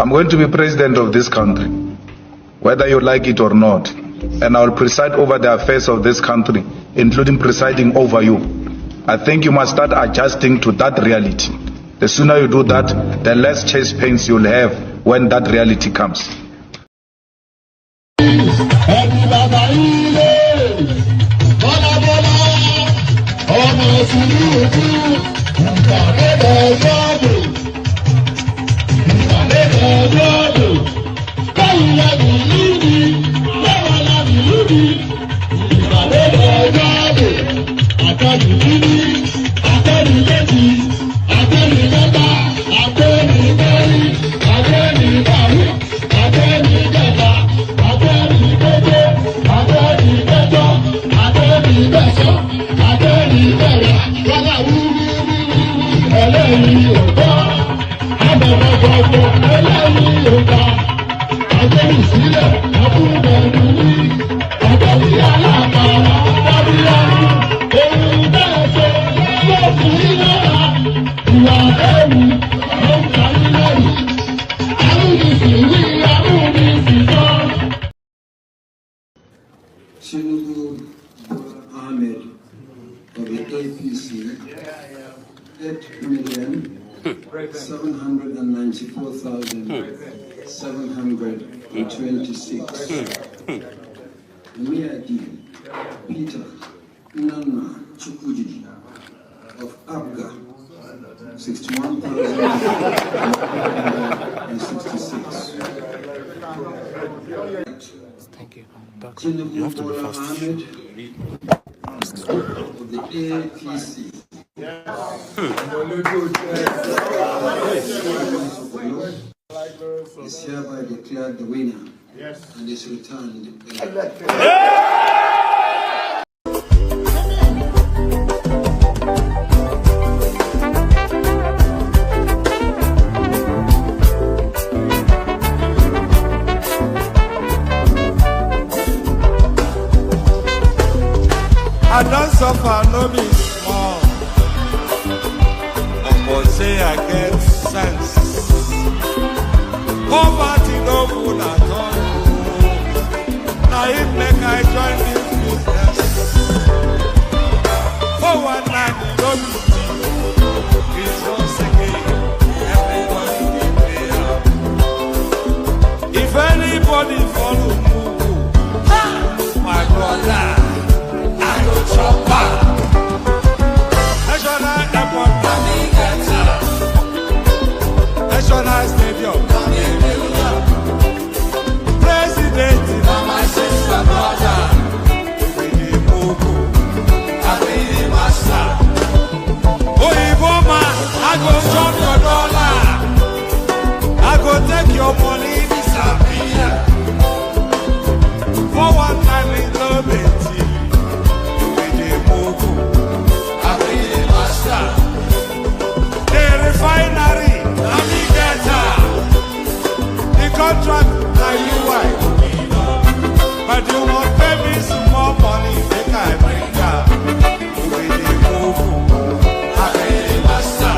I'm going to be president of this country, whether you like it or not, and I will preside over the affairs of this country, including presiding over you. I think you must start adjusting to that reality. The sooner you do that, the less chest pains you'll have when that reality comes. Come Tinubu Ahmed of the APC, 8,794,726. Miadi Peter Nana Chukwudi of Abga, 61,166. Thank you. You have to be fast. Ahmed of the APC. Is hereby declared the winner and is returned. I don't suffer, no be small. But say I get sense. Poverty no good at all. Now it make I join this business. For one night, no be it's once again. Everybody be there. If anybody follow Mugu, my brother. Chopper. National Airport, National Stadium, President, my sister, brother, I be the master. Oh, Iboma, I go chop your dollar. I go take your money, disappear. For one time in love it. The refinery, navigator, the contract, now you wife. But you won't pay me some more money, make I bring down. With the move, I pay the master.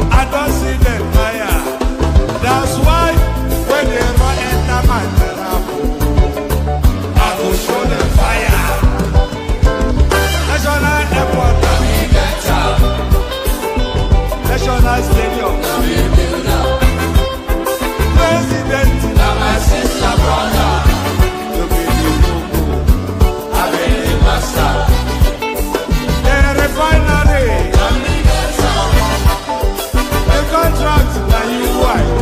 I don't see them fire. That's why when they run enter my therapy, I go show them fire. National Airport, National Stadium, President, my sister, brother, you be the I be the master. Refinery, the contract that you wife,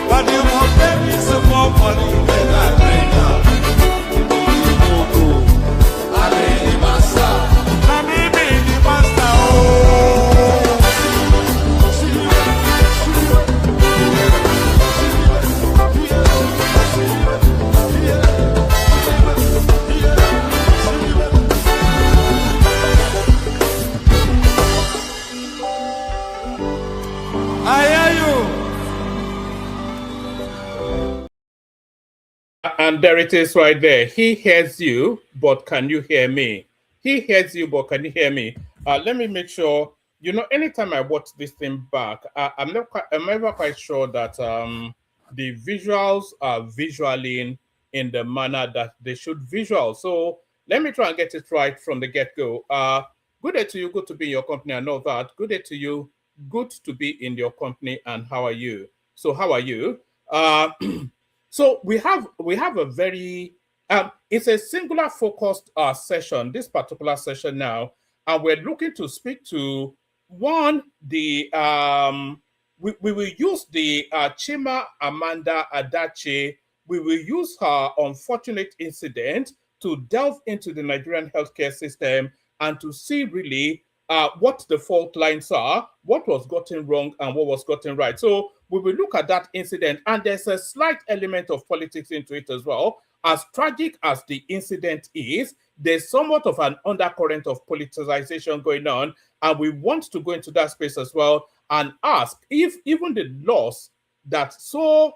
but you won't pay me some more money than I bring up. I be the master. Let me be the master. And there it is right there. He hears you, but can you hear me? He hears you, but can you hear me? Let me make sure, you know, anytime I watch this thing back, I'm never quite sure that the visuals are visualing in the manner that they should visual. So let me try and get it right from the get-go. Good day to you, good to be in your company, I know that. Good day to you, good to be in your company, and how are you? So how are you? So we have a very It's a singular focused session, this particular session now, and we're looking to speak to one, we will use the Chimamanda Adichie. We will use her unfortunate incident to delve into the Nigerian healthcare system and to see really what the fault lines are, what was gotten wrong and what was gotten right. So we will look at that incident, and there's a slight element of politics into it as well. As tragic as the incident is, there's somewhat of an undercurrent of politicization going on, and we want to go into that space as well and ask if even the loss that so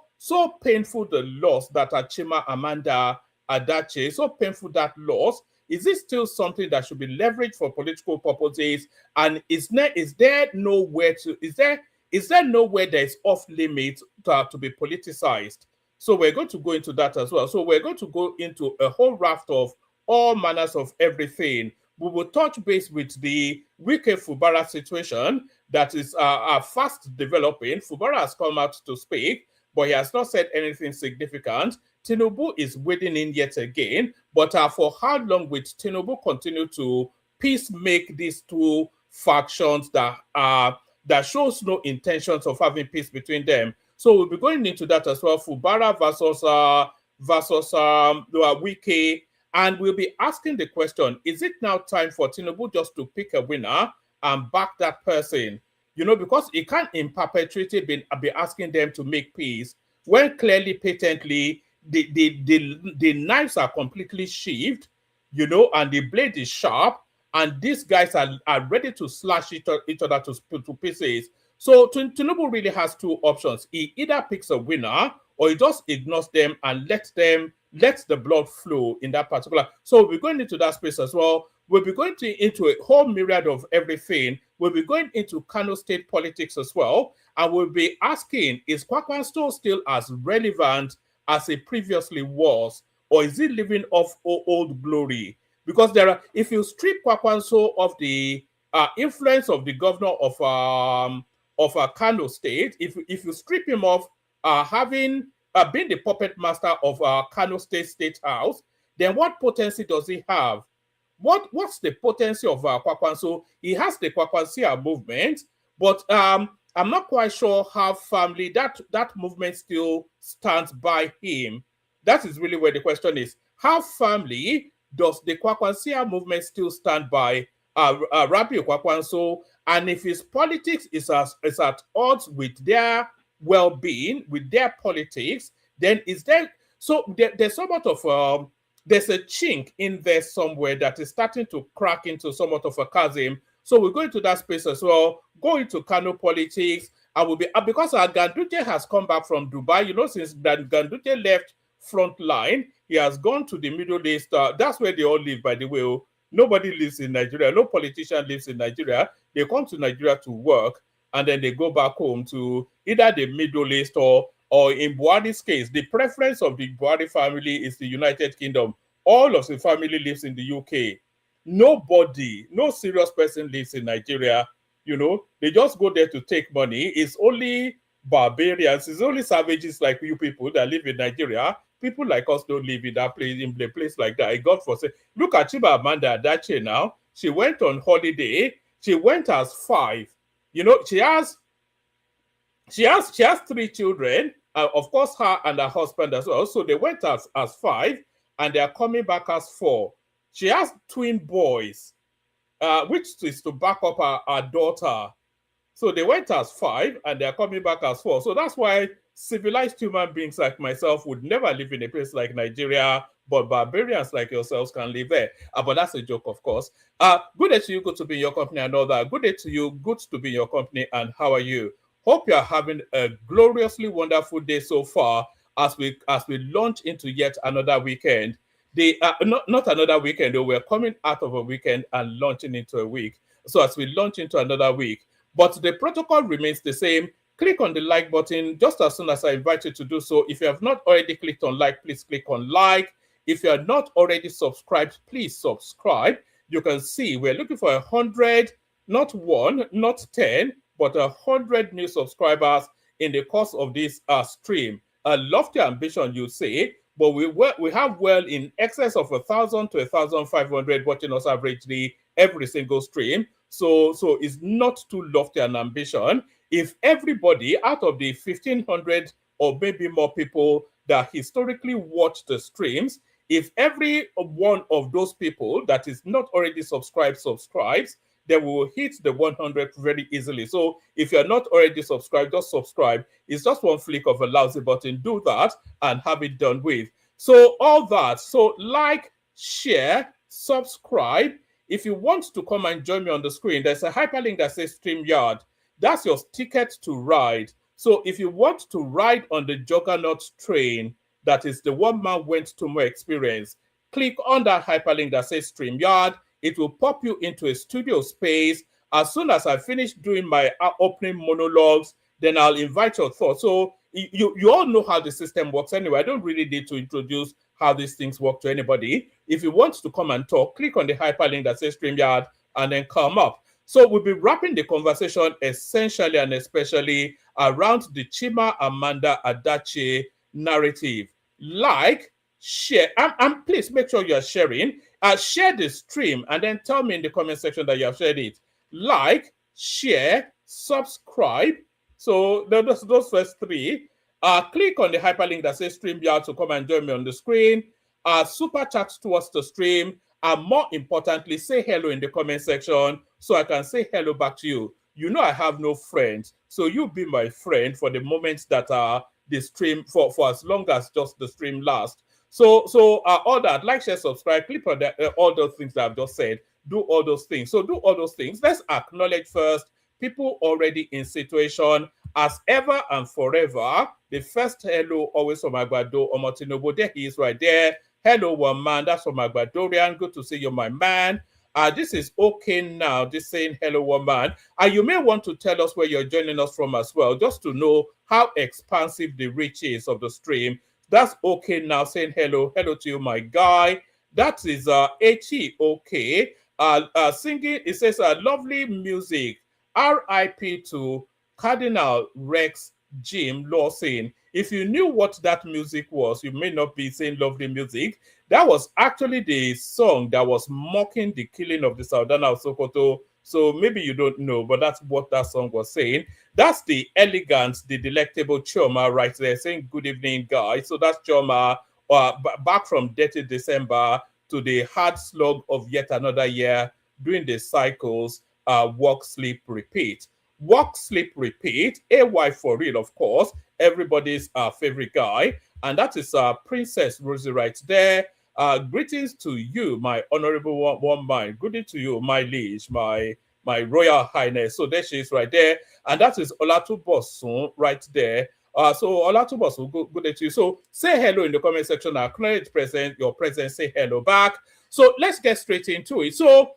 painful, the loss that Chimamanda Adichie, so painful that loss, is it still something that should be leveraged for political purposes? And is there nowhere there's off limits to be politicized? So we're going to go into that as well. So we're going to go into a whole raft of all manners of everything. We will touch base with the Wike Fubara situation that is fast developing. Fubara has come out to speak, but he has not said anything significant. Tinubu is wading in yet again, but for how long will Tinubu continue to peacemake these two factions that shows no intentions of having peace between them? So we'll be going into that as well. Fubara versus Wike, and we'll be asking the question: is it now time for Tinubu just to pick a winner and back that person? You know, because he can't in perpetuity be asking them to make peace when clearly, patently, the knives are completely sheathed, you know, and the blade is sharp, and these guys are ready to slash each other to pieces. So Tinubu really has two options. He either picks a winner or he just ignores them and lets the blood flow in that particular. So we're going into that space as well. We'll be going into a whole myriad of everything. We'll be going into Kano State politics as well. And we'll be asking, is Kwakwanso still as relevant as it previously was? Or is it living off old glory? Because if you strip Kwakwanso of the influence of the governor of Kano State, if you strip him of having been the puppet master of Kano State House, then what potency does he have? What's the potency of Kwakwanso? He has the Kwakwansia movement, but I'm not quite sure how firmly that movement still stands by him. That is really where the question is. How firmly does the Kwakwansia movement still stand by Rabiu Kwakwanso? And if his politics is at odds with their well-being, with their politics, then there's somewhat of there's a chink in there somewhere that is starting to crack into somewhat of a chasm. So we're going to that space as well, go into Kano politics, and we'll be because Ganduje has come back from Dubai. You know, since Ganduje left Frontline, he has gone to the Middle East. That's where they all live, by the way. Nobody lives in Nigeria. No politician lives in Nigeria. They come to Nigeria to work, and then they go back home to either the Middle East or in Buhari's case, the preference of the Buhari family is the United Kingdom. All of the family lives in the UK. Nobody, no serious person lives in Nigeria. You know, they just go there to take money. It's only barbarians, it's only savages like you people that live in Nigeria. People like us don't live in that place, in a place like that. God forsake. Look at Chimamanda Adichie now. She went on holiday. She went as 5. You know, she has 3 children. Of course, her and her husband as well. So they went as 5, and they are coming back as 4. She has twin boys, which is to back up her daughter. So they went as 5, and they are coming back as 4. So that's why civilized human beings like myself would never live in a place like Nigeria, but barbarians like yourselves can live there. But that's a joke, of course. Good day to you, good to be in your company and all that. Good day to you, good to be in your company, and how are you? Hope you are having a gloriously wonderful day so far as we launch into yet another weekend. Not another weekend, though. We're coming out of a weekend and launching into a week. So as we launch into another week, but the protocol remains the same. Click on the like button just as soon as I invite you to do so. If you have not already clicked on like, please click on like. If you are not already subscribed, please subscribe. You can see we're looking for 100, not 1, not 10, but 100 new subscribers in the course of this stream. A lofty ambition, you say, but we have well in excess of 1,000 to 1,500 watching us averagely every single stream. So it's not too lofty an ambition. If everybody out of the 1,500 or maybe more people that historically watch the streams, if every one of those people that is not already subscribes, then we will hit the 100 very easily. So if you're not already subscribed, just subscribe. It's just one flick of a lousy button. Do that and have it done with. So all that. So like, share, subscribe. If you want to come and join me on the screen, there's a hyperlink that says StreamYard. That's your ticket to ride. So if you want to ride on the Juggernaut train, that is the one man went to more experience, click on that hyperlink that says StreamYard. It will pop you into a studio space. As soon as I finish doing my opening monologues, then I'll invite your thoughts. So you all know how the system works anyway. I don't really need to introduce how these things work to anybody. If you want to come and talk, click on the hyperlink that says StreamYard and then come up. So we'll be wrapping the conversation essentially and especially around the Chimamanda Adichie narrative. Like, share, and please make sure you're sharing. Share the stream and then tell me in the comment section that you have shared it. Like, share, subscribe. So those first three. Click on the hyperlink that says StreamYard to come and join me on the screen. Super chat towards the stream. And more importantly, say hello in the comment section so I can say hello back to you. You know I have no friends, so you be my friend for the moments that the stream for as long as just the stream lasts. So all that, like, share, subscribe, click on all those things that I've just said. Do all those things. So do all those things. Let's acknowledge first people already in situation as ever and forever. The first hello always from Agbado Omotinobo. There he is right there. Hello, one man. That's from Agbadorian. Good to see you, my man. This is okay now. This saying hello, one man. You may want to tell us where you're joining us from as well, just to know how expansive the reach is of the stream. That's okay now. Saying hello, hello to you, my guy. That is H-E, okay. Singing, it says lovely music. R.I.P. to Cardinal Rex Jim Lawson. If you knew what that music was, you may not be saying lovely music. That was actually the song that was mocking the killing of the Saldana of Sokoto. So maybe you don't know, but that's what that song was saying. That's the elegant, the delectable Chioma right there saying good evening, guys. So that's Chioma back from Dirty December to the hard slog of yet another year, doing the cycles, work, sleep, repeat. Work, sleep, repeat. AY for real, of course. Everybody's favorite guy. And that is Princess Rosie right there. Greetings to you, my honorable one mind. Greetings to you, my liege, my royal highness. So there she is right there. And that is Olatubosun right there. So Olatubosun, good day to you. So say hello in the comment section. Acknowledge your presence, say hello back. So let's get straight into it. So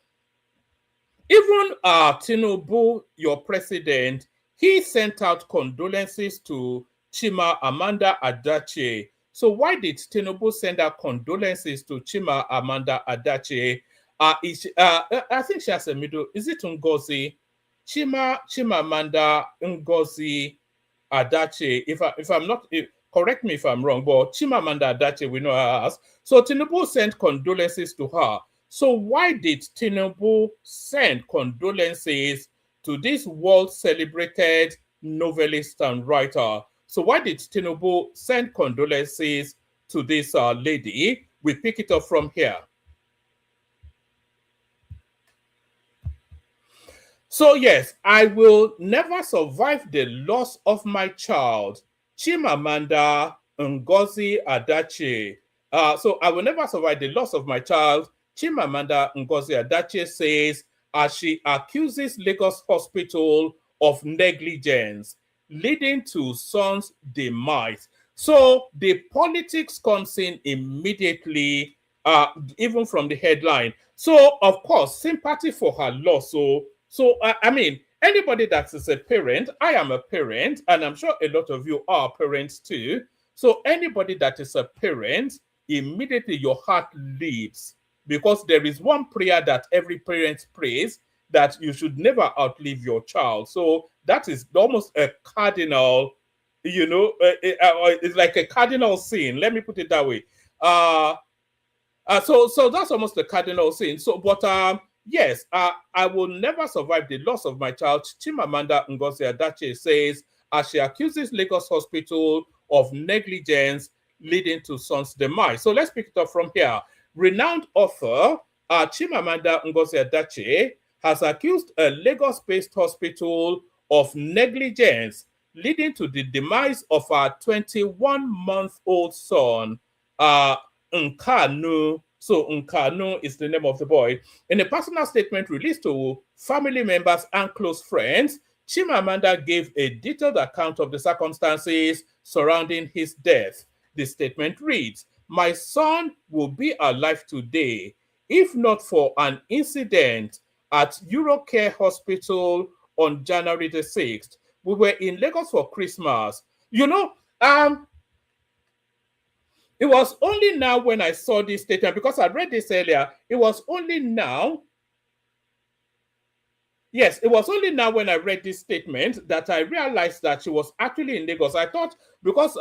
even Tinubu, your president, he sent out condolences to Chimamanda Adichie. So why did Tinubu send out condolences to Chimamanda Adichie? I think she has a middle. Is it Ngozi? Chimamanda Ngozi Adichie. If I'm not, correct me if I'm wrong, but Chimamanda Adichie, we know her as. So Tinubu sent condolences to her. So why did Tinubu send condolences to this world-celebrated novelist and writer? So why did Tinubu send condolences to this lady? We pick it up from here. So yes, I will never survive the loss of my child, Chimamanda Ngozi Adichie. So I will never survive the loss of my child, Chimamanda Ngozi Adichie says, as she accuses Lagos Hospital of negligence, leading to son's demise. So the politics comes in immediately, even from the headline. So, of course, sympathy for her loss. So I mean, anybody that is a parent, I am a parent, and I'm sure a lot of you are parents too. So anybody that is a parent, immediately your heart leaps. Because there is one prayer that every parent prays, that you should never outlive your child. So that is almost a cardinal, it's like a cardinal sin. Let me put it that way. So that's almost the cardinal sin. So, but yes, I will never survive the loss of my child. Chimamanda Adichie says as she accuses Lagos Hospital of negligence leading to son's demise. So let's pick it up from here. Renowned author Chimamanda Adichie has accused a Lagos-based hospital of negligence leading to the demise of her 21-month-old son, Nkanu. So Nkanu is the name of the boy. In a personal statement released to family members and close friends, Chimamanda gave a detailed account of the circumstances surrounding his death. The statement reads, "My son will be alive today if not for an incident at Eurocare Hospital on January the 6th. We were in Lagos for Christmas." You know, it was only now when I saw this statement, because I read this earlier, it was only now. Yes, it was only now when I read this statement that I realized that she was actually in Lagos. I thought, because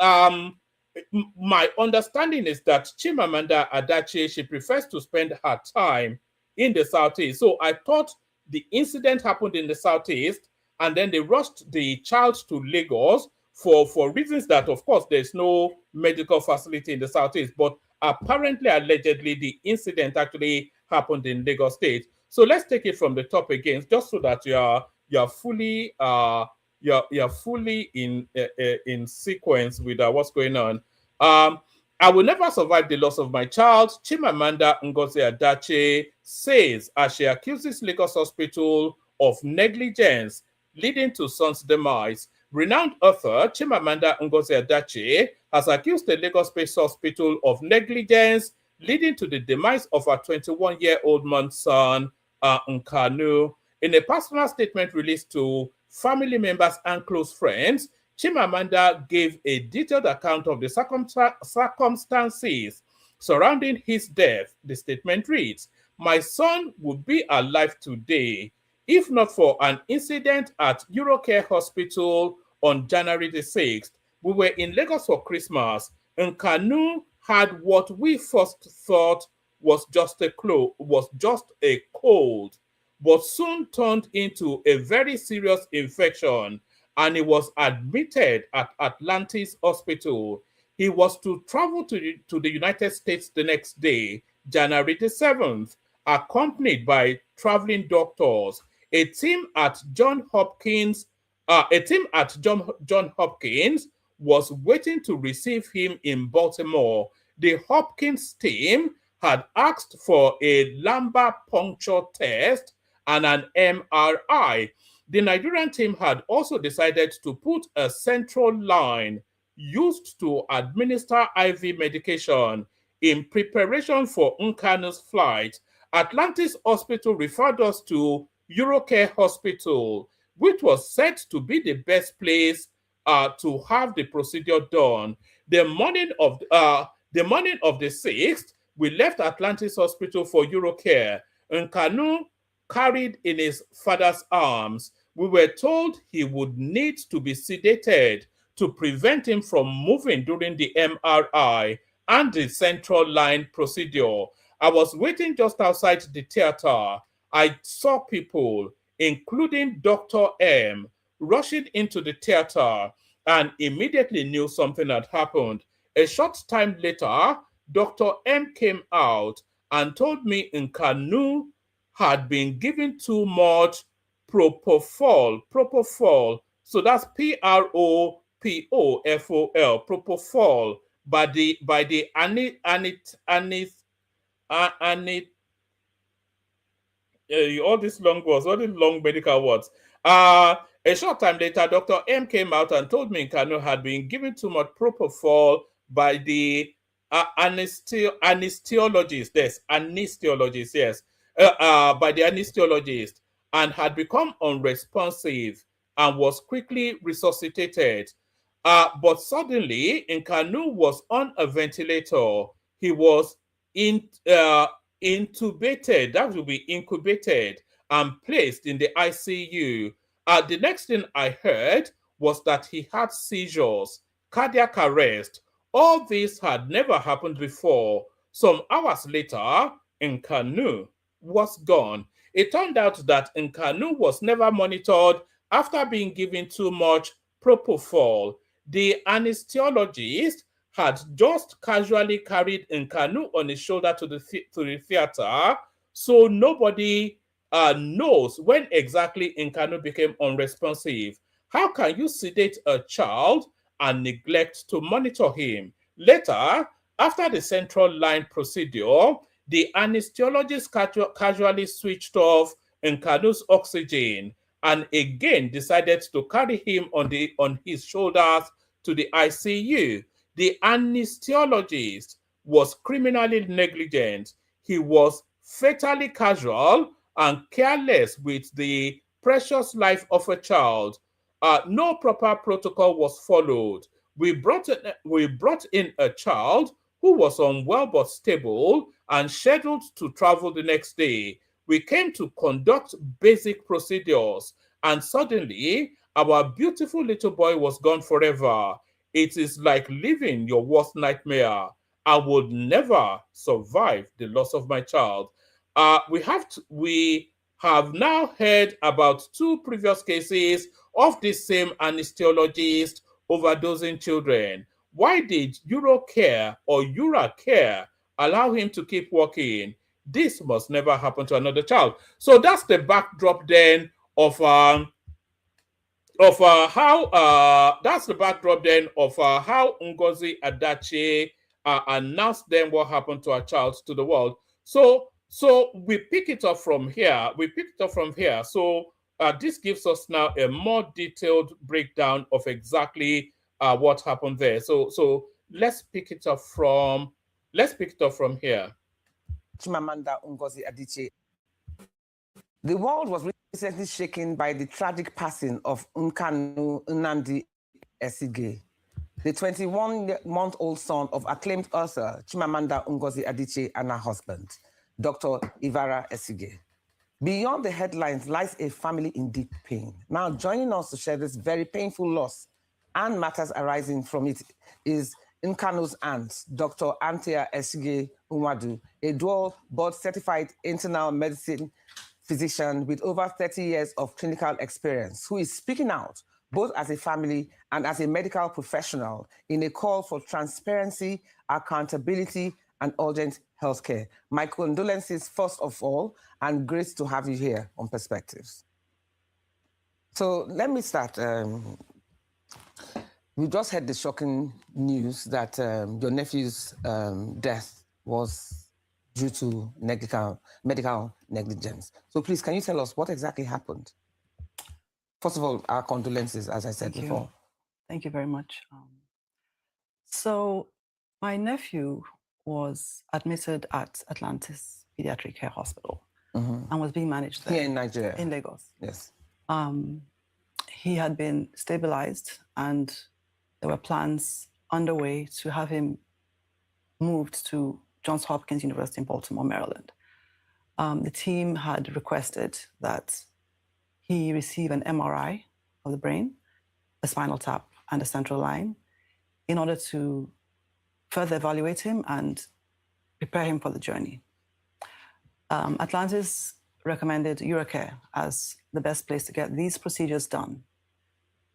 my understanding is that Chimamanda Adichie, she prefers to spend her time in the Southeast. So I thought the incident happened in the Southeast, and then they rushed the child to Lagos for reasons that, of course, there's no medical facility in the Southeast. But apparently, allegedly, the incident actually happened in Lagos State. So let's take it from the top again, just so that you're fully you're fully in sequence with what's going on. I will never survive the loss of my child, Chimamanda Adichie says as she accuses Lagos Hospital of negligence leading to son's demise. Renowned author Chimamanda Adichie has accused the Lagos-based hospital of negligence leading to the demise of her 21-year-old son, Nkanu. In a personal statement released to family members and close friends, Chimamanda gave a detailed account of the circumstances surrounding his death. The statement reads, "My son would be alive today if not for an incident at Eurocare Hospital on January the 6th. We were in Lagos for Christmas. Nkanu had what we first thought was just a cold, but soon turned into a very serious infection, and he was admitted at Atlantis Hospital. He was to travel to the United States the next day, January the 7th, accompanied by traveling doctors. A team at Johns Hopkins was waiting to receive him in Baltimore. The Hopkins team had asked for a lumbar puncture test and an MRI. The Nigerian team had also decided to put a central line used to administer IV medication in preparation for Nkanu's flight. Atlantis Hospital referred us to Eurocare Hospital, which was said to be the best place to have the procedure done. The morning of the 6th, we left Atlantis Hospital for Eurocare. Nkanu carried in his father's arms. We were told he would need to be sedated to prevent him from moving during the MRI and the central line procedure. I was waiting just outside the theater. I saw people, including Dr. M, rushing into the theater and immediately knew something had happened. A short time later, Dr. M came out and told me Nkanu had been given too much propofol. So that's Propofol, propofol, by the all these long words, all these long medical words. A short time later, Dr. M came out and told me Nkanu had been given too much propofol by the anesthesiologist, by the anesthesiologist, and had become unresponsive and was quickly resuscitated. But suddenly, Nkanu was on a ventilator. He was intubated, that will be incubated, and placed in the ICU. The next thing I heard was that he had seizures, cardiac arrest, All this had never happened before. Some hours later, Nkanu was gone. It turned out that Nkanu was never monitored after being given too much propofol. The anesthesiologist had just casually carried Nkanu on his shoulder to the theater, so nobody knows when exactly Nkanu became unresponsive. How can you sedate a child and neglect to monitor him? Later, after the central line procedure, the anesthesiologist casually switched off Nkanu's oxygen and again decided to carry him on his shoulders to the ICU. The anesthesiologist was criminally negligent. He was fatally casual and careless with the precious life of a child. No proper protocol was followed. We brought in a child who was unwell but stable and scheduled to travel the next day. We came to conduct basic procedures, and suddenly our beautiful little boy was gone forever. It is like living your worst nightmare. I would never survive the loss of my child. We have now heard about 2 previous cases of this same anesthesiologist overdosing children. Why did Eurocare or Euracare allow him to keep working? This must never happen to another child. So that's the backdrop then of how Ngozi Adichie announced then what happened to her child to the world. So we pick it up from here. So this gives us now a more detailed breakdown of exactly what happened there. So let's pick it up from here. Chimamanda Ngozi Adichie. The world was recently shaken by the tragic passing of Nkanu Nnamdi Ezike, the 21-month-old son of acclaimed author Chimamanda Ngozi Adichie and her husband, Dr. Ivara Ezike. Beyond the headlines lies a family in deep pain. Now, joining us to share this very painful loss and matters arising from it is Nkanu's aunt, Dr. Anthea Ezike Nwadu, a dual board-certified internal medicine physician with over 30 years of clinical experience, who is speaking out both as a family and as a medical professional in a call for transparency, accountability, and urgent healthcare. My condolences, first of all, and great to have you here on Perspectives. So let me start. We just heard the shocking news that your nephew's death was due to medical negligence. So please, can you tell us what exactly happened? First of all, our condolences, as I said before. Thank you very much. So my nephew was admitted at Atlantis Pediatric Care Hospital and was being managed there. Here in Nigeria? In Lagos. Yes. He had been stabilized and there were plans underway to have him moved to Johns Hopkins University in Baltimore, Maryland. The team had requested that he receive an MRI of the brain, a spinal tap, and a central line in order to further evaluate him and prepare him for the journey. Atlantis recommended Eurocare as the best place to get these procedures done.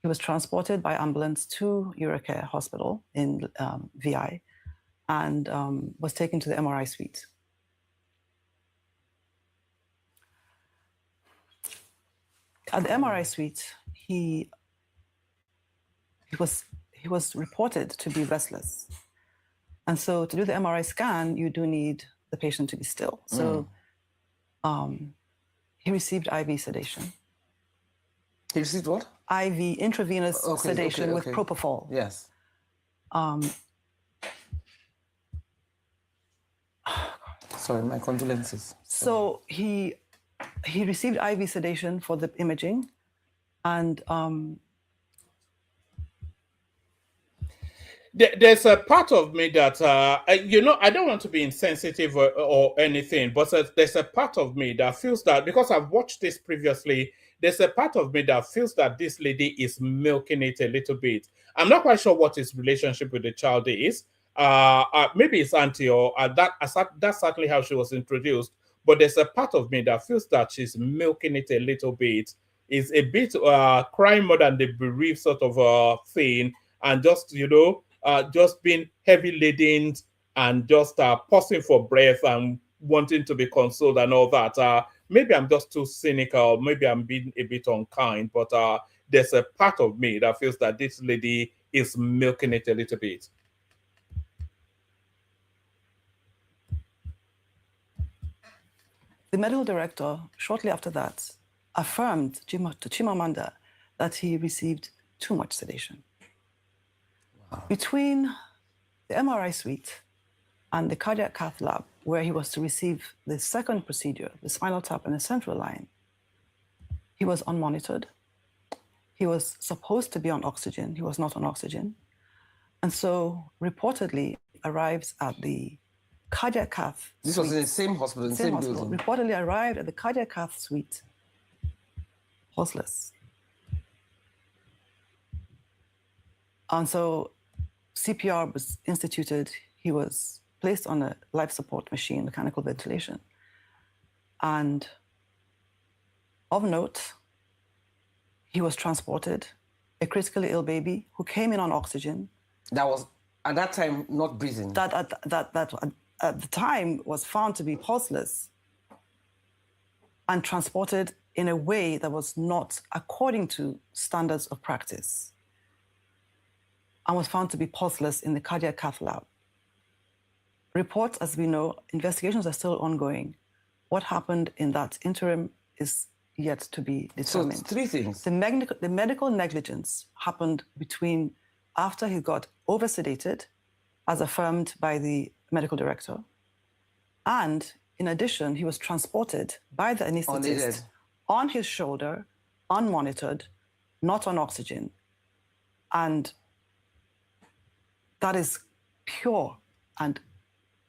He was transported by ambulance to Eurocare Hospital in VI and was taken to the MRI suite. At the MRI suite, he was reported to be restless. And so to do the MRI scan, you do need the patient to be still. So he received IV sedation. He received what? IV, intravenous sedation with propofol. Yes. Sorry, my condolences. So he received IV sedation for the imaging, and There's a part of me that, you know, I don't want to be insensitive or anything, but there's a part of me that feels that, because I've watched this previously, there's a part of me that feels that this lady is milking it a little bit. I'm not quite sure what his relationship with the child is. Maybe it's auntie, or that's certainly how she was introduced. But there's a part of me that feels that she's milking it a little bit. It's a bit crying more than the bereaved sort of thing, and just, you know, just being heavy laden and just pausing for breath and wanting to be consoled and all that. Maybe I'm just too cynical. Maybe I'm being a bit unkind, but there's a part of me that feels that this lady is milking it a little bit. The medical director, shortly after that, affirmed to Chimamanda that he received too much sedation. Wow. Between the MRI suite and the cardiac cath lab, where he was to receive the second procedure, the spinal tap and the central line, he was unmonitored. He was supposed to be on oxygen. He was not on oxygen. And so reportedly arrives at the cardiac cath. This was in the same hospital, in the same building. Reportedly arrived at the cardiac cath suite, pulseless. And so CPR was instituted. He was placed on a life support machine, mechanical ventilation. And of note, he was transported, a critically ill baby who came in on oxygen. That was, at that time, not breathing. That at the time was found to be pulseless and transported in a way that was not according to standards of practice, and was found to be pulseless in the cardiac cath lab. Reports, as we know, investigations are still ongoing. What happened in that interim is yet to be determined. So three things. The medical negligence happened between after he got over-sedated, as affirmed by the medical director. And in addition, he was transported by the anesthetist on his shoulder, unmonitored, not on oxygen. And that is pure and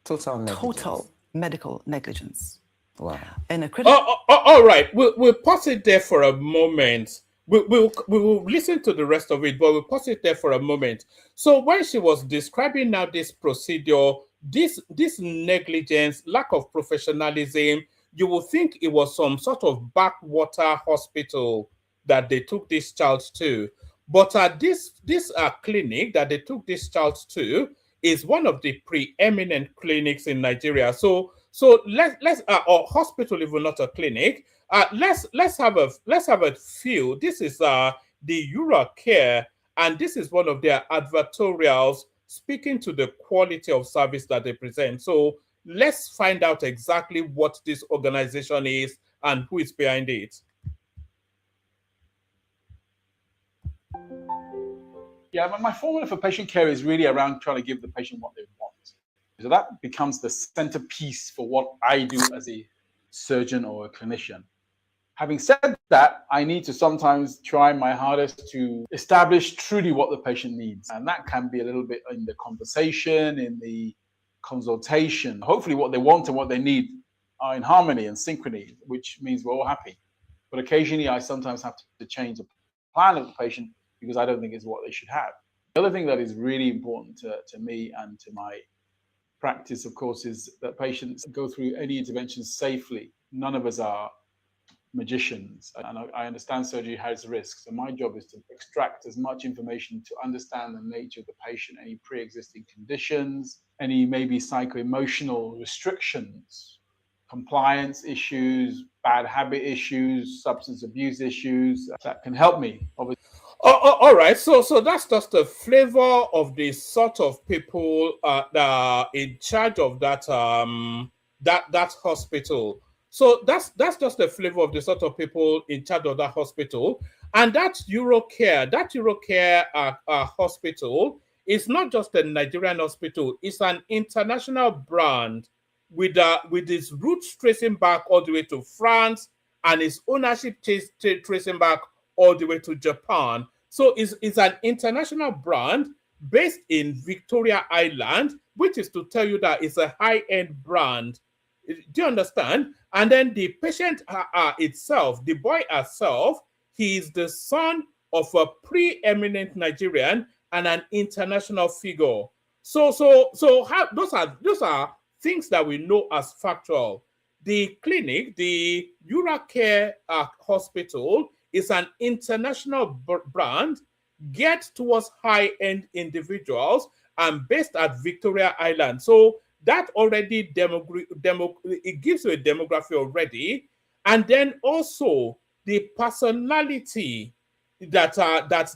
total medical negligence. Wow. In a critical... all right, we'll pause it there for a moment. We will listen to the rest of it, but we'll pause it there for a moment. So when she was describing now this procedure, this negligence, lack of professionalism, you will think it was some sort of backwater hospital that they took this child to. But this clinic that they took this child to is one of the preeminent clinics in Nigeria. So let's or hospital, even not a clinic. Let's have a feel. This is the Eurocare, and this is one of their advertorials speaking to the quality of service that they present. So let's find out exactly what this organization is and who is behind it. Yeah, my formula for patient care is really around trying to give the patient what they want. So that becomes the centerpiece for what I do as a surgeon or a clinician. Having said that, I need to sometimes try my hardest to establish truly what the patient needs. And that can be a little bit in the conversation, in the consultation. Hopefully what they want and what they need are in harmony and synchrony, which means we're all happy. But occasionally I sometimes have to change the plan of the patient because I don't think it's what they should have. The other thing that is really important to me and to my practice, of course, is that patients go through any intervention safely. None of us are magicians, and I understand surgery has risks, and my job is to extract as much information to understand the nature of the patient, any pre-existing conditions, any maybe psycho-emotional restrictions, compliance issues, bad habit issues, substance abuse issues that can help me, obviously. All right, so that's just the flavor of the sort of people that are in charge of that that hospital. So that's just the flavor of the sort of people in charge of that hospital. And that Eurocare hospital is not just a Nigerian hospital; it's an international brand with its roots tracing back all the way to France and its ownership tracing back all the way to Japan. So it's an international brand. based in Victoria Island, which is to tell you that it's a high-end brand. Do you understand? And then the patient itself, the boy herself, he is the son of a preeminent Nigerian and an international figure. So how those are things that we know as factual. The clinic, the Uracare Hospital, is an international brand geared towards high-end individuals and based at Victoria Island. So that already it gives you a demography already. And then also the personality that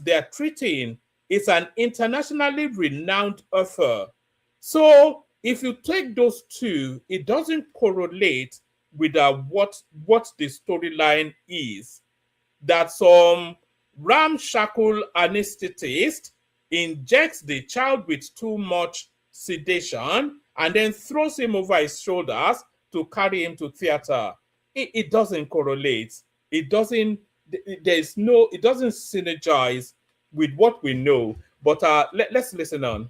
they're treating is an internationally renowned author. So if you take those two, it doesn't correlate with what the storyline is. That some ramshackle anesthetist injects the child with too much sedation and then throws him over his shoulders to carry him to theater. It doesn't correlate. It doesn't. It doesn't synergize with what we know. But let's listen on.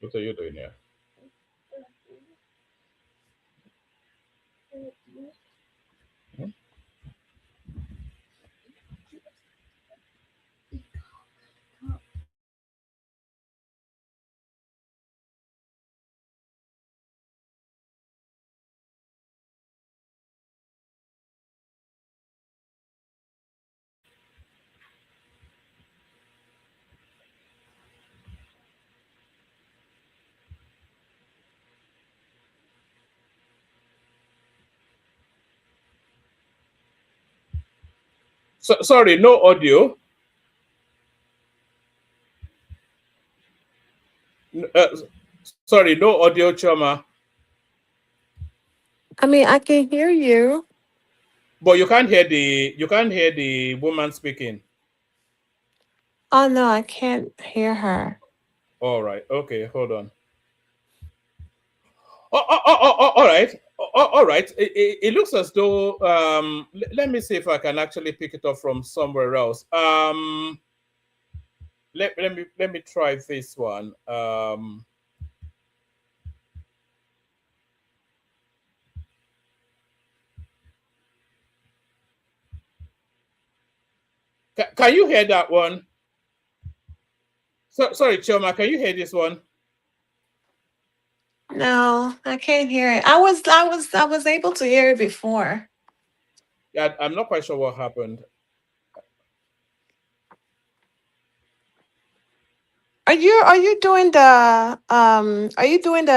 What are you doing here? Hmm? Sorry, no audio. Uh, Sorry, no audio, Choma. I mean, I can hear you. But you can't hear the woman speaking. Oh no, I can't hear her. All right. Okay, hold on. All right. All right. It looks as though let me see if I can actually pick it up from somewhere else. Let me try this one. Can you hear that one? Sorry, Chioma, can you hear this one? No, I can't hear it. I was able to hear it before. Yeah, I'm not quite sure what happened. Are you doing the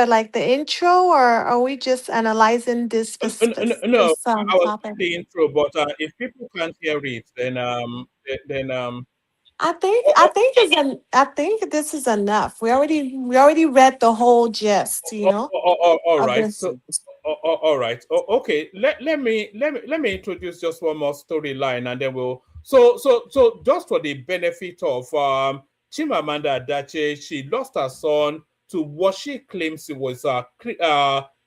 like the intro, or are we just analyzing this No, I was topic? doing the intro, but if people can't hear it, then I think this is enough. We already read the whole gist, all of right. this. So all right. Okay. Let me introduce just one more storyline, and then we'll. So just for the benefit of Chimamanda Adichie, she lost her son to what she claims it was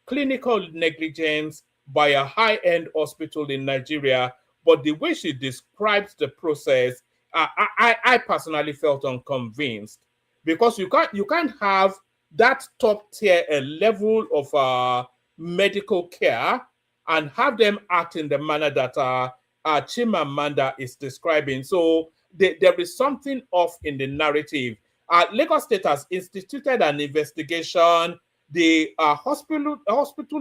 clinical negligence by a high-end hospital in Nigeria. But the way she describes the process, I personally felt unconvinced, because you can't have that top tier level of medical care and have them act in the manner that Chimamanda is describing. So there is something off in the narrative. Lagos State has instituted an investigation. The hospital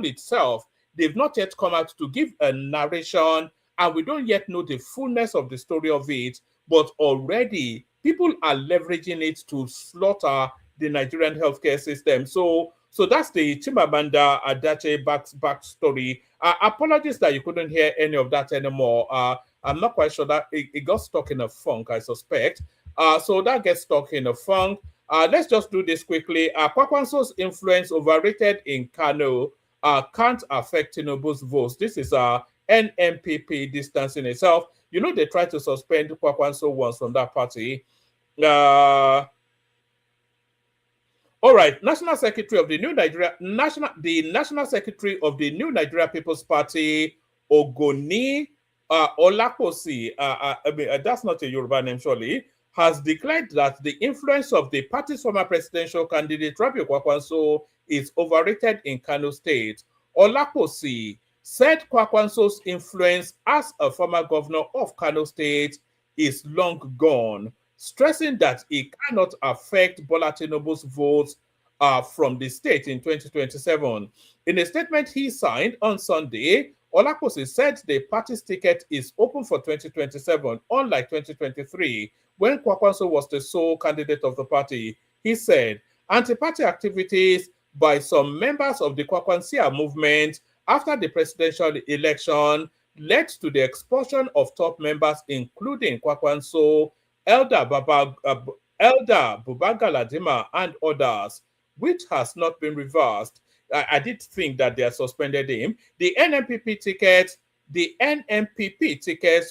itself, they've not yet come out to give a narration, and we don't yet know the fullness of the story of it. But already people are leveraging it to slaughter the Nigerian healthcare system. So that's the Chimamanda Adichie backstory. Apologies that you couldn't hear any of that anymore. I'm not quite sure that it got stuck in a funk, I suspect. So that gets stuck in a funk. Let's just do this quickly. Kwakwanso's influence overrated in Kano. can't affect Tinubu's votes. This is NMPP distancing itself. You know, they tried to suspend Kwakwanso once from that party. All right, National Secretary of the New Nigeria, National Secretary of the New Nigeria People's Party, Ogoni Olakosi, that's not a Yoruba name, surely, has declared that the influence of the party's former presidential candidate, Rabiu Kwakwanso, is overrated in Kano State. Olakosi said Kwakwanso's influence as a former governor of Kano State is long gone, stressing that it cannot affect Bola Tinubu's votes from the state in 2027. In a statement he signed on Sunday, Olakosi said the party's ticket is open for 2027, unlike 2023, when Kwakwanso was the sole candidate of the party. He said anti-party activities by some members of the Kwakwansia movement after the presidential election led to the expulsion of top members, including Kwakwanso, Elder Bubagaladima, and others, which has not been reversed. I did think that they had suspended him. The NMPP tickets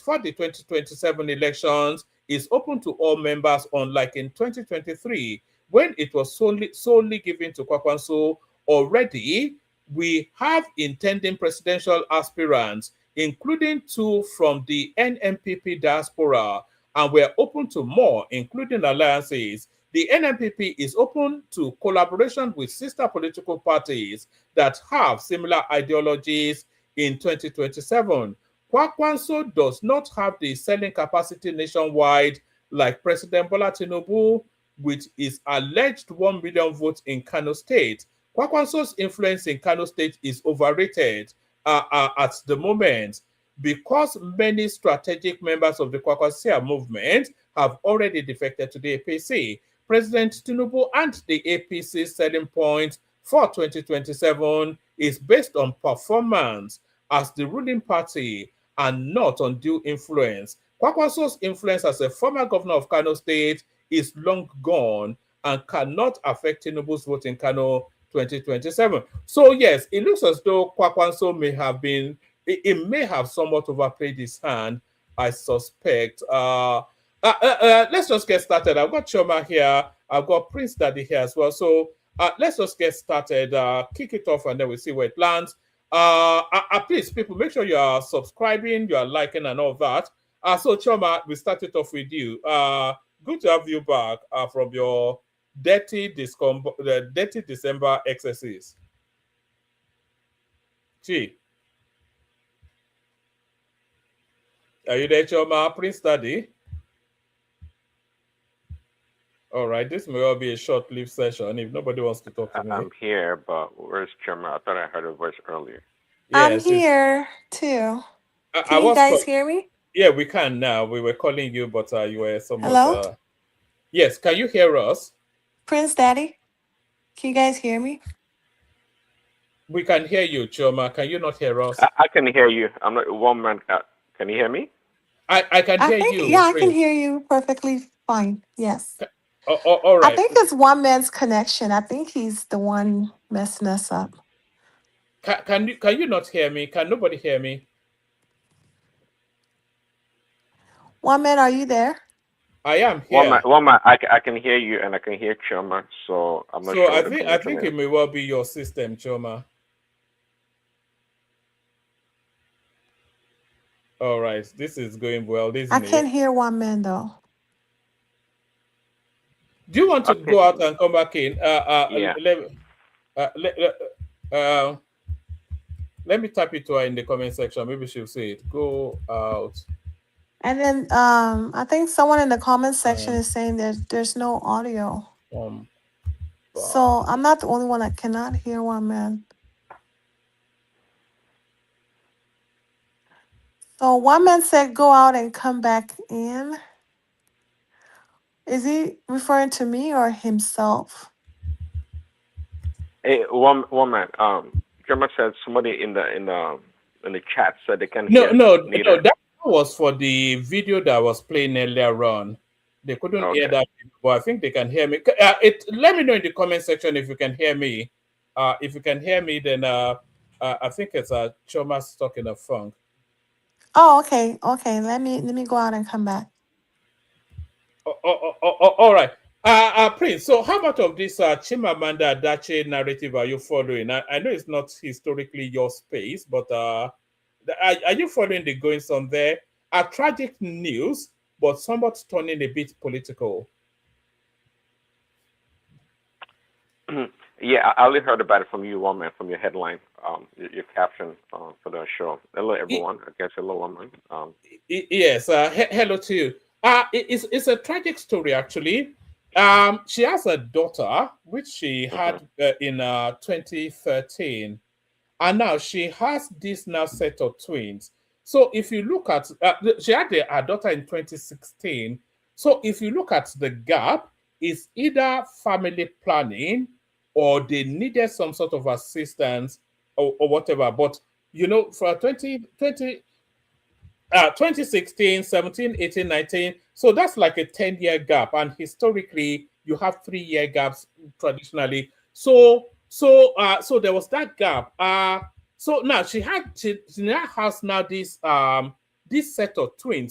for the 2027 elections is open to all members, unlike in 2023, when it was solely given to Kwakwanso. Already, we have intending presidential aspirants, including 2 from the NMPP diaspora, and we're open to more, including alliances. The NMPP is open to collaboration with sister political parties that have similar ideologies in 2027. Kwakwanso does not have the selling capacity nationwide like President Bola Tinubu, with his alleged 1 million votes in Kano State. Kwakwanso's influence in Kano State is overrated at the moment, because many strategic members of the Kwakwansia movement have already defected to the APC. President Tinubu and the APC's selling point for 2027 is based on performance as the ruling party and not on due influence. Kwakwanso's influence as a former governor of Kano State is long gone and cannot affect Tinubu's vote in Kano 2027. So yes, it looks as though Kwakwanso may have been, it may have somewhat overplayed his hand, I suspect. Let's just get started. I've got Choma here. I've got Prince Daddy here as well. So let's just get started. Kick it off and then we'll see where it lands. Please, people, make sure you are subscribing, you are liking and all that. So Choma, we start it off with you. Good to have you back from your dirty December excesses. Gee. Are you there, Choma? Prince Daddy? All right, this may well be a short-lived session if nobody wants to talk to me. I'm here, but where's Choma? I thought I heard a voice earlier. Yes, I'm here too. Can you guys hear me? Yeah, we can now. We were calling you, but you were somewhat... Hello? Yes, can you hear us? Prince Daddy, can you guys hear me? We can hear you, Choma. Can you not hear us? I can hear you. I'm not one man. Can you hear me? I can hear you. Yeah, I can hear you perfectly fine. Yes. All right. I think it's one man's connection. I think he's the one messing us up. Can you not hear me? Can nobody hear me? One man, are you there? I am here. One man. I can hear you and I can hear Choma. So I'm not sure. I think it may well be your system, Choma. All right, this is going well, isn't it? I can't hear one man though. Do you want to go out and come back in? Yeah. Let me type it to her in the comment section. Maybe she'll see it. Go out. And then I think someone in the comment section is saying that there's no audio. So I'm not the only one that cannot hear one man. So one man said go out and come back in. Is he referring to me or himself? Hey, one man. Choma said somebody in the chat said they can hear. No, that was for the video that was playing earlier on. They couldn't hear that, but I think they can hear me. Let me know in the comment section if you can hear me. If you can hear me, then I think it's Choma stuck in a funk. Oh, okay. Okay. Let me go out and come back. All right. Prince, so how much of this Chimamanda Adichie narrative are you following? I know it's not historically your space, but are you following the goings on there? Tragic news, but somewhat turning a bit political. Yeah, I only heard about it from you, woman, from your headline, your caption for the show. Hello, everyone. I guess hello, woman. Yes, hello to you. It's a tragic story, actually. She has a daughter, which she had in 2013, and now she has this now set of twins. So if you look at, she had her daughter in 2016. So if you look at the gap, it's either family planning or they needed some sort of assistance or whatever. But you know, for 2016, 17, 18, 19. So that's like a 10-year gap. And historically, you have 3-year gaps traditionally. So there was that gap. So now she now has now this set of twin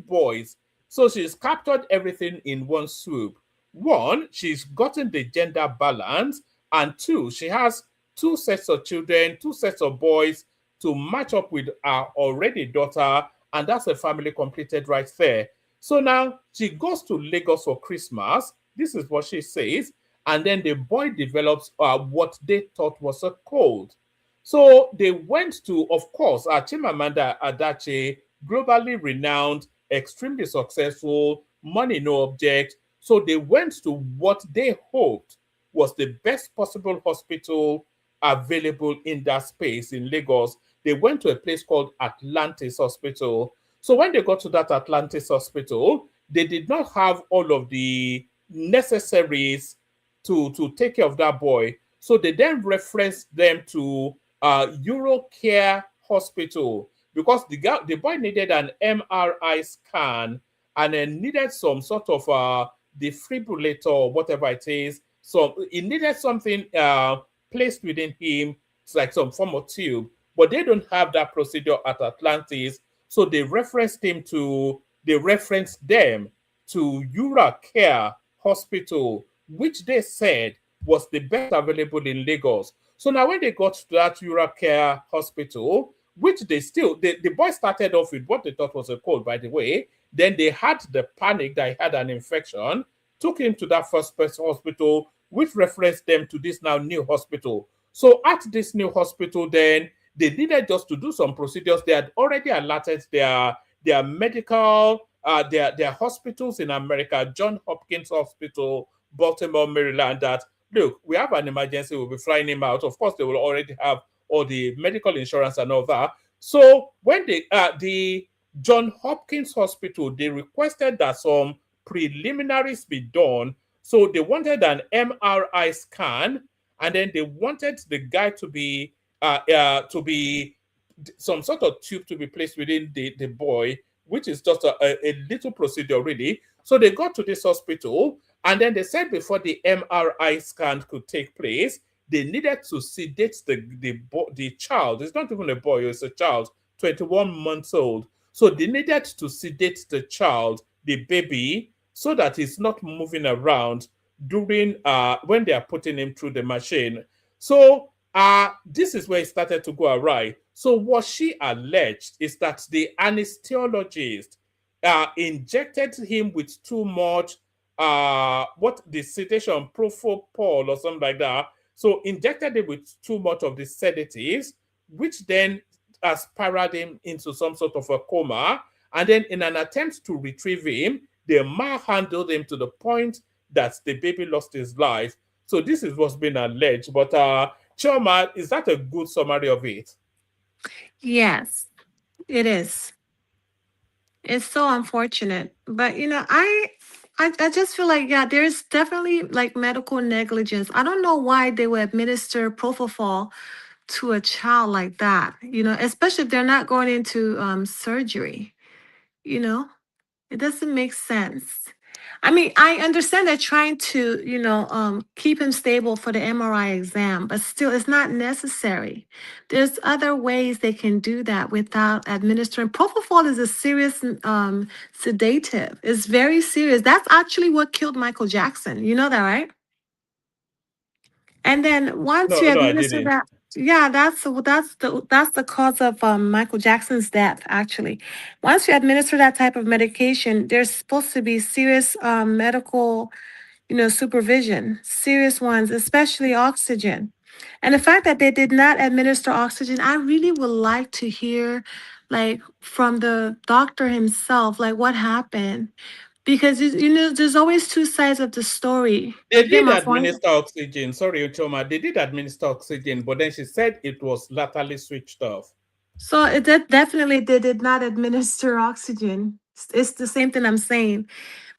boys. So she's captured everything in one swoop. One, she's gotten the gender balance, and two, she has 2 sets of children, 2 sets of boys to match up with her already daughter, and that's a family completed right there. So now she goes to Lagos for Christmas. This is what she says. And then the boy develops what they thought was a cold. So they went to, of course, Chimamanda Adichie, globally renowned, extremely successful, money no object. So they went to what they hoped was the best possible hospital available in that space in Lagos. They went to a place called Atlantis Hospital. So when they got to that Atlantis Hospital, they did not have all of the necessaries to take care of that boy. So they then referenced them to Eurocare Hospital because the boy needed an MRI scan and then needed some sort of defibrillator or whatever it is. So he needed something placed within him. It's like some form of tube, but they don't have that procedure at Atlantis. So they referenced them to Eurocare Hospital, which they said was the best available in Lagos. So now when they got to that Eurocare Hospital, which the boy started off with what they thought was a cold, by the way. Then they had the panic that he had an infection, took him to that first hospital, which referenced them to this now new hospital. So at this new hospital, then they needed just to do some procedures. They had already alerted their medical, their hospitals in America, Johns Hopkins Hospital, Baltimore, Maryland, that, look, we have an emergency, we'll be flying him out. Of course, they will already have all the medical insurance and all that. So when the Johns Hopkins Hospital, they requested that some preliminaries be done. So they wanted an MRI scan, and then they wanted the guy to be some sort of tube to be placed within the boy, which is just a little procedure, really. So they got to this hospital, and then they said before the MRI scan could take place, they needed to sedate the child. It's not even a boy, it's a child, 21 months old. So they needed to sedate the child, the baby, so that he's not moving around during when they are putting him through the machine. So this is where it started to go awry. So what she alleged is that the anesthesiologist injected him with too much the sedation propofol or something like that. So injected him with too much of the sedatives, which then spiraled him into some sort of a coma. And then in an attempt to retrieve him, they manhandled him to the point that the baby lost his life. So this is what's been alleged. But Chioma, is that a good summary of it? Yes, it is. It's so unfortunate. But I just feel like, yeah, there's definitely like medical negligence. I don't know why they would administer propofol to a child like that, especially if they're not going into surgery. It doesn't make sense. I mean, I understand they're trying to, keep him stable for the MRI exam, but still, it's not necessary. There's other ways they can do that without administering. Propofol is a serious sedative. It's very serious. That's actually what killed Michael Jackson. You know that, right? And then once you No, I administer didn't. that, yeah, that's the cause of Michael Jackson's death. Actually, once you administer that type of medication, there's supposed to be serious medical, supervision, serious ones, especially oxygen. And the fact that they did not administer oxygen, I really would like to hear, like, from the doctor himself, like what happened, because there's always two sides of the story. They You get did my point? administer oxygen. Sorry, Uchoma. They did administer oxygen, but then she said it was laterally switched off. So definitely they did not administer oxygen. It's the same thing I'm saying.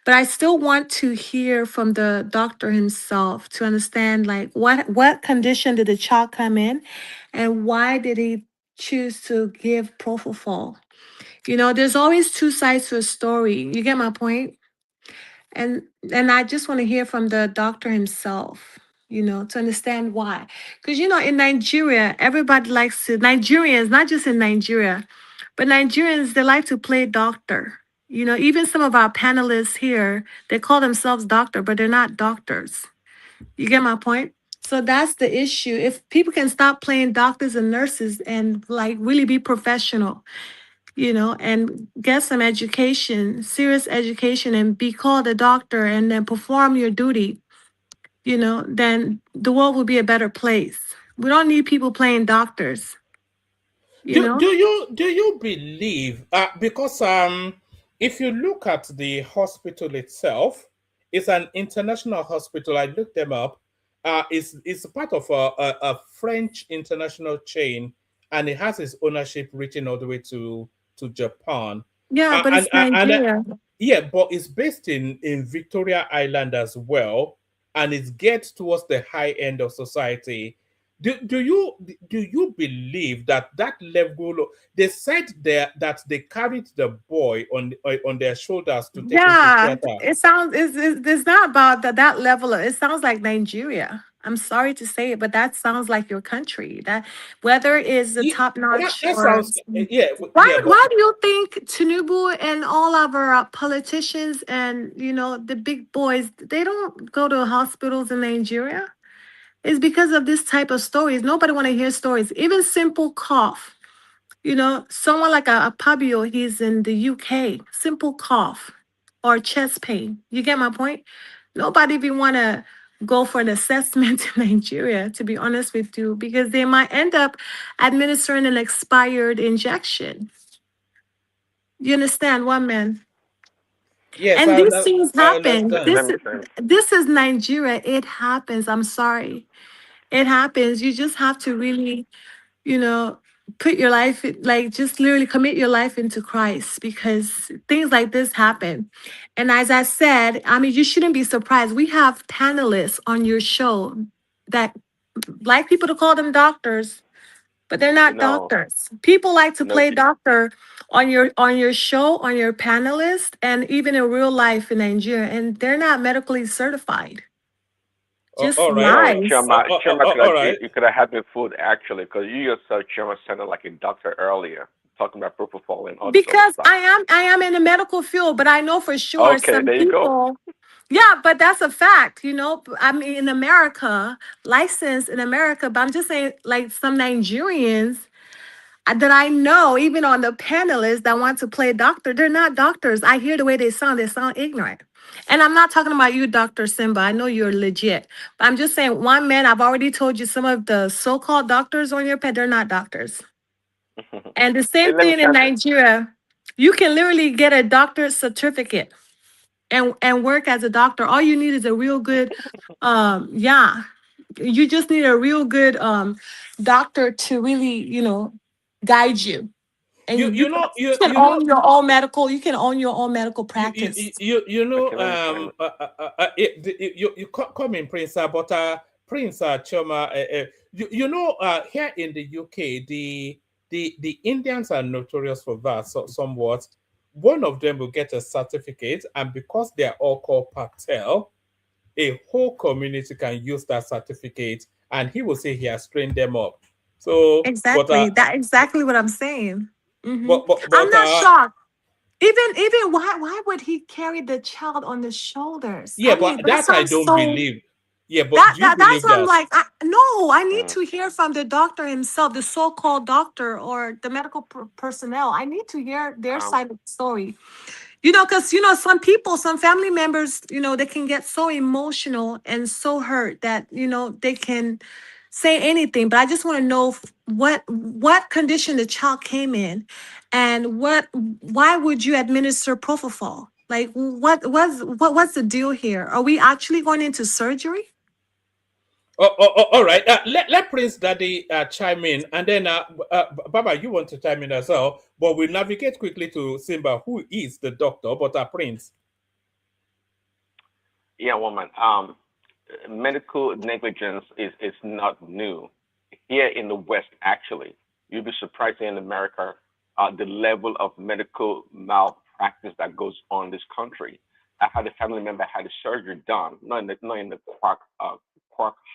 But I still want to hear from the doctor himself to understand, like, what condition did the child come in and why did he choose to give propofol? There's always two sides to a story. You get my point? And I just want to hear from the doctor himself, to understand why. Because in Nigeria, everybody likes to Nigerians, not just in Nigeria, but Nigerians, they like to play doctor. Even some of our panelists here, they call themselves doctor, but they're not doctors. You get my point? So that's the issue. If people can stop playing doctors and nurses and like really be professional, and get some education, serious education, and be called a doctor and then perform your duty, then the world will be a better place. We don't need people playing doctors, you know? Do you believe because if you look at the hospital itself, it's an international hospital. I looked them up. It's part of a French international chain, and it has its ownership reaching all the way to Japan. Yeah, but it's And Nigeria. yeah, but it's based in Victoria Island as well, and it gets towards the high end of society. Do you believe that level? They said there that they carried the boy on their shoulders to take him to Yeah, theater. it sounds it's not about that level. It sounds like Nigeria. I'm sorry to say it, but that sounds like your country. That whether it's the top notch That or sounds yeah. why do you think Tinubu and all of our politicians and the big boys, they don't go to hospitals in Nigeria? It's because of this type of stories. Nobody want to hear stories. Even simple cough. Someone like a Pabio, he's in the UK. Simple cough or chest pain. You get my point? Nobody even want to go for an assessment in Nigeria, to be honest with you, because they might end up administering an expired injection. You understand, one man? Yes, And these things I happen. understand. This is Nigeria. It happens. I'm sorry. It happens. You just have to really, put your life, like just literally commit your life into Christ, because things like this happen. And as I said, I mean, you shouldn't be surprised. We have panelists on your show that like people to call them doctors, but they're not doctors. People like to play doctor on your show, on your panelist, and even in real life in Nigeria, and they're not medically certified. Just all right. lies. All You could have had me food actually, because you yourself, Chima, sounded like a doctor earlier, talking about propofol and all this Because other stuff. I am in the medical field, but I know for sure Okay, some there you go. people. Yeah, but that's a fact, I mean, in America, licensed in America, but I'm just saying, like some Nigerians that I know, even on the panelists that want to play doctor, they're not doctors. I hear the way they sound ignorant. And I'm not talking about you, Dr. Simba. I know you're legit. But I'm just saying, one man, I've already told you some of the so-called doctors on your pad, they're not doctors. And the same thing in Nigeria, you can literally get a doctor's certificate and work as a doctor. All you need is a real good, you just need a real good doctor to really, guide you. And you can own your own medical. You can own your own medical practice. You come in, Prince, but Prince Choma, here in the UK, the Indians are notorious for that somewhat. one of them will get a certificate, and because they are all called Patel, a whole community can use that certificate, and he will say he has trained them up. So, Exactly. That exactly what I'm saying. I'm but not shocked. Even why would he carry the child on the shoulders? yeah, I mean, but that that I sounds don't so. believe. Yeah, but do you That's believe what I'm that? like. No, I need Mm. to hear from the doctor himself, the so-called doctor or the medical personnel. I need to hear their side of the story. Because some people, some family members, they can get so emotional and so hurt that they can say anything. But I just want to know what condition the child came in, and why would you administer propofol? Like, what's the deal here? Are we actually going into surgery? All right. Let Prince Daddy chime in, and then Baba, you want to chime in as well. But we'll navigate quickly to Simba, who is the doctor, but Prince. Yeah, woman. Medical negligence is not new here in the West. Actually, you'd be surprised in America the level of medical malpractice that goes on in this country. I had a family member had a surgery done, not in the Quark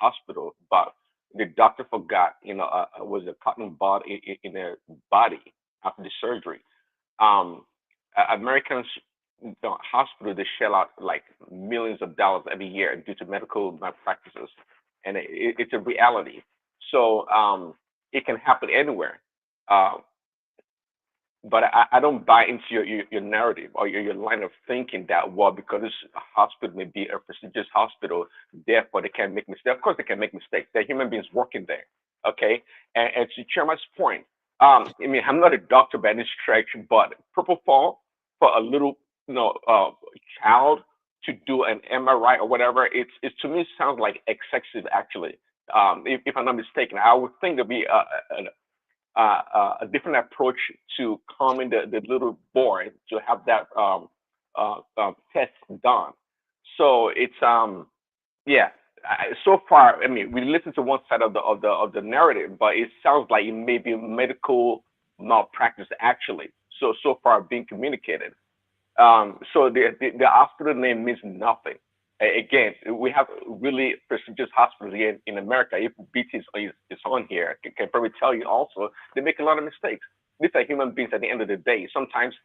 hospital, but the doctor forgot, was a cotton bud in their body after the surgery. Americans, hospital, they shell out like millions of dollars every year due to medical malpractices, and it's a reality. So it can happen anywhere. Uh, but I don't buy into your narrative or your line of thinking that, well, because this hospital may be a prestigious hospital, therefore they can make mistakes. Of course they can make mistakes. They're human beings working there. Okay. And to Chairman's point, I mean, I'm not a doctor by any stretch, but propofol for a little, child to do an MRI or whatever, it's to me sounds like excessive actually. If I'm not mistaken, I would think there'd be a different approach to calming the little boy to have that test done. So it's yeah. So far, I mean, we listen to one side of the narrative, but it sounds like it may be medical malpractice actually. So far being communicated. So the hospital name means nothing. Again, we have really prestigious hospitals here in America. If BT is on here, can probably tell you also, they make a lot of mistakes. These are human beings at the end of the day. Sometimes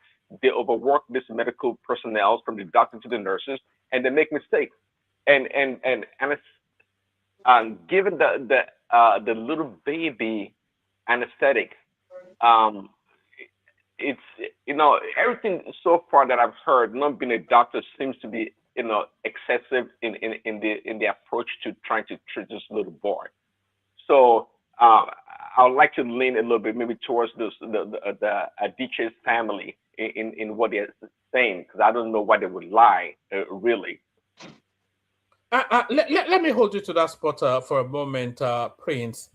they overwork this medical personnel from the doctor to the nurses, and they make mistakes. And given the little baby anesthetic, um, it's everything so far that I've heard, not being a doctor, seems to be excessive in the approach to trying to treat this little boy. So I would like to lean a little bit maybe towards the Adichie's family in what they're saying, because I don't know why they would lie really. Let me hold you to that spot for a moment, Prince.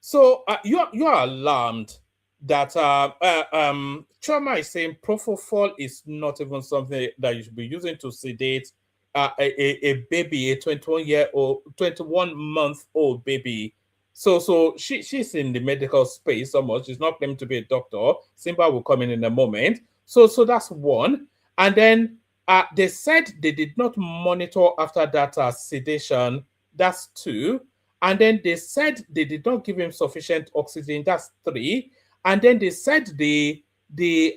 So you are alarmed that Choma is saying propofol is not even something that you should be using to sedate a baby, a 21-month-old baby. So she's in the medical space so much. She's not claiming to be a doctor. Simba will come in a moment. So that's one. And then they said they did not monitor after that sedation. That's two. And then they said they did not give him sufficient oxygen. That's three. And then they said the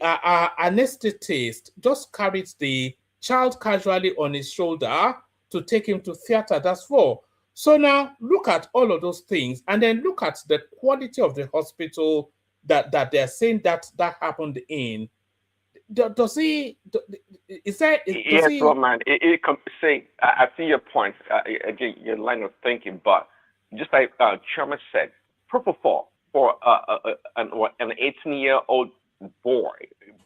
anesthetist just carried the child casually on his shoulder to take him to theater. That's four. So now look at all of those things, and then look at the quality of the hospital that they're saying that happened in. Does he? Is there? Yes, well, man. I see your point. Again, your line of thinking, but just like Chairman said, propofol for an 18-year-old boy,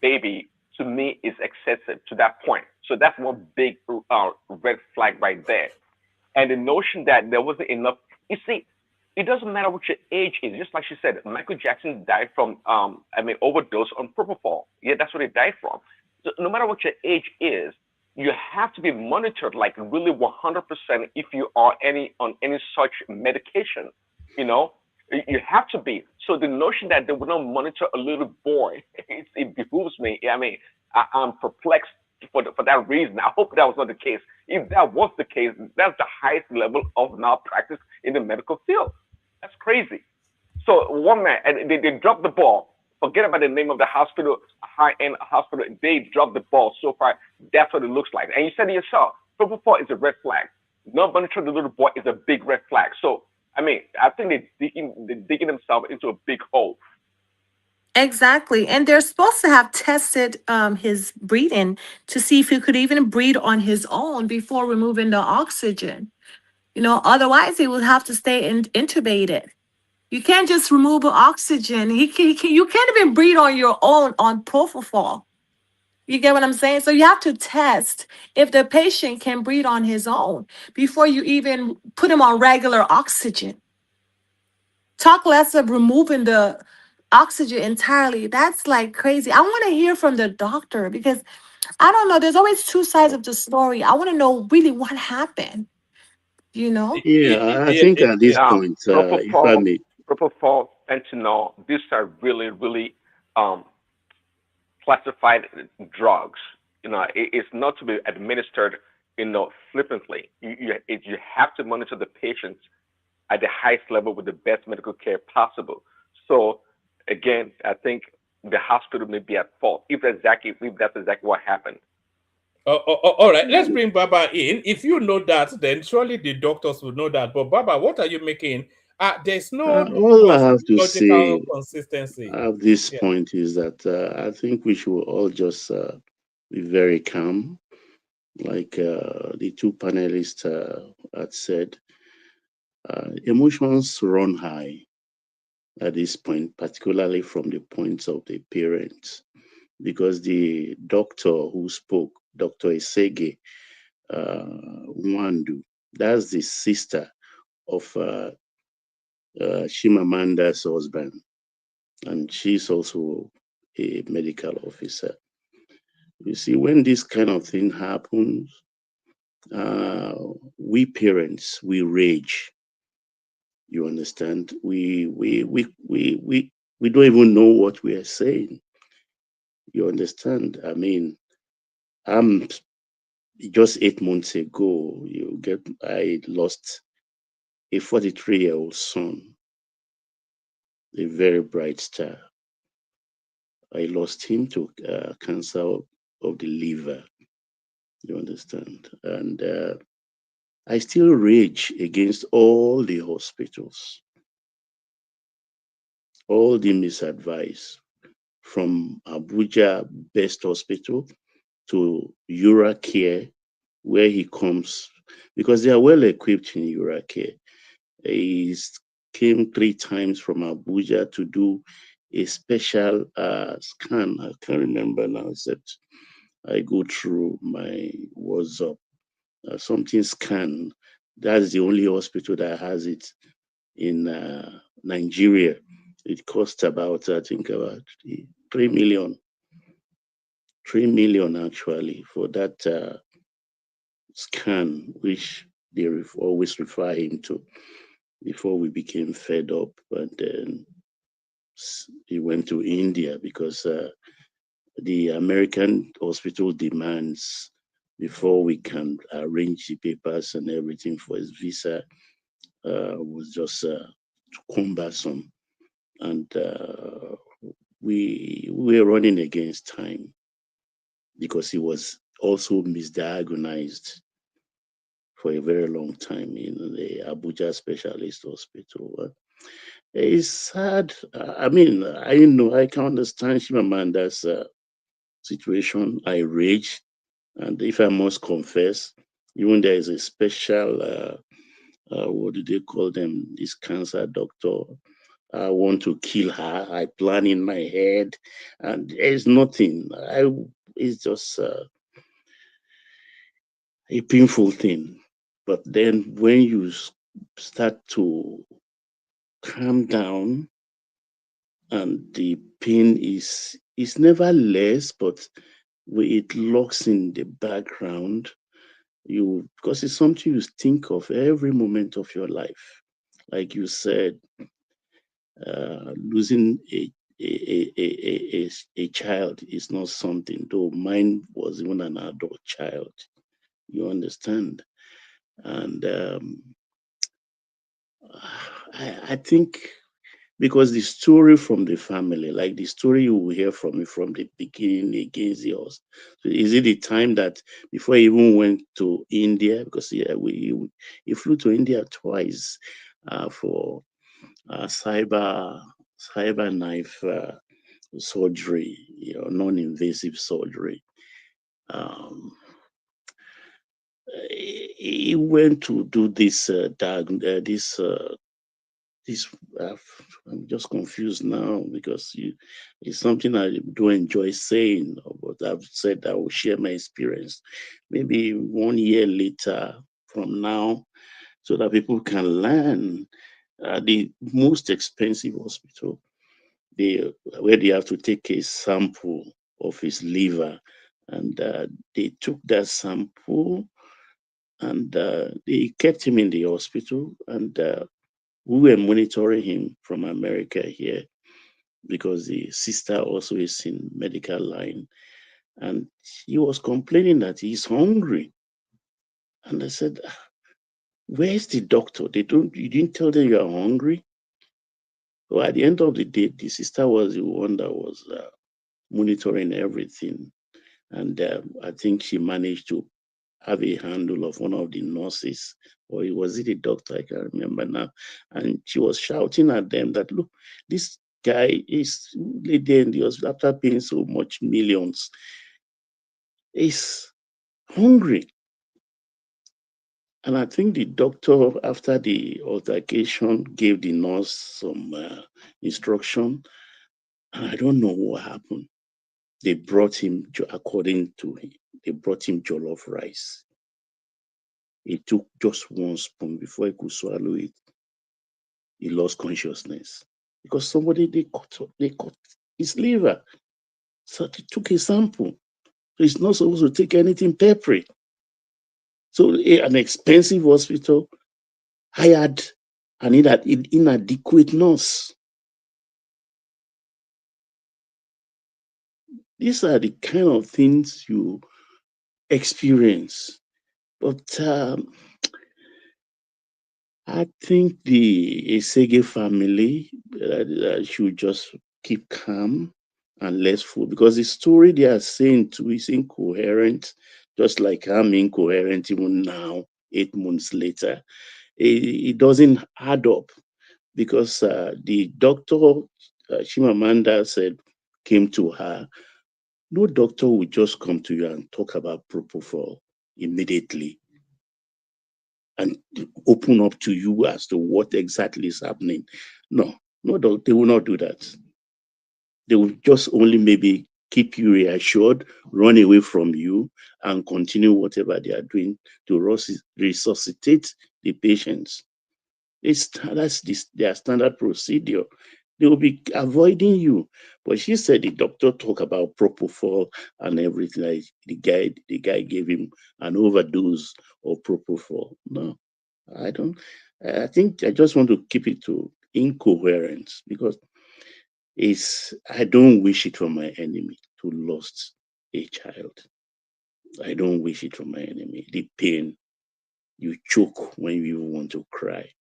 baby, to me is excessive to that point. So that's one big red flag right there. And the notion that there wasn't enough, you see, it doesn't matter what your age is. Just like she said, Michael Jackson died from, overdose on propofol. Yeah, that's what he died from. So no matter what your age is, you have to be monitored like really 100% if you are on any such medication. You have to be. So the notion that they would not monitor a little boy, it behooves me. I mean, I'm perplexed for that reason. I hope that was not the case. If that was the case, that's the highest level of malpractice in the medical field. That's crazy. So one man, and they dropped the ball. Forget about the name of the hospital, high-end hospital. They dropped the ball so far. That's what it looks like. And you said it yourself. Propofol is a red flag. Not monitoring the little boy is a big red flag. So I mean, I think they're digging themselves into a big hole. Exactly. And they're supposed to have tested his breathing to see if he could even breathe on his own before removing the oxygen. Otherwise he would have to stay intubated. You can't just remove the oxygen. You can't even breathe on your own on propofol. You get what I'm saying? So you have to test if the patient can breathe on his own before you even put him on regular oxygen. Talk less of removing the oxygen entirely. That's like crazy. I want to hear from the doctor because I don't know. There's always two sides of the story. I want to know really what happened. You know? Yeah, I think at this point, if I Propofol, may, propofol, fentanyl. These are really, really um, classified drugs. It's not to be administered, flippantly. You have to monitor the patients at the highest level with the best medical care possible. So again, I think the hospital may be at fault if that's exactly what happened. All right, let's bring Baba in. If you know that, then surely the doctors will know that. But Baba, what are you making? There's no all I have to say logical consistency. at this Yeah. point is that I think we should all just be very calm, like the two panelists had said. Emotions run high at this point, particularly from the points of the parents, because the doctor who spoke, Dr. Esege Nwandu, that's the sister of Chimamanda's husband, and she's also a medical officer. You see, when this kind of thing happens, we parents, we rage. You understand? We don't even know what we are saying. You understand? I mean, I'm just 8 months ago, I lost a 43-year-old son, a very bright star. I lost him to cancer of the liver. You understand? And I still rage against all the hospitals, all the misadvice from Abuja Best Hospital to Uracare, where he comes, because they are well equipped in Uracare. He came 3 times from Abuja to do a special scan. I can't remember now, except I go through my WhatsApp. Something scan. That's the only hospital that has it in Nigeria. It cost about, I think, about 3 million. 3 million actually for that scan, which they always refer him to before we became fed up. But then he went to India because the American hospital demands before we can arrange the papers and everything for his visa was just cumbersome. And we were running against time because he was also misdiagnosed for a very long time in the Abuja Specialist Hospital. It's sad. I mean, I can understand Chimamanda's situation. I rage. And if I must confess, even there is a special, what do they call them, this cancer doctor. I want to kill her. I plan in my head, and there's nothing. It's just a painful thing. But then when you start to calm down, and the pain is never less, but it locks in the background, because it's something you think of every moment of your life. Like you said, losing a child is not something, though mine was even an adult child. You understand? And I think because the story from the family, like the story you will hear from me from the beginning against yours. So is it the time that before he even went to India? Because yeah, he flew to India twice for cyber knife surgery, non-invasive surgery. He went to do this this I'm just confused now because it's something I do enjoy saying, but I've said I will share my experience maybe 1 year later from now so that people can learn. The most expensive hospital, where they have to take a sample of his liver, and they took that sample and they kept him in the hospital, and we were monitoring him from America here because the sister also is in medical line, and he was complaining that he's hungry. And I said, "Where's the doctor? You didn't tell them you are hungry." So at the end of the day, the sister was the one that was monitoring everything, and I think she managed to have a handle of one of the nurses, or was it a doctor? I can't remember now. And she was shouting at them that, "Look, this guy is there in the hospital after paying so much millions. Is hungry." And I think the doctor, after the altercation, gave the nurse some instruction. And I don't know what happened. They brought him, according to him, they brought him jollof rice. He took just one spoon before he could swallow it. He lost consciousness because they cut his liver. So they took a sample. So he's not supposed to take anything peppery. So an expensive hospital hired an inadequate nurse. These are the kind of things you experience. But I think the Esege family should just keep calm and less full, because the story they are saying too is incoherent, just like I'm incoherent even now, 8 months later. It doesn't add up because the doctor, Chimamanda said, came to her. No doctor will just come to you and talk about propofol immediately and open up to you as to what exactly is happening. No, they will not do that. They will just only maybe keep you reassured, run away from you, and continue whatever they are doing to resuscitate the patients. That's their standard procedure. They will be avoiding you. But she said the doctor talked about propofol and everything. Like the guy gave him an overdose of propofol. No, I don't. I think I just want to keep it to incoherence, because I don't wish it for my enemy to lost a child. I don't wish it for my enemy. The pain, you choke when you want to cry.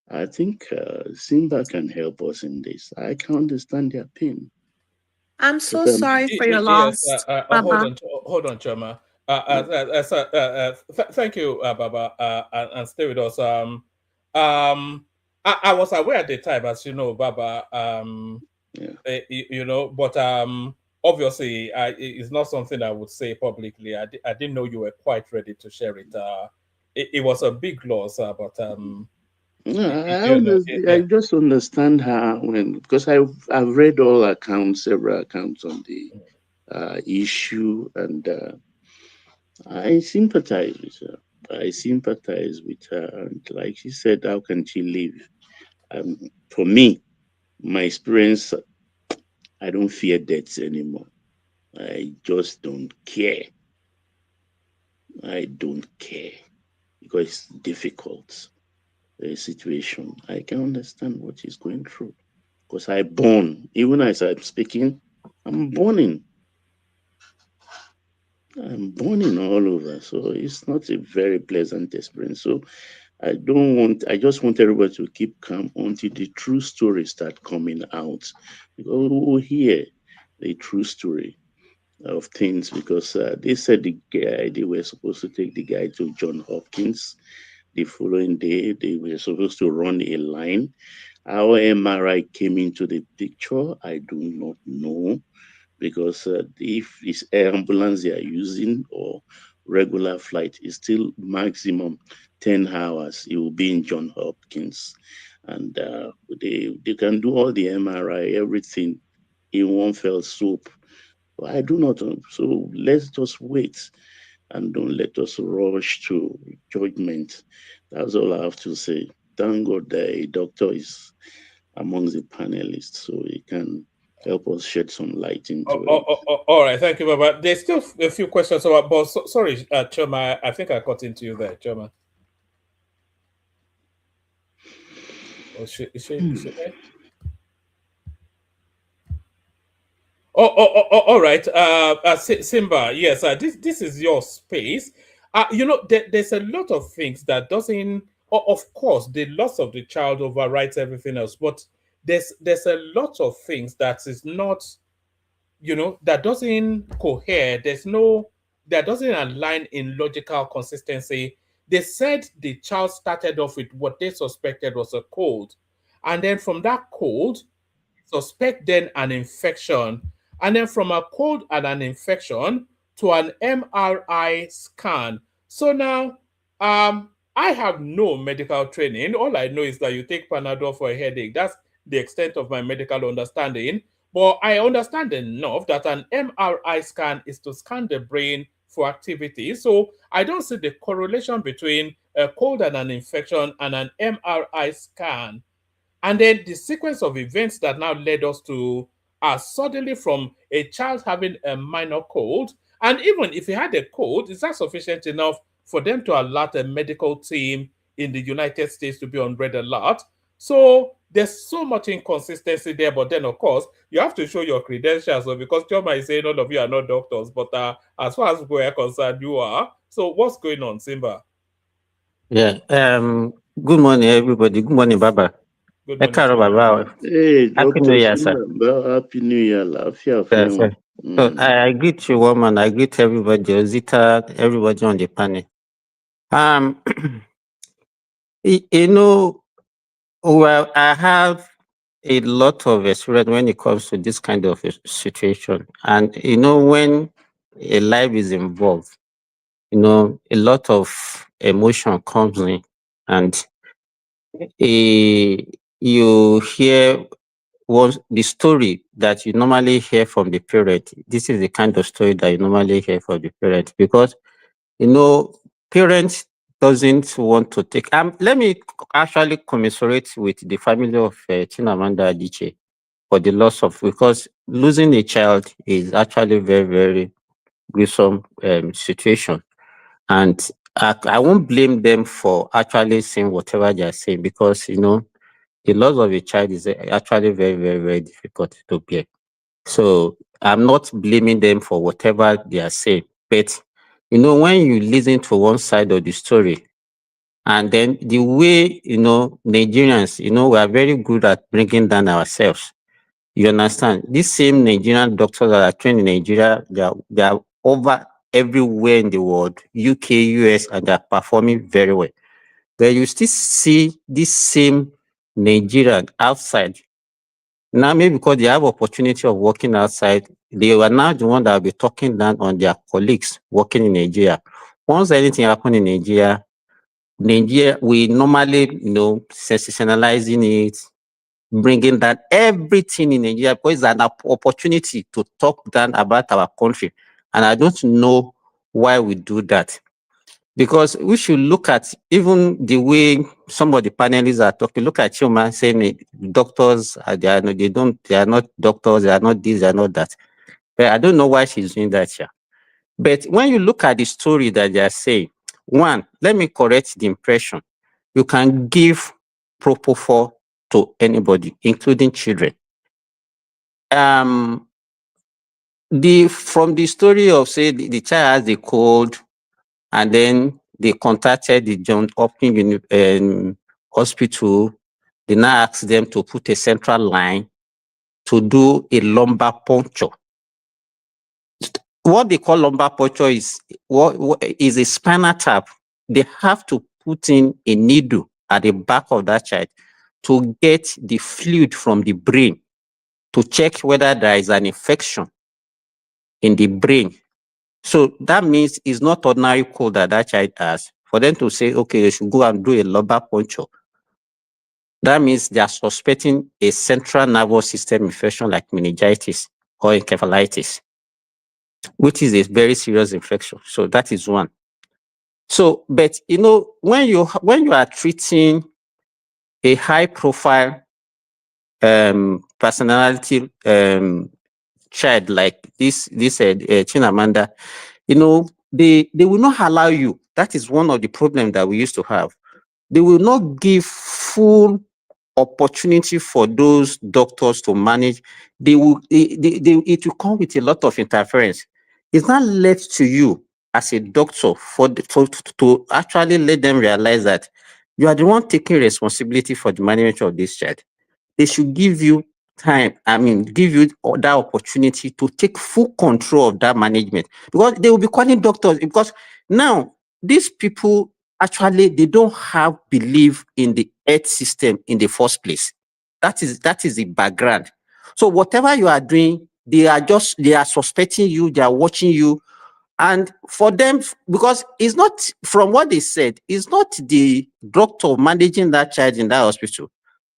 I think Simba can help us in this. I can understand their pain. I'm so sorry for your Yes, loss, Baba. hold on, Choma. Thank you, Baba, and stay with us. I was aware at the time, as you know, Baba. But obviously, it's not something I would say publicly. I didn't know you were quite ready to share it. It was a big loss, but I just understand her because I've read several accounts on the issue, and I sympathize with her. And like she said, how can she live? For me, my experience, I don't fear death anymore. I just don't care. I don't care because it's difficult. situation. I can understand what he's going through because I born, even as I'm speaking, I'm burning all over. So it's not a very pleasant experience. So I just want everybody to keep calm until the true story start coming out. Because we will hear the true story of things because they said they were supposed to take the guy to John Hopkins. The following day, they were supposed to run a line. How MRI came into the picture, I do not know because if it's ambulance they are using or regular flight, it's still maximum 10 hours. It will be in John Hopkins. And they can do all the MRI, everything in one fell swoop. I do not know. So let's just wait and don't let us rush to judgment. That's all I have to say. Thank God that a doctor is amongst the panelists so he can help us shed some light into it. All right, thank you, Baba. There's still a few questions about, but sorry, Choma, I think I cut into you there, Choma. Is she there? All right. Simba, yes, this is your space. There's a lot of things that doesn't. Of course, the loss of the child overrides everything else, but there's a lot of things that is not, that doesn't cohere. That doesn't align in logical consistency. They said the child started off with what they suspected was a cold, and then from that cold, suspect then an infection, and then from a cold and an infection to an MRI scan. So now, I have no medical training. All I know is that you take Panadol for a headache. That's the extent of my medical understanding. But I understand enough that an MRI scan is to scan the brain for activity. So I don't see the correlation between a cold and an infection and an MRI scan. And then the sequence of events that now led us to suddenly from a child having a minor cold, and even if he had a cold, is that sufficient enough for them to alert a medical team in the United States to be on red alert? So there's so much inconsistency there, but then of course you have to show your credentials. So because Choma is saying all of you are not doctors, but as far as we're concerned, you are. So what's going on, Simba? Yeah. Good morning, everybody. Good morning, Baba. Good morning. Baba. Hey, Happy New Year, sir. Happy New Year, Lafia. So I greet you, woman. I greet everybody, Ozita, everybody on the panel. Well, I have a lot of experience when it comes to this kind of a situation, and when a life is involved, a lot of emotion comes in, and you hear the story that you normally hear from the parent. This is the kind of story that you normally hear from the parent because parents doesn't want to take. Let me actually commiserate with the family of Chimamanda Adichie for the loss of, because losing a child is actually very, very gruesome situation. And I won't blame them for actually saying whatever they are saying because, the loss of a child is actually very, very, very difficult to bear. So I'm not blaming them for whatever they are saying. But, when you listen to one side of the story, and then the way, Nigerians, we are very good at bringing down ourselves. You understand? These same Nigerian doctors that are trained in Nigeria, they are over everywhere in the world, UK, US, and they're performing very well. But you still see this same Nigerian outside. Now, maybe because they have opportunity of working outside, they are now the one that will be talking down on their colleagues working in Nigeria. Once anything happens in Nigeria, we normally, sensationalizing it, bringing down everything in Nigeria because it's an opportunity to talk down about our country. And I don't know why we do that. Because we should look at even the way some of the panelists are talking. Look at Chuma saying doctors, they are not doctors, they are not this, they are not that. But I don't know why she's doing that here. But when you look at the story that they are saying, one, let me correct the impression. you can give propofol to anybody, including children. From the story of, say, the child has a cold, and then they contacted the Johns Hopkins Hospital. They now asked them to put a central line to do a lumbar puncture. What they call lumbar puncture is is a spinal tap. They have to put in a needle at the back of that child to get the fluid from the brain to check whether there is an infection in the brain. So that means it's not ordinary cold that that child has. For them to say, okay, they should go and do a lumbar puncture, that means they are suspecting a central nervous system infection like meningitis or encephalitis, which is a very serious infection. So that is one. So, but you know, when you are treating a high profile personality child like this Chimamanda, you know, they will not allow you. That is one of the problems that we used to have. They will not give full opportunity for those doctors to manage. It will come with a lot of interference. It's not left to you as a doctor to actually let them realize that you are the one taking responsibility for the management of this child. They should give you time, give you that opportunity to take full control of that management, because they will be calling doctors, because now these people actually, they don't have belief in the health system in the first place. That is the background. So whatever you are doing, they are suspecting you, they are watching you. And for them, because it's not, from what they said, it's not the doctor managing that child in that hospital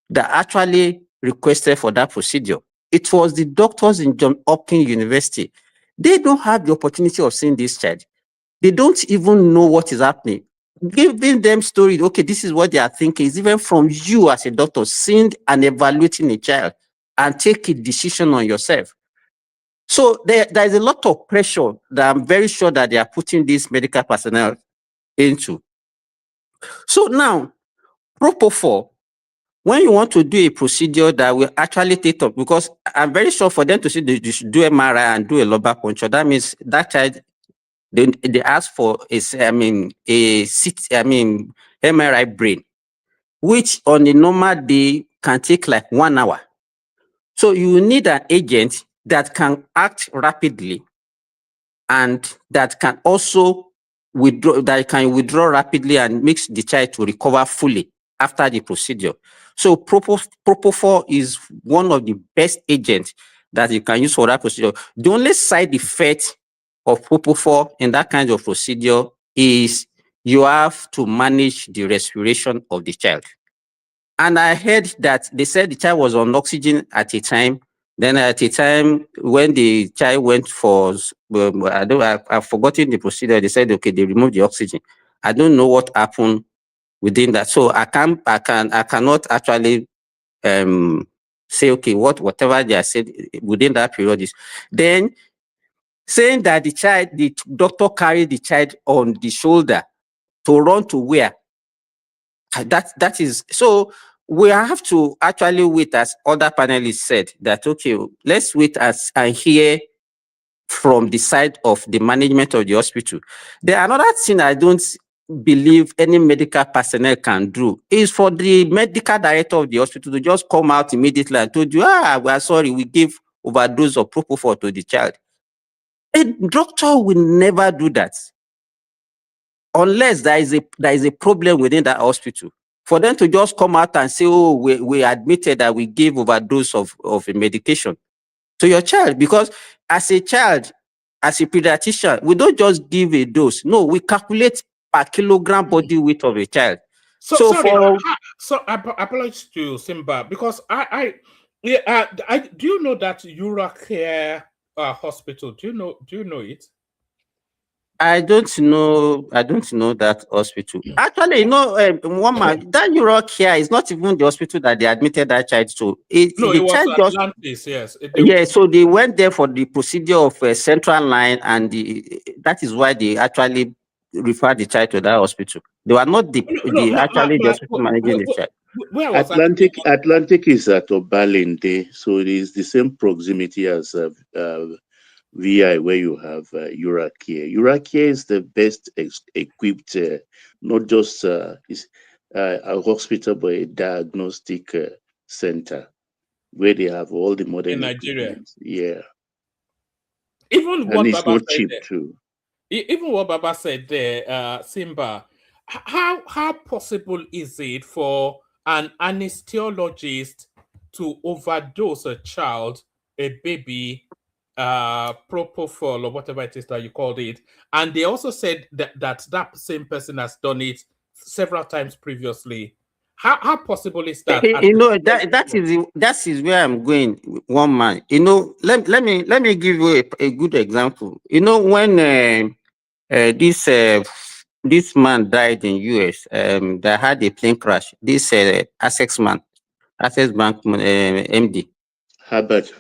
that actually requested for that procedure. It was the doctors in Johns Hopkins University. They don't have the opportunity of seeing this child. They don't even know what is happening. Giving them story, okay, this is what they are thinking, is even from you as a doctor, seeing and evaluating a child and take a decision on yourself. So there is a lot of pressure that I'm very sure that they are putting this medical personnel into. So now, propofol, when you want to do a procedure that will actually take up, because I'm very sure for them to say they should do MRI and do a lumbar puncture, that means that child, they ask for MRI brain, which on a normal day can take like 1 hour. So you need an agent that can act rapidly and that can also withdraw rapidly and makes the child to recover fully after the procedure. So propofol is one of the best agents that you can use for that procedure. The only side effect of propofol in that kind of procedure is you have to manage the respiration of the child. And I heard that they said the child was on oxygen at a time. Then at a time when the child went for, I've forgotten the procedure. They said, okay, they removed the oxygen. I don't know what happened within that. So I cannot actually say, okay, whatever they are said within that period is. Then saying that the doctor carried the child on the shoulder to run to where? That is, so we have to actually wait, as other panelists said, that, okay, let's wait and hear from the side of the management of the hospital. There another thing I don't believe any medical personnel can do is for the medical director of the hospital to just come out immediately and told you, we are sorry, we gave overdose of propofol to the child. A doctor will never do that unless there is a problem within that hospital. For them to just come out and say, oh, we admitted that we gave overdose of a medication to your child, because as a child, as a pediatrician, we don't just give a dose. No, we calculate per kilogram body weight of a child. So I apologize to Simba, because I do you know that Eurocare hospital? Do you know it? I don't know that hospital. Actually, you know, that Eurocare is not even the hospital that they admitted that child to. It was Atlantis, yes. So they went there for the procedure of a central line, and that is why they actually refer the child to that hospital. They were not the hospital managing the child. Where was Atlantic is at Obalende, so it is the same proximity as VI, where you have Uracare. Uracare is the best equipped, not just a hospital, but a diagnostic center where they have all the modern in Nigeria. equipment. Yeah. Even what it's Baba not said cheap there, too. Even what Baba said there, Simba, how possible is it for an anesthesiologist to overdose a child, a baby, propofol or whatever it is that you called it, and they also said that same person has done it several times previously? How possible is that? That is where I'm going. One man, let me give you a good example. When this man died in US, that had a plane crash. This Access Bank MD. Herbert.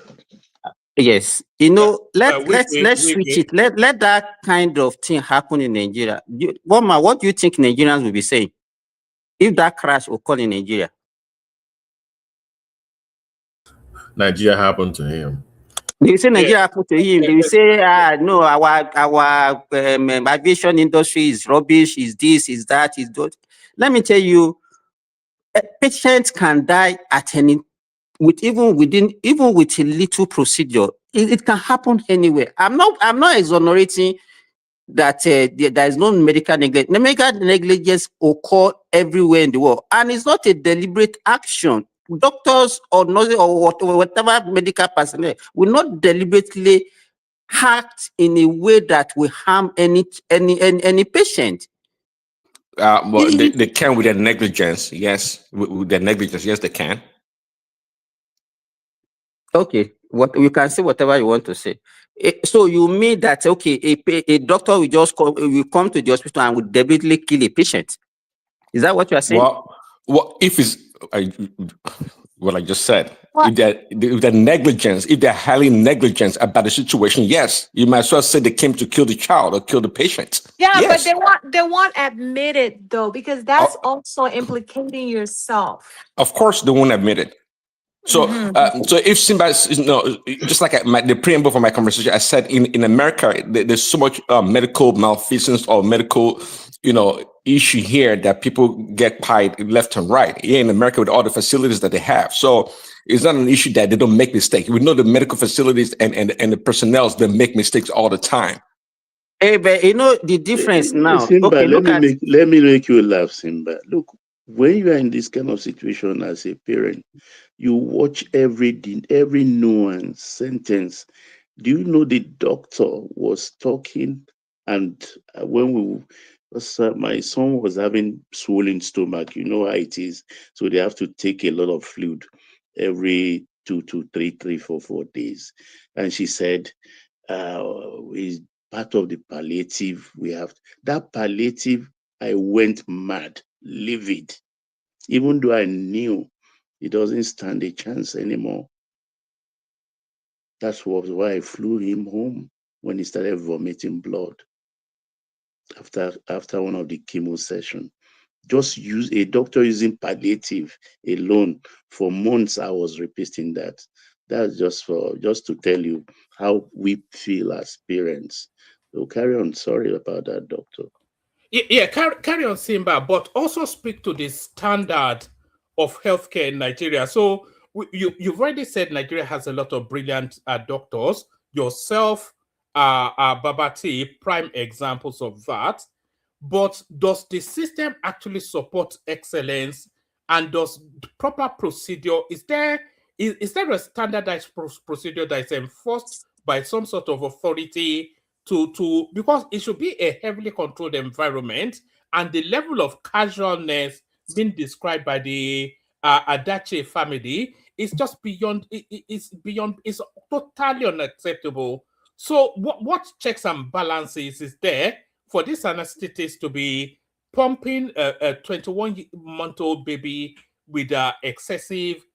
Yes, let's switch it. Let that kind of thing happen in Nigeria. One man, what do you think Nigerians will be saying if that crash occurred in Nigeria? Nigeria happened to him. They say Nigeria happened to him. They will say, no, our aviation industry is rubbish, is this, is that, is that. Let me tell you, patients can die at any, even with a little procedure. It can happen anywhere. I'm not exonerating that there is no medical negligence. The medical negligence occur everywhere in the world, and it's not a deliberate action. Doctors or nurses or whatever medical personnel will not deliberately act in a way that will harm any patient. Well, they can with their negligence. Yes, with their negligence. Yes, they can. Okay, what you can say whatever you want to say. So you mean that a doctor will come to the hospital and will deliberately kill a patient? Is that what you are saying? Well, if it's what I just said, if they're negligence, if they're highly negligent about the situation, yes, you might as well say they came to kill the child or kill the patient. Yeah, yes. but they won't admit it though, because that's also implicating yourself. Of course, they won't admit it. So, so if Simba, just like the preamble for my conversation, I said in America, there's so much medical malfeasance or medical, issue here that people get pied left and right. Here in America, with all the facilities that they have, so it's not an issue that they don't make mistakes. We know the medical facilities and the personnel, they make mistakes all the time. Hey, but the difference now. Simba, let me make you laugh, Simba. Look, when you are in this kind of situation as a parent, you watch every nuance, sentence. Do you know the doctor was talking, and when my son was having swollen stomach, you know how it is, so they have to take a lot of fluid every 2 to 3, 4 days, and she said, is part of the palliative. We have that palliative. I went mad, livid, even though I knew it doesn't stand a chance anymore. That was why I flew him home when he started vomiting blood after one of the chemo sessions. Just use a doctor using palliative alone for months. I was repeating that. That's just to tell you how we feel as parents. So carry on. Sorry about that, doctor. Yeah, carry on, Simba, but also speak to the standard of healthcare in Nigeria. So you've already said Nigeria has a lot of brilliant doctors. Yourself, Babati, prime examples of that. But does the system actually support excellence? And does the proper procedure, is there a standardized procedure that is enforced by some sort of authority because it should be a heavily controlled environment, and the level of casualness being described by the Adichie family is just it's totally unacceptable. So what checks and balances is there for this anesthetist to be pumping a 21-month-old baby with excessive?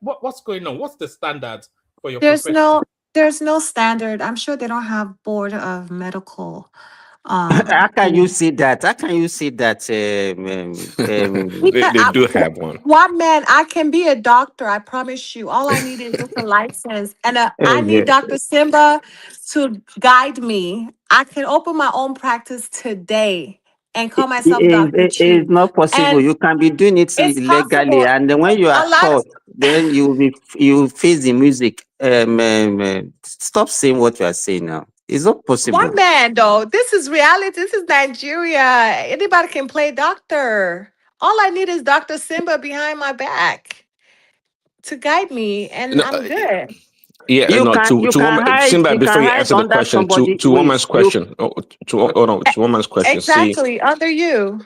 What's going on? What's the standard for your profession? There's no standard. I'm sure they don't have board of medical How can you see that? How can you see that? Because They do have one. one man, I can be a doctor. I promise you. All I need is just a license, and I need Dr. Simba to guide me. I can open my own practice today and call myself Dr. Chi. It's not possible. And You can be doing it it's legally, possible. and then when you are A lot of taught, then you face the music. Stop saying what you are saying now. It's not possible. one man though. This is reality. This is Nigeria. Anybody can play doctor. All I need is Dr. Simba behind my back to guide me, and No, I'm good. yeah, You no. can To woman, Simba, you before can you hide answer the under question, somebody. to Wait, woman's you question. To woman's question. See, Exactly, under you.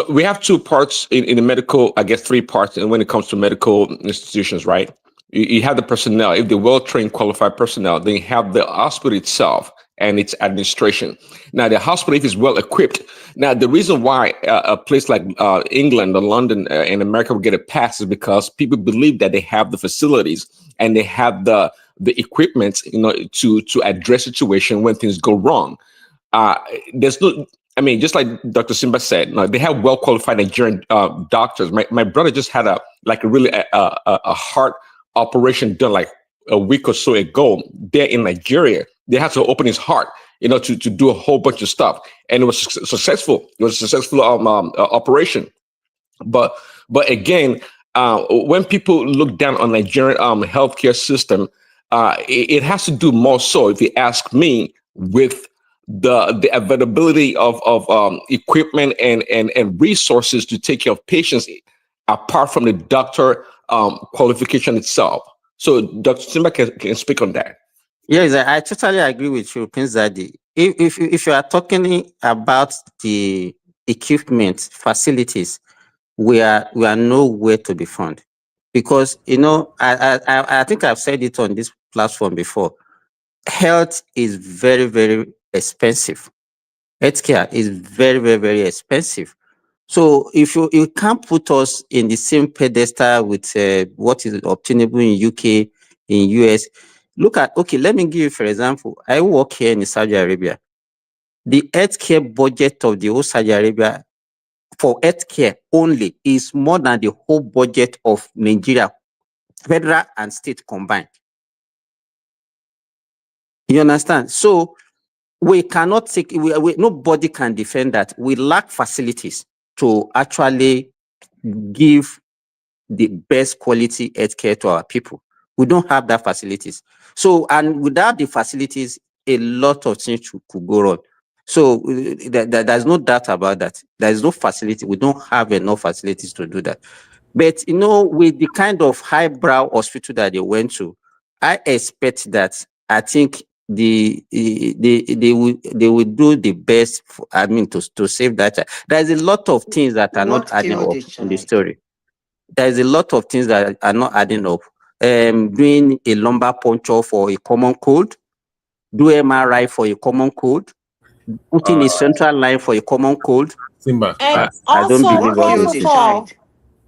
we have two parts in the medical, I guess three parts, and when it comes to medical institutions, right? You have the personnel. If they're well-trained, qualified personnel, then you have the hospital itself and its administration. Now, the hospital, if it's well-equipped, now the reason why a place like England or London in America will get a pass is because people believe that they have the facilities and they have the equipment, to address situation when things go wrong. There's no, I mean, just like Dr. Simba said, they have well qualified Nigerian doctors. My brother just had a heart operation done like a week or so ago there in Nigeria. They had to open his heart, to do a whole bunch of stuff, and it was successful. It was a successful operation. But again, when people look down on Nigerian healthcare system, it has to do more so, if you ask me, with the availability of equipment and resources to take care of patients, apart from the doctor qualification itself. So Dr. Simba can speak on that. Yes, I totally agree with you, Prince Zaddy. If you are talking about the equipment facilities, we are nowhere to be found, because I think I've said it on this platform before. Health is very, very expensive. Healthcare is very, very, very expensive. So if you can't put us in the same pedestal with what is obtainable in UK, in US. Look at, okay, let me give you, for example, I work here in Saudi Arabia. The healthcare budget of the whole Saudi Arabia for healthcare only is more than the whole budget of Nigeria, federal and state combined. You understand? So we cannot take, nobody can defend that. We lack facilities to actually give the best quality healthcare to our people. We don't have that facilities. So, and without the facilities, a lot of things could go wrong. So there's no doubt about that. There is no facility. We don't have enough facilities to do that. But, with the kind of highbrow hospital that they went to, I expect that, I think they will do the best, to save that child. There's a lot of things that are not adding up in the story. There's a lot of things that are not adding up. Doing a lumbar puncture for a common cold, do MRI for a common cold, putting a central line for a common cold. Simba. And I don't also believe all those things. propofol.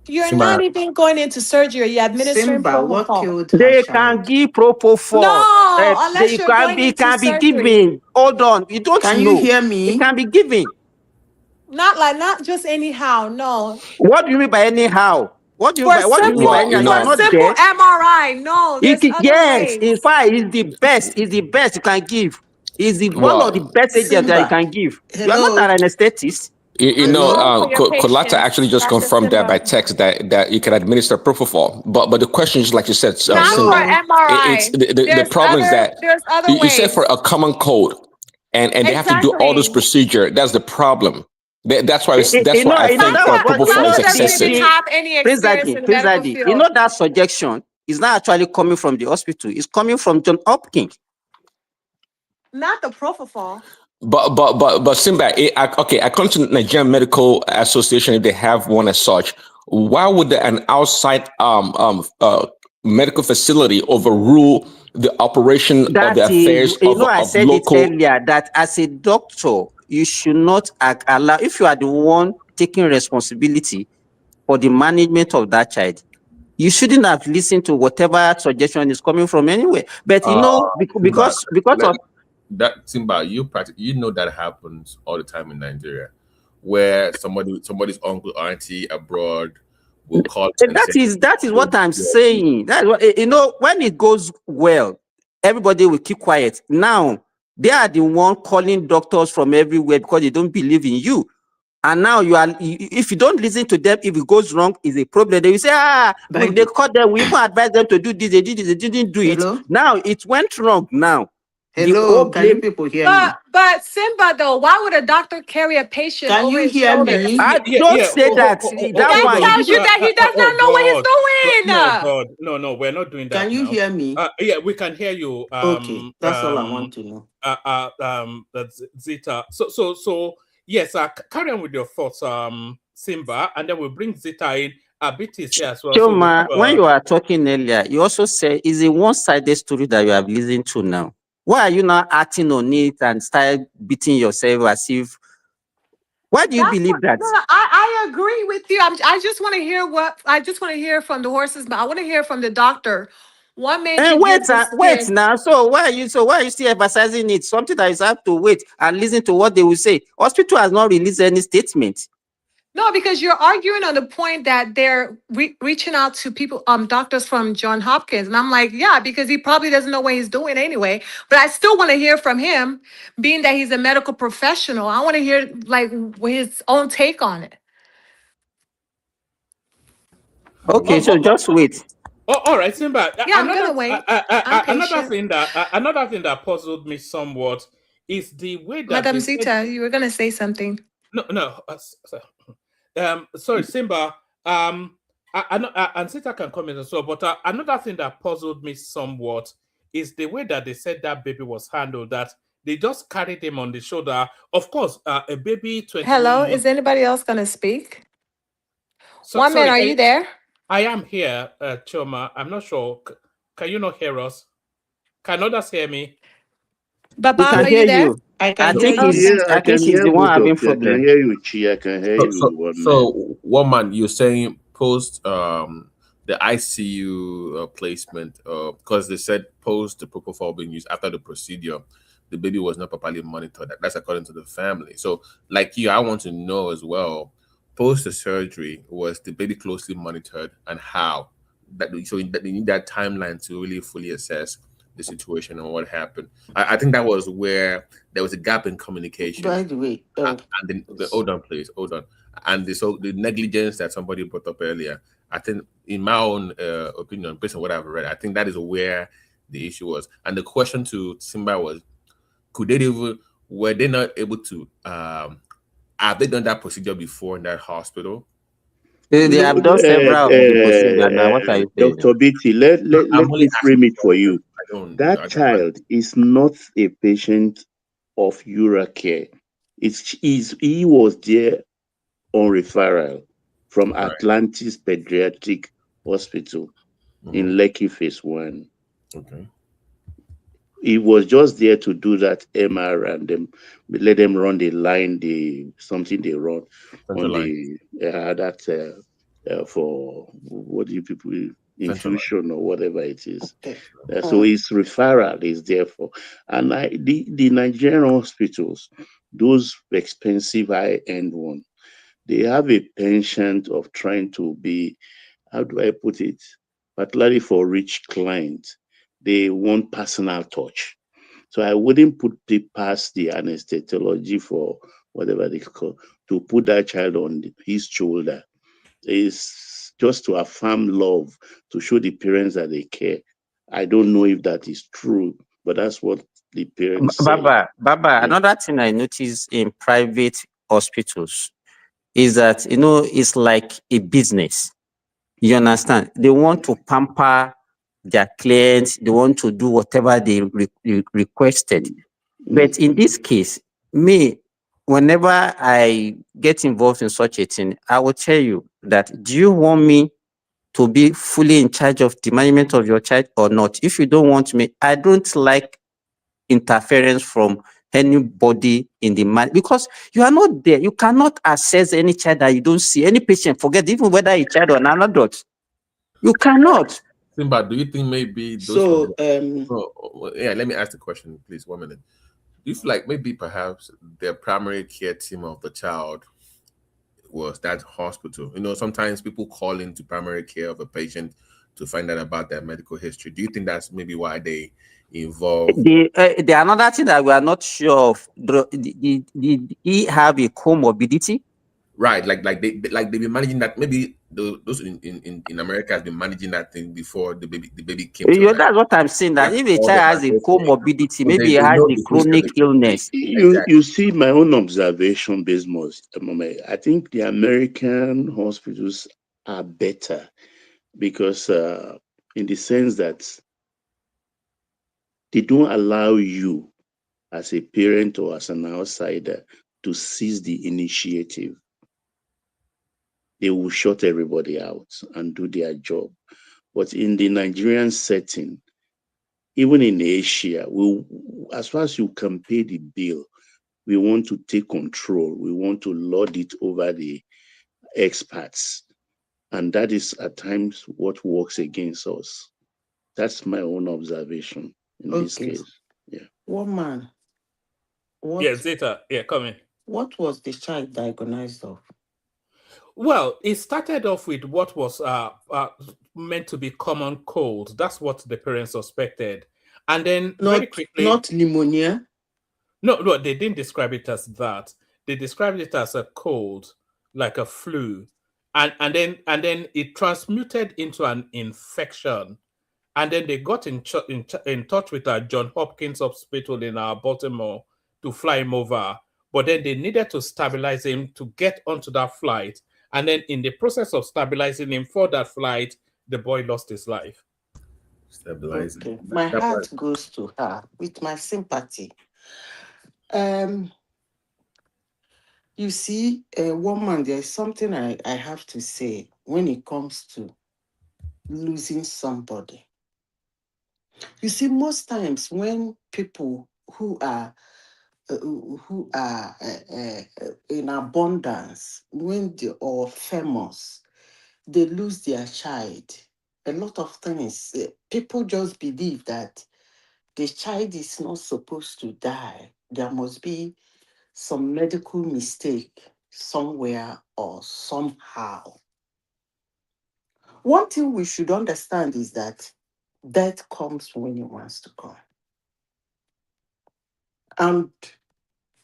You're Simba. not even going into surgery. You're administering propofol. They can give propofol. No, unless you're going into Can be surgery. given. Hold on, you don't know. Can you hear me? It can be given. Not just anyhow. No. What do you mean by anyhow? What do you For mean by simple, anyhow? You are not simple there. MRI. No, there's other Yes, in ways. fact, it's the best. It's the best you can give. It's one of the best agents that you can give. You are not an anesthetist. Kolata actually just confirmed that by text that you can administer propofol, but the question is, like you said, Not for MRI. it's the problem is that there's other you said ways. for a common cold, and they have to do all this procedure. That's the problem. That's why I think propofol is excessive. Have any experience in medical field. You know that suggestion is not actually coming from the hospital. It's coming from John Hopkins. Not the propofol. But Simba, according to Nigerian Medical Association, if they have one as such, why would an outside medical facility overrule the operation of the affairs of I said local? it earlier that as a doctor, you should not allow, if you are the one taking responsibility for the management of that child, you shouldn't have listened to whatever suggestion is coming from anywhere. But because of that Simba, you know that happens all the time in Nigeria, where somebody's uncle, auntie abroad will call and say, That is what I'm saying. That's what, when it goes well, everybody will keep quiet. Now they are the one calling doctors from everywhere because they don't believe in you. And now if you don't listen to them, if it goes wrong, is a problem. They will say, they call them, we even advise them to do this, they didn't do it. Now it went wrong now. Hello, can you people hear me? But Simba, though, why would a doctor carry a patient Can over you his hear shoulder? me? Don't say that. That tells you that he does not know what he's doing. No, God, no, we're not doing that. Can you hear me? Yeah, we can hear you. Okay, that's all I want to know. Zita. So yes, carry on with your thoughts, Simba, and then we'll bring Zita in. Bit is here as well. Choma, when you are talking earlier, you also say it's a one-sided story that you have listened to now. Why are you not acting on it and start beating yourself as if? Why do you believe that? No, I agree with you. I just want to hear from the horses, but I want to hear from the doctor. What made you wait now? So why are you still emphasizing it? Something that is have to wait and listen to what they will say. Hospital has not released any statement. No, because you're arguing on the point that they're reaching out to people, doctors from Johns Hopkins. And I'm like, yeah, because he probably doesn't know what he's doing anyway. But I still want to hear from him, being that he's a medical professional. I want to hear like his own take on it. Okay, so just wait. Oh, all right, Simba. Yeah, I'm gonna wait. Another thing that puzzled me somewhat is the way that Madam Zita, you were gonna say something. No. Sorry, Simba. And Zita can comment as well. But another thing that puzzled me somewhat is the way that they said that baby was handled. That they just carried him on the shoulder. Of course, a baby. 21 Hello, months. is anybody else gonna speak? One man, are you there? I am here, Choma. I'm not sure. Can you not hear us? Can others hear me? Baba, are you there? I can hear he's the one having problem. I can hear you, Chi. I can hear you. So, one man, you're saying post the ICU placement, because they said post the propofol being used after the procedure, the baby was not properly monitored. That's according to the family. So, like you, I want to know as well, post the surgery, was the baby closely monitored, and how? So you need that timeline to really fully assess the situation and what happened. I think that was where there was a gap in communication. By the way, and hold on, please, hold on. And the negligence that somebody brought up earlier, I think, in my own opinion, based on what I've read, I think that is where the issue was. And the question to Simba was, were they not able to, have they done that procedure before in that hospital? They have done several of the procedures. Now, what are you saying? Dr. Beatty, let me frame it for you. That child is not a patient of Uracare. He was there on referral from Atlantis Pediatric Hospital in Lekki Phase 1. Okay. He was just there to do that MR and let them run the line, something they run on the for what do you people infusion or whatever it is. So his referral is there for, and the Nigerian hospitals, those expensive high-end ones, they have a penchant of trying to be, how do I put it, particularly for rich clients, they want personal touch. So I wouldn't put it past the anesthesiology for whatever they call to put that child on his shoulder. Is just to affirm love, to show the parents that they care. I don't know if that is true, but that's what the parents say. Baba, another thing I notice in private hospitals is that, it's like a business. You understand? They want to pamper their clients. They want to do whatever they requested. But in this case, whenever I get involved in such a thing, I will tell you that, do you want me to be fully in charge of the management of your child or not? If you don't want me, I don't like interference from anybody in the man, because you are not there. You cannot assess any child that you don't see. Any patient, forget even whether a child or an adult. You cannot. Simba, do you think maybe those? So, let me ask the question, please. 1 minute. if like maybe perhaps the primary care team of the child was that hospital. You know, sometimes people call into primary care of a patient to find out about their medical history. Do you think that's maybe why they involved? The another thing that we are not sure of, did he have a comorbidity? Right, like they've been managing that. Maybe those in America has been managing that thing before the baby came to life. That's what I'm saying. That if a All the child has a diagnosis. comorbidity, So maybe he they has know a the chronic history. illness. You see, my own observation, Bismuth, I think the American hospitals are better because, in the sense that they don't allow you as a parent or as an outsider to seize the initiative. They will shut everybody out and do their job. But in the Nigerian setting, even in Asia, as far as you can pay the bill, we want to take control. We want to lord it over the experts. And that is at times what works against us. That's my own observation in this case. Yeah. Woman, Yeah, Zeta. Yeah, come in. what was the child diagnosed of? Well, it started off with what was meant to be common cold. That's what the parents suspected. And then very quickly... Not pneumonia? No, they didn't describe it as that. They described it as a cold, like a flu. And then it transmuted into an infection. And then they got in touch with John Hopkins Hospital in Baltimore to fly him over. But then they needed to stabilize him to get onto that flight. And then in the process of stabilizing him for that flight, the boy lost his life. Stabilizing. Okay. My heart goes to her with my sympathy. You see, a woman, there's something I have to say when it comes to losing somebody. You see, most times when people who are in abundance, when they are famous, they lose their child. A lot of things, people just believe that the child is not supposed to die. There must be some medical mistake somewhere or somehow. One thing we should understand is that death comes when it wants to come. And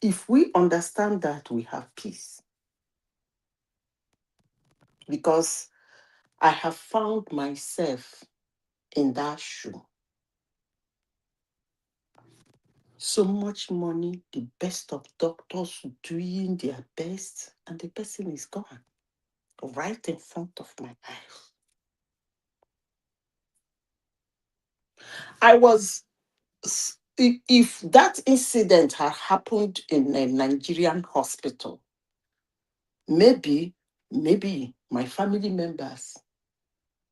if we understand that, we have peace. Because I have found myself in that shoe. So much money, the best of doctors doing their best, and the person is gone right in front of my eyes. If that incident had happened in a Nigerian hospital, maybe my family members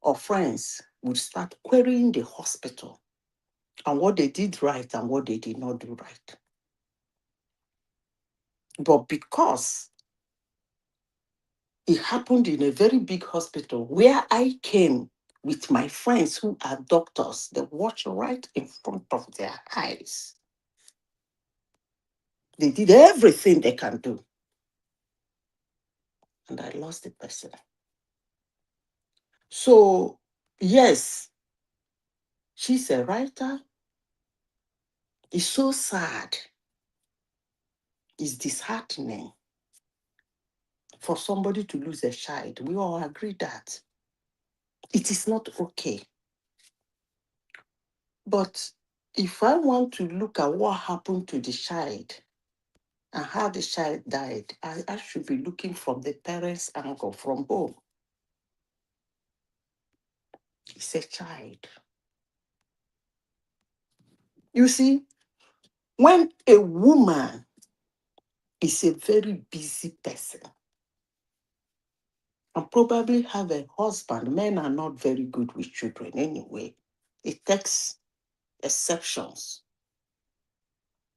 or friends would start querying the hospital and what they did right and what they did not do right. But because it happened in a very big hospital where I came with my friends who are doctors, they watch right in front of their eyes. They did everything they can do. And I lost the person. So, yes, she's a writer. It's so sad. It's disheartening for somebody to lose a child. We all agree that it is not okay. But if I want to look at what happened to the child and how the child died, I should be looking from the parents' angle, from home. It's a child. You see, when a woman is a very busy person and probably have a husband, men are not very good with children anyway. It takes exceptions.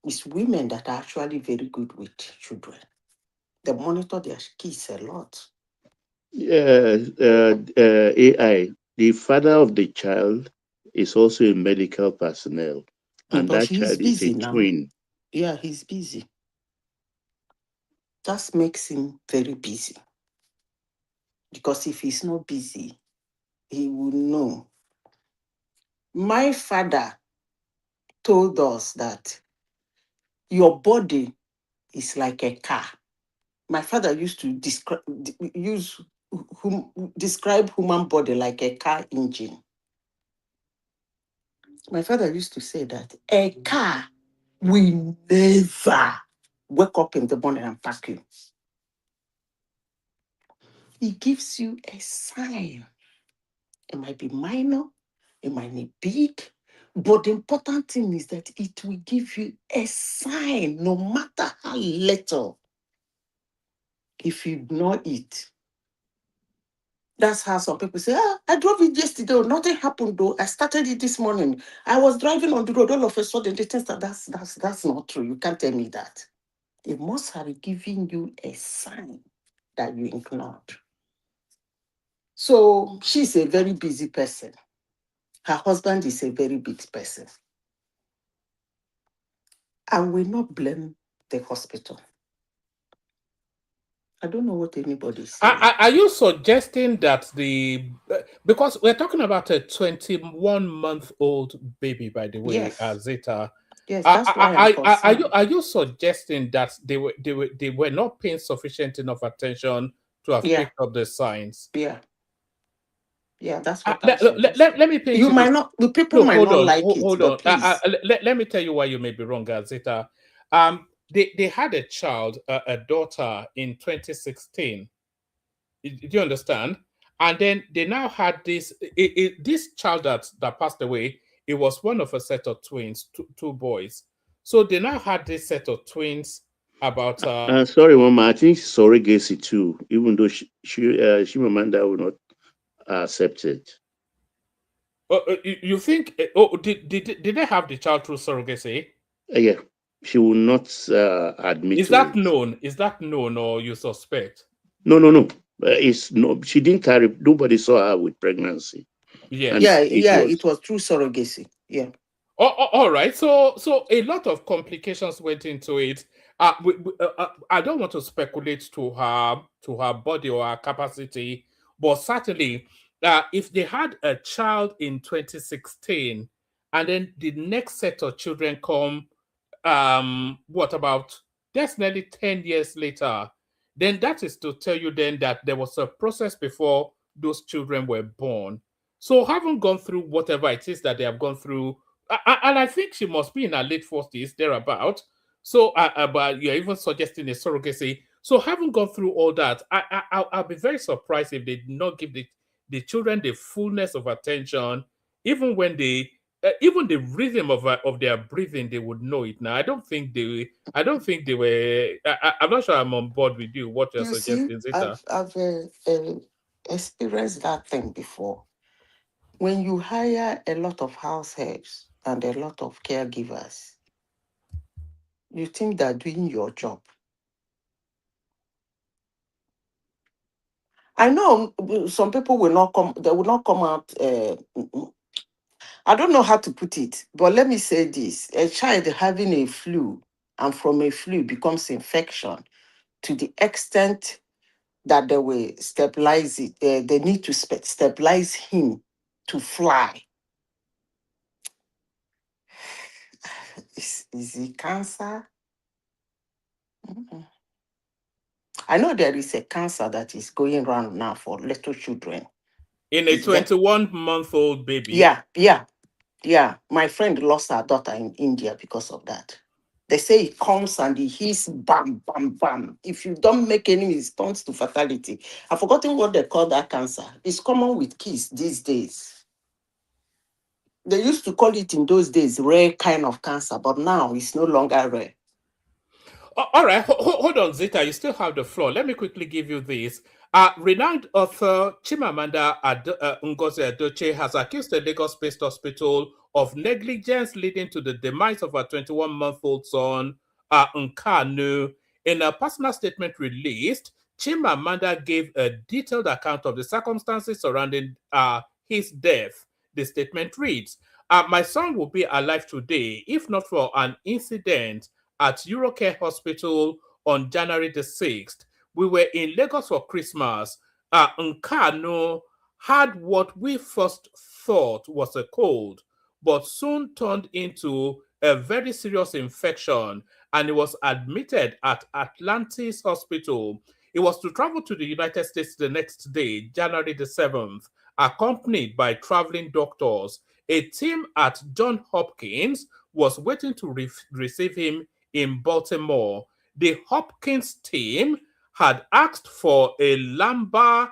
It's women that are actually very good with children. They monitor their kids a lot. AI, the father of the child is also a medical personnel, and But that he's child is a busy now. twin. Yeah, he's busy. That makes him very busy. Because if he's not busy, he will know. My father told us that your body is like a car. My father used to describe human body like a car engine. My father used to say that a car will never wake up in the morning and pack you. He gives you a sign. It might be minor, it might be big, but the important thing is that it will give you a sign, no matter how little. If you ignore it, that's how some people say, I drove it yesterday, nothing happened though. I started it this morning. I was driving on the road, all of a sudden they think that that's not true. You can't tell me that. It must have given you a sign that you ignored. So she's a very busy person. Her husband is a very big person. I will not blame the hospital. I don't know what anybody is saying. Are you suggesting that because we're talking about a 21-month-old baby, by the way, Yes. Zeta? Yes, that's why I'm concerned. Are you suggesting that they were not paying sufficient enough attention to have picked up the signs? Yeah. Yeah, that's what I'm suggesting. Let me paint You you might this. not, the people might not like it, Hold but on. please. Let me tell you why you may be wrong, Zeta. They had a child, a daughter, in 2016. Do you understand? And then they now had this this child that passed away. It was one of a set of twins, two boys. So they now had this set of twins about. Sorry, Mama. I think surrogacy too, even though Chimamanda will not accept it. You think? Did they have the child through surrogacy? Yeah, she will not admit Is to that it. known? Is that known, or you suspect? No. It's no. She didn't carry. Nobody saw her with pregnancy. Yes. And it was through surrogacy. Yeah. All right. So a lot of complications went into it. I don't want to speculate to her body or her capacity, but certainly, if they had a child in 2016, and then the next set of children come, what about that's nearly 10 years later, then that is to tell you then that there was a process before those children were born. So having gone through whatever it is that they have gone through, and I think she must be in her late 40s, thereabout. So, but you're even suggesting a surrogacy. So, having gone through all that, I'll be very surprised if they did not give the children the fullness of attention, even when even the rhythm of their breathing, they would know it. Now, I don't think they were. I'm not sure I'm on board with you. What you're You see, suggesting, Zita? I've experienced that thing before. When you hire a lot of house helps and a lot of caregivers, you think they're doing your job. I know some people will not come, they will not come out. I don't know how to put it, but let me say this. A child having a flu and from a flu becomes infection to the extent that they will stabilize it. They need to stabilize him to fly. Is it cancer? I know there is a cancer that is going around now for little children. In a 21-month-old baby? Yeah. My friend lost her daughter in India because of that. They say it comes and it hits bam, bam, bam. If you don't make any response to fatality. I've forgotten what they call that cancer. It's common with kids these days. They used to call it in those days rare kind of cancer, but now it's no longer rare. All right, hold on, Zita. You still have the floor. Let me quickly give you this. Renowned author Chimamanda Ngozi Adichie has accused the Lagos-based hospital of negligence leading to the demise of her 21-month-old son, Nkanu. In a personal statement released, Chimamanda gave a detailed account of the circumstances surrounding his death. The statement reads, my son would be alive today if not for an incident at Eurocare Hospital on January the 6th. We were in Lagos for Christmas. Nkano had what we first thought was a cold, but soon turned into a very serious infection, and he was admitted at Atlantis Hospital. He was to travel to the United States the next day, January the 7th, accompanied by traveling doctors. A team at Johns Hopkins was waiting to receive him in Baltimore. The Hopkins team had asked for a lumbar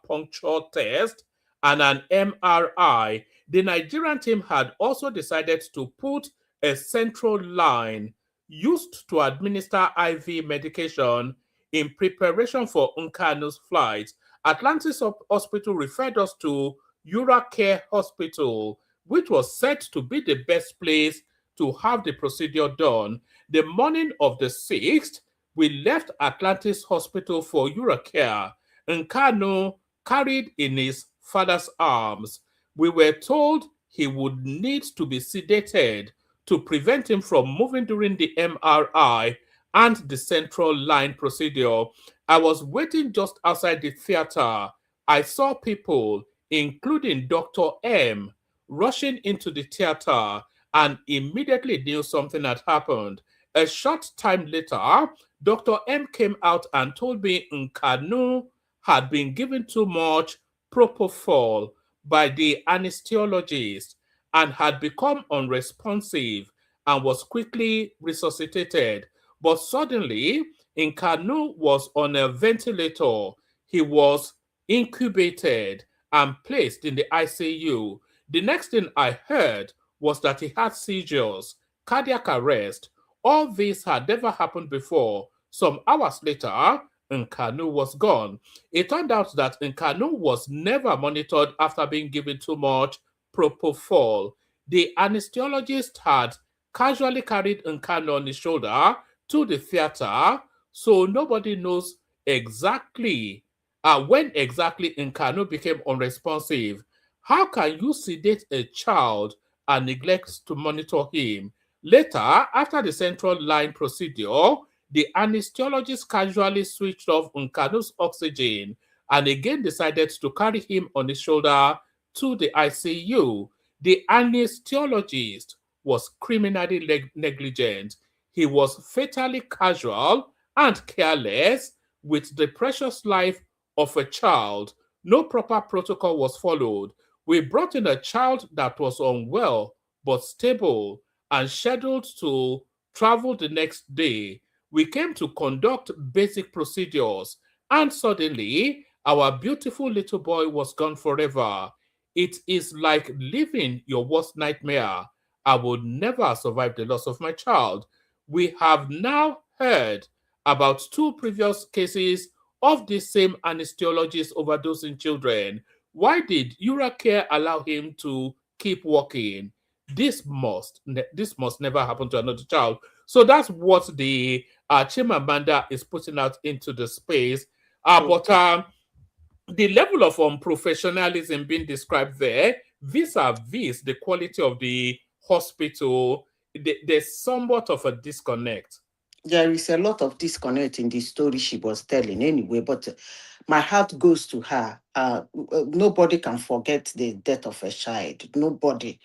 puncture test and an MRI. The Nigerian team had also decided to put a central line used to administer IV medication in preparation for Nkanu's flight. Atlantis Hospital referred us to Eurocare Hospital, which was said to be the best place to have the procedure done. The morning of the 6th, we left Atlantis Hospital for Eurocare. Nkanu carried in his father's arms. We were told he would need to be sedated to prevent him from moving during the MRI and the central line procedure. I was waiting just outside the theater. I saw people, including Dr. M, rushing into the theater and immediately knew something had happened. A short time later, Dr. M came out and told me Nkanu had been given too much propofol by the anesthesiologist and had become unresponsive and was quickly resuscitated. But suddenly, Nkanu was on a ventilator. He was incubated and placed in the ICU. The next thing I heard was that he had seizures, cardiac arrest. All this had never happened before. Some hours later, Nkanu was gone. It turned out that Nkanu was never monitored after being given too much propofol. The anesthesiologist had casually carried Nkanu on his shoulder to the theater, so nobody knows exactly when exactly Nkanu became unresponsive. How can you sedate a child and neglect to monitor him? Later, after the central line procedure, the anesthesiologist casually switched off Nkanu's oxygen and again decided to carry him on his shoulder to the ICU. The anesthesiologist was criminally negligent. He was fatally casual and careless with the precious life of a child. No proper protocol was followed. We brought in a child that was unwell but stable and scheduled to travel the next day. We came to conduct basic procedures, and suddenly our beautiful little boy was gone forever. It is like living your worst nightmare. I would never survive the loss of my child. We have now heard about 2 previous cases of the same anesthesiologist overdosing children. Why did Eurocare allow him to keep working? This must never happen to another child. So that's what the Chimamanda is putting out into the space. But the level of unprofessionalism being described there, vis-a-vis the quality of the hospital, there's somewhat of a disconnect. There is a lot of disconnect in the story she was telling anyway, but my heart goes to her. Nobody can forget the death of a child. Nobody.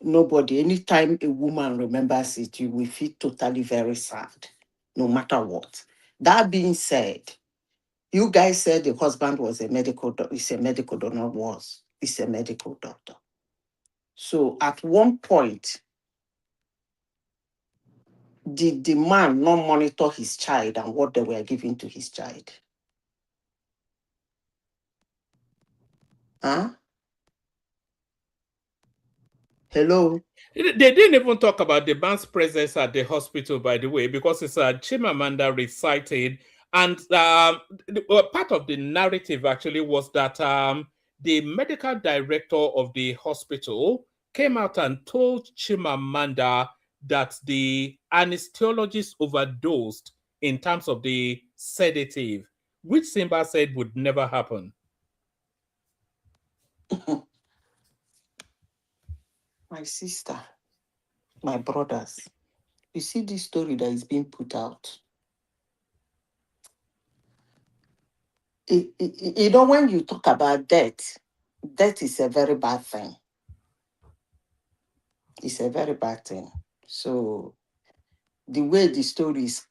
Anytime a woman remembers it, you will feel totally very sad, no matter what. That being said, you guys said the husband was a medical doctor. He's a medical doctor. He's a medical doctor. So at one point, did the man not monitor his child and what they were giving to his child? Huh? Hello? They didn't even talk about the man's presence at the hospital, by the way, because it's Chimamanda recited. And part of the narrative actually was that the medical director of the hospital came out and told Chimamanda that the anesthesiologist overdosed in terms of the sedative, which Simba said would never happen. My sister, my brothers, You see this story that is being put out. You know, when you talk about death is a very bad thing. It's a very bad thing. So the way the story is,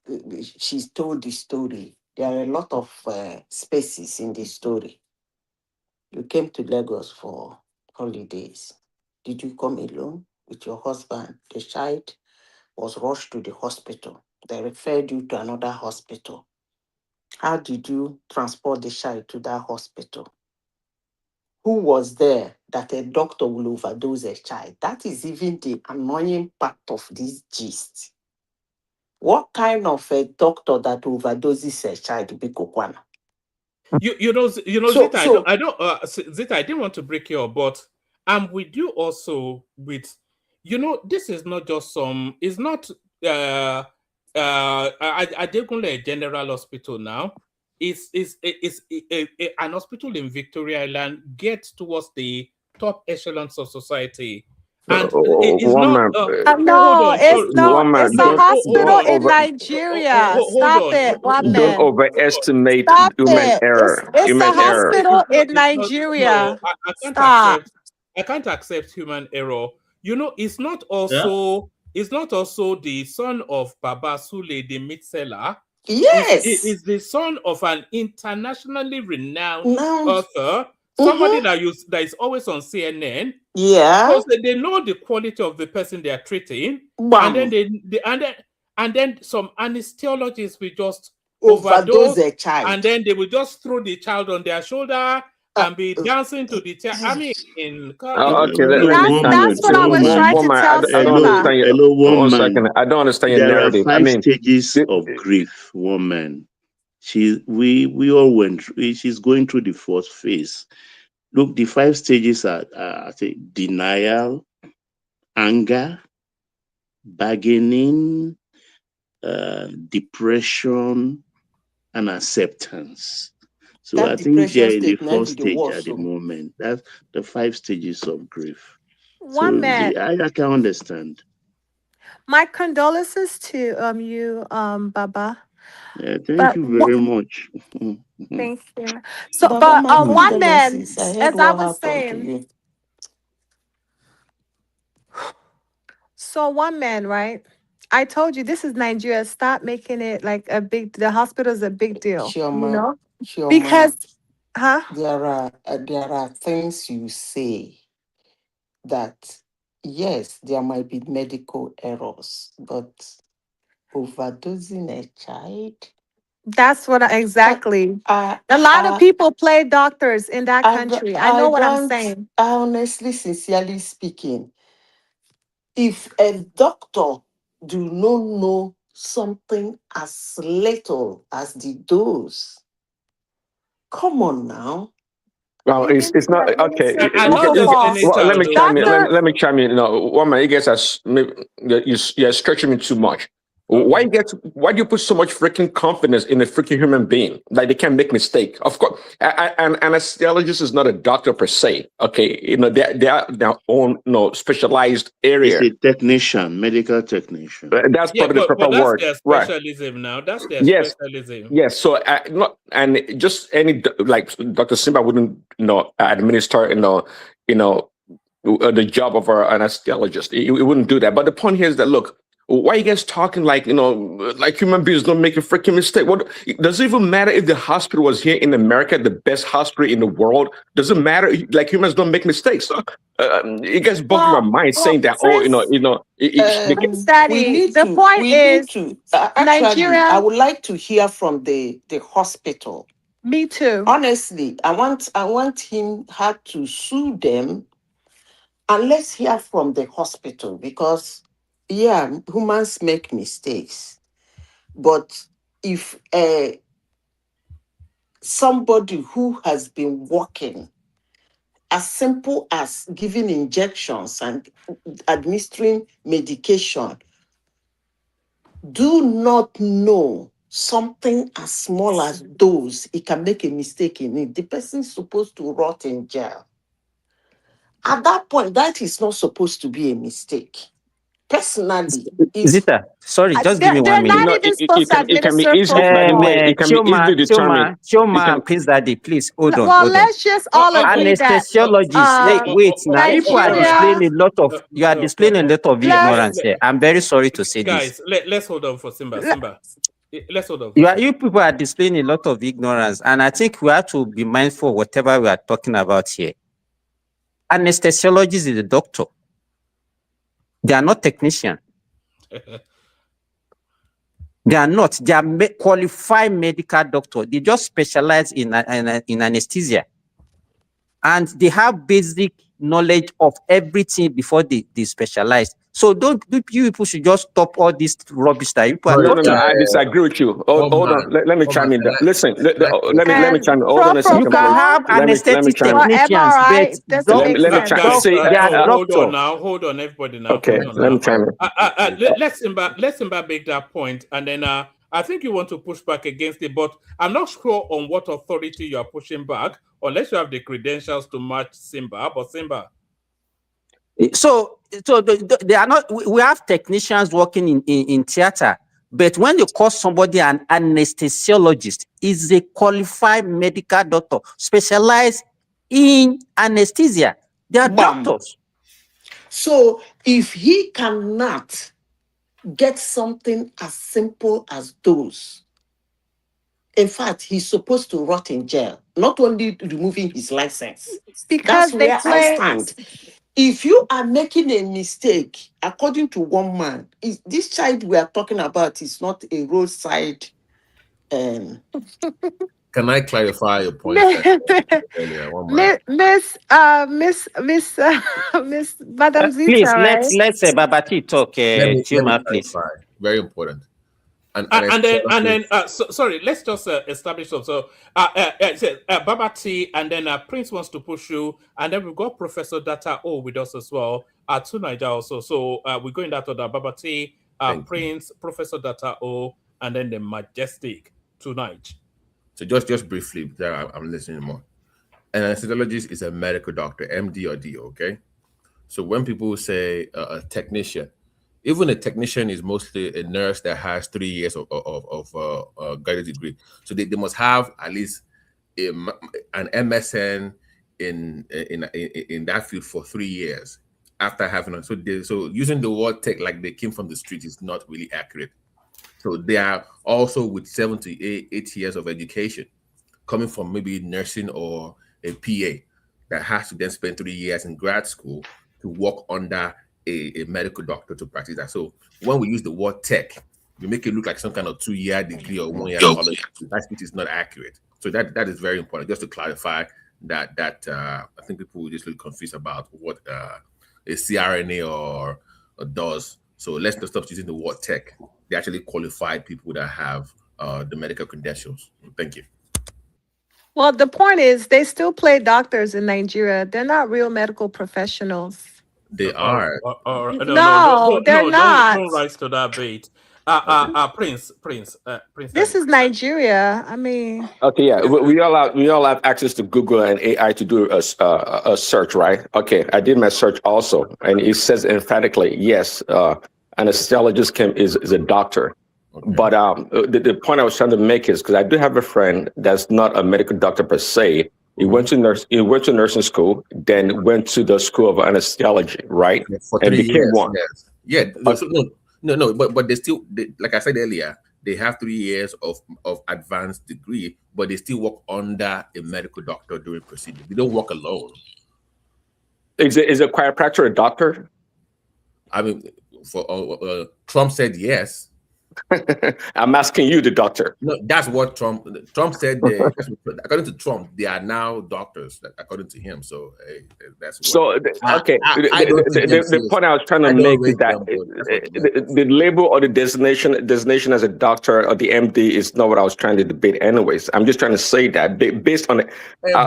she's told the story, there are a lot of spaces in the story. You came to Lagos for holidays. Did you come alone with your husband? The child was rushed to the hospital. They referred you to another hospital. How did you transport the child to that hospital? Who was there that a doctor will overdose a child? That is even the annoying part of this gist. What kind of a doctor that overdoses a child be Kokwana? You know, Zita, Zita, I didn't want to break you up, but I'm with you also with, this is not just it's not, I did go to a general hospital now. It's an hospital in Victoria Island gets towards the top echelons of society. And it's One not. man, No, it's not. It's a hospital don't in over, Nigeria. Hold Stop on. it, one don't man. overestimate Stop human it. error. It's a Human error. hospital in No, Nigeria. I can't Stop. accept. I can't accept human error. It's not also. It's not also the son of Baba Sule, the meat seller. Yes. It's the son of an internationally renowned Now, author, somebody that is always on CNN. yeah. Because they know the quality of the person they are treating, Bam. and then some anesthesiologists will just Overdose a child. and then they will just throw the child on their shoulder and be dancing to the child. I mean, Okay, That's what I was trying to tell I don't understand you. Hello, Hold on one a man. second. I don't understand your There are narrative. 5 stages of grief. One man. We all went through. She's going through the 4th phase. Look, the 5 stages are I think denial, anger, bargaining, depression, and acceptance. So That I think they are in the depression 4th state stage might be at the the worst. moment. That's the 5 stages of grief. One man. I can understand. My condolences to you, Baba. Yeah, thank you very much. Thank you. So, Baba, but my one man, condolences. I heard as I what was happened to saying, you. so one man, right? I told you this is Nigeria. Stop making it like the hospital is a big deal, Chioma, because, huh? there are things you say that, yes, there might be medical errors, but overdosing a child? That's what exactly. A lot of people play doctors in that country. I know what I'm saying. Honestly, sincerely speaking, if a doctor do not know something as little as the dose, come on now. Well, it's not okay. Let me chime in. Let me chime in. No, one man, you guys you're stretching me too much. Why do you put so much freaking confidence in a freaking human being? Like they can make mistake. Of course, an anesthesiologist is not a doctor per se. Okay, they are their own specialized area. It's a technician, medical technician. That's probably the proper but that's word, their right? specialism now. That's their Yes. specialism. Yes. So, and just any like Dr. Simba wouldn't administer the job of an anesthesiologist. He wouldn't do that. But the point here is that look, why are you guys talking like like human beings don't make a freaking mistake? What does it even matter if the hospital was here in America, the best hospital in the world? Does it matter? Like humans don't make mistakes. You guys bogged my mind saying that. Actually, I would like to hear from the hospital. Me too. Honestly, I want her to sue them, and let's hear from the hospital, because humans make mistakes, but if somebody who has been working as simple as giving injections and administering medication do not know something as small as those, it can make a mistake in it. The person is supposed to rot in jail. At that point, that is not supposed to be a mistake. personally, Zita, sorry, just give me 1 They're minute. not even supposed to it can be administer easy. By the way, it can be easily determined. Chioma, Prince Daddy, please hold on, Well, hold on. let's just all agree that Anesthesiologists, wait now. If you are displaying Nigeria. a lot of, you are displaying a lot of ignorance here. I'm very sorry to say guys, this. let's hold on for Simba. Let's hold on. You people are displaying a lot of ignorance, and I think we have to be mindful of whatever we are talking about here. Anesthesiologists is a doctor. They are not technicians. They are not. They are qualified medical doctors. They just specialize in anesthesia. And they have basic knowledge of everything before they specialize. So you people should just stop all this rubbish that you people are talking. No, I disagree with you. Hold on. Let me chime in. Listen, let me chime in. Hold on a second. You can have anesthetic technicians, but let me hold on, everybody now. Okay, let me chime in. Let Simba make that point, and then I think you want to push back against it, but I'm not sure on what authority you are pushing back, unless you have the credentials to match Simba. But Simba. So they are not. We have technicians working in theater, but when you call somebody an anesthesiologist, is a qualified medical doctor specialized in anesthesia. They are doctors. So if he cannot get something as simple as those, in fact, he's supposed to rot in jail, not only removing his license. Because that's where I stand. If you are making a mistake, according to one man, this child we are talking about is not a roadside. Can I clarify your point earlier? Miss Madam Zita, please, right? let's Babati talk. Chima, please. Very important. Sorry, let's just establish some. So, Babati, and then Prince wants to push you, and then we've got Professor Data O with us as well. To Niger also. So we're going that order. Babati, Prince, Professor Data O, and then the Majestic tonight. So just briefly, I'm listening more. An anesthesiologist is a medical doctor, MD or D. Okay. So when people say a technician, even a technician is mostly a nurse that has 3 years of graduate degree. So they must have at least an MSN in that field for 3 years after having it. So using the word tech like they came from the street is not really accurate. So they are also with 7 to 8 years of education, coming from maybe nursing or a PA that has to then spend 3 years in grad school to work under a medical doctor to practice that. So when we use the word tech, we make it look like some kind of 2-year degree or 1 year college. That is not accurate. So that is very important. Just to clarify that I think people will just look confused about what a CRNA or does. So let's just stop using the word tech. They actually qualify people that have the medical credentials. Thank you. Well, the point is they still play doctors in Nigeria. They're not real medical professionals. They are. No, they're not. Don't rise to that bait. Prince. This is Nigeria. I mean. Okay, yeah, we all have access to Google and AI to do a search, right? Okay, I did my search also, and it says emphatically, yes, anesthesiologist is a doctor. Okay. But the point I was trying to make is because I do have a friend that's not a medical doctor per se. He went to nursing school, then went to the school of anesthesiology, right? Yeah, for 3 years. One. Yes. Yeah. No. But they still, like I said earlier, they have 3 years of advanced degree, but they still work under a medical doctor during procedure. They don't work alone. Is a chiropractor a doctor? I mean, for Trump said yes. I'm asking you, the doctor. No, that's what Trump said. According to Trump, they are now doctors, according to him. So that's what, okay. The point I was trying to make is that the label or the designation as a doctor or the MD is not what I was trying to debate. Anyways, I'm just trying to say that based on it. I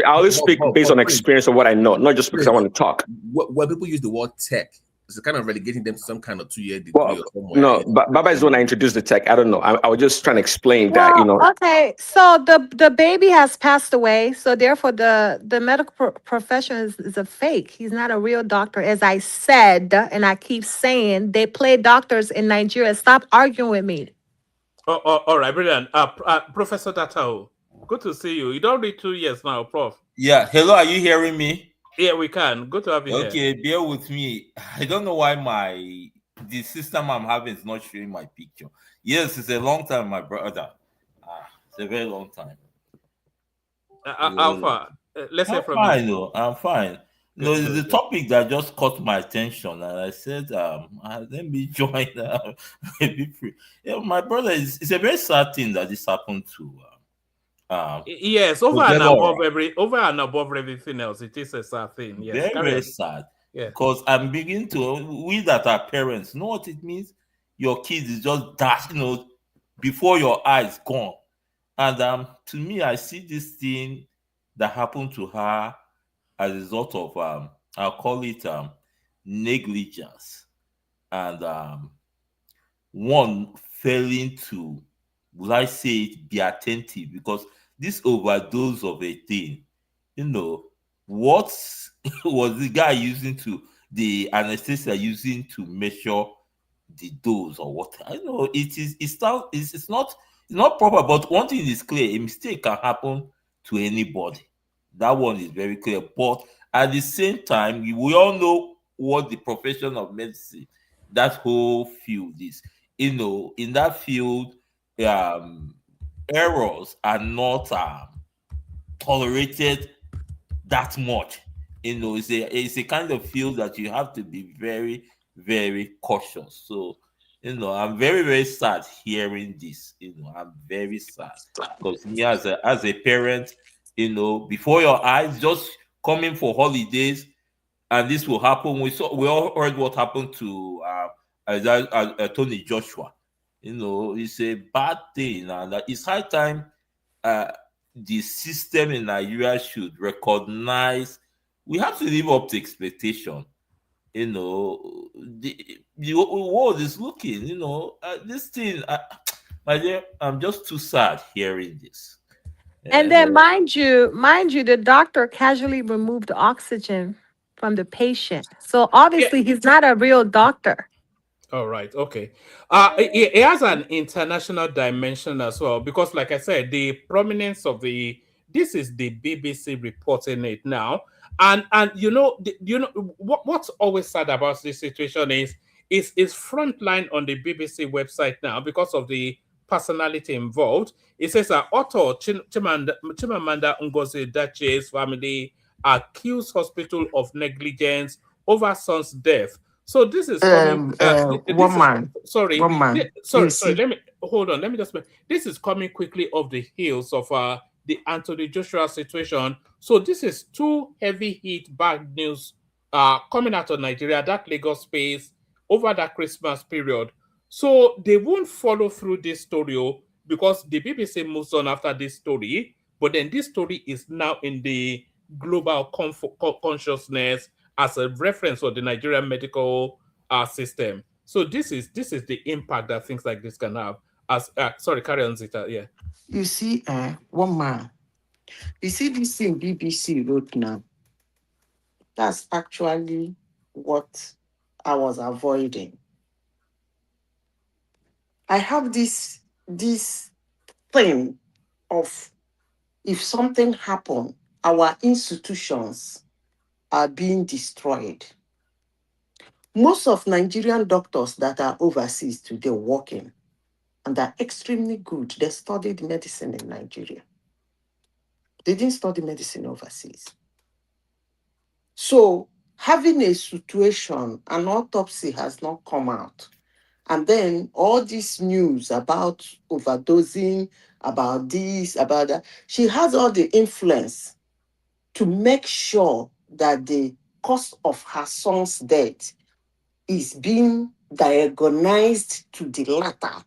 always speak based on experience of what I know, not just because I want to talk. When people use the word tech, it's kind of relegating them to some kind of 2-year degree or somewhere. No, Baba is when I introduced the tech. I don't know. I was just trying to explain that, Well, okay. So the baby has passed away. So therefore, the medical profession is a fake. He's not a real doctor, as I said, and I keep saying they play doctors in Nigeria. Stop arguing with me. Oh, all right, brilliant. Professor Datao, good to see you. You don't read 2 years now, Prof. Yeah. Hello, are you hearing me? Yeah, we can. Good to have you here. Okay, bear with me. I don't know why the system I'm having is not showing my picture. Yes, it's a long time, my brother. It's a very long time. Alpha, let's hear from fine, you. though. I'm fine. No, it's the topic that just caught my attention, and I said, let me join. Yeah, my brother, it's a very sad thing that this happened to. Yes, over and above everything else, it is a sad thing. Yes, very sad. Yeah, because I'm beginning we that are parents know what it means. Your kids is just dash, before your eyes gone. And to me, I see this thing that happened to her as a result of I'll call it negligence, and one failing to, will I say it, be attentive, because this overdose of a thing, what was the guy using the anesthesia using to measure the dose or what? I know it's not proper, but one thing is clear: a mistake can happen to anybody. That one is very clear. But at the same time, we all know what the profession of medicine, that whole field is. In that field, errors are not tolerated that much. It's a kind of field that you have to be very, very cautious. So, I'm very, very sad hearing this. I'm very sad because me as a parent, before your eyes, just coming for holidays, and this will happen. We all heard what happened to Tony Joshua. It's a bad thing, and it's high time the system in Nigeria should recognize. We have to live up to expectation. The world is looking. This thing. My dear, I'm just too sad hearing this. And then, mind you, the doctor casually removed oxygen from the patient. So obviously, he's not a real doctor. All right. Okay. It has an international dimension as well, because, like I said, the prominence of this is the BBC reporting it now, and what's always sad about this situation is frontline on the BBC website now because of the personality involved. It says author Chimamanda Adichie's family accused hospital of negligence over son's death. So this is coming. Sorry. Let me hold on. Let me just. This is coming quickly off the heels of the Anthony Joshua situation. So this is two heavy hit bad news coming out of Nigeria, that Lagos space, over that Christmas period. So they won't follow through this story because the BBC moves on after this story. But then this story is now in the global consciousness as a reference for the Nigerian medical system. So this is the impact that things like this can have. Sorry, carry on, Zita. Yeah. You see, one man. You see this thing BBC wrote now. That's actually what I was avoiding. I have this thing of, if something happened, our institutions are being destroyed. Most of Nigerian doctors that are overseas today working, and they're extremely good, they studied medicine in Nigeria. They didn't study medicine overseas. So having a situation, an autopsy has not come out, and then all this news about overdosing, about this, about that, she has all the influence to make sure that the cause of her son's death is being diagnosed to the latter.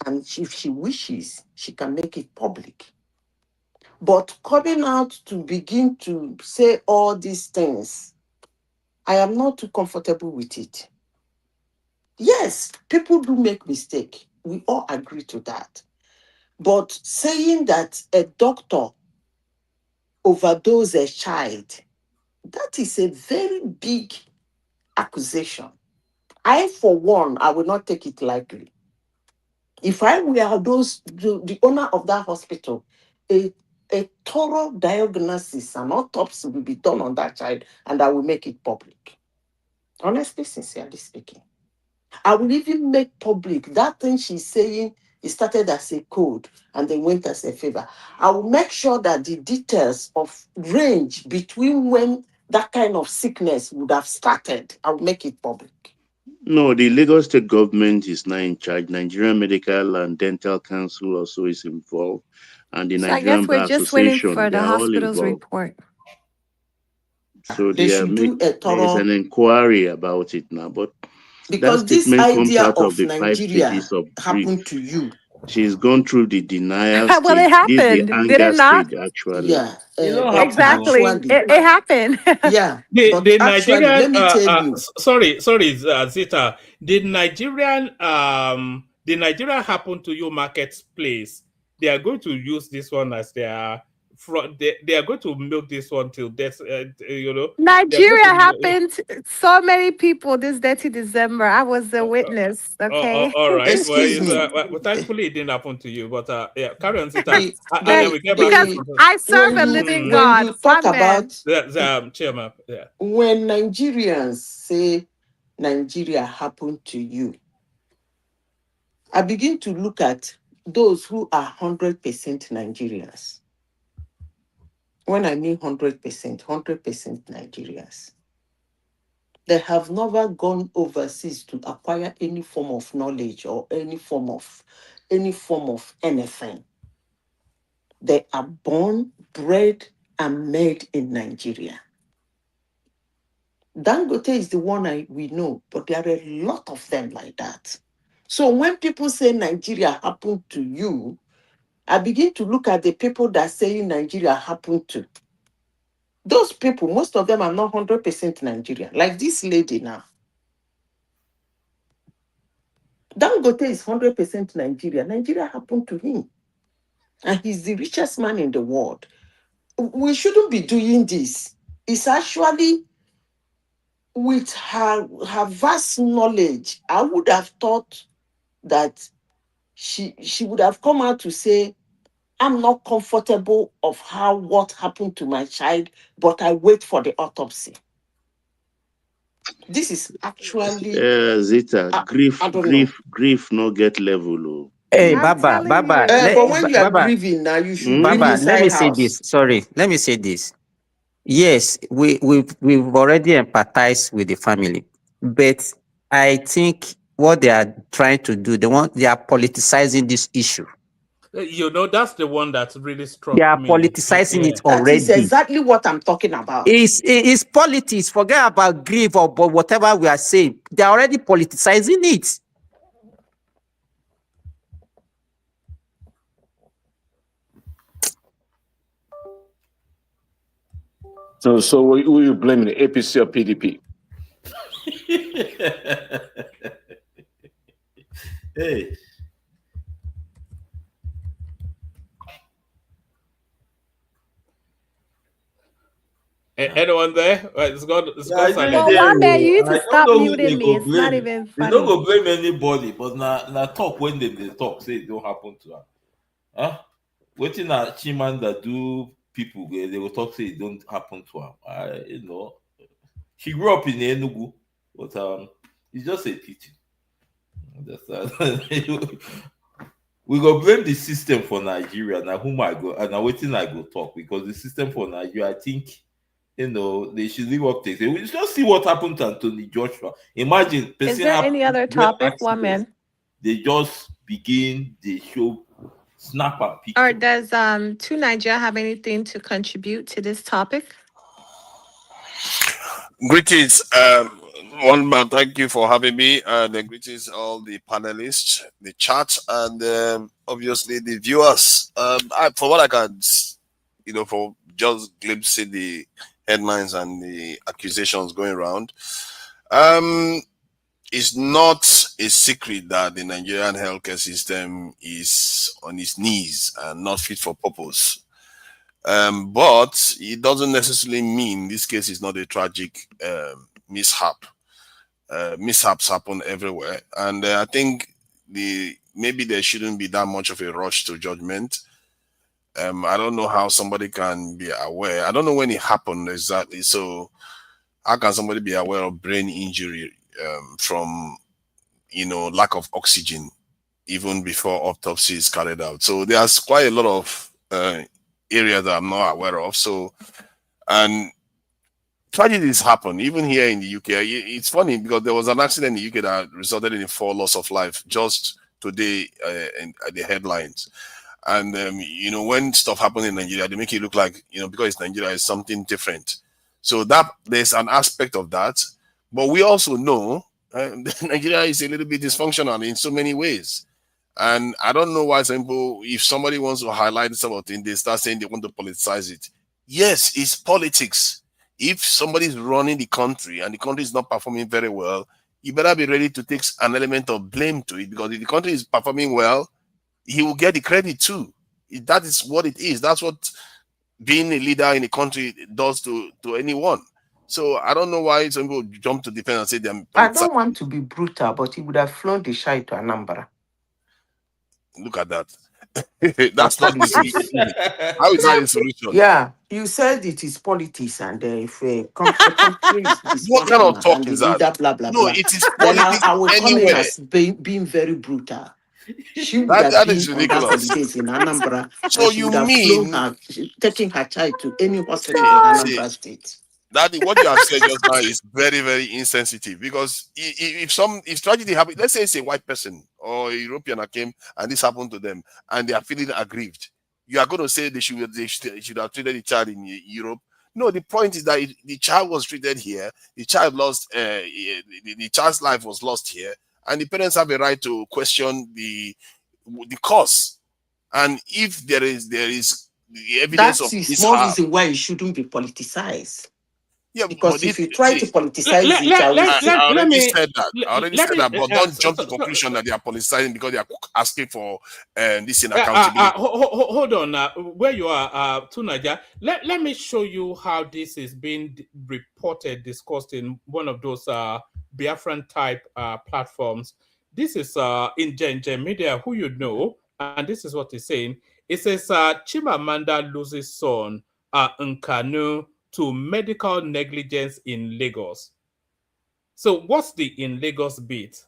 And if she wishes, she can make it public. But coming out to begin to say all these things I am not too comfortable with it. Yes, people do make mistake. We all agree to that. But saying that a doctor overdosed a child, that is a very big accusation. I, for one, I will not take it lightly. If I were the owner of that hospital, a thorough diagnosis and autopsy will be done on that child, and I will make it public. Honestly, sincerely speaking. I will even make public that thing she's saying. It started as a code and then went as a favor. I will make sure that the details of range between when that kind of sickness would have started, I will make it public. No, the Lagos State government is now in charge. Nigerian Medical and Dental Council also is involved, and the So I guess Nigerian we're Bar just waiting Association, for they the are all hospital's involved. report. So They should do a there is thorough, an inquiry about it now, but that because this statement comes idea out of of the 5 Nigeria stages of grief. happened to you. She's gone through the denial Well, stage. it This is the happened. Did anger it not? stage, actually. Yeah, You know, but Exactly. actually, It happened. yeah, The but actually, Nigerian let me tell you, sorry Zita, did Nigerian happen to you marketplace? They are going to use this one as their they are going to milk this one till death. You know, they are going Nigeria to. happened to so many people this dirty December. I was a witness. Okay. All right. Well, excuse me, thankfully it didn't happen to you. But yeah, carry on, Zita, the and then we get back to Because the I serve a living when God. you talk One man. about the chairman. Yeah. when Nigerians say Nigeria happened to you, I begin to look at those who are 100% Nigerians. When I mean 100%, 100% Nigerians. They have never gone overseas to acquire any form of knowledge or any form of anything. They are born, bred, and made in Nigeria. Dangote is the one we know, but there are a lot of them like that. So when people say Nigeria happened to you, I begin to look at the people that say Nigeria happened to. Those people, most of them are not 100% Nigerian. Like this lady now. Dangote is 100% Nigeria. Nigeria happened to him. And he's the richest man in the world. We shouldn't be doing this. It's actually with her vast knowledge, I would have thought that she would have come out to say, I'm not comfortable of what happened to my child, but I wait for the autopsy. This is actually Zita, grief no get level. Oh. Hey, I'm Baba, telling Baba, you. but when you are Baba, grieving now, you should grieve Baba, let inside me say house. this. Sorry, let me say this. Yes, we've already empathized with the family, but I think what they are trying to do, they are politicizing this issue. You know, that's the one that really struck They are me. politicizing it That is already. exactly what I'm talking about. It's politics. Forget about grief or whatever we are saying. They are already politicizing it. So will you blame the APC or PDP? Hey. Anyone there? It's gone silent. Well, one man, you need to stop know who muting they me. go It's not blame. even They funny. don't go blame anybody, but na talk when they talk, say it don't happen to her. Huh? Waiting that Chimamanda do people, they will talk, say it don't happen to her. You know, she grew up in Enugu, but it's just a pity. We go blame the system for Nigeria. Now whom I go and now waiting I go talk, because the system for Nigeria, I think, you know, they should leave up things. We just see what happened to Anthony Joshua. Imagine, Is there any other topic, one man? They just begin, they show snap and picture. Or does To Nigeria have anything to contribute to this topic? Greetings, one man. Thank you for having me, and greetings all the panelists, the chat, and obviously the viewers. From what I can, for just glimpsing the headlines and the accusations going around. It's not a secret that the Nigerian healthcare system is on its knees and not fit for purpose. But it doesn't necessarily mean this case is not a tragic mishap. Mishaps happen everywhere, and I think maybe there shouldn't be that much of a rush to judgment. I don't know how somebody can be aware. I don't know when it happened exactly. So how can somebody be aware of brain injury from lack of oxygen even before autopsy is carried out? So there's quite a lot of areas that I'm not aware of. So, and tragedies happen even here in the UK. It's funny because there was an accident in the UK that resulted in 4 loss of life just today in the headlines. And when stuff happens in Nigeria, they make it look like because it's Nigeria, it's something different. So that there's an aspect of that, but we also know Nigeria is a little bit dysfunctional in so many ways. And I don't know why some people, if somebody wants to highlight something, they start saying they want to politicize it. Yes, it's politics. If somebody is running the country and the country is not performing very well, you better be ready to take an element of blame to it, because if the country is performing well, he will get the credit too. That is what it is. That's what being a leader in a country does to anyone. So I don't know why some people jump to defend and say they're. I don't want to be brutal, but he would have flown the shy to Anambra. Look at that. That's not the solution. How is that a solution? Yeah, you said it is politics, and if a country is what kind of talk is that? Blah, blah, No, blah. it is politics I will call anywhere. it as being very brutal. She would That have is been ridiculous. on that holidays in Anambra. So and she you would have mean flown taking her child to any hospital in Anambra State? That what you have said just now is very, very insensitive, because if tragedy happens, let's say it's a white person or a European that came and this happened to them and they are feeling aggrieved, you are going to say they should have treated the child in Europe. No, the point is that the child was treated here, the child lost, the child's life was lost here, and the parents have a right to question the cause. And if there is the evidence That of is this more reason why it shouldn't be politicized. Yeah, because if you try to politicize it, I already said that. But don't jump to the conclusion that they are politicizing because they are asking for this in accountability. Hold on, where you are, Tunaja. Let me show you how this is being reported, discussed in one of those Biafran type platforms. This is in Gen Media, who you know, and this is what it's saying. It says Chimamanda loses son, Nkanu, to medical negligence in Lagos. So what's the in Lagos bit?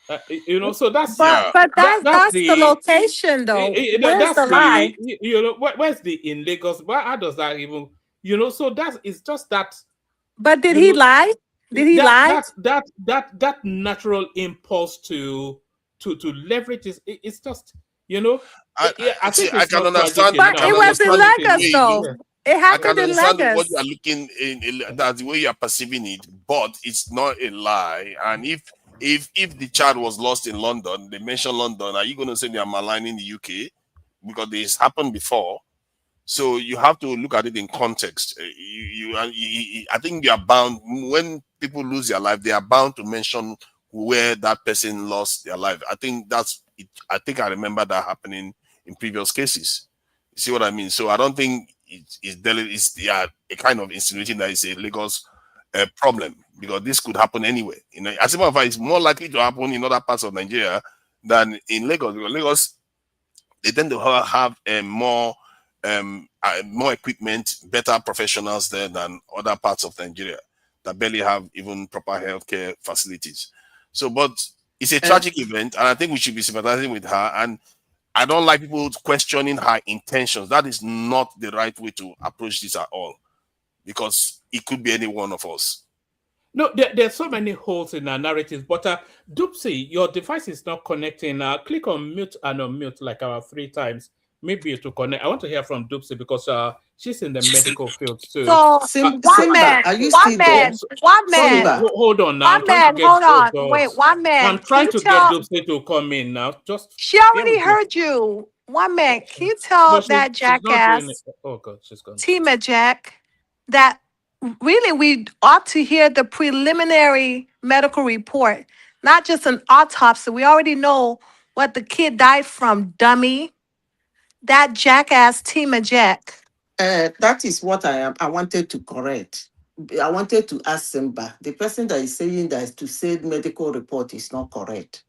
So that's but that's the location though. Where's the lie? Where's the in Lagos? How does that even? So it's just that. But did he lie? Did he lie? That natural impulse to leverage is it's just I think I can understand. But it was in Lagos though. It happened in Lagos. What you are looking in, that's the way you are perceiving it, but it's not a lie. And if the child was lost in London, they mentioned London, are you going to say they are maligning the UK? Because this happened before. So you have to look at it in context. I think you are bound, when people lose their life, they are bound to mention where that person lost their life. I think that's it. I think I remember that happening in previous cases. You see what I mean? So I don't think it's a kind of insinuating that it's a Lagos problem, because this could happen anywhere. As a matter of fact, it's more likely to happen in other parts of Nigeria than in Lagos. Because Lagos, they tend to have more equipment, better professionals there than other parts of Nigeria that barely have even proper healthcare facilities. So, but it's a tragic event, and I think we should be sympathizing with her. And I don't like people questioning her intentions. That is not the right way to approach this at all, because it could be any one of us. No, there's so many holes in our narratives. But Dupsy, your device is not connecting. Click on mute and unmute like 3 times. Maybe it will connect. I want to hear from Dupsy because she's in the medical field too. So one man. Hold on now. Hold on. Wait, one man. I'm trying to get Dupsy to come in now. She already heard you. One man, can you tell But that she's not doing it. jackass, Oh God, she's gone. Tima Jack, that really we ought to hear the preliminary medical report, not just an autopsy. We already know what the kid died from, dummy. That jackass Tima Jack. That is what I wanted to correct. I wanted to ask Simba. The person that is saying that to say medical report is not correct.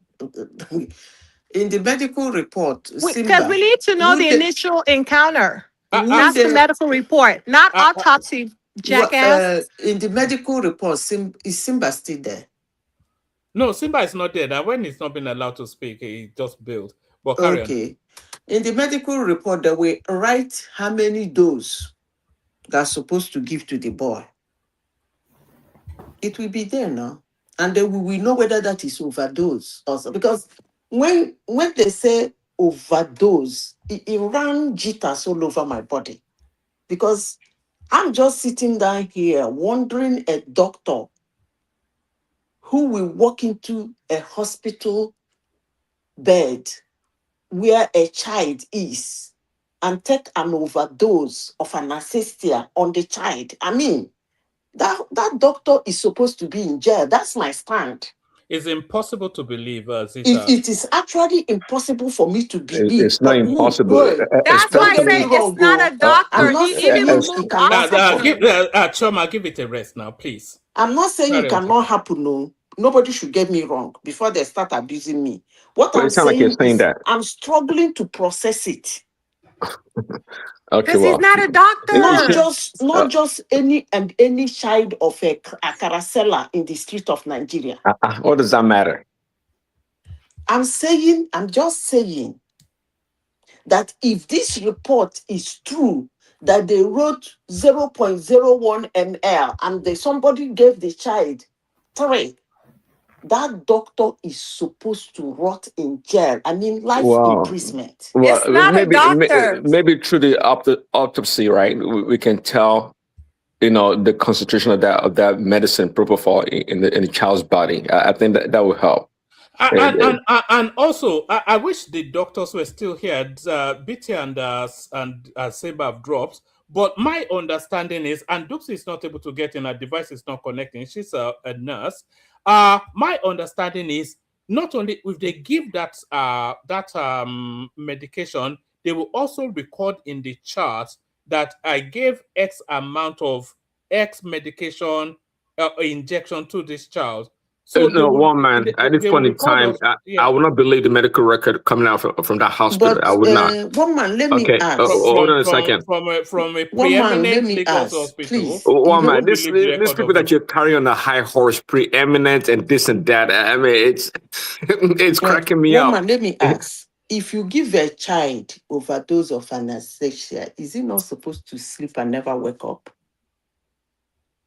In the medical report, Because we Simba, need to know the initial encounter. That's the medical report, not autopsy, jackass. in the medical report, is Simba still there? No, Simba is not there. Now, when he's not been allowed to speak, he just built. But carry on. Okay. In the medical report, they will write how many doses they're supposed to give to the boy. It will be there now. And then we will know whether that is overdose also. Because when they say overdose, it ran jitters all over my body. Because I'm just sitting down here wondering a doctor who will walk into a hospital bed where a child is and take an overdose of anesthesia on the child. I mean, that doctor is supposed to be in jail. That's my stand. It's impossible to believe, It is actually impossible for me to believe. It's not impossible. That's why I say it's not a doctor. I'm not He saying even it moved cannot happen. Choma, give it a rest now, please. I'm not saying it cannot happen. No, nobody should get me wrong before they start abusing me. What Well, I'm it sounds like you're saying saying is that. I'm struggling to process it. Okay, he's not a doctor. Not just any child of a caracella in the street of Nigeria. What does that matter? I'm just saying that if this report is true, that they wrote 0.01 ml and somebody gave the child 3, that doctor is supposed to rot in jail. I mean, life imprisonment. Well, It's not a doctor. maybe through the autopsy, right? We can tell, the concentration of that medicine propofol in the child's body. I think that will help. And also, I wish the doctors were still here. Bitty and Seba have dropped. But my understanding is, and Duxie is not able to get in, her device is not connecting. She's a nurse. My understanding is, not only if they give that medication, they will also record in the chart that I gave X amount of X medication injection to this child. So No, one man. At this point in time, I will not believe the medical record coming out from that hospital. But I would not. one man, let me ask. Hold on a second. From a preeminent Lagos hospital. Please. One man, these people that you carry on a high horse, preeminent and this and that. I mean, it's cracking me up. One man, let me ask. If you give a child overdose of anesthesia, is he not supposed to sleep and never wake up?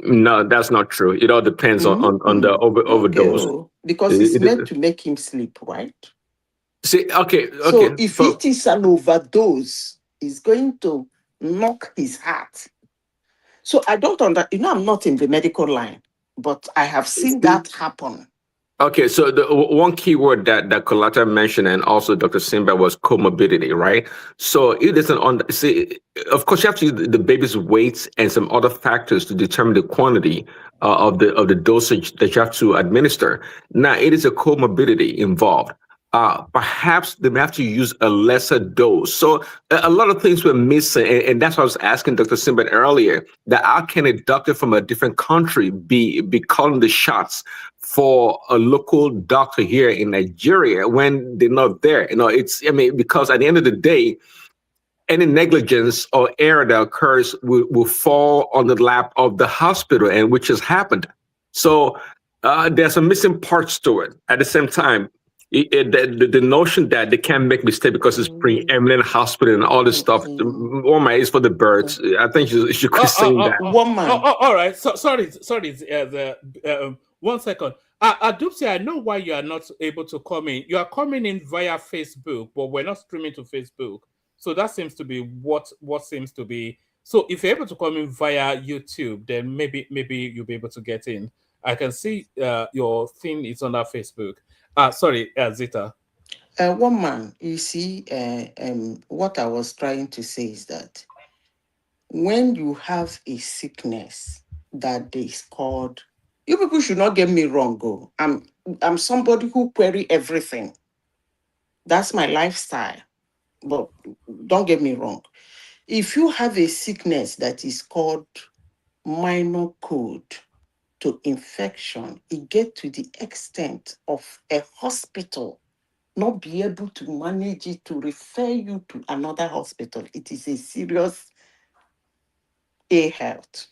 No, that's not true. It all depends on the overdose. Because it's meant to make him sleep, right? See, okay. So if it is an overdose, it's going to knock his heart. So I don't understand. I'm not in the medical line, but I have seen that happen. Okay, so the one key word that Kolata mentioned and also Dr. Simba was comorbidity, right? So it isn't see, of course, you have to use the baby's weight and some other factors to determine the quantity of the dosage that you have to administer. Now, it is a comorbidity involved. Perhaps they may have to use a lesser dose. So a lot of things were missing. And that's why I was asking Dr. Simba earlier, that how can a doctor from a different country be calling the shots for a local doctor here in Nigeria when they're not there? Because at the end of the day, any negligence or error that occurs will fall on the lap of the hospital, and which has happened. So there's some missing parts to it. At the same time, the notion that they can't make mistakes because it's preeminent hospital and all this stuff, Woman, is for the birds. I think you should quit saying that. All right. So sorry. 1 second. Adupsi, I know why you are not able to come in. You are coming in via Facebook, but we're not streaming to Facebook. So that seems to be what seems to be. So if you're able to come in via YouTube, then maybe you'll be able to get in. I can see your thing is on our Facebook. Sorry, Zita. A woman, you see, what I was trying to say is that when you have a sickness that is called, you people should not get me wrong, go. I'm somebody who query everything. That's my lifestyle. But don't get me wrong. If you have a sickness that is called minor cold to infection, it get to the extent of a hospital not be able to manage it to refer you to another hospital. It is a serious health.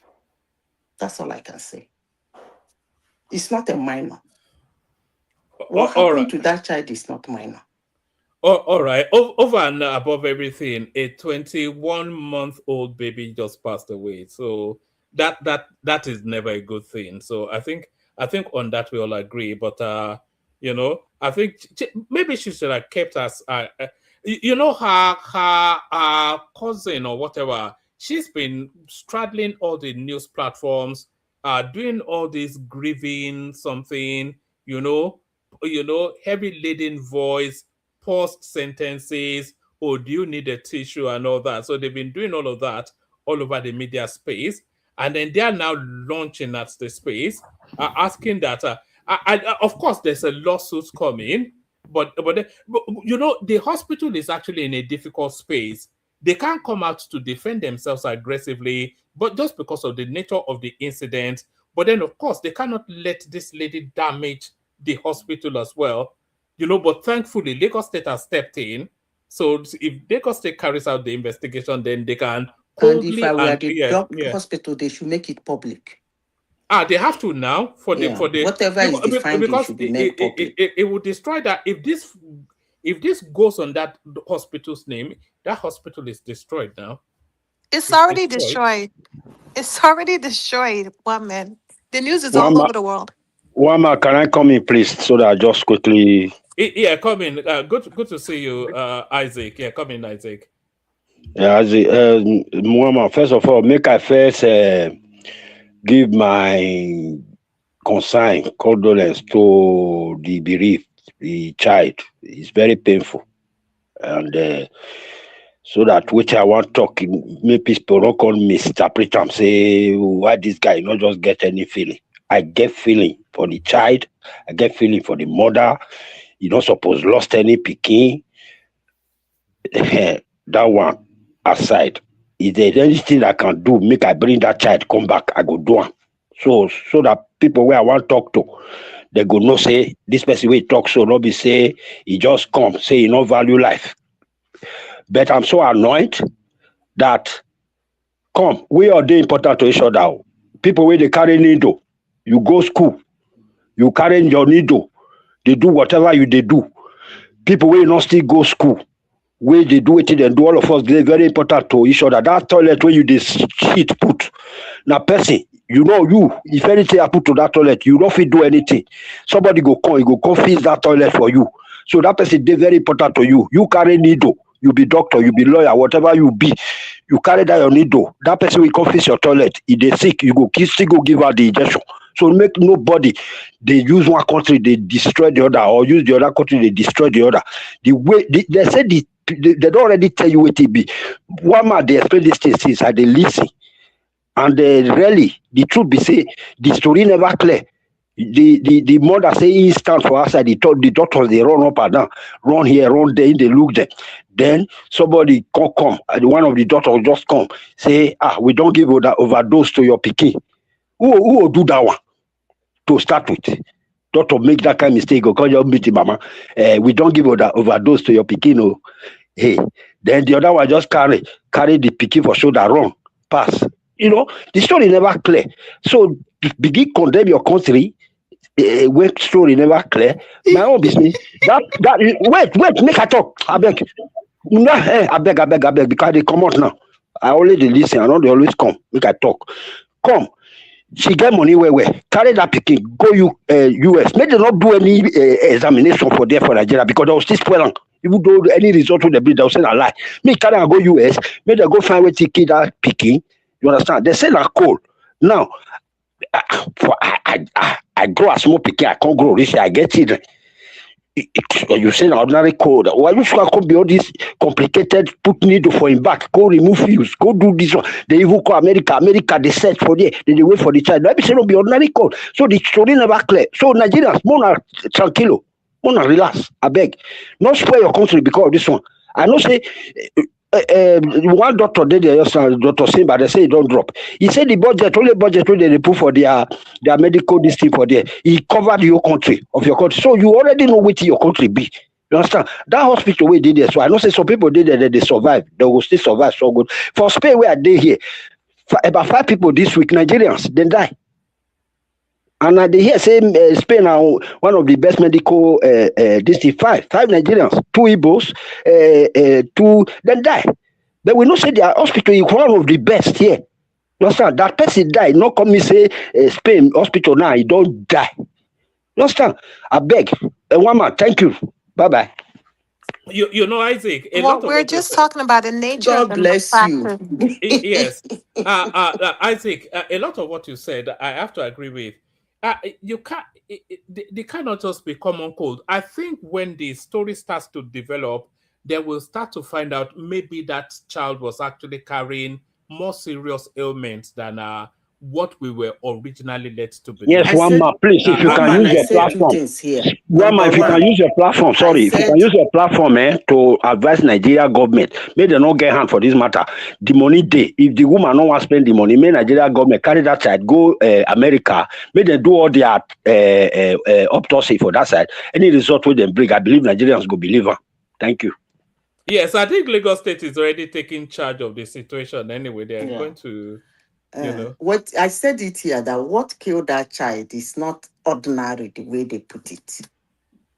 That's all I can say. It's not a minor. What All happened right. to that child is not minor. All right. Over and above everything, a 21-month-old baby just passed away. So that is never a good thing. So I think on that we all agree. But I think maybe she should have kept us. Her cousin or whatever. She's been straddling all the news platforms, doing all this grieving something. Heavy laden voice, paused sentences. Oh, do you need a tissue and all that? So they've been doing all of that all over the media space, and then they are now launching at the space, asking that. Of course, there's a lawsuit coming, but the hospital is actually in a difficult space. They can't come out to defend themselves aggressively, but just because of the nature of the incident. But then, of course, they cannot let this lady damage the hospital as well. But thankfully, Lagos State has stepped in. So if Lagos State carries out the investigation, then they can And if coldly I were and the hospital, they should make it public. they have to now for the whatever is the finding because should be made public. it would destroy that if this goes on that hospital's name, that hospital is destroyed now. It's already destroyed. It's already destroyed. One man. The news is all over the world. Wama, can I come in, please, so that I just quickly... Yeah, come in. Good to see you, Isaac. Yeah, come in, Isaac. Yeah, Wama, first of all, make I first give my condolence to the bereaved, the child. It's very painful. And so that which I want to talk, maybe people don't call misinterpret and say, why this guy not just get any feeling. I get feeling for the child. I get feeling for the mother. You don't suppose lost any pikin. That one aside. If there's anything I can do, make I bring that child come back, I go do it. So that people where I want to talk to, they go no say, this person will talk so, not be say, he just come, say he not value life. But I'm so annoyed that, we are very important to each other. People where they carry needle, you go school, you carry your needle, they do whatever they do. People will not still go school, where they do it and do all of us, they're very important to each other. That toilet where you this shit put. Now person, if anything happen to that toilet, you don't fit do anything. Somebody go come fix that toilet for you. So that person, they're very important to you. You carry needle, you be doctor, you be lawyer, whatever you be, you carry that your needle. That person will come fix your toilet. If they sick, you go still go give her the injection. So make nobody, they use one country, they destroy the other, or use the other country, they destroy the other. The way they said they don't already tell you what it be. One man they explain these things since they listen. And really, the truth be say, the story never clear. The mother say he stand for outside, the doctors they run up and down, run here, run there, they look there. Then somebody come, and one of the doctors just come, say, we don't give overdose to your pikin. Who will do that one? To start with, doctor make that kind of mistake, go call your meeting mama. We don't give overdose to your pikin. Oh. Hey, then the other one just carry the pikin for shoulder, run, pass. The story never clear. So begin condemn your country. When story never clear. My own business. Wait, make I talk. I beg. No, I beg, because they come out now. I only listen. I know they always come. Make I talk. Come. She get money where carry that pikin go US. Make them not do any examination for Nigeria because they will still spoil. Even though any result to the bill, they'll say a lie. Me carry and go US. Make them go find where to kill that pikin. You understand? They say that cold. Now, I grow a small pikin. I can't grow rich. I get children. You say an ordinary code. Why you should come be all this complicated? Put needle for him back. Go remove fuse. Go do this one. They even call America. America they search for there. They wait for the child. Let me say no be ordinary code. So the story never clear. So Nigerians, more tranquilo, more relax. I beg, not spoil your country because of this one. I know say. One doctor did there, Dr. Simba, they say it don't drop. He said the only budget they put for their medical district for there, he covered your country of your country. So you already know what your country be. You understand? That hospital we did there. So I know say some people did there, they survive. They will still survive so good. For Spain, where they here, about 5 people this week, Nigerians, then die. And they hear say Spain are one of the best medical district. 5 Nigerians, 2 Igbos, 2 then die. But we know say their hospital is one of the best here. You understand? That person died. Not come me say Spain hospital now, he don't die. You understand? I beg. One man, thank you. Bye bye. You know, Isaac. Well, we're just talking about the nature of God the bless you. practice. Yes, Isaac. A lot of what you said, I have to agree with. You can't. They cannot just be common cold. I think when the story starts to develop, they will start to find out maybe that child was actually carrying more serious ailments than what we were originally led to believe. Yes, one man, please, if you can use your platform. One man, if you can use your platform, if you can use your platform to advise Nigeria government, may they not get hand for this matter. The money day, if the woman don't want to spend the money, may Nigeria government carry that side, go America, may they do all their autopsy for that side. Any result with them bring, I believe Nigerians go believe her. Thank you. Yes, I think Lagos State is already taking charge of the situation anyway. They're going to, you know. What I said it here, that what killed that child is not ordinary the way they put it.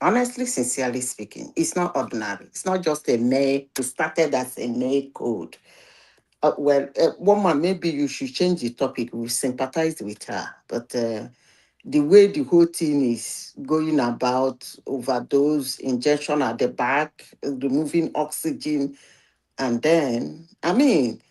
Honestly, sincerely speaking, it's not ordinary. It's not just a May. It started as a May code. Woman, maybe you should change the topic. We sympathize with her. But the way the whole thing is going about, overdose, injection at the back, removing oxygen, and then, I mean,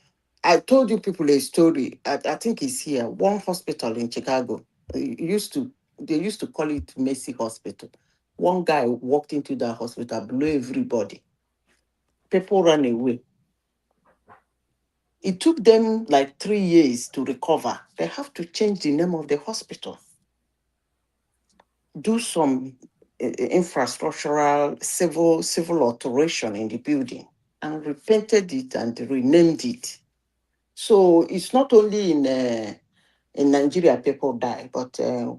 I told you people a story. I think it's here. One hospital in Chicago. They used to call it Macy Hospital. One guy walked into that hospital, blew everybody. People ran away. It took them like 3 years to recover. They have to change the name of the hospital. Do some infrastructural, civil alteration in the building, and repainted it and renamed it. So it's not only in Nigeria people die, but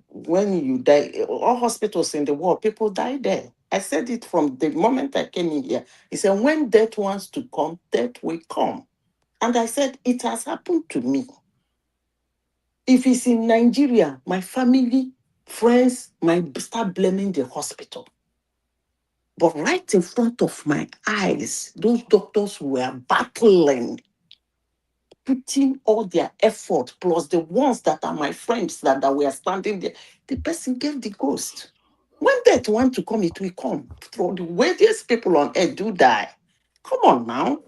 when you die, all hospitals in the world, people die there. I said it from the moment I came in here. He said, when death wants to come, death will come. And I said, it has happened to me. If it's in Nigeria, my family, friends might start blaming the hospital. But right in front of my eyes, those doctors were battling, putting all their effort, plus the ones that are my friends that were standing there. The person gave the ghost. When death wants to come, it will come. For the weirdest people on earth do die. Come on now.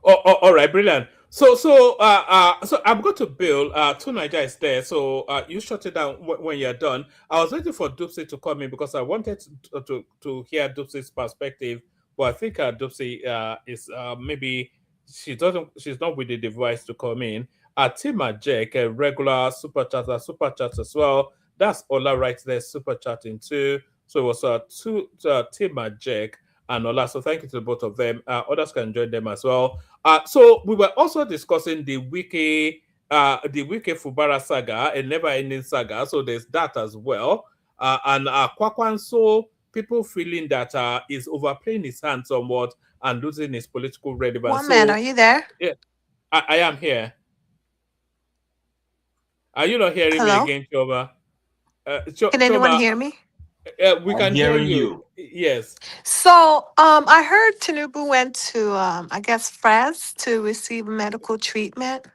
All right, brilliant. So I'm going to Bill. Tunaja is there, so you shut it down when you're done. I was waiting for Dupsy to come in because I wanted to hear Dupsy's perspective, but I think Dupsy is maybe she's not with the device to come in. Tima Jack, a regular super chat as well. That's Ola right there, super chatting too. So it was Tima Jack and Ola. So thank you to both of them. Others can join them as well. So we were also discussing the Wiki Fubara saga, a never-ending saga. So there's that as well. And Kwakwanso, people feeling that he's overplaying his hand somewhat and losing his political relevance. One man, are you there? Yeah, I am here. Are you not hearing me again, Choma? Can anyone hear me? We can hear you. Yes. So I heard Tinubu went to I guess France to receive medical treatment.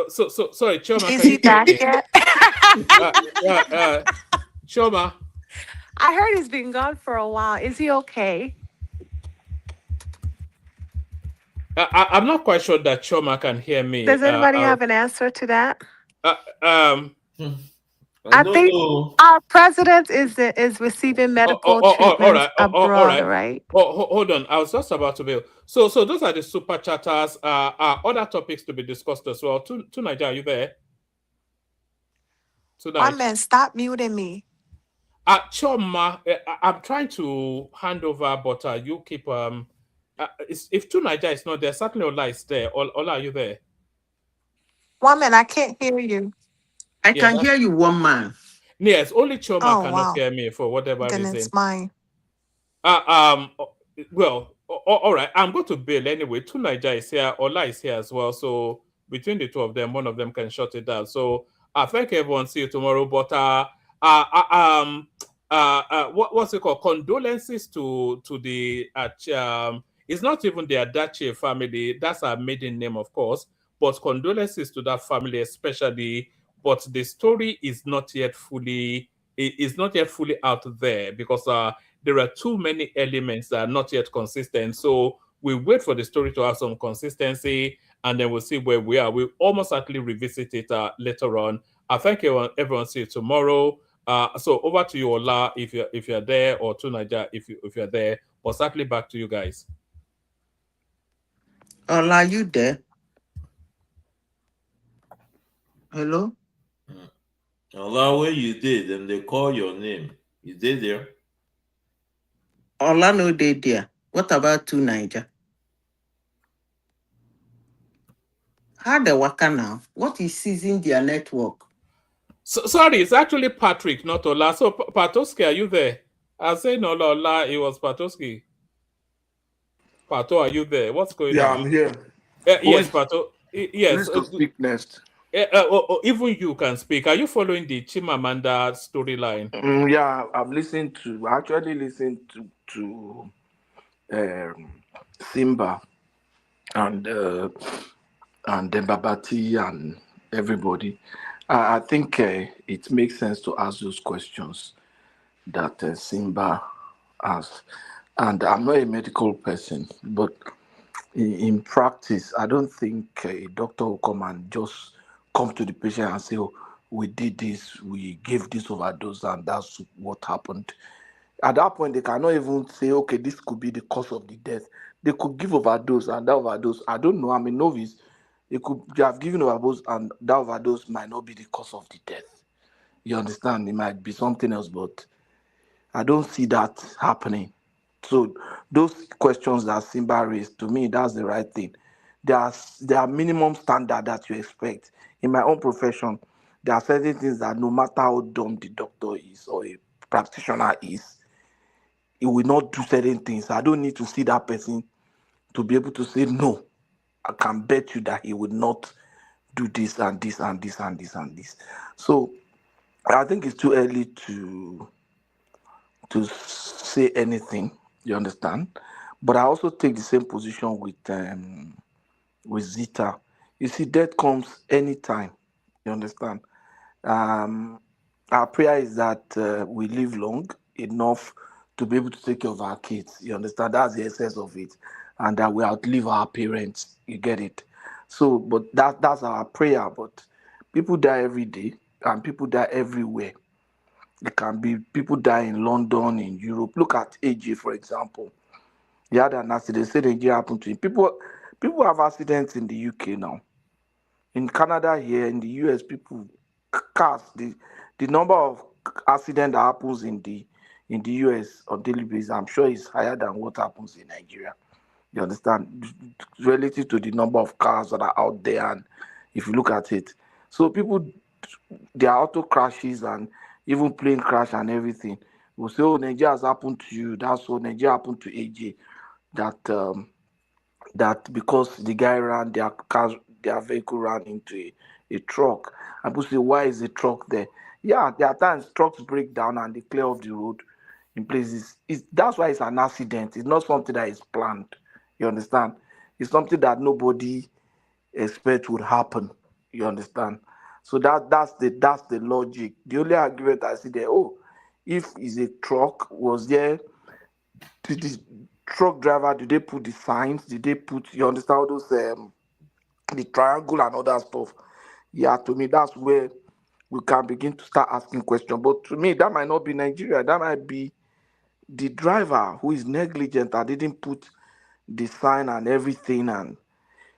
So sorry, Choma. Is he back yet? Choma. I heard he's been gone for a while. Is he okay? I'm not quite sure that Choma can hear me. Does anybody have an answer to that? I No, think no. our president is receiving medical All treatments right, all abroad, right. right? Hold on. I was just about to be. So those are the super chatters. Other topics to be discussed as well. To Nigeria, are you there One tonight? man, stop muting me. Choma, I'm trying to hand over, but you keep if to Nigeria is not there, certainly Ola is there. Ola, are you there? One man, I can't hear you. I Yeah, can hear you, one man. yes. Only Choma Oh cannot wow. hear me for whatever Then reason. it's mine. Well, all right. I'm going to bail anyway. Two Nigeria is here. Ola is here as well. So between the two of them, one of them can shut it down. So I thank everyone. See you tomorrow. But what's it called? Condolences to the it's not even the Adichie family. That's our maiden name, of course. But condolences to that family, especially. But the story is not yet fully. It is not yet fully out there because there are too many elements that are not yet consistent. So we wait for the story to have some consistency, and then we'll see where we are. We'll almost certainly revisit it later on. I thank you, everyone. See you tomorrow. So over to you, Ola, if you're there, or to Nigeria if you're there. But certainly back to you guys. Ola, you there? Hello? Allah, where you did, and they call your name. You did there? Ola no dey there. What about to Niger? How the waka now? What is seizing their network? So, sorry, it's actually Patrick, not Ola. So Patoski, are you there? I say no, Ola. It was Patoski. Pato, are you there? What's going Yeah, on? I'm here. Yes, Pato. Who Yes. needs to speak next? Even you can speak. Are you following the Chimamanda storyline? Yeah, I'm listening to. I actually listened to Simba and then Babati and everybody. I think it makes sense to ask those questions that Simba asked. And I'm not a medical person, but in practice, I don't think a doctor will come and just come to the patient and say, "Oh, we did this, we gave this overdose, and that's what happened." At that point, they cannot even say, "Okay, this could be the cause of the death." They could give overdose, and that overdose, I don't know, I'm a novice. They have given overdose, and that overdose might not be the cause of the death. You understand? It might be something else, but I don't see that happening. So those questions that Simba raised, to me, that's the right thing. There are minimum standard that you expect. In my own profession, there are certain things that no matter how dumb the doctor is or a practitioner is, he will not do certain things. I don't need to see that person to be able to say no. I can bet you that he would not do this and this and this and this and this. So I think it's too early to say anything. You understand? But I also take the same position with Zita. You see, death comes anytime. You understand? Our prayer is that we live long enough to be able to take care of our kids. You understand? That's the essence of it, and that we outlive our parents. You get it? So, but that's our prayer. But people die every day, and people die everywhere. It can be people die in London, in Europe. Look at AJ, for example. He had an accident. Say Nigeria happened to him. People have accidents in the UK now. In Canada, here in the US, people cars. The number of accident that happens in the US on daily basis, I'm sure is higher than what happens in Nigeria. You understand? Relative to the number of cars that are out there, and if you look at it, so people, their auto crashes and even plane crash and everything will say, "Oh, Nigeria has happened to you." That's what Nigeria happened to AJ. That because the guy ran their vehicle ran into a truck. And people say, "Why is the truck there?" Yeah, there are times trucks break down and they clear off the road in places. That's why it's an accident. It's not something that is planned. You understand? It's something that nobody expect would happen. You understand? So that's the logic. The only argument I see there, oh, if it's a truck, was there, did the truck driver, did they put the signs? Did they put, you understand, all those the triangle and other stuff? Yeah, to me, that's where we can begin to start asking questions. But to me, that might not be Nigeria. That might be the driver who is negligent and didn't put the sign and everything, and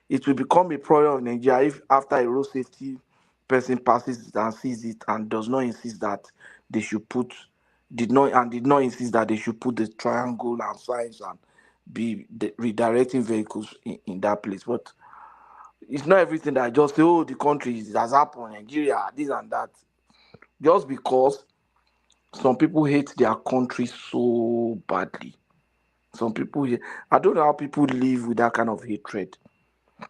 it will become a problem of Nigeria if after a road safety person passes it and sees it and does not insist that they should put did not insist that they should put the triangle and signs and be redirecting vehicles in that place. But it's not everything that I just say, oh, the country has happened, Nigeria, this and that. Just because some people hate their country so badly. Some people, I don't know how people live with that kind of hatred.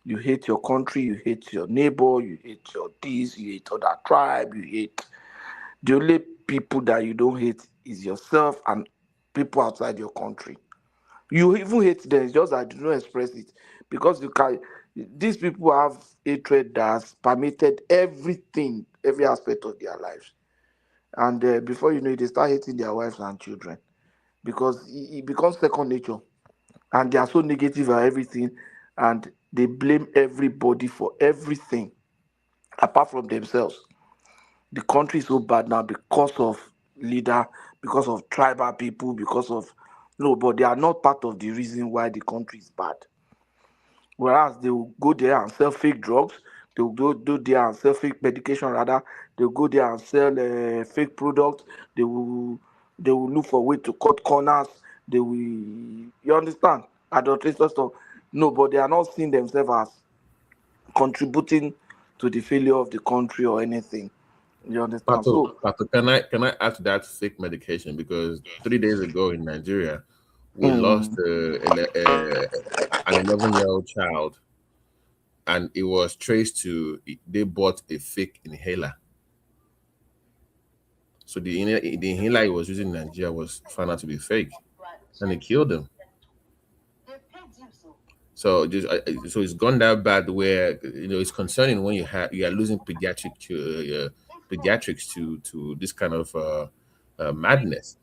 You hate your country, you hate your neighbor, you hate your this, you hate other tribe, you hate. The only people that you don't hate is yourself and people outside your country. You even hate them, it's just that you don't express it. Because you can. These people have hatred that's permitted everything, every aspect of their lives. And before you know it, they start hating their wives and children. Because it becomes second nature. And they are so negative at everything. And they blame everybody for everything apart from themselves. The country is so bad now because of leader, because of tribal people, because of no, but they are not part of the reason why the country is bad. Whereas they will go there and sell fake drugs, they will go there and sell fake medication rather, they will go there and sell fake products, they will look for a way to cut corners, they will, you understand, adulteration stuff. No, but they are not seeing themselves as contributing to the failure of the country or anything. You understand? Pato, can I add to that fake medication? Because 3 days ago in Nigeria, we lost an 11-year-old child, and it was traced to they bought a fake inhaler. So the inhaler he was using in Nigeria was found out to be fake, and it killed him. So so it's gone that bad where it's concerning when you are losing pediatrics to this kind of madness.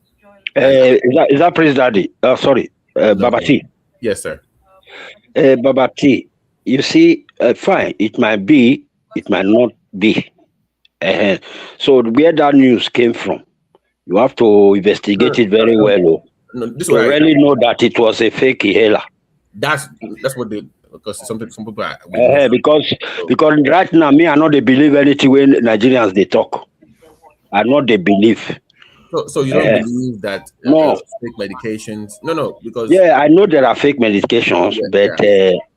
Is that Prince Daddy? Sorry, Baba T. Yes, sir. Baba T. You see, fine. It might be, it might not be. So where that news came from, you have to investigate it very well. To really know that it was a fake inhaler. That's what they, because some people are because right now me I know they believe anything when Nigerians they talk. I know they believe. So you don't believe that fake medications? No, because I know there are fake medications, but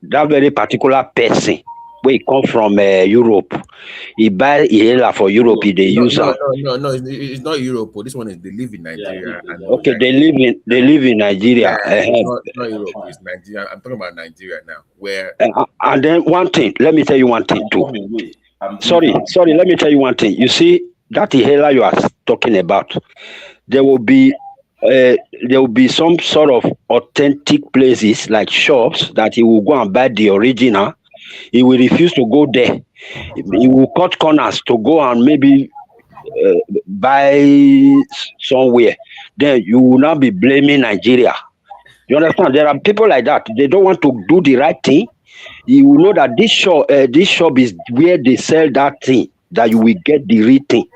that very particular person where he come from Europe, he buy inhaler for Europe, they use them. No, it's not Europe. This one is they live in Nigeria. Okay, they live in Nigeria. It's not Europe, it's Nigeria. I'm talking about Nigeria now. Where and then one thing, let me tell you one thing too. Sorry, let me tell you one thing. You see, that inhaler you are talking about, there will be some sort of authentic places like shops that he will go and buy the original. He will refuse to go there. He will cut corners to go and maybe buy somewhere. Then you will not be blaming Nigeria. You understand? There are people like that. They don't want to do the right thing. You will know that this shop is where they sell that thing, that you will get the real thing.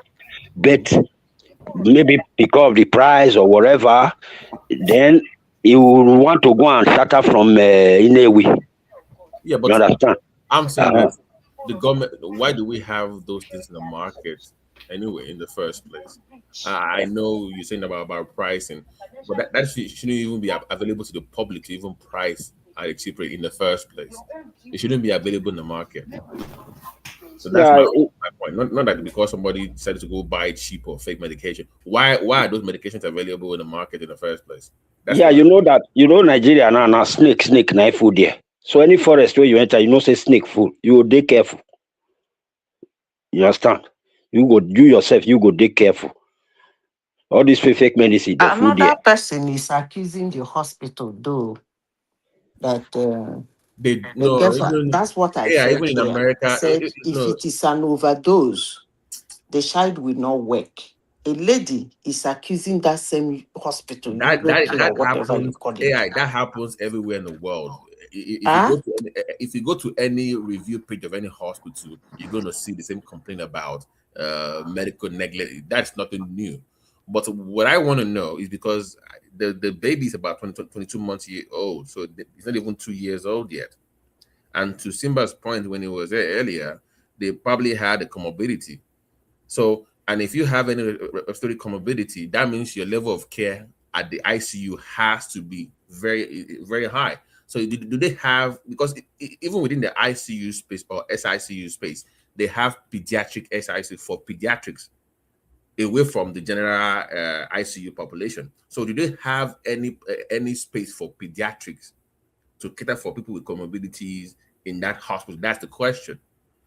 But maybe because of the price or whatever, then you will want to go and shatter from Inewi. Yeah, but you understand? I'm saying that the government, why do we have those things in the market anyway in the first place? I know you're saying about pricing, but that shouldn't even be available to the public to even price at a cheap rate in the first place. It shouldn't be available in the market. So that's my point. Not that because somebody decided to go buy cheap or fake medication. Why are those medications available in the market in the first place? You know Nigeria now snake knife food there. So any forest where you enter, say snake food. You go dey careful. You understand? You go dey careful. All this fake medicine, the food there. Another person is accusing the hospital though that that's what I said. Even in America, I said if it is an overdose, the child will not work. A lady is accusing that same hospital. That happens everywhere in the world. If you go to any review page of any hospital, you're going to see the same complaint about medical negligence. That's nothing new. But what I want to know is because the baby is about 22 months old, so it's not even 2 years old yet. And to Simba's point, when he was there earlier, they probably had a comorbidity. So, and if you have any respiratory comorbidity, that means your level of care at the ICU has to be very, very high. So, do they have, because even within the ICU space or SICU space, they have pediatric SICU for pediatrics away from the general ICU population. So, do they have any space for pediatrics to cater for people with comorbidities in that hospital? That's the question,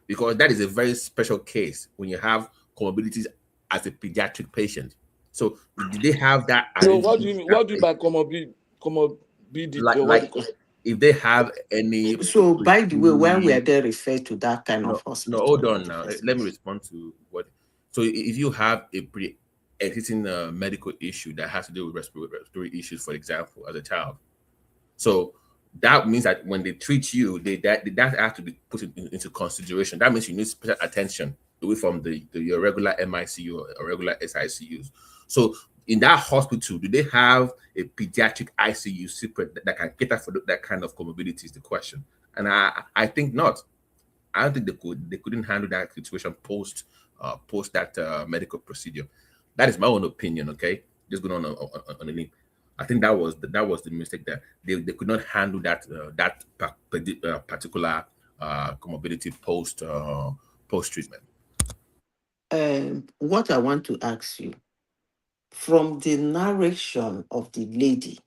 because that is a very special case when you have comorbidities as a pediatric patient. So do they have that? So what do you mean? What do you mean by comorbidity? Like if they have any? So, by the way, why were they referred to that kind of No, hospital? hold on now. Let me respond to what. So if you have a pre-existing medical issue that has to do with respiratory issues, for example, as a child, so that means that when they treat you, that has to be put into consideration. That means you need special attention away from your regular MICU or regular SICUs. So in that hospital, do they have a pediatric ICU separate that can cater for that kind of comorbidity is the question. And I think not. I don't think they couldn't handle that situation post that medical procedure. That is my own opinion. Okay, just going on a link. I think that was the mistake, that they could not handle that particular comorbidity post treatment. What I want to ask you, from the narration of the lady,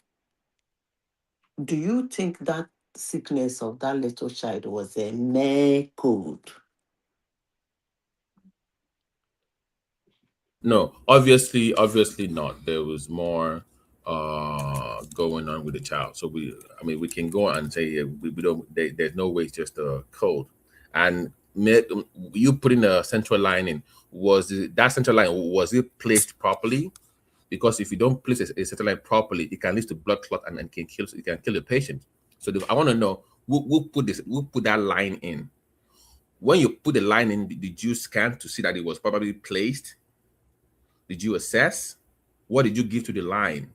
do you think that sickness of that little child was a mere cold? No, obviously not. There was more going on with the child. So we can go and say we don't. There's no way it's just a cold. And you putting a central line in, that central line, was it placed properly? Because if you don't place a central line properly, it can lead to blood clot and it can kill the patient. So I want to know who put that line in. When you put the line in, did you scan to see that it was properly placed? Did you assess? What did you give to the line?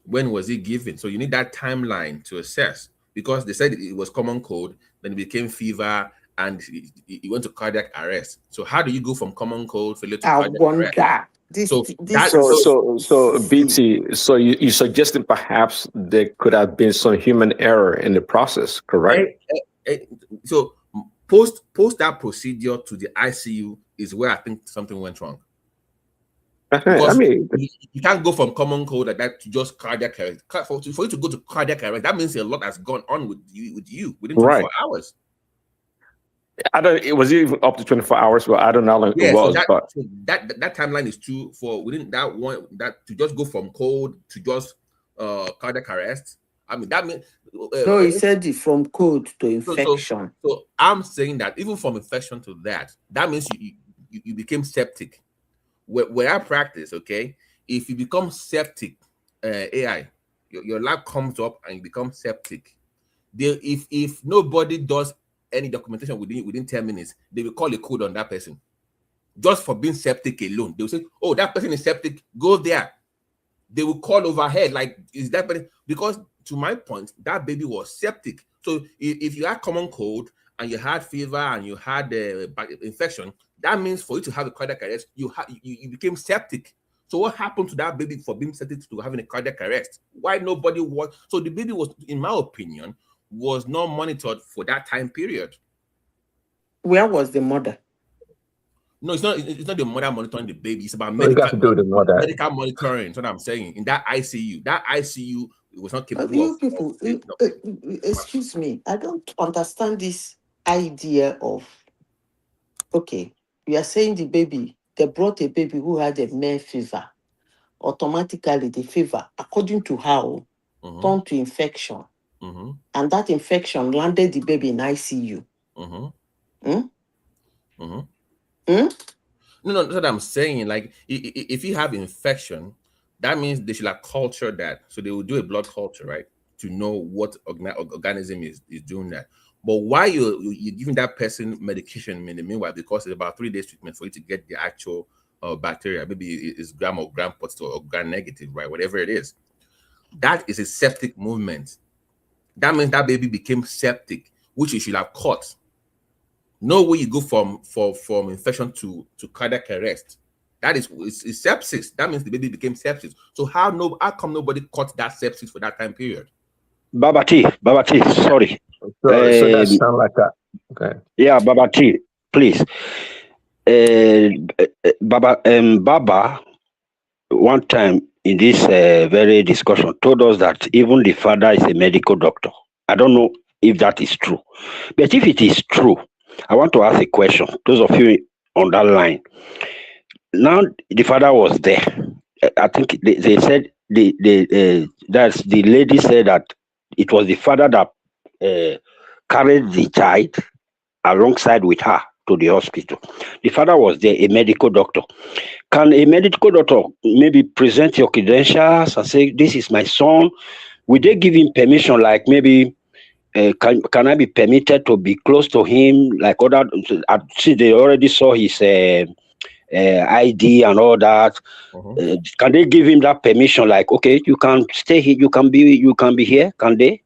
When was it given? So you need that timeline to assess, because they said it was common cold, then it became fever, and it went to cardiac arrest. So how do you go from common cold failure to cardiac arrest? So BT, so you suggesting perhaps there could have been some human error in the process, correct? So post that procedure to the ICU is where I think something went wrong. Because you can't go from common cold like that to just cardiac arrest. For you to go to cardiac arrest, that means a lot has gone on with you within 24 hours. I don't. It was even up to 24 hours, but I don't know how long it was. So that timeline is too for within that one, that to just go from cold to just cardiac arrest. I mean that means. So he said it from cold to infection. So I'm saying that even from infection to that means you became septic. Where I practice, okay, if you become septic, AI, your lab comes up and you become septic. If nobody does any documentation within 10 minutes, they will call a code on that person just for being septic alone. They will say, "Oh, that person is septic. Go there." They will call overhead, like, "Is that person?" Because to my point, that baby was septic. So if you had common cold and you had fever and you had infection, that means for you to have a cardiac arrest, you became septic. So what happened to that baby for being septic to having a cardiac arrest? Why nobody was? So the baby was, in my opinion, was not monitored for that time period. Where was the mother? No, it's not the mother monitoring the baby. It's about medical monitoring. That's what I'm saying. In that ICU, it was not capable you people, excuse me, I don't understand this idea of, okay, you are saying they brought a baby who had a mere fever. Automatically, the fever, according to how, turned to infection. And that infection landed the baby in ICU. No, that's what I'm saying. Like, if you have infection, that means they should like culture that. So they will do a blood culture, right, to know what organism is doing that. But why you're giving that person medication in the meanwhile, because it's about 3 days treatment for you to get the actual bacteria, maybe it's gram or gram positive or gram negative, right? Whatever it is, that is a septic movement. That means that baby became septic, which you should have caught. No way you go from infection to cardiac arrest. That is it's sepsis. That means the baby became sepsis. So how come nobody caught that sepsis for that time period? Babati, sorry. So that sounds like a okay. Yeah, Babati, please. Baba, one time in this very discussion, told us that even the father is a medical doctor. I don't know if that is true, but if it is true, I want to ask a question. Those of you on that line, now the father was there. I think they said that's the lady said that it was the father that carried the child alongside with her to the hospital. The father was there, a medical doctor. Can a medical doctor maybe present your credentials and say, this is my son? Would they give him permission, like maybe can I be permitted to be close to him? Like other, see, they already saw his ID and all that. Can they give him that permission? Like, okay, you can stay here, you can be here. Can they?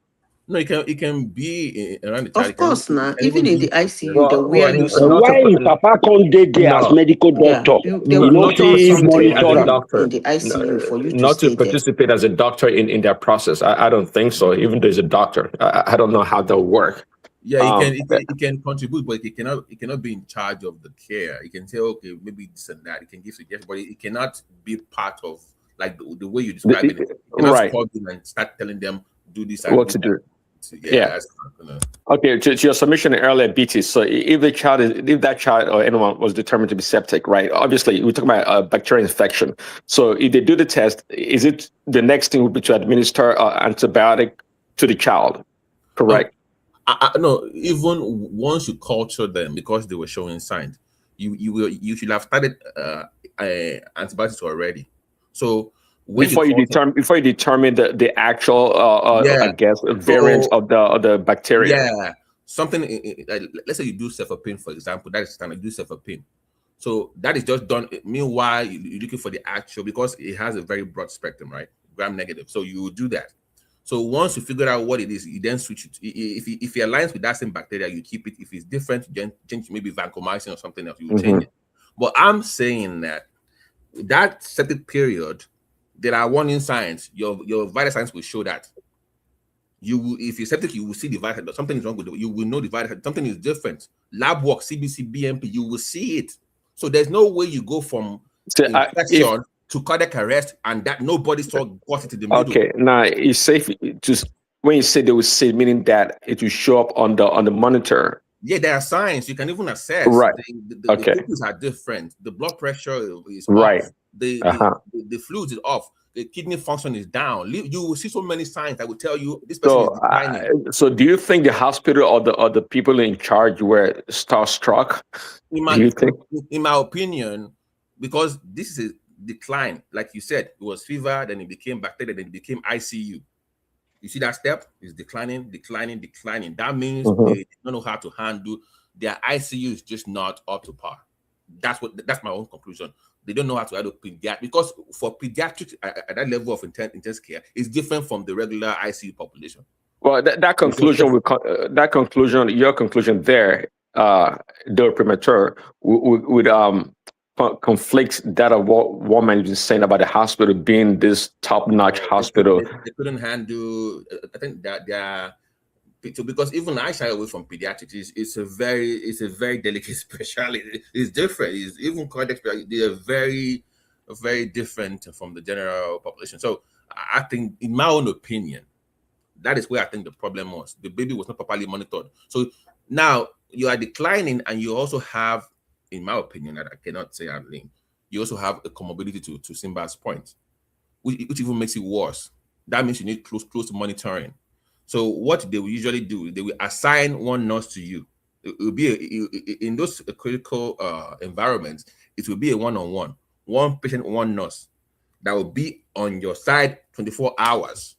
No, it can be around the child. Of course, now, even in the ICU, Well, they wear you some. Why is Papa come there as medical doctor? They will not to put on participate as a something doctor. in the ICU for you to Not stay to there. participate as a doctor in their process. I don't think so. Even though he's a doctor, I don't know how they'll work. Yeah, it can contribute, but it cannot be in charge of the care. It can say, okay, maybe this and that. It can give suggestions, but it cannot be part of, like the way you describe it. It cannot Right. call them and start telling them do this. What to do. Yeah. That's not gonna... Okay, to your submission earlier, BT. So if that child or anyone was determined to be septic, right? Obviously, we're talking about a bacterial infection. So if they do the test, is it the next thing would be to administer antibiotic to the child? Correct. No, even once you culture them because they were showing signs, you should have started antibiotics already. So when before you determine the actual I guess variant of the bacteria. Yeah, something let's say you do cefepime, for example. That is standard. You do cefepime. So that is just done. Meanwhile, you're looking for the actual, because it has a very broad spectrum, right? Gram negative. So you will do that. So once you figure out what it is, you then switch it. If it aligns with that same bacteria, you keep it. If it's different, you then change maybe vancomycin or something else, you will change it. But I'm saying that septic period, there are warning signs. Your vital signs will show that. If you're septic, you will see the vital. Something is wrong with it. You will know the vital. Something is different. Lab work, CBC, BMP, you will see it. So there's no way you go from infection to cardiac arrest and that nobody got it in the middle. Okay, now it's safe. Just when you say they will see, meaning that it will show up on the monitor. Yeah, there are signs you can even assess. Right. The fluids are different. The blood pressure is right. off. The fluids is off. The kidney function is down. You will see so many signs that will tell you this person is declining. So do you think the hospital or the people in charge were starstruck? In my opinion, because this is a decline, like you said, it was fever, then it became bacteria, then it became ICU. You see that step is declining. That means they don't know how to handle their ICU is just not up to par. That's my own conclusion. They don't know how to handle pediatrics, because for pediatrics at that level of intense care is different from the regular ICU population. Well, that conclusion, your conclusion there, though premature, would conflicts that of what woman is saying about the hospital being this top-notch hospital. They couldn't handle. I think that they are, because even I shy away from pediatrics. It's a very delicate specialty. It's different. It's even cardiac. They are very different from the general population. So I think, in my own opinion, that is where I think the problem was. The baby was not properly monitored. So now you are declining, and you also have, in my opinion, that I cannot say I'm name, you also have a comorbidity to Simba's point, which even makes it worse. That means you need close monitoring. So what they will usually do, they will assign one nurse to you. It will be in those critical environments, it will be a one-on-one, one patient, one nurse that will be on your side 24 hours.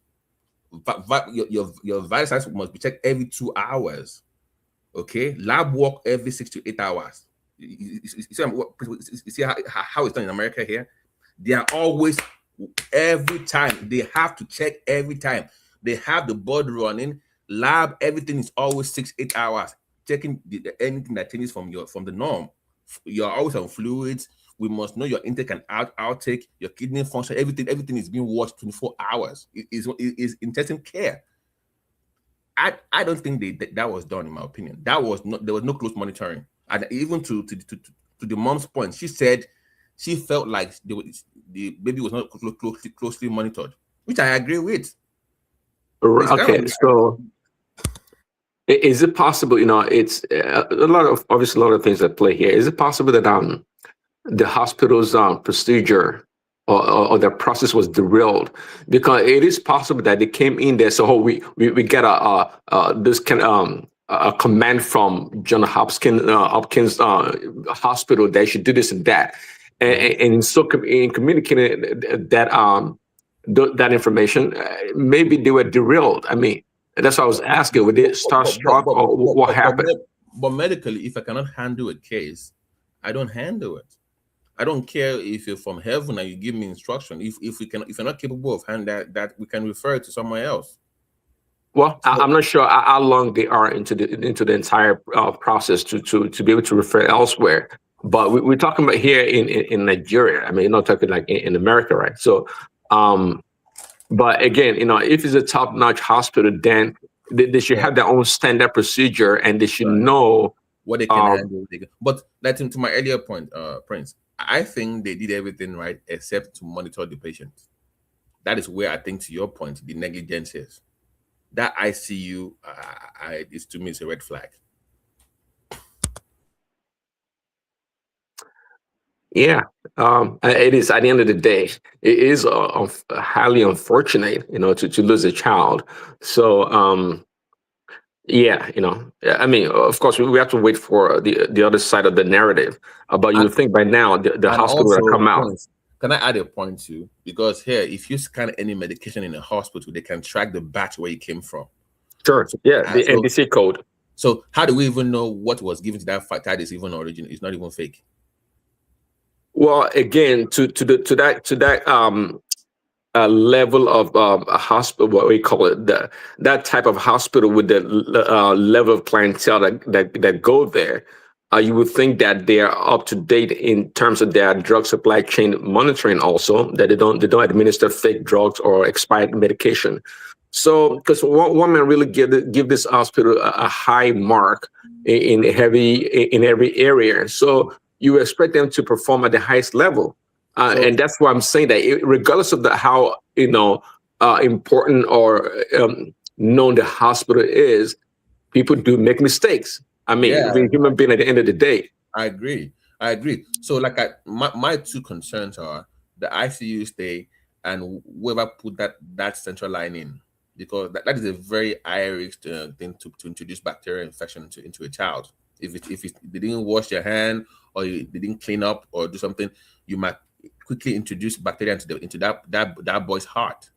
Your vital signs must be checked every 2 hours. Okay, lab work every 6 to 8 hours. You see how it's done in America here? They are always, every time, they have to check every time. They have the board running, lab, everything is always 6-8 hours, checking anything that changes from the norm. You're always on fluids. We must know your intake and outtake, your kidney function, everything is being watched 24 hours. It is intensive care. I don't think that was done, in my opinion. There was no close monitoring. And even to the mom's point, she said she felt like the baby was not closely monitored, which I agree with. Okay, so is it possible, it's a lot of things at play here. Is it possible that the hospital's procedure or the process was derailed? Because it is possible that they came in there, so we get a command from Johns Hopkins hospital that should do this and that, and so in communicating that information, maybe they were derailed. I mean, that's why I was asking, would they start struck or what happened? But medically, if I cannot handle a case, I don't handle it. I don't care if you're from heaven and you give me instruction. If you're not capable of handling that, we can refer it to somewhere else. Well, I'm not sure how long they are into the entire process to be able to refer elsewhere. But we're talking about here in Nigeria. I mean, you're not talking like in America, right? So, but again, if it's a top-notch hospital, then they should have their own standard procedure, and they should know what they can handle. But that's to my earlier point, Prince. I think they did everything right except to monitor the patient. That is where I think, to your point, the negligence is. That ICU is, to me, it's a red flag. Yeah, it is. At the end of the day, it is highly unfortunate, to lose a child. So, yeah, I mean, of course, we have to wait for the other side of the narrative. But you think by now the hospital will come out. Can I add a point too? Because here, if you scan any medication in a hospital, they can track the batch where it came from. Sure. Yeah, the NDC code. So how do we even know what was given to that child is even original? It's not even fake. Well, again, to that level of a hospital, what we call it, that type of hospital with the level of clientele that go there, you would think that they are up to date in terms of their drug supply chain monitoring. Also, that they don't administer fake drugs or expired medication. So, because one man really give this hospital a high mark in every area. So you expect them to perform at the highest level. And that's why I'm saying that regardless of how important or known the hospital is, people do make mistakes. I mean, we're human being at the end of the day. I agree. So like my two concerns are the ICU stay and whoever put that central line in, because that is a very high risk thing to introduce bacterial infection into a child. If they didn't wash their hand or they didn't clean up or do something, you might quickly introduce bacteria into that boy's heart.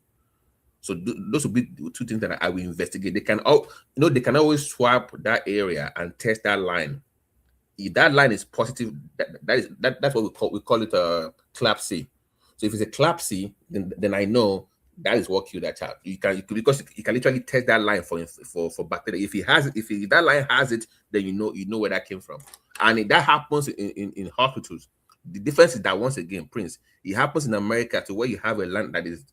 So those will be the two things that I will investigate. They can they can always swap that area and test that line. If that line is positive, that's what we call it a CLAPC. So if it's a CLAPC, then I know that is what killed that child. Because you can literally test that line for bacteria. If that line has it, then you know where that came from. And if that happens in hospitals, the difference is that, once again, Prince, it happens in America to where you have a land that is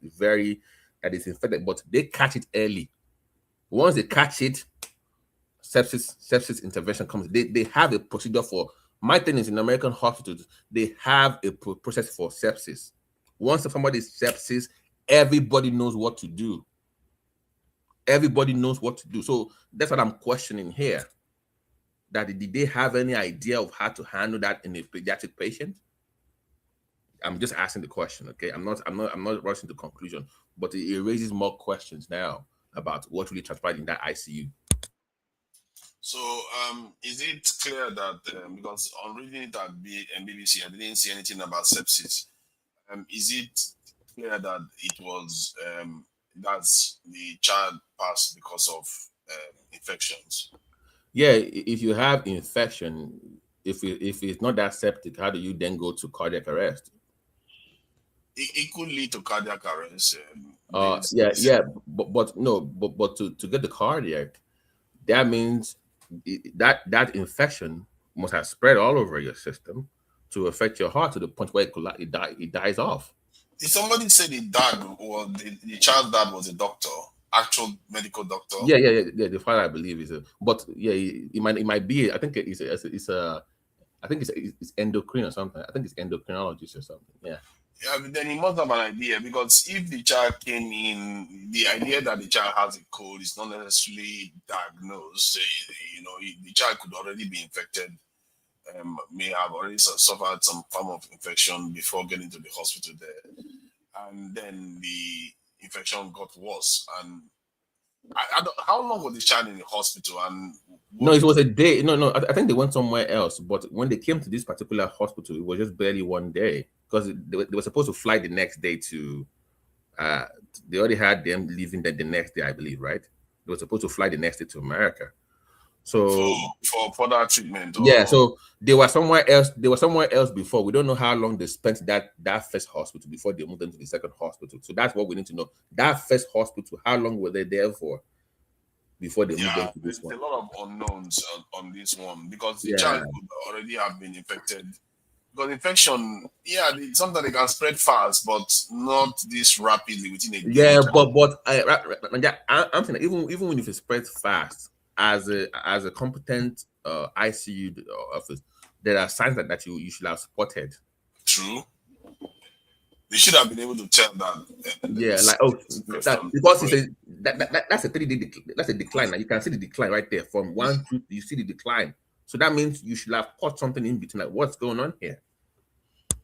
infected, but they catch it early. Once they catch it, sepsis intervention comes. They have a procedure for. My thing is, in American hospitals, they have a process for sepsis. Once somebody is sepsis, everybody knows what to do. So that's what I'm questioning here. That did they have any idea of how to handle that in a pediatric patient? I'm just asking the question, okay? I'm not rushing to conclusion, but it raises more questions now about what really transpired in that ICU. So, is it clear that because on reading it at BBC, I didn't see anything about sepsis. Is it clear that it was that's the child passed because of infections? Yeah, if you have infection, if it's not that septic, how do you then go to cardiac arrest? It could lead to cardiac arrest. Yeah, but no, but to get the cardiac, that means that infection must have spread all over your system to affect your heart to the point where it dies off. Somebody said the dad or the child's dad was a doctor, actual medical doctor. Yeah. The father, I believe, is but yeah, it might be. I think it's endocrine or something. I think it's endocrinologist or something. Yeah. Yeah, but then he must have an idea, because if the child came in, the idea that the child has a cold is not necessarily diagnosed. The child could already be infected, may have already suffered some form of infection before getting to the hospital there, and then the infection got worse. And I don't, how long was the child in the hospital? And no, it was a day. No, I think they went somewhere else. But when they came to this particular hospital, it was just barely one day, because they were supposed to fly the next day to. They already had them leaving the next day, I believe, right? They were supposed to fly the next day to America. So for further treatment. Yeah, so they were somewhere else. They were somewhere else before. We don't know how long they spent that first hospital before they moved into the second hospital. So that's what we need to know. That first hospital, how long were they there for before they moved into this one? There's a lot of unknowns on this one, because the child could already have been infected. Because infection, sometimes they can spread fast, but not this rapidly within a day. Yeah, but I'm saying even when it spreads fast, as a competent ICU office, there are signs that you should have spotted. True. They should have been able to tell that. Because that's a 3D that's a decline. Now you can see the decline right there from 1 to you see the decline. So that means you should have caught something in between. Like, what's going on here?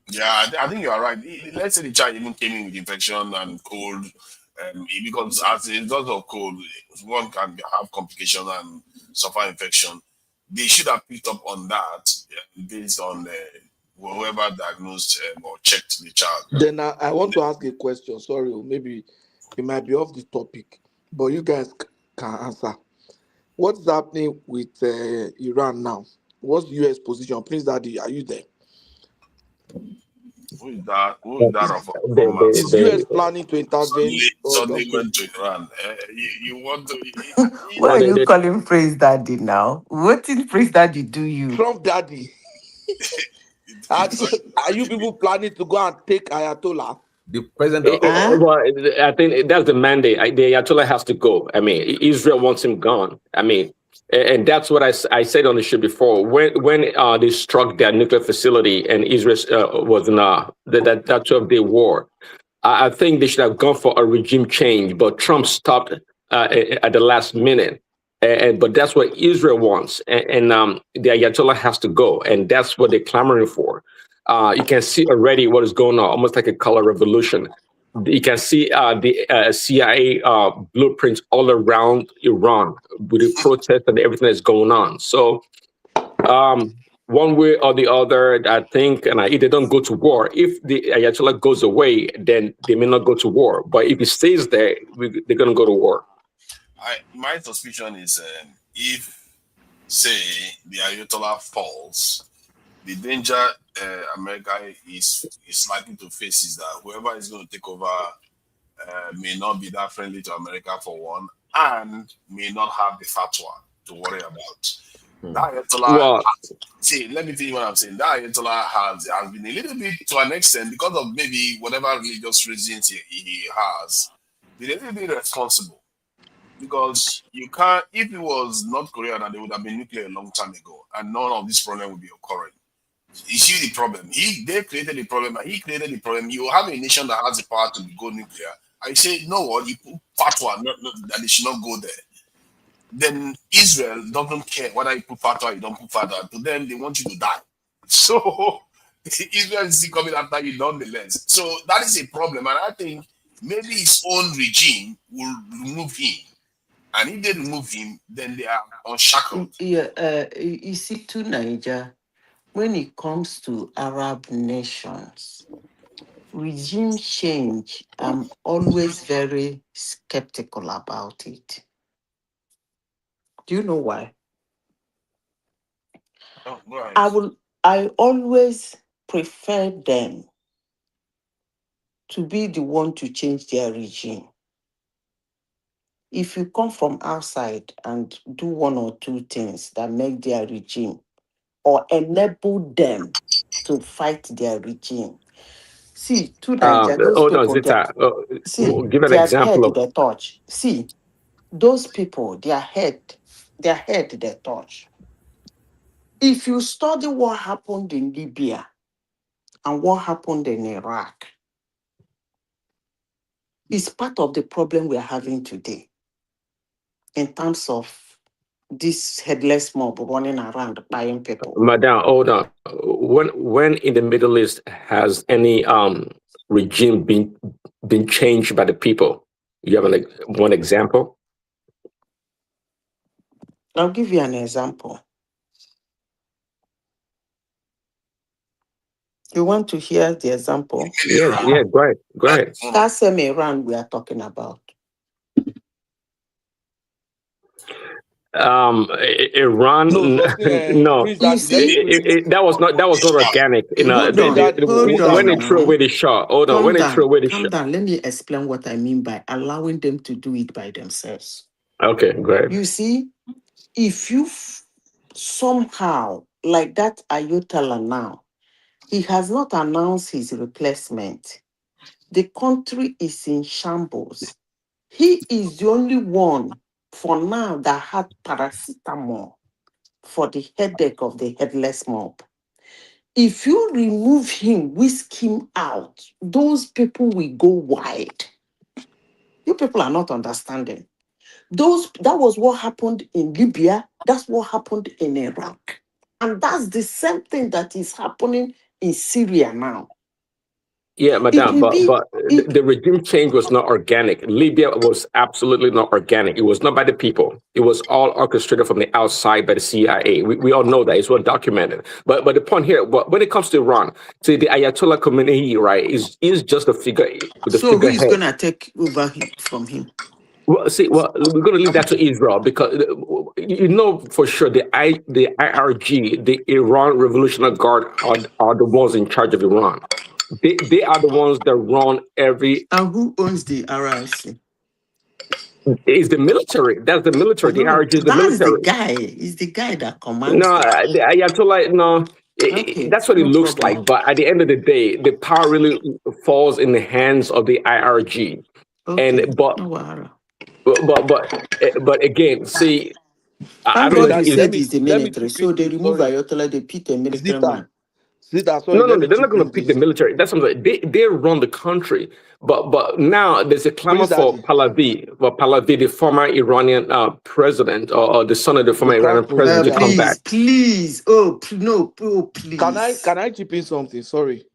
Yeah, I think you are right. Let's say the child even came in with infection and cold, because as a result of cold, one can have complication and suffer infection. They should have picked up on that based on whoever diagnosed or checked the child. Then I want to ask a question. Sorry, maybe it might be off the topic, but you guys can answer. What's happening with Iran now? What's the US position? Prince Daddy, are you there? Who is that? Is US planning to intervene? Suddenly went to Iran. You want to? Why are you calling Prince Daddy now? What did Prince Daddy do you? Trump Daddy. Are you people planning to go and take Ayatollah? The president. Well, I think that's the mandate. The Ayatollah has to go. I mean, Israel wants him gone. I mean, and that's what I said on the show before. When they struck their nuclear facility and Israel was in that 12-day war, I think they should have gone for a regime change, but Trump stopped at the last minute. But that's what Israel wants, and the Ayatollah has to go, and that's what they're clamoring for. You can see already what is going on, almost like a color revolution. You can see the CIA blueprints all around Iran with the protests and everything that's going on. So one way or the other, I think, and if they don't go to war, if the Ayatollah goes away, then they may not go to war. But if he stays there, they're going to go to war. My suspicion is if, say, the Ayatollah falls, the danger America is likely to face is that whoever is going to take over may not be that friendly to America, for one, and may not have the fatwa to worry about. That Ayatollah, let me tell you what I'm saying. That Ayatollah has been a little bit, to an extent, because of maybe whatever religious reasons he has, been a little bit responsible. Because you can't, if it was North Korea, then they would have been nuclear a long time ago, and none of this problem would be occurring. You see the problem. They created the problem, and he created the problem. You have a nation that has the power to go nuclear. I say, no, what you put fatwa that they should not go there. Then Israel doesn't care whether you put fatwa or you don't put fatwa. To them, they want you to die. So Israel is still coming after you nonetheless. So that is a problem, and I think maybe his own regime will remove him. And if they remove him, then they are unshackled. Yeah, you see, to Niger, when it comes to Arab nations, regime change, I'm always very skeptical about it. Do you know why? Oh, right. I always prefer them to be the one to change their regime. If you come from outside and do one or two things that make their regime or enable them to fight their regime. See, to Nigeria, those Hold on, people, Zita. Give an their head example of. they touch. See, those people, their head they touch. If you study what happened in Libya and what happened in Iraq, it's part of the problem we are having today in terms of this headless mob running around buying people. Madam, hold on. When in the Middle East has any regime been changed by the people? You have one example? I'll give you an example. You want to hear the example? Yeah, go ahead. That same Iran we are talking about. Iran, no, You see, that was not organic. hold on, When they threw away the Shah, hold on. When they threw away the Shah, calm down. Let me explain what I mean by allowing them to do it by themselves. okay, go ahead. You see, if you somehow, like that Ayotala now, he has not announced his replacement. The country is in shambles. He is the only one for now that had paracetamol for the headache of the headless mob. If you remove him, whisk him out, those people will go wide. You people are not understanding. That was what happened in Libya. That's what happened in Iraq. And that's the same thing that is happening in Syria now. Yeah, madam, but the regime change was not organic. Libya was absolutely not organic. It was not by the people. It was all orchestrated from the outside by the CIA. We all know that. It's well documented. But the point here, when it comes to Iran, see, the Ayatollah Khomeini, right, is just the figure. So who is going to take over from him? Well, we're going to leave that to Israel because you know for sure the IRG, the Iran Revolutionary Guard, are the ones in charge of Iran. They are the ones that run every. And who owns the RRC? It's the military. That's the military. The IRG is the military. It's the guy that commands. No, the Ayatollah. No, that's what it looks like. But at the end of the day, the power really falls in the hands of the IRG. Okay. But again, see, I Thank don't God know. you said it's the military. So they remove Ayatollah, they pick a military man. No, they're not going to pick the military. That's something they run the country. But now there's a clamor for Pahlavi, the former Iranian president, or the son of the former Iranian president, to come back. Please, please. Can I chip in something? Sorry.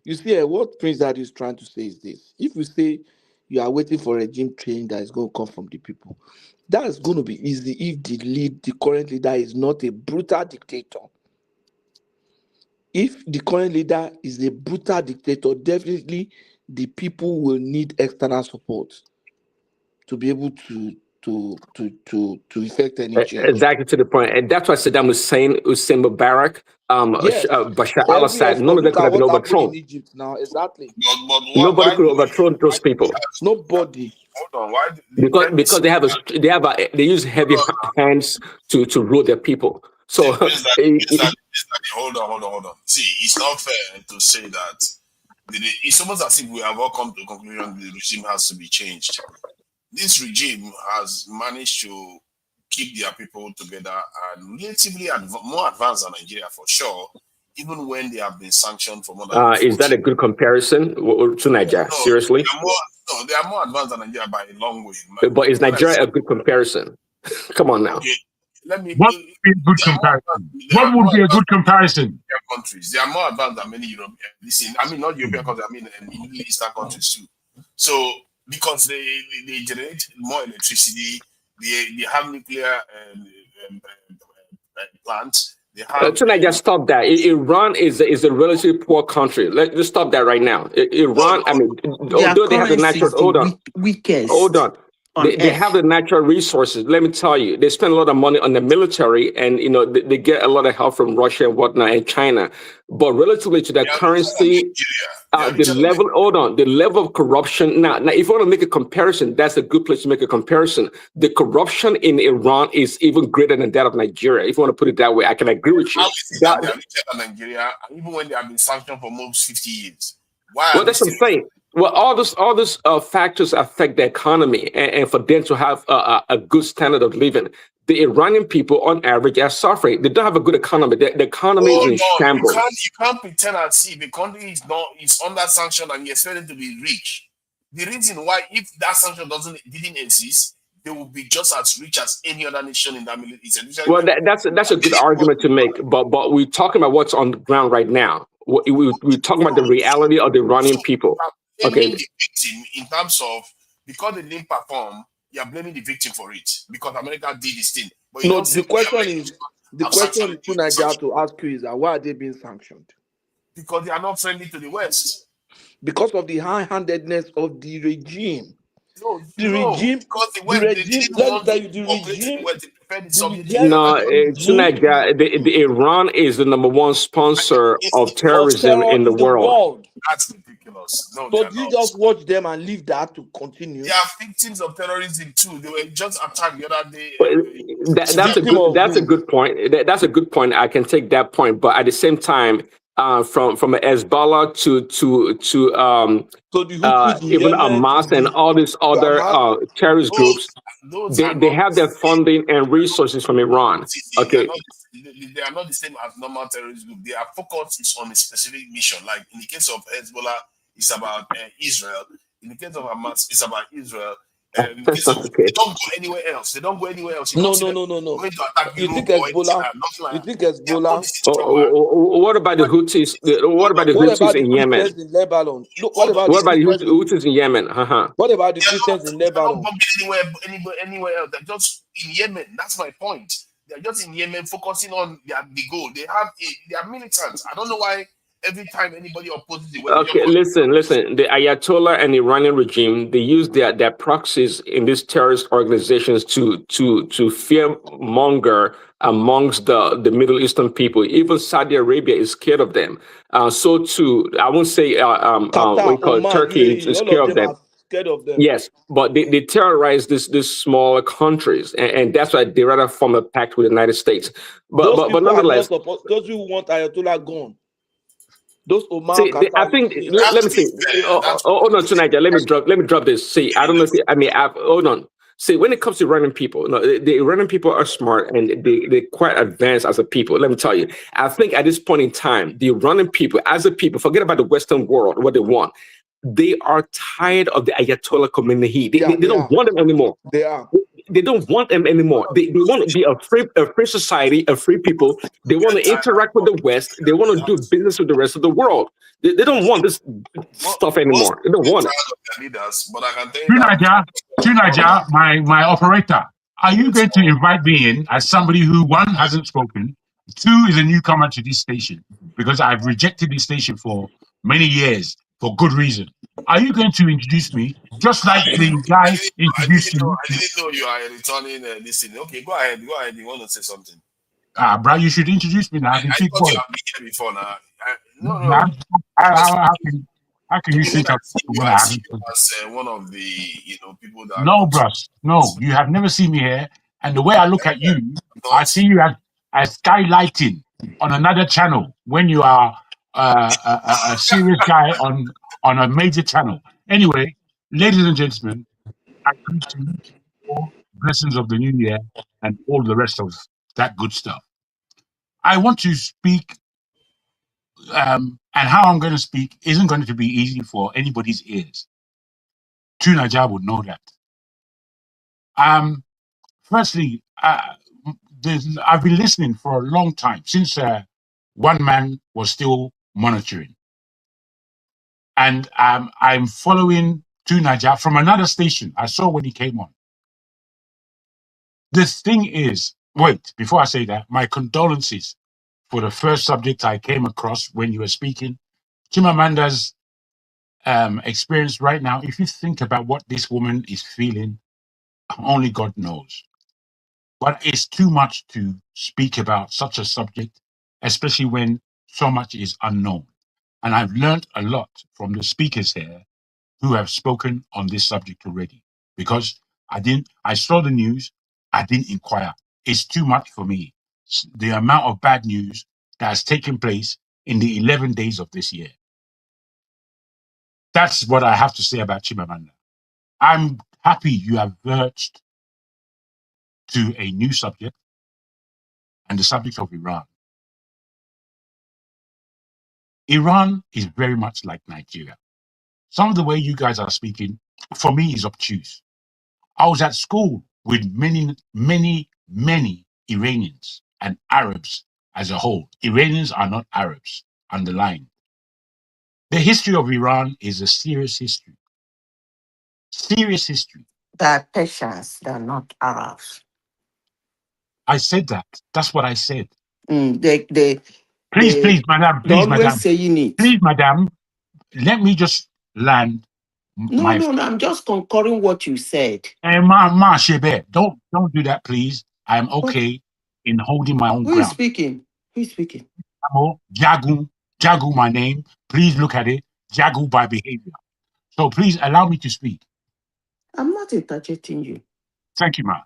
You see, what Prince Daddy is trying to say is this: if you say you are waiting for a regime change that is going to come from the people, that's going to be easy if the current leader is not a brutal dictator. If the current leader is a brutal dictator, definitely the people will need external support to be able to effect any change. Exactly to the point. And that's why Saddam Hussein Mubarak, Bashar al-Assad, none of them could have been overthrown. In Egypt now, exactly. Nobody could overthrow those people. Nobody. Hold on, why? Because they use heavy hands to rule their people. So hold on. See, it's not fair to say that. It's almost as if we have all come to the conclusion the regime has to be changed. This regime has managed to keep their people together and relatively more advanced than Nigeria for sure, even when they have been sanctioned for more than is that a good comparison to Nigeria? No, Seriously? They are more advanced than Nigeria by a long way. But is Nigeria a good comparison? Come on now. Okay. What would be a good comparison? What would be a good comparison? Countries. They are more advanced than many European. Not European countries. Middle Eastern countries too. So because they generate more electricity, they have nuclear plants. Just stop that. Iran is a relatively poor country. Let's just stop that right now. Iran, although they have the natural. Hold on. Weakest. Hold on. They have the natural resources. Let me tell you, they spend a lot of money on the military, and they get a lot of help from Russia and whatnot and China. But relatively to their currency, the level of corruption. Now, if you want to make a comparison, that's a good place to make a comparison. The corruption in Iran is even greater than that of Nigeria. If you want to put it that way, I can agree with you. How is it that they are richer than Nigeria, even when they have been sanctioned for almost 50 years? Why? Well, that's what I'm saying. Well, all those factors affect the economy, and for them to have a good standard of living, the Iranian people, on average, are suffering. They don't have a good economy. The economy is in shambles. You can't pretend and see the country is under sanction and you expect it to be rich. The reason why, if that sanction didn't exist, they will be just as rich as any other nation in that Middle East. Well, that's a good argument to make, but we're talking about what's on the ground right now. We're talking about the reality of the Iranian people. Blaming the victim in terms of, because they didn't perform, you're blaming the victim for it because America did this thing. But No, the question is to Nigeria to ask you is that why are they being sanctioned? Because they are not friendly to the West. Because of the high-handedness of the regime. The Iran is the number one sponsor of terrorism in the world. That's ridiculous. No, so you just watch them and leave that to continue. They are victims of terrorism too. They were just attacked the other day. That's a good point. That's a good point. I can take that point, but at the same time, from Hezbollah to even Hamas and all these other terrorist groups, they have their funding and resources from Iran. Okay. They are not the same as normal terrorist group. Their focus is on a specific mission. Like in the case of Hezbollah, it's about Israel. In the case of Hamas, it's about Israel. They don't go anywhere else. No. You think Hezbollah? What about the Houthis? What about the Houthis in Yemen? In Lebanon? What about the Houthis in Yemen? What about the Christians in Lebanon? Anywhere else. They're just in Yemen. That's my point. They're just in Yemen, focusing on the goal. They are militants. I don't know why. Every time anybody opposes the West. Okay, listen. The Ayatollah and Iranian regime, they use their proxies in these terrorist organizations to fear monger amongst the Middle Eastern people. Even Saudi Arabia is scared of them. So too, I won't say Turkey is scared of them. Yes, but they terrorize these smaller countries, and that's why they rather form a pact with the United States. But nonetheless, those who want Ayatollah gone. Those I think. Let me see. Hold on, tonight. Let me drop this. See, I don't know. Hold on. See, when it comes to Iranian people, the Iranian people are smart and they're quite advanced as a people. Let me tell you. I think at this point in time, the Iranian people, as a people, forget about the Western world, what they want. They are tired of the Ayatollah Khomeini. They don't want them anymore. They don't want them anymore. They want to be a free society, a free people. They want to interact with the West. They want to do business with the rest of the world. They don't want this stuff anymore. They don't want it. Tunaja, my operator, are you going to invite me in as somebody who, one, hasn't spoken, two, is a newcomer to this station? Because I've rejected this station for many years for good reason. Are you going to introduce me just like the guy introduced you? I didn't know you are returning listening. Okay, go ahead. You want to say something? Bro, you should introduce me now. I thought you have been here before now. How can you sit up when I haven't? As one of the people that. No, bros. No, you have never seen me here. And the way I look at you, I see you as skylighting on another channel when you are a serious guy on a major channel. Anyway, ladies and gentlemen, I greet you all blessings of the new year and all the rest of that good stuff. I want to speak, and how I'm going to speak isn't going to be easy for anybody's ears. Tunaja would know that. Firstly, I've been listening for a long time, since one man was still monitoring. And I'm following Tunaja from another station. I saw when he came on. The thing is, wait, before I say that, my condolences for the first subject I came across when you were speaking. Chimamanda's experience right now, if you think about what this woman is feeling, only God knows. But it's too much to speak about such a subject, especially when so much is unknown. And I've learned a lot from the speakers here who have spoken on this subject already, because I saw the news, I didn't inquire. It's too much for me. The amount of bad news that has taken place in the 11 days of this year. That's what I have to say about Chimamanda. I'm happy you have verged to a new subject, and the subject of Iran. Iran is very much like Nigeria. Some of the way you guys are speaking, for me, is obtuse. I was at school with many, many, many Iranians and Arabs as a whole. Iranians are not Arabs, underlined. The history of Iran is a serious history. Serious history. They're Persians, they're not Arabs. I said that. That's what I said. They Madam, they're please, always madam. saying it. Please, madam, let me just land No, my... no, I'm just concurring what you said. Ma Shebe, don't do that, please. I'm okay in holding my own Who is ground. speaking? Who is speaking? Jagu, my name. Please look at it. Jagu by behavior. So please allow me to speak. I'm not interjecting you. Thank you, ma.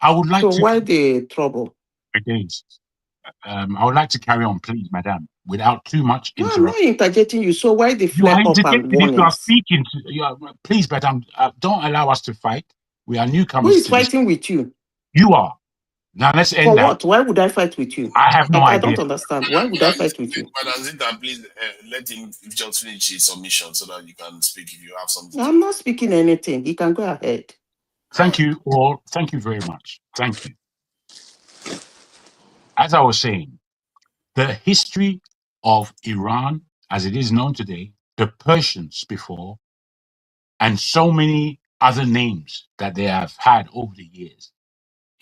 I would like So to... why the trouble? Again, I would like to carry on, please, madam, without too much No, I'm not interruption. interjecting you. So why the You are flare up and interjecting if you are warnings? speaking. Please, madam, don't allow us to fight. We are Who newcomers is to this. fighting with you? You are. Now let's end For that. what? Why would I fight with you? I have no I idea. don't understand. Why would I fight with you? Madam Zita, please let him just finish his submission so that you can speak if you have something. I'm not speaking anything. You can go ahead. Thank you all. Thank you very much. Thank you. As I was saying, the history of Iran, as it is known today, the Persians before, and so many other names that they have had over the years,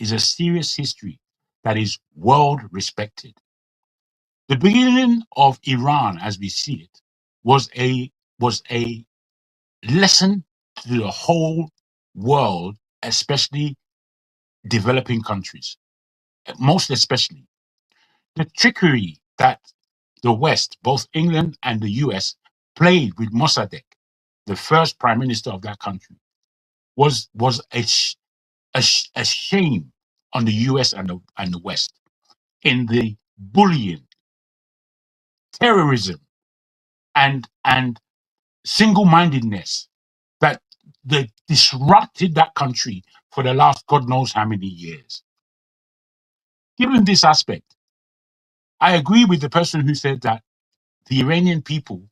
is a serious history that is world respected. The beginning of Iran, as we see it, was a lesson to the whole world, especially developing countries, most especially the trickery that the West, both England and the US, played with Mossadegh, the first prime minister of that country, was a shame on the US and the West in the bullying, terrorism, and single-mindedness that they disrupted that country for the last God knows how many years. Given this aspect, I agree with the person who said that the Iranian people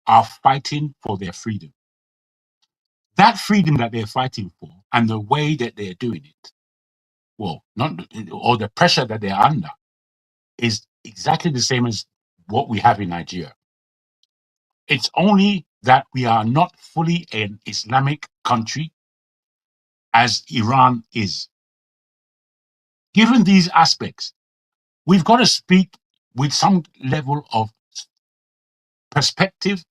are fighting for their freedom. That freedom that they're fighting for and the way that they're doing it, well, or the pressure that they're under, is exactly the same as what we have in Nigeria. It's only that we are not fully an Islamic country as Iran is. Given these aspects, we've got to speak with some level of perspective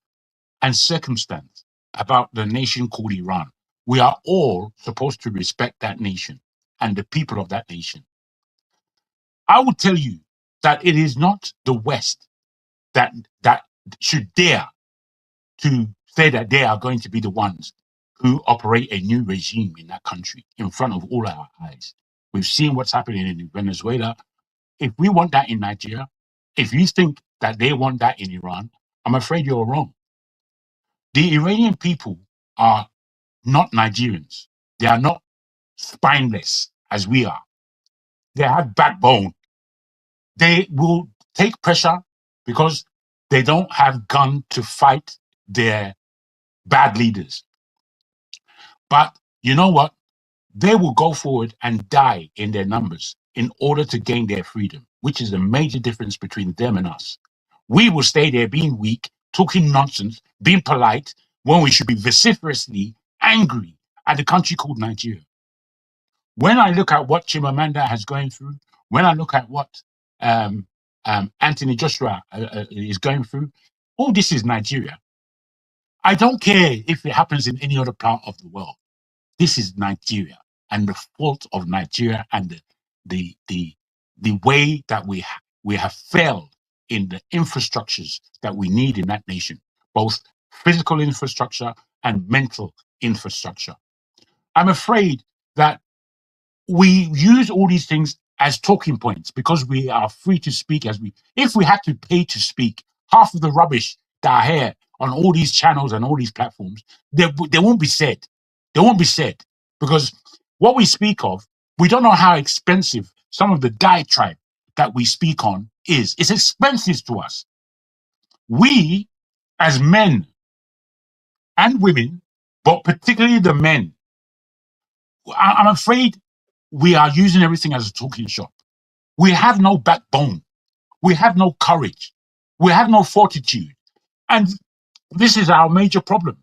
and circumstance about the nation called Iran. We are all supposed to respect that nation and the people of that nation. I would tell you that it is not the West that should dare to say that they are going to be the ones who operate a new regime in that country in front of all our eyes. We've seen what's happening in Venezuela. If we want that in Nigeria, if you think that they want that in Iran, I'm afraid you're wrong. The Iranian people are not Nigerians. They are not spineless as we are. They have backbone. They will take pressure because they don't have gun to fight their bad leaders. But you know what? They will go forward and die in their numbers in order to gain their freedom, which is a major difference between them and us. We will stay there being weak, talking nonsense, being polite, when we should be vociferously angry at the country called Nigeria. When I look at what Chimamanda has going through, when I look at what Anthony Joshua is going through, all this is Nigeria. I don't care if it happens in any other part of the world. This is Nigeria and the fault of Nigeria and the way that we have failed in the infrastructures that we need in that nation, both physical infrastructure and mental infrastructure. I'm afraid that we use all these things as talking points because we are free to speak if we had to pay to speak, half of the rubbish that are here on all these channels and all these platforms, they won't be said. They won't be said because what we speak of, we don't know how expensive some of the diatribe that we speak on is. It's expensive to us. We, as men and women, but particularly the men, I'm afraid we are using everything as a talking shop. We have no backbone. We have no courage. We have no fortitude. And this is our major problem,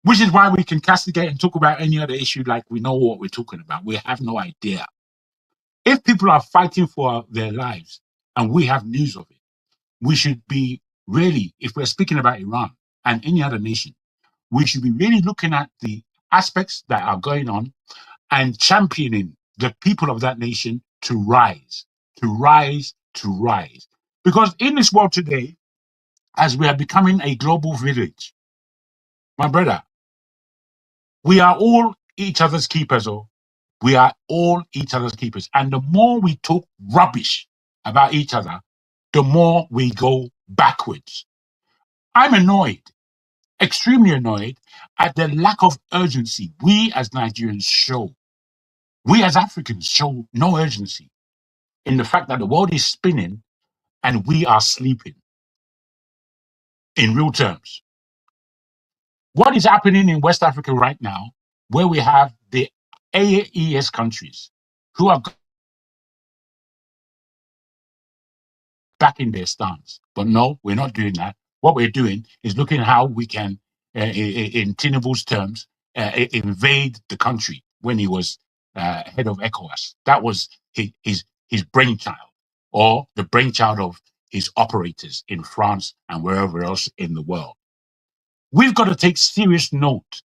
which is why we can castigate and talk about any other issue like we know what we're talking about. We have no idea. If people are fighting for their lives and we have news of it, we should be really, if we're speaking about Iran and any other nation, we should be really looking at the aspects that are going on and championing the people of that nation to rise, to rise, to rise. Because in this world today, as we are becoming a global village, my brother, we are all each other's keepers, or we are all each other's keepers. And the more we talk rubbish about each other, the more we go backwards. I'm annoyed, extremely annoyed at the lack of urgency we as Nigerians show. We as Africans show no urgency in the fact that the world is spinning and we are sleeping in real terms. What is happening in West Africa right now, where we have the AES countries who are back in their stance? But no, we're not doing that. What we're doing is looking how we can, in Tinubu's terms, invade the country when he was head of ECOWAS. That was his brainchild, or the brainchild of his operators in France and wherever else in the world. We've got to take serious note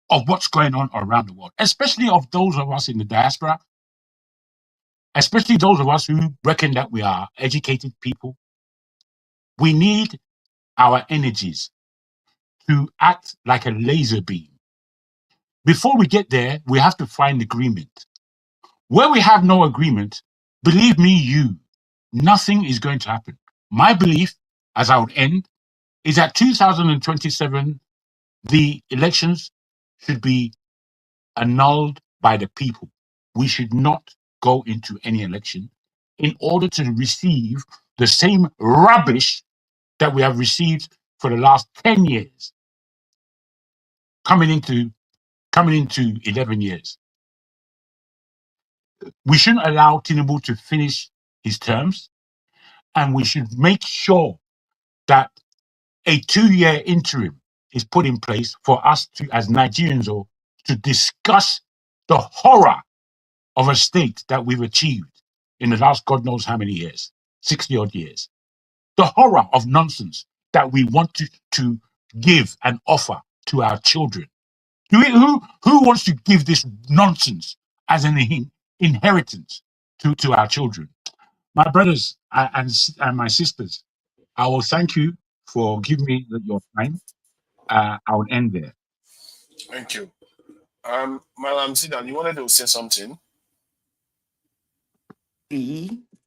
of what's going on around the world, especially of those of us in the diaspora, especially those of us who reckon that we are educated people. We need our energies to act like a laser beam. Before we get there, we have to find agreement. Where we have no agreement, believe me, nothing is going to happen. My belief, as I would end, is that 2027, the elections should be annulled by the people. We should not go into any election in order to receive the same rubbish that we have received for the last 10 years, coming into 11 years. We shouldn't allow Tinubu to finish his terms, and we should make sure that a 2-year interim is put in place for us to, as Nigerians, or to discuss the horror of a state that we've achieved in the last God knows how many years, 60 odd years. The horror of nonsense that we want to give and offer to our children. Who wants to give this nonsense as an inheritance to our children? My brothers and my sisters, I will thank you for giving me your time. I will end there. Thank you. Madam Zidan, you wanted to say something?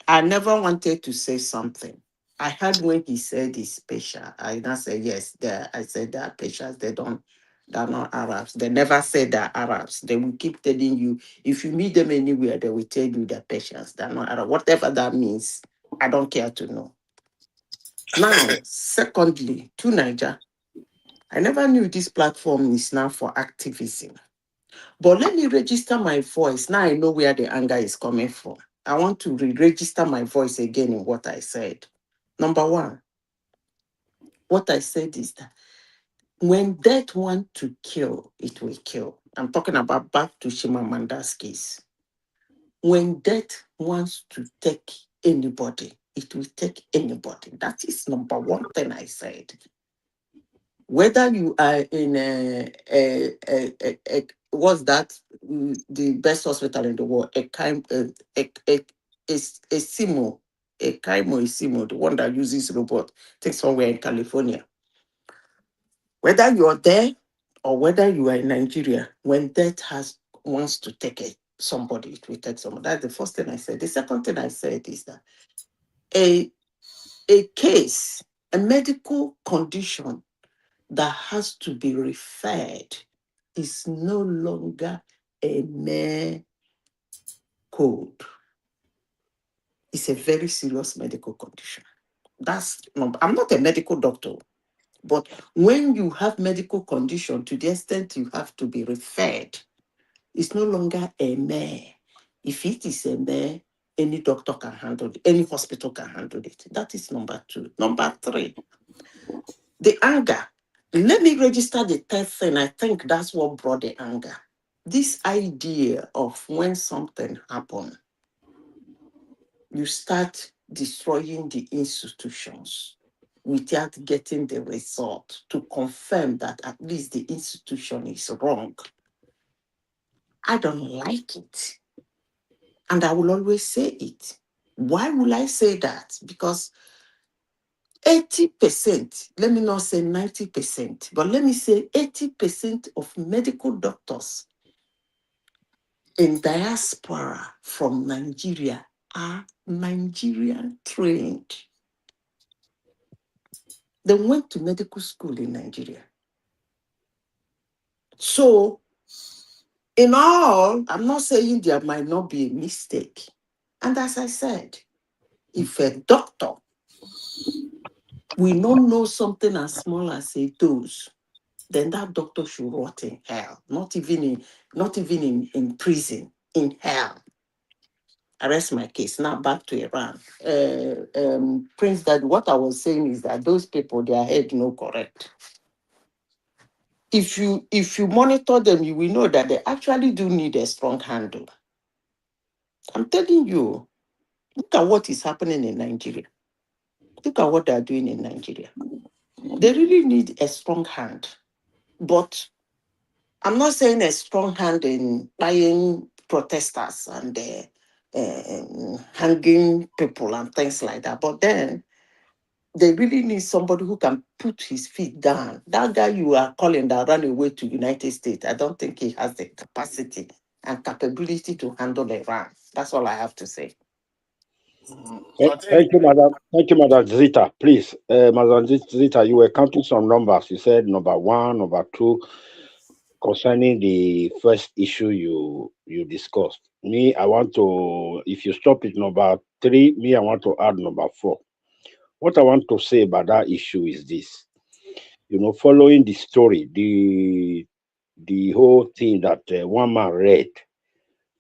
I never wanted to say something. I heard when he said he's special. I now said yes. I said they're specials. They're not Arabs. They never said they're Arabs. They will keep telling you, if you meet them anywhere, they will tell you they're specials. They're not Arab. Whatever that means, I don't care to know. Now, secondly, to Niger, I never knew this platform is now for activism. But let me register my voice. Now I know where the anger is coming from. I want to re-register my voice again in what I said. Number one, what I said is that when death wants to kill, it will kill. I'm talking about back to Chimamanda's case. When death wants to take anybody, it will take anybody. That is number one thing I said. Whether you are in what's that? The best hospital in the world, a Simo, the one that uses robot, take somewhere in California. Whether you're there or whether you are in Nigeria, when death wants to take somebody, it will take someone. That's the first thing I said. The second thing I said is that a case, a medical condition that has to be referred is no longer a mere code. It's a very serious medical condition. I'm not a medical doctor, but when you have medical condition to the extent you have to be referred, it's no longer a mere. If it is a mere, any doctor can handle it, any hospital can handle it. That is number 2. Number 3, the anger. Let me register the third thing. I think that's what brought the anger. This idea of when something happens, you start destroying the institutions without getting the result to confirm that at least the institution is wrong. I don't like it. And I will always say it. Why will I say that? Because 80%, let me not say 90%, but let me say 80% of medical doctors in diaspora from Nigeria are Nigerian trained. They went to medical school in Nigeria. So, in all, I'm not saying there might not be a mistake. And as I said, if a doctor will not know something as small as a dose, then that doctor should rot in hell, not even in prison, in hell. I rest my case. Now back to Iran. Prince Dad, what I was saying is that those people, their head no correct. If you monitor them, you will know that they actually do need a strong handle. I'm telling you, look at what is happening in Nigeria. Look at what they're doing in Nigeria. They really need a strong hand. But I'm not saying a strong hand in buying protesters and hanging people and things like that. But then they really need somebody who can put his feet down. That guy you are calling that ran away to United States, I don't think he has the capacity and capability to handle Iran. That's all I have to say. Thank you, Madam. Thank you, Madam Zita. Please, Madam Zita, you were counting some numbers. You said number 1, number 2, concerning the first issue you discussed. Me, I want to, if you stop at number 3, me, I want to add number 4. What I want to say about that issue is this. Following the story, the whole thing that one man read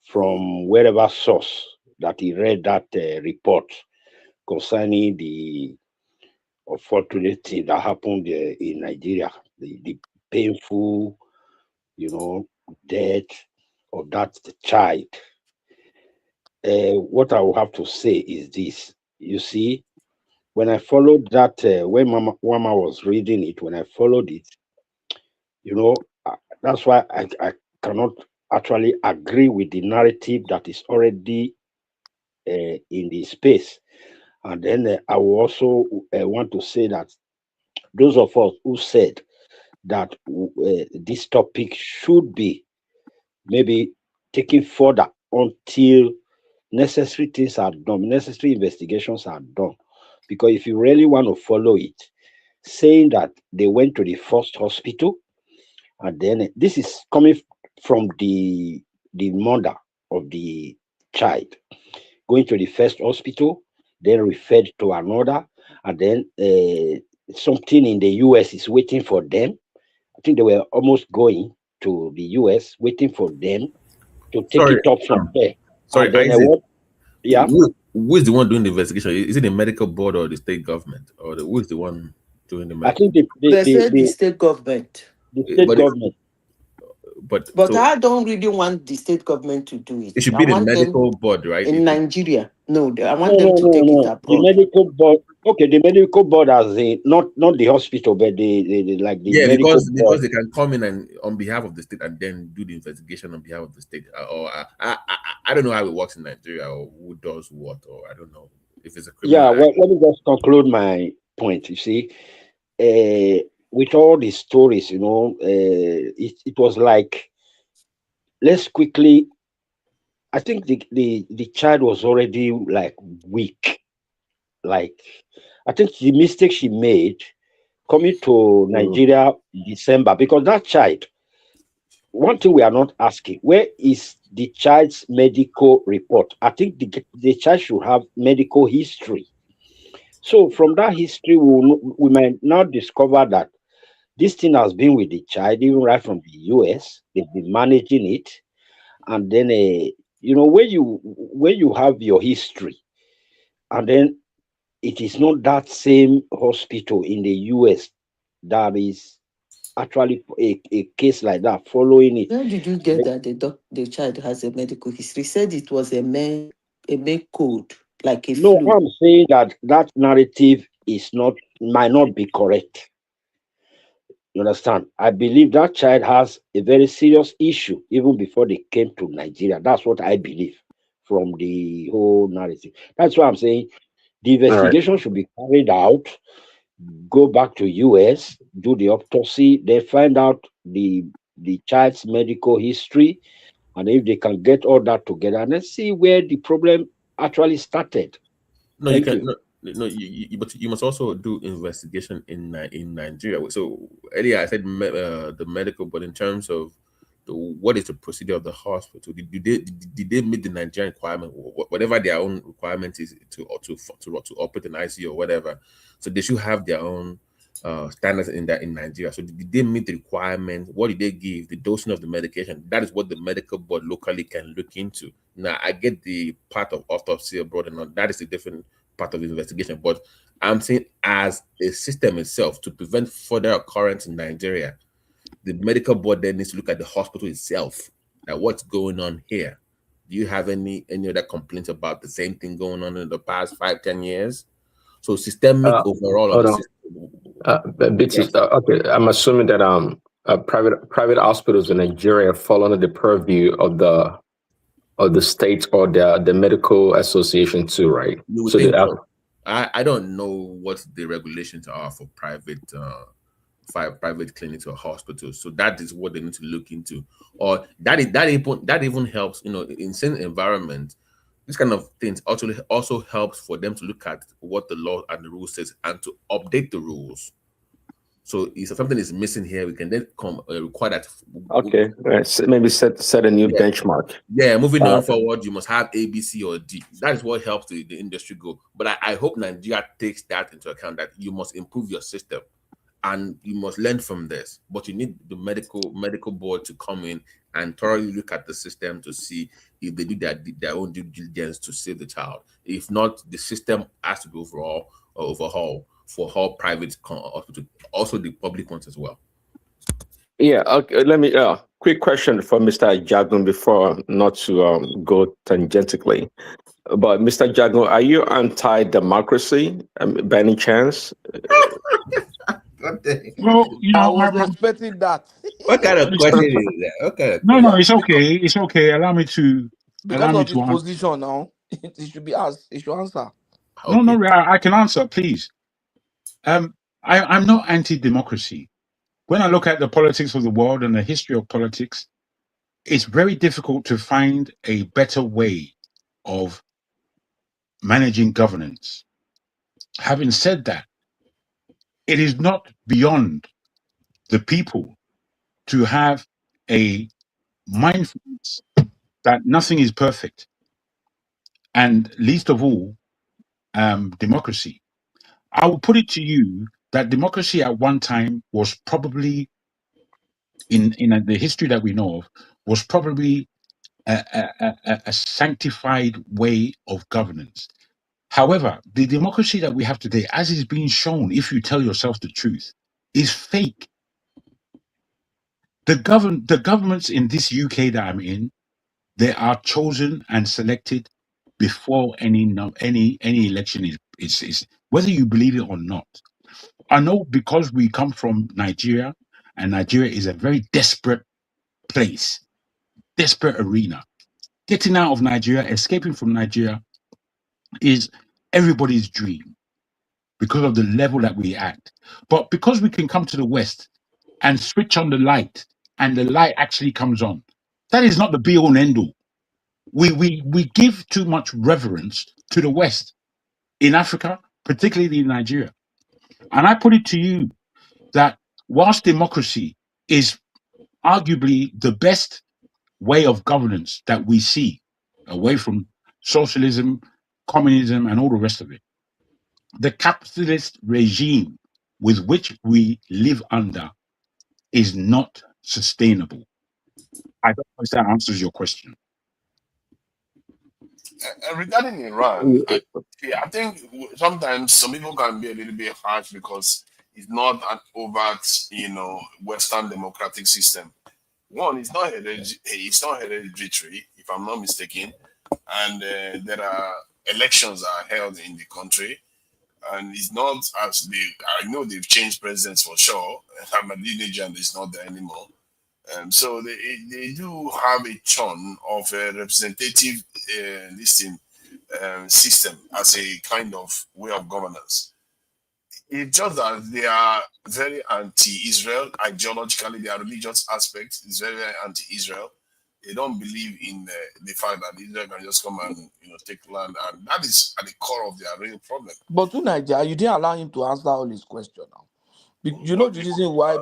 from wherever source that he read that report concerning the unfortunate thing that happened in Nigeria, the painful, death of that child. What I will have to say is this. You see, when I followed that, when Mama was reading it, when I followed it, that's why I cannot actually agree with the narrative that is already in the space. And then I will also want to say that those of us who said that this topic should be maybe taken further until necessary things are done, necessary investigations are done. Because if you really want to follow it, saying that they went to the first hospital, and then this is coming from the mother of the child, going to the first hospital, then referred to another, and then something in the US is waiting for them. I think they were almost going to the US, waiting for them to take it up from there. Sorry, and then Isaac, yeah. Who is the one doing the investigation? Is it the medical board or the state government, or who is the one doing the medical? I think they said the state government. The state government. But But so I don't really want the state government to do it. it should I be the want them medical board, right? in Nigeria. No, I No, want them to take it no. The abroad. medical board. Okay, the medical board as a not the hospital, but the like the Yeah, medical because board. they can come in and on behalf of the state and then do the investigation on behalf of the state. I don't know how it works in Nigeria or who does what, or I don't know if it's a criminal Yeah, act. well, let me just conclude my point. You see, with all the stories, it was like, let's quickly. I think the child was already like weak. Like, I think the mistake she made coming to Nigeria in December, because that child, one thing we are not asking, where is the child's medical report? I think the child should have medical history. So from that history, we might now discover that this thing has been with the child even right from the US. They've been managing it, and then when you have your history, and then it is not that same hospital in the US that is actually a case like that following it. Where did you get that the child has a medical history? Said it was a May code, like a No, flu. I'm saying that narrative might not be correct. You understand? I believe that child has a very serious issue even before they came to Nigeria. That's what I believe from the whole narrative. That's why I'm saying the investigation should be carried out, go back to US, do the autopsy, they find out the child's medical history, and if they can get all that together, and then see where the problem actually started. No, Thank you. but you must also do investigation in Nigeria. So earlier I said the medical, but in terms of what is the procedure of the hospital? Did they meet the Nigerian requirement, whatever their own requirement is to operate an ICU or whatever? So they should have their own standards in Nigeria. So did they meet the requirement? What did they give? The dosing of the medication? That is what the medical board locally can look into. Now I get the part of autopsy abroad and all. That is a different part of the investigation. But I'm saying as a system itself to prevent further occurrence in Nigeria, the medical board then needs to look at the hospital itself. At what's going on here? Do you have any other complaints about the same thing going on in the past 5-10 years? So systemic overall of the system. Okay, I'm assuming that private hospitals in Nigeria fall under the purview of the state or the medical association too, right? You would So think they have, so. I don't know what the regulations are for private clinics or hospitals. So that is what they need to look into. Or that even helps, in certain environments. This kind of things also helps for them to look at what the law and the rules says and to update the rules. So if something is missing here, we can then require that. okay, right. Maybe set a new benchmark. Yeah, moving on forward, you must have A, B, C, or D. That is what helps the industry go. But I hope Nigeria takes that into account, that you must improve your system and you must learn from this. But you need the medical board to come in and thoroughly look at the system to see if they do their own due diligence to save the child. If not, the system has to be overhauled for all private hospitals, also the public ones as well. Yeah, okay, let me quick question for Mr. Jagun before not to go tangentially. But Mr. Jagun, are you anti-democracy by any chance? Well, I was expecting that. What kind of question is that? Okay. No, it's okay. It's okay. Allow me to Because of his answer. position now, it should be asked. He should answer. No, I can answer, please. I'm not anti-democracy. When I look at the politics of the world and the history of politics, it's very difficult to find a better way of managing governance. Having said that, it is not beyond the people to have a mindfulness that nothing is perfect, and least of all, democracy. I will put it to you that democracy at one time was probably, in the history that we know of, was probably a sanctified way of governance. However, the democracy that we have today, as is being shown, if you tell yourself the truth, is fake. The governments in this UK that I'm in, they are chosen and selected before any election is whether you believe it or not. I know because we come from Nigeria, and Nigeria is a very desperate place, desperate arena. Getting out of Nigeria, escaping from Nigeria is everybody's dream because of the level that we act. But because we can come to the West and switch on the light and the light actually comes on, that is not the be all and end all. We give too much reverence to the West in Africa, particularly in Nigeria. And I put it to you that whilst democracy is arguably the best way of governance that we see, away from socialism, communism, and all the rest of it, the capitalist regime with which we live under is not sustainable. I don't know if that answers your question. Regarding Iran, I think sometimes some people can be a little bit harsh because it's not an overt, Western democratic system. One, it's not hereditary, if I'm not mistaken, and there are elections are held in the country, and it's not as I know they've changed presidents for sure. Ahmadinejad is not there anymore. So they do have a churn of a representative system as a kind of way of governance. It's just that they are very anti-Israel ideologically. Their religious aspect is very, very anti-Israel. They don't believe in the fact that Israel can just come and take land, and that is at the core of their real problem. But to Nigeria, you didn't allow him to answer all his questions now. You know the reason why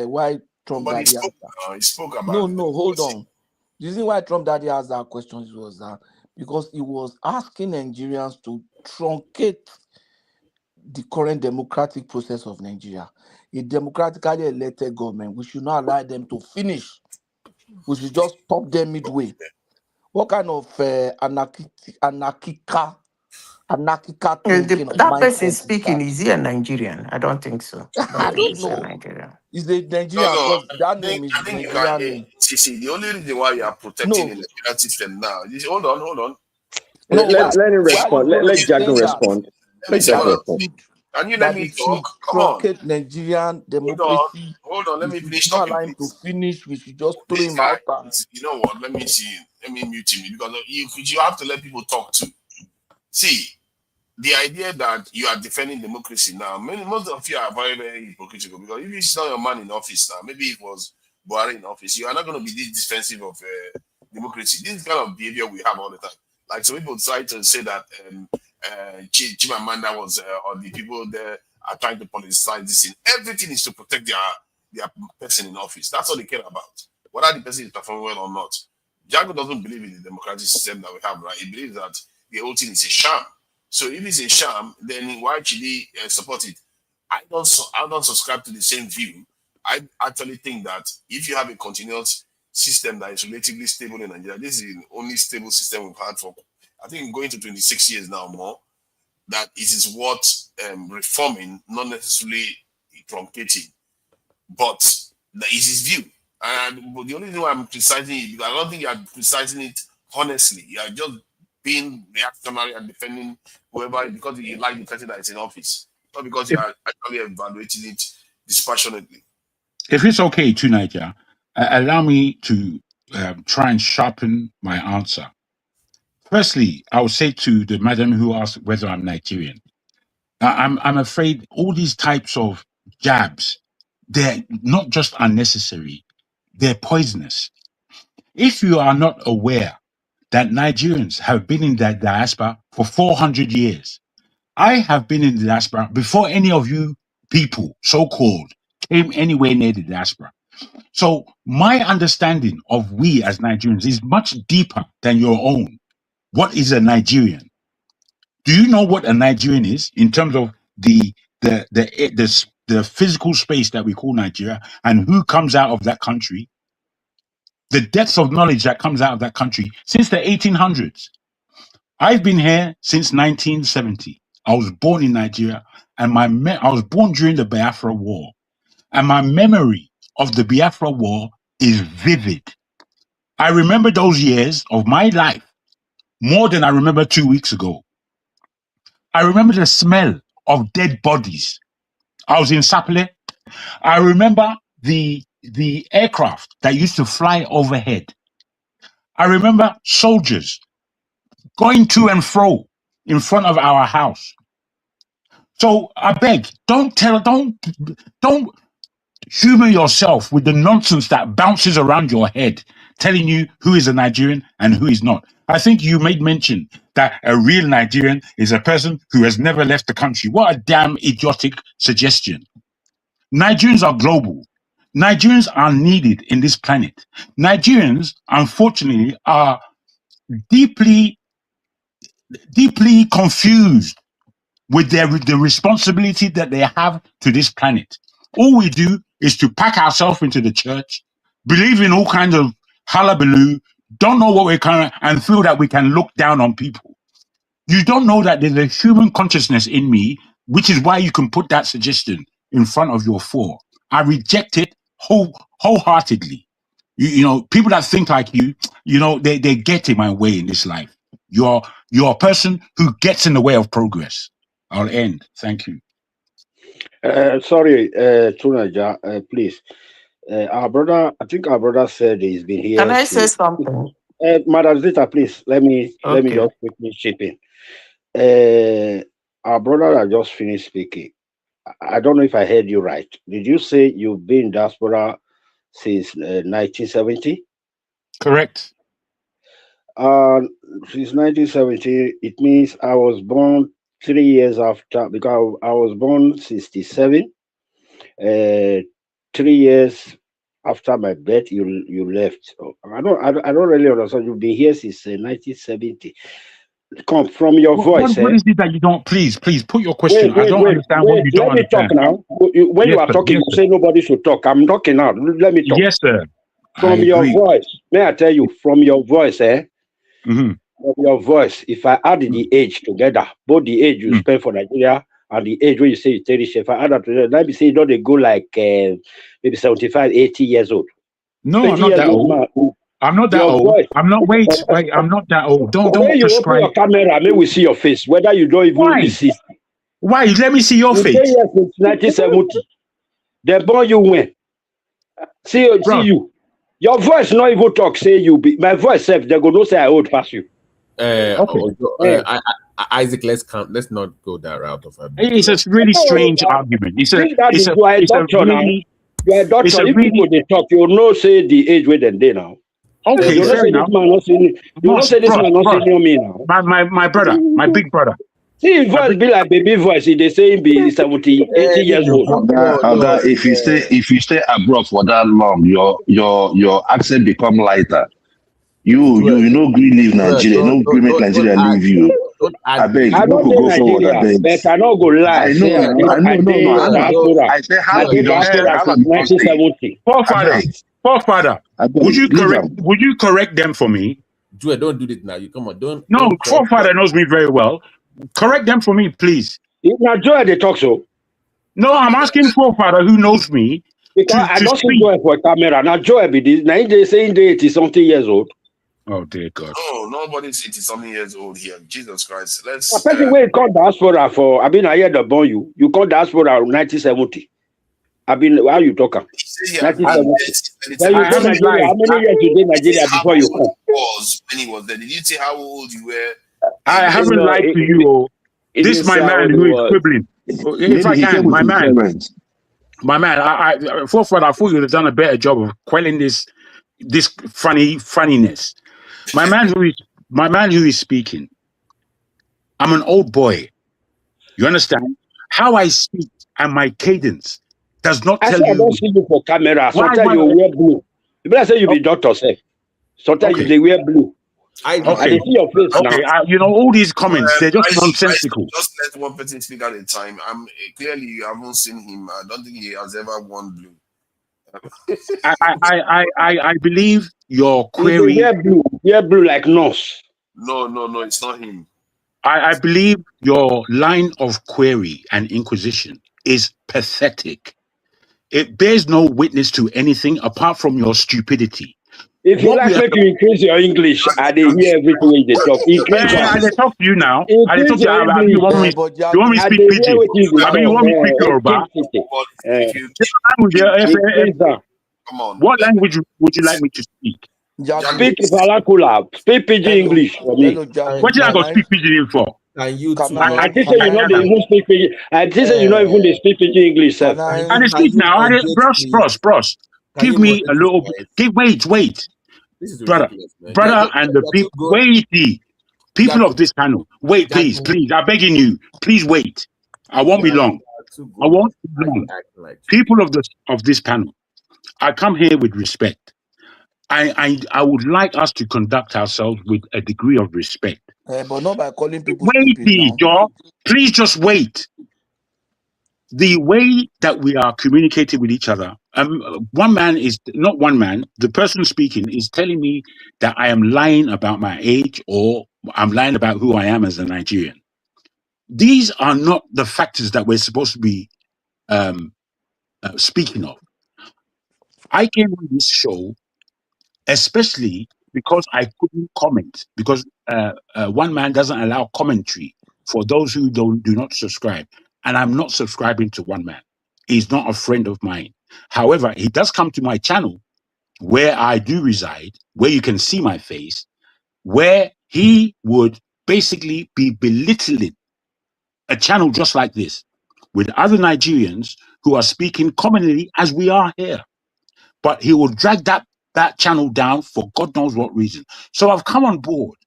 why Trump But daddy he spoke about No, hold on. The reason why Trump daddy asked that question was that because he was asking Nigerians to truncate the current democratic process of Nigeria. A democratically elected government, we should not allow them to finish. We should just stop them midway. What kind of anarchical thinking of That person mindset speaking, is he a Nigerian? I don't think so. I don't know. Nigerian. Is the Nigerian because that name is I think Nigerian name. See, the only reason why you are protecting the Nigerian system now is hold on. No, let him respond. Let Jagun respond. Let Jagun respond. Can you let me talk? Come on. Nigerian democracy. Hold on. Let me finish not talking. allow him to finish. We should just throw This him guy, out. you know what? Let me see. Let me mute him because you have to let people talk too. See, the idea that you are defending democracy now, most of you are very, very hypocritical because if it's not your man in office now, maybe it was Buhari in office, you are not going to be this defensive of democracy. This is kind of behavior we have all the time. Like some people try to say that Chimamanda was, or the people there are trying to politicize this thing. Everything is to protect their person in office. That's all they care about, whether the person is performing well or not. Jago doesn't believe in the democratic system that we have, right? He believes that the whole thing is a sham. So if it's a sham, then why should he support it? I don't subscribe to the same view. I actually think that if you have a continuous system that is relatively stable in Nigeria, this is the only stable system we've had for, I think, going to 26 years now more, that it is worth reforming, not necessarily truncating. But that is his view. And the only reason why I'm criticizing it, because I don't think you are criticizing it honestly. You are just being reactionary and defending whoever because you like the person that is in office, not because you are actually evaluating it dispassionately. If it's okay to Niger, allow me to try and sharpen my answer. Firstly, I will say to the madam who asked whether I'm Nigerian, I'm afraid all these types of jabs, they're not just unnecessary, they're poisonous. If you are not aware that Nigerians have been in the diaspora for 400 years, I have been in the diaspora before any of you people, so-called, came anywhere near the diaspora. So my understanding of we as Nigerians is much deeper than your own. What is a Nigerian? Do you know what a Nigerian is in terms of the physical space that we call Nigeria and who comes out of that country? The depth of knowledge that comes out of that country since the 1800s. I've been here since 1970. I was born in Nigeria, and I was born during the Biafra War, and my memory of the Biafra War is vivid. I remember those years of my life more than I remember 2 weeks ago. I remember the smell of dead bodies. I was in Sapele. I remember the aircraft that used to fly overhead. I remember soldiers going to and fro in front of our house. So I beg, don't humor yourself with the nonsense that bounces around your head, telling you who is a Nigerian and who is not. I think you made mention that a real Nigerian is a person who has never left the country. What a damn idiotic suggestion. Nigerians are global. Nigerians are needed in this planet. Nigerians, unfortunately, are deeply confused with the responsibility that they have to this planet. All we do is to pack ourselves into the church, believe in all kinds of hullabaloo, don't know what we're kind of, and feel that we can look down on people. You don't know that there's a human consciousness in me, which is why you can put that suggestion in front of your four. I reject it wholeheartedly. You know, people that think like you, they get in my way in this life. You're a person who gets in the way of progress. I'll end. Thank you. Sorry, Tunaja, please. Our brother, I think our brother said he's been here. Can I say something? Madam Zita, please, let me Okay. just quickly chip in. Our brother that just finished speaking. I don't know if I heard you right. Did you say you've been in diaspora since 1970? Correct. Since 1970, it means I was born 3 years after, because I was born 67. 3 years after my birth, you left. I don't really understand. You've been here since 1970. Come from your voice. What is it that you don't? Please put your question. Wait, I don't understand what you don't let me understand. talk now. When Yes, you are sir. talking, Yes, you sir. say nobody should talk. I'm talking now. Let me talk. Yes, sir. From I your agree. voice, may I tell you, from your voice, Mm-hmm. from your voice, if I add the age together, both the age you spend for Nigeria and the age when you say you take this, if I add that together, let me say, don't they go like maybe 75, 80 years old? No, I'm not that old. Man. I'm not that Your old. voice. I'm not. Wait. I'm not that old. When Don't you open prescribe. your camera, may we see your face, whether you don't even Why? insist. Why? Let me see your You face. stay here since 1970. The born you win. See you. Your voice not even talk. Say you be my voice self. They go no say I old pass you. Isaac, let's not go that route of It's a really strange argument. It's a really. You are a doctor. If people they talk, you know say the age where they now. Okay, you fair say enough. This man not saying, you not say this man not saying me now. My brother, my big brother. See, his voice be like baby voice. They say he be 70, 80 years old. Oga, if you stay abroad for that long, your accent become lighter. You no green leave Nigeria, no green make Nigeria leave you. I beg, I no don't go go forward. Nigeria, I beg. but I don't go lie. I know. I say how you don't stay since 1970. Forefather, would you correct them for me? Joe, don't do this now. You come on, don't. No, don't forefather knows me very well. Correct them for me, please. Now Joe, they talk so. No, I'm asking forefather who knows me. Because I don't see Joe for camera. Now Joe be this. Now they saying they 80-something years old. Oh dear God. No, nobody's 80-something years old here. Jesus Christ. Let's. A person where you come diaspora for. I mean, I hear the born you. You come diaspora 1970. I mean, how you talking? 1970. When you go Nigeria, how many years you did Nigeria before you come? Was when he was there. Did you say how old you were? I haven't lied to you. This is my man who is quibbling. If I can, my man. My man, I forefather, I thought you would have done a better job of quelling this funniness. My man who is speaking. I'm an old boy. You understand? How I speak and my cadence does not tell you. I don't see you for camera. Sometimes you wear blue. People say you be doctor, say. Sometimes they wear blue. I see your face now. You know, all these comments, they're just nonsensical. Just let one person speak at a time. Clearly you haven't seen him. I don't think he has ever worn blue. I believe your query. Wear blue like nurse. No, it's not him. I believe your line of query and inquisition is pathetic. it bears no witness to anything apart from your stupidity. If you What like, we are make you increase your English, I dey hear everything they talk. Increase I that. dey talk to you now. I dey talk Increase to you. your Abi, you English. want me? But You want me I speak dey hear pidgin? what you dey Abi, you talk. want me speak Yoruba? Keep it. Language, Increase that. Come on. what language would you like me to speak? Speak vernacular. Speak pidgin English for me. Hello, Jackie. What you I go speak pidgin for? Can you Can too? I I? think say you know they I even speak pidgin. I think say you know even they speak pidgin English, sir. Can I? dey speak now. Bros. Can Give you me a moderate little. this, guys? Wait, This is brother, ridiculous, man. and the You're too people. good. Wait, people of this panel. Wait, please. I'm begging you. Please wait. I won't be long. Too I good, man. won't be Why you long. acting like People of this panel. I come here with respect. I would like us to conduct ourselves with a degree of respect. But not by calling people Wait, stupid now. Joe. Please just wait. The way that we are communicating with each other, one man is not one man. The person speaking is telling me that I am lying about my age or I'm lying about who I am as a Nigerian. These are not the factors that we're supposed to be speaking of. I came on this show especially because I couldn't comment because one man doesn't allow commentary for those who do not subscribe, and I'm not subscribing to one man. He's not a friend of mine. However, he does come to my channel where I do reside, where you can see my face, where he would basically be belittling a channel just like this with other Nigerians who are speaking commonly as we are here. But he will drag that channel down for God knows what reason. So I've come on board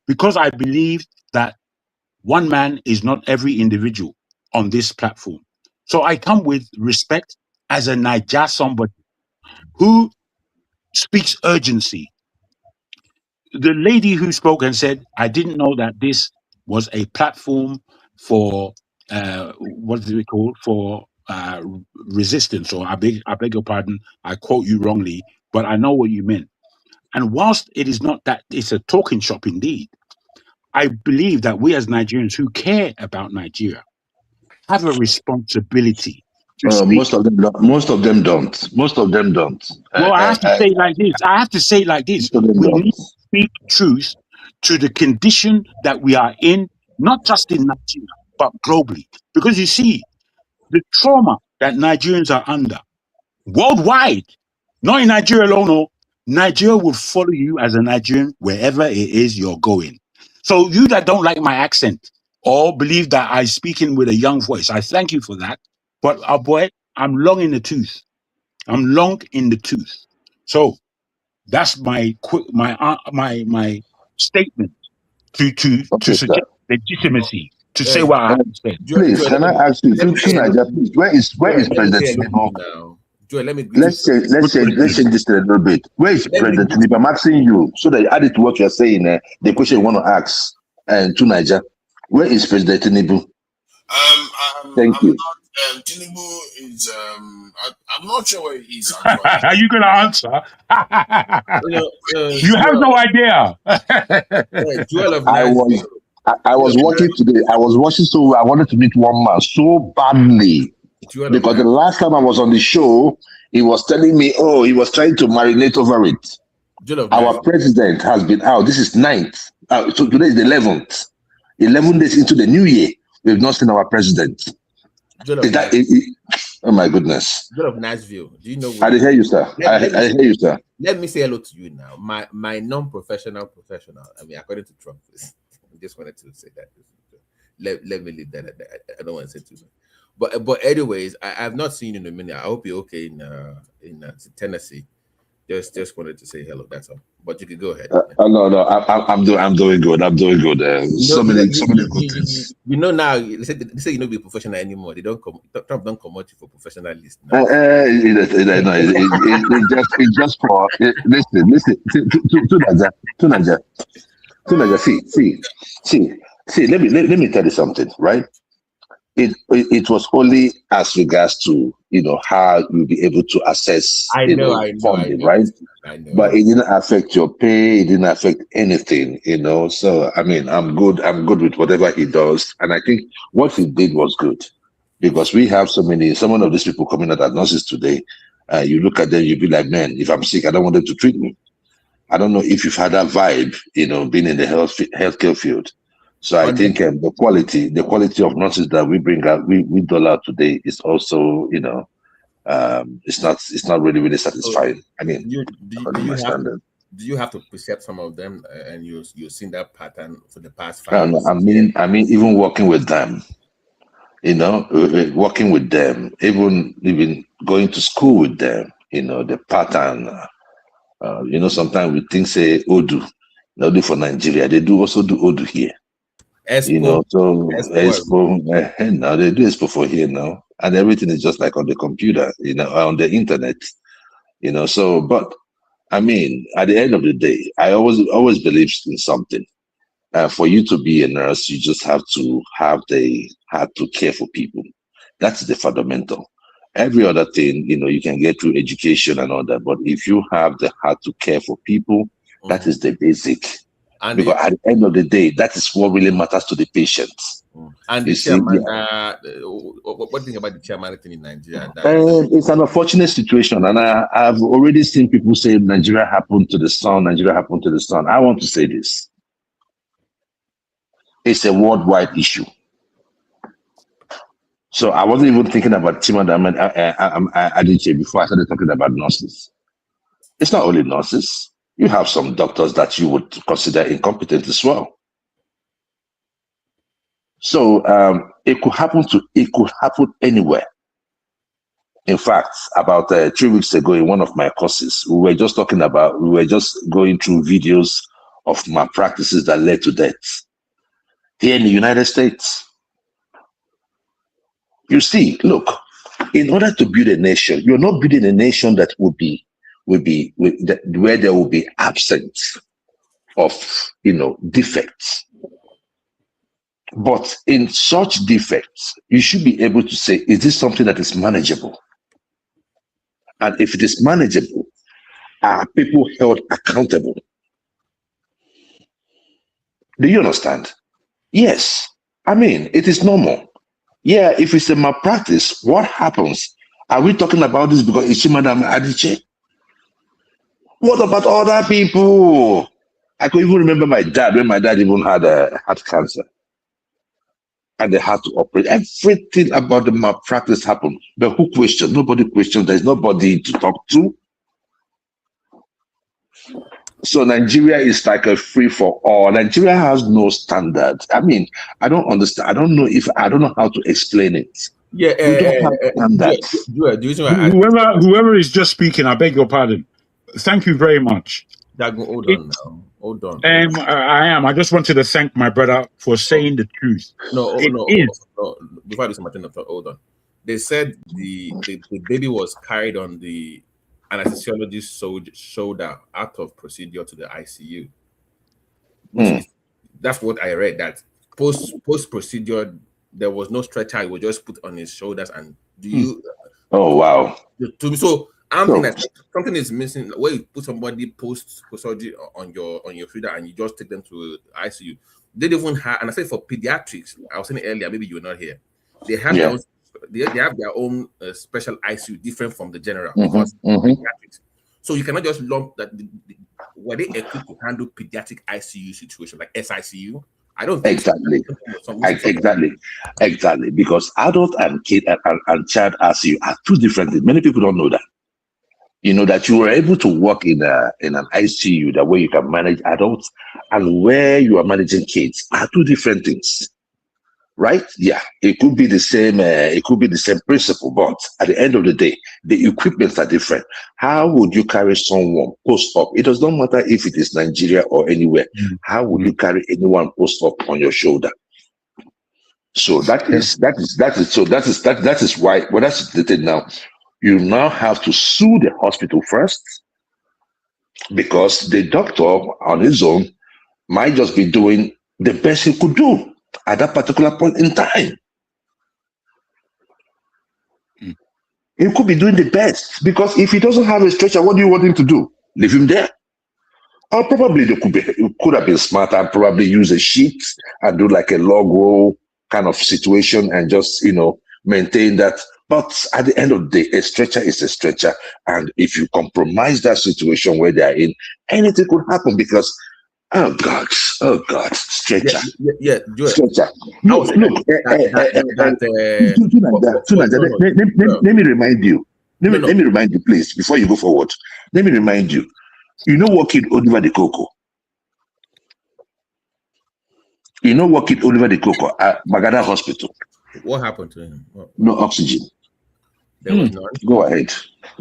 because I believe that one man is not every individual on this platform. So I come with respect as a Niger somebody who speaks urgency. The lady who spoke and said, I didn't know that this was a platform for, what is it called? For resistance, or I beg your pardon, I quote you wrongly, but I know what you meant. And whilst it is not that it's a talking shop indeed, I believe that we as Nigerians who care about Nigeria have a responsibility to speak. Most of them don't. Most of them don't. Well, I have to say it like this. We need to speak truth to the condition that we are in, not just in Nigeria, but globally. Because you see, the trauma that Nigerians are under worldwide, not in Nigeria alone, no, Nigeria will follow you as a Nigerian wherever it is you're going. So you that don't like my accent or believe that I speak in with a young voice, I thank you for that. But boy, I'm long in the tooth. So that's my statement to suggest legitimacy to say what I have to say. Please, can I ask you, to Nigeria, please, where is President Tinubu? Joel, Let's change this a little bit. Where is President Tinubu? I'm asking you so that you add it to what you're saying. The question you want to ask to Nigeria. Where is President Tinubu? Thank you. Tinubu is I'm not sure where he is actually. Are you gonna answer? You have no idea. I was watching today. I was watching, so I wanted to meet one man so badly because the last time I was on the show, he was telling me, oh, he was trying to marinate over it. Our president has been out. This is 9th. So today is the 11th. 11 days into the new year, we've not seen our president. Oh my goodness. Joel of Nashville. Do you know? I hear you, sir. I hear you, sir. Let me say hello to you now. My non-professional professional. I mean, according to Trump, I just wanted to say that. Let me leave that. I don't want to say too much. But anyways, I have not seen you in a minute. I hope you're okay in Tennessee. Just wanted to say hello. That's all. But you can go ahead. No. I'm doing good. So many good things. You know now. They say you don't be professional anymore. Trump don't come out for professionalism. It's just for listen to Nigeria. See. Let me tell you something, right? It was only as regards to how you'll be able to access funding, right? I know. But it didn't affect your pay, it didn't affect anything, So I mean, I'm good with whatever he does, and I think what he did was good. Because we have some of these people coming out as nurses today. You look at them, you be like, man, if I'm sick, I don't want them to treat me. I don't know if you've had that vibe, being in the healthcare field. So I think the quality of nurses that we bring out, we dole out today is also, it's not really satisfying. I mean, do you have to precept some of them, and you've seen that pattern for the past 5 years? I mean, even working with them, working with them, even going to school with them, the pattern. Sometimes we think say Odu, not only for Nigeria, they also do Odu here. Expo. Expo, now they do Expo for here now, and everything is just like on the computer, on the internet, So, but I mean, at the end of the day, I always believed in something. For you to be a nurse, you just have to have the heart to care for people. That's the fundamental. Every other thing, you can get through education and all that, but if you have the heart to care for people, that is the basic. And because at the end of the day, that is what really matters to the patients. And what do you think about the chairman thing in Nigeria? It's an unfortunate situation, and I've already seen people say Nigeria happened to the sun, Nigeria happened to the sun. I want to say this. It's a worldwide issue. So I wasn't even thinking about Chimamanda Adichie before I started talking about nurses. It's not only nurses. You have some doctors that you would consider incompetent as well. So it could happen anywhere. In fact, about 3 weeks ago in one of my courses, we were just going through videos of malpractices that led to death here in the United States. You see, look, in order to build a nation, you're not building a nation that where there will be absence of, defects. But in such defects, you should be able to say, is this something that is manageable? And if it is manageable, are people held accountable? Do you understand? Yes. I mean, it is normal. Yeah, if it's a malpractice, what happens? Are we talking about this because it's Chimamanda Adichie? What about other people? I can even remember my dad, when my dad even had cancer. And they had to operate. Everything about the malpractice happened. But who questioned? Nobody questioned. There's nobody to talk to. So Nigeria is like a free for all. Nigeria has no standard. I mean, I don't understand. I don't know how to explain it. Yeah, whoever is just speaking, I beg your pardon. Thank you very much. Hold on now. Hold on. I am. I just wanted to thank my brother for saying the truth. No. Before I do something, hold on. They said the baby was carried on the anesthesiologist's shoulder out of procedure to the ICU. That's what I read. That post procedure, there was no stretcher. It was just put on his shoulders. And do you? Oh wow. So I'm thinking that something is missing. Where you put somebody post surgery on your shoulder and you just take them to ICU. They don't even have. And I say for pediatrics, I was saying earlier. Maybe you were not here. They have their own. They have their own special ICU, different from the general. Because pediatrics. So you cannot just lump that. Were they equipped to handle pediatric ICU situation like SICU? I don't think exactly because adult and kid and child ICU are two different things. Many people don't know that. That you were able to work in an ICU that where you can manage adults and where you are managing kids are two different things. Right? Yeah, it could be the same. It could be the same principle, but at the end of the day, the equipments are different. How would you carry someone post-op? It does not matter if it is Nigeria or anywhere. How would you carry anyone post-op on your shoulder? So that is why. Well, that's the thing now. You now have to sue the hospital first because the doctor on his own might just be doing the best he could do at that particular point in time. He could be doing the best because if he doesn't have a stretcher, what do you want him to do? Leave him there? Or probably it could have been smarter and probably use a sheet and do like a log roll kind of situation and just, maintain that. But at the end of the day, a stretcher is a stretcher. And if you compromise that situation where they are in, anything could happen because, oh God, stretcher. Stretcher. Look, let me remind you. Let me remind you, please, before you go forward. Let me remind you. You know what killed Oliver the Coco? You know what killed Oliver the Coco at Magada Hospital? What happened to him? No oxygen. There was none. Go ahead.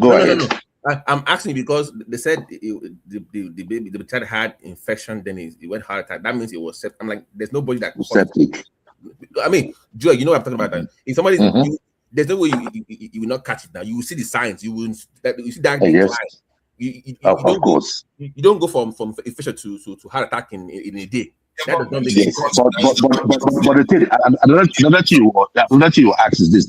Go ahead. No. I'm asking because they said the child had infection, then he went heart attack. That means it was septic. I'm like, there's nobody that septic. I mean, Joe, you know what I'm talking about. That if somebody, there's no way you will not catch it now. You will see the signs. You will see that. Yes. Of course. You don't go from infection to heart attack in a day. That does not make yes. sense. But the thing, another thing you ask is this: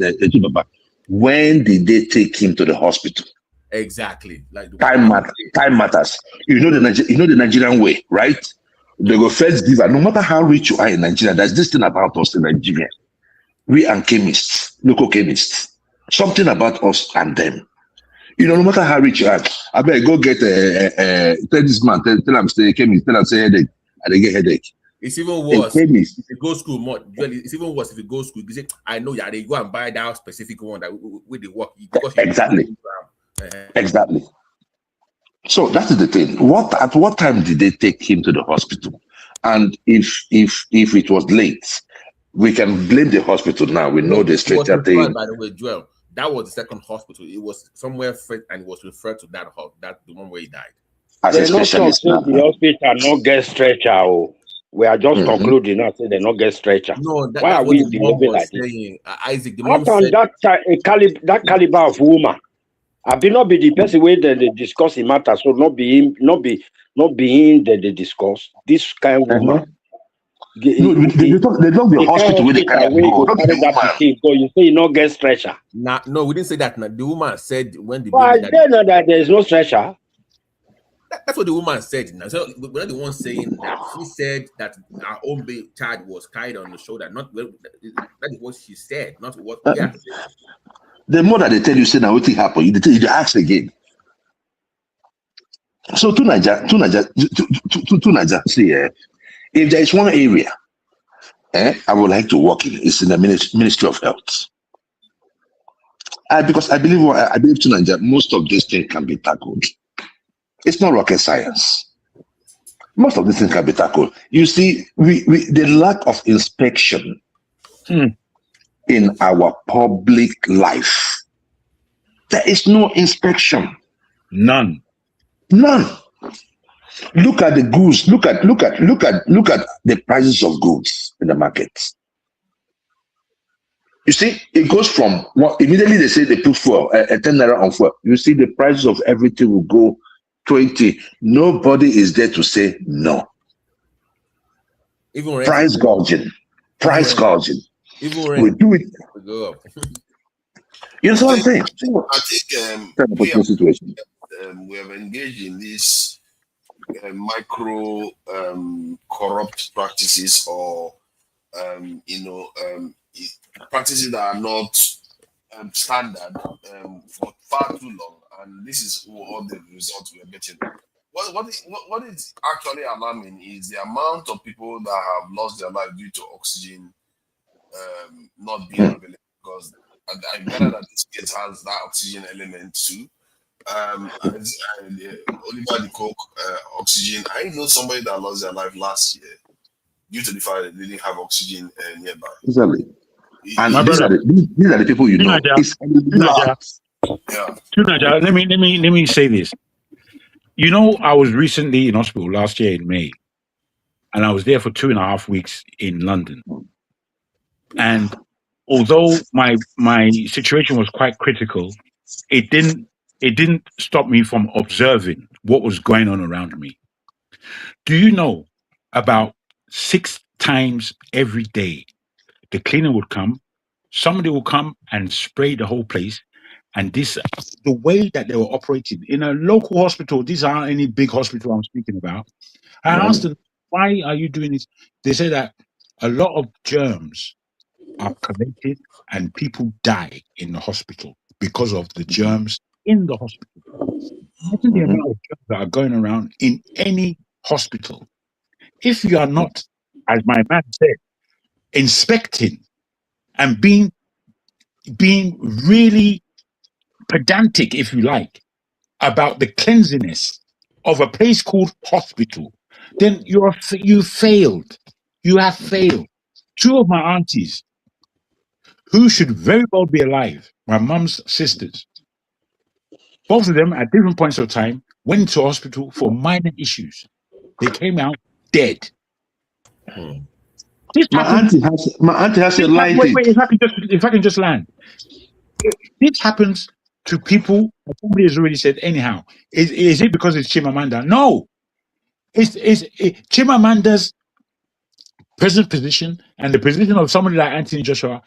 when did they take him to the hospital? Exactly. Like time matters. You know the Nigerian way, right? They go first give. No matter how rich you are in Nigeria, there's this thing about us in Nigeria. We and chemists, local chemists, something about us and them. You know, no matter how rich you are, I better go get tell this man, tell him stay chemist, tell him say headache, and they get headache. It's even worse if you go school more. It's even worse if you go school. You say, I know, yeah, they go and buy that specific one that where they work. Exactly. Exactly. So that is the thing. At what time did they take him to the hospital? And if it was late, we can blame the hospital now. We know the stretcher thing. By the way, Joel, that was the second hospital. It was somewhere and it was referred to that the one where he died. As a specialist now. The hospital not get stretcher. We are just concluding now. Say they not get stretcher. No, why are we behaving like this? Isaac, the how mom can said that caliber of woman? I be not be the person where they discuss the matter. So not be him, not be that they discuss this kind of woman. They don't the hospital where they carry go. You say you not get stretcher. Nah, no, we didn't say that. The woman said when the baby died, that there is no stretcher. That's what the woman said. Now, so we're not the one saying that. She said that our own child was carried on the shoulder. Not that is what she said, not what we are saying. The more that they tell you, say now what happened, you ask again. So to Niger, see, if there is one area, I would like to work in, it's in the Ministry of Health. Because I believe to Niger, most of these things can be tackled. It's not rocket science. Most of these things can be tackled. You see, the lack of inspection in our public life. There is no inspection. None. Look at the goods. Look at the prices of goods in the market. You see, it goes from immediately they say they put fuel, 10 naira on fuel. You see, the prices of everything will go 20. Nobody is there to say no. Even price gouging. Even we do it. You know what I'm saying? I think we have engaged in these micro corrupt practices or practices that are not standard for far too long, and this is all the results we are getting. What is actually alarming is the amount of people that have lost their life due to oxygen not being available, because I gather that this case has that oxygen element too. Oliver the Coke oxygen. I know somebody that lost their life last year due to the fact that they didn't have oxygen nearby. Exactly. And these are the people you know. Tunaja, let me say this. You know, I was recently in hospital last year in May, and I was there for 2.5 weeks in London. And although my situation was quite critical, it didn't stop me from observing what was going on around me. Do you know about 6 times every day the cleaner would come, somebody will come and spray the whole place, and the way that they were operating in a local hospital, these aren't any big hospital I'm speaking about. I asked them, why are you doing this? They said that a lot of germs are collated and people die in the hospital because of the germs in the hospital. Imagine the amount of germs that are going around in any hospital. If you are not, as my man said, inspecting and being really pedantic, if you like, about the cleanliness of a place called hospital, then you failed. You have failed. Two of my aunties, who should very well be alive, my mum's sisters, both of them at different points of time went to hospital for minor issues. They came out dead. This My auntie has a light. Wait, if I can just land. This happens to people. Somebody has already said. Anyhow, is it because it's Chimamanda? No, it's Chimamanda's present position and the position of somebody like Anthony Joshua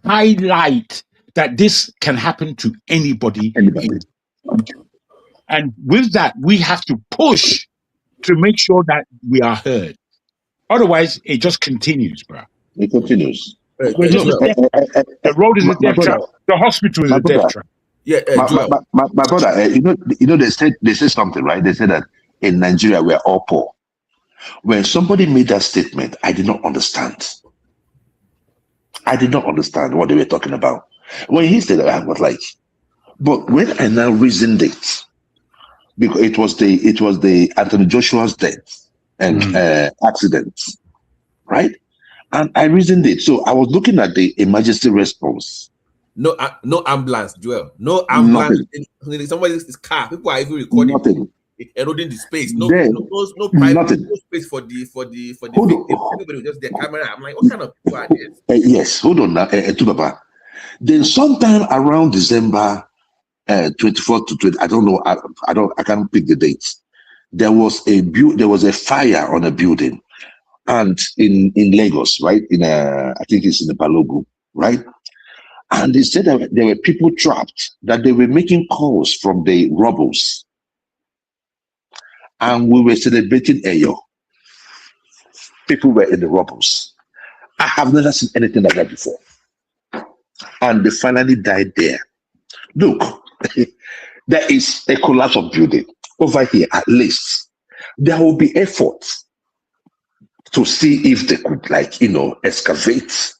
highlight that this can happen to anybody. And with that, we have to push to make sure that we are heard. Otherwise, it just continues, bro. It continues. The road is a death trap. The hospital is a death trap. Yeah, my brother. They say something, right? They say that in Nigeria we're all poor. When somebody made that statement, I did not understand. I did not understand what they were talking about. When he said that, I was like, but when I now reasoned it, because it was the Anthony Joshua's death and accident, right? And I reasoned it. So I was looking at the emergency response. No ambulance, Joel. No ambulance in somebody's car. People are even recording. Nothing. Eroding the space. No private space for the victim. Everybody was just their camera. I'm like, what kind of people are this? Yes, hold on now, Tubaba. Then sometime around December 24th to 20, I don't know. I can't pick the dates. There was a fire on a building, and in Lagos, right? I think it's in the Balogun, right? And they said that there were people trapped, that they were making calls from the rebels. And we were celebrating Eyo. People were in the rebels. I have never seen anything like that before. And they finally died there. Look, there is a collapse of building over here, at least. There will be efforts to see if they could, excavate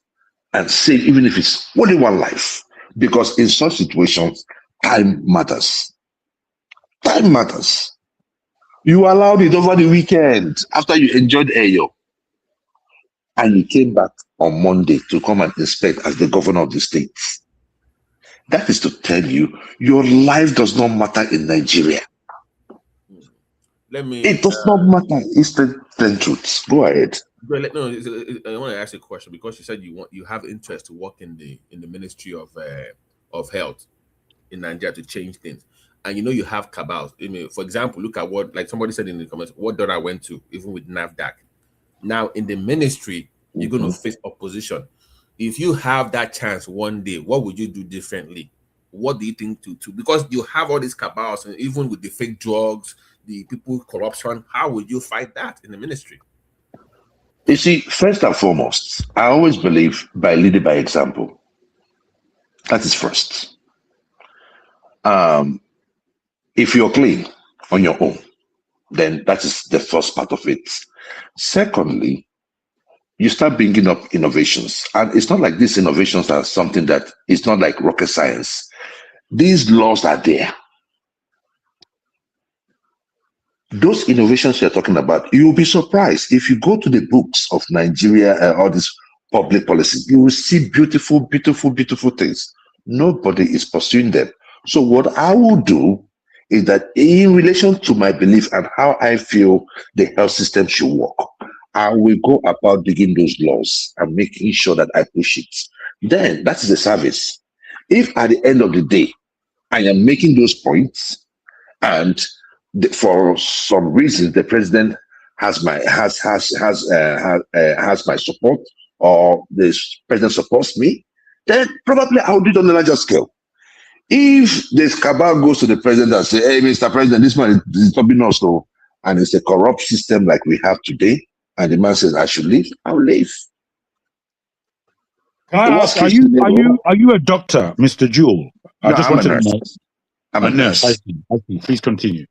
and save, even if it's only one life. Because in such situations, time matters. Time matters. You allowed it over the weekend after you enjoyed Eyo. And you came back on Monday to come and inspect as the governor of the state. That is to tell you, your life does not matter in Nigeria. It does not matter. It's the truth. Go ahead. I want to ask you a question, because you said you have interest to work in the Ministry of Health in Nigeria to change things. And you have cabals. For example, look at what, like somebody said in the comments, what Dora went to, even with NAFDAC. Now in the ministry, you're going to face opposition. If you have that chance one day, what would you do differently? What do you think to because you have all these cabals, and even with the fake drugs, the people corruption, how would you fight that in the ministry? You see, first and foremost, I always believe by leading by example. That is first. If you're clean on your own, then that is the first part of it. Secondly, you start bringing up innovations. And it's not like these innovations are something that it's not like rocket science. These laws are there. Those innovations you're talking about, you'll be surprised. If you go to the books of Nigeria, all this public policy, you will see beautiful, beautiful, beautiful things. Nobody is pursuing them. So what I will do is that in relation to my belief and how I feel the health system should work, I will go about digging those laws and making sure that I push it. Then that is a service. If at the end of the day, I am making those points and for some reason the president has my support, or the president supports me, then probably I'll do it on a larger scale. If this cabal goes to the president and say, "Hey, Mr. President, this man is stopping us," and it's a corrupt system like we have today, and the man says I should leave, I'll leave. Can I The ask, worst case scenario. are you a doctor, Mr. Jewel? I No, just I'm a wanted to nurse. know. I'm a Nurse. I nurse. see. I see. Please continue.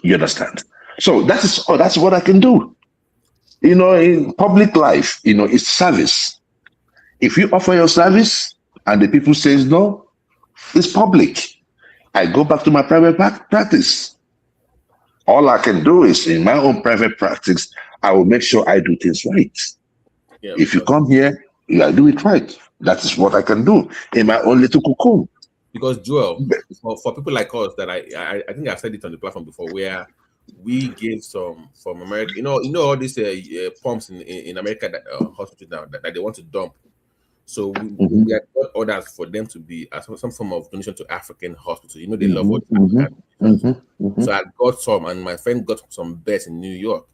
You understand? So that's what I can do. You know, in public life, you know, it's service. If you offer your service and the people says no, it's public. I go back to my private practice. All I can do is in my own private practice, I will make sure I do things right. Yeah, If you come here, you gotta do it right. That is what I can do in my own little cocoon. because Joel, for people like us that I think I've said it on the platform before, where we gave some from America, you know all these pumps in America that hospitals now that they want to dump. So we have got orders for them to be some form of donation to African hospitals. You know they love what So I got some, and my friend got some beds in New York.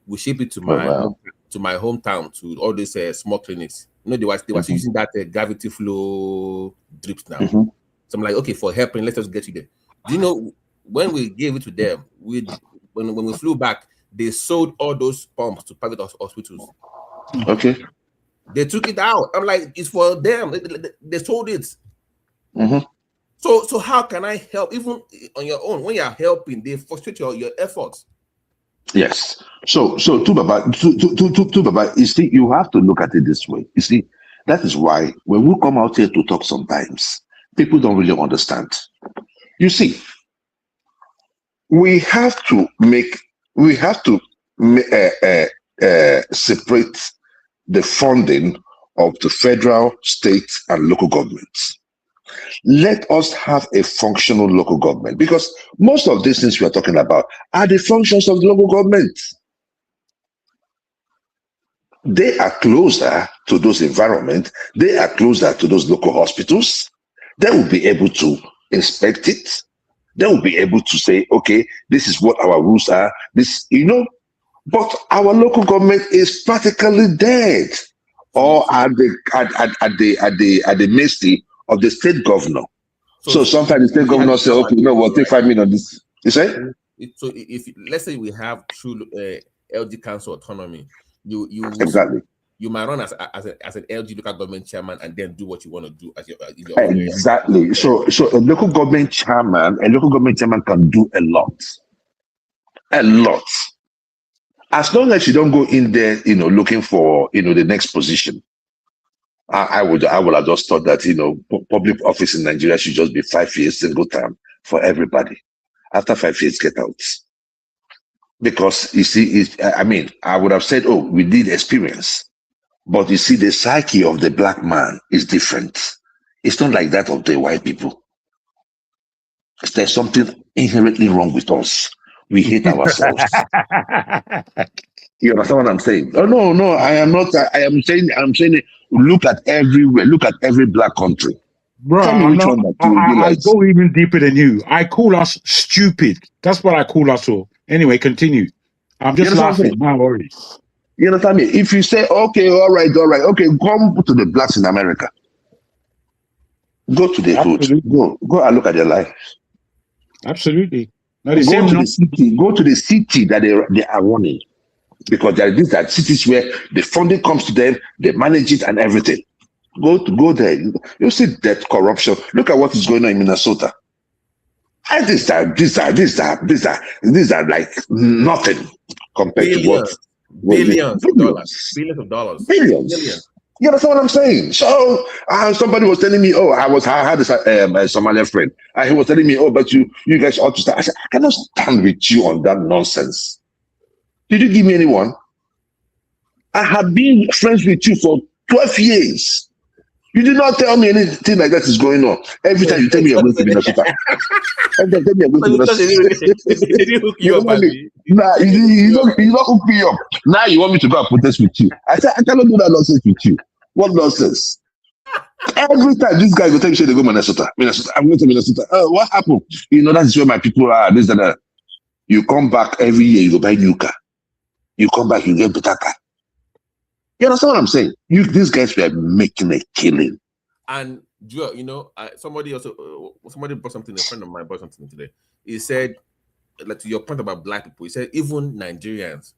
We ship it to my hometown to all these small clinics. You know they was using that gravity flow drips now. So I'm like, okay, for helping, let's just get you there. Do you know when we gave it to them? When we flew back, they sold all those pumps to private hospitals. Okay. They took it out. I'm like, it's for them. They sold it. Mm-hmm. So how can I help? Even on your own, when you're helping, they frustrate your efforts. Yes. So to Baba, you see, you have to look at it this way. You see, that is why when we come out here to talk sometimes, people don't really understand. You see, we have to separate the funding of the federal, state, and local governments. Let us have a functional local government, because most of these things we are talking about are the functions of the local government. They are closer to those environments. They are closer to those local hospitals. They will be able to inspect it. They will be able to say, okay, this is what our rules are. This, you know, but our local government is practically dead, or at the mercy of the state governor. So sometimes the state governor says, okay, you know what, take 5 million. This, you say? So if let's say we have true LG council autonomy, you exactly. You might run as an LG local government chairman and then do what you want to do as your exactly. So a local government chairman can do a lot. A lot. As long as you don't go in there, you know, looking for, you know, the next position. I would have just thought that, you know, public office in Nigeria should just be 5 years single term for everybody. After 5 years, get out. Because you see, I would have said, oh, we need experience. But you see, the psyche of the black man is different. It's not like that of the white people. There's something inherently wrong with us. We hate ourselves. You understand what I'm saying? Oh, no, I am not. I'm saying, look at everywhere. Look at every black country. Bro, Tell me which one that you will be I like. go even deeper than you. I call us stupid. That's what I call us all. Anyway, continue. I'm just laughing. No worries. You understand me? If you say, okay, all right, okay, come to the blacks in America. Go to the hood. Go and look at their life. Absolutely. Go to the city. Go to the city that they are running, because these are cities where the funding comes to them, they manage it and everything. Go there. You see that corruption. Look at what is going on in Minnesota. And these are like nothing compared to what billions of dollars. Billions. You understand what I'm saying? So somebody was telling me, I had a Somalian friend, and he was telling me, but you guys ought to start. I said, I cannot stand with you on that nonsense. Did you give me anyone? I have been friends with you for 12 years. You did not tell me anything like that is going on. Every time you tell me you're going to Minnesota. Every time you tell me you're going to Minnesota. They didn't hook you up, Nah, you don't hook me up. Now you want me to go and protest with you. I said, I cannot do that nonsense with you. What nonsense? Every time this guy will tell me they go Minnesota. I'm going to Minnesota. What happened? You know, that's where my people are. This and that. You come back every year, you go buy new car. You come back, you get better car. You understand what I'm saying? These guys were making a killing. And Joel, you know, somebody brought something. A friend of mine brought something today. He said, like to your point about black people, he said even Nigerians,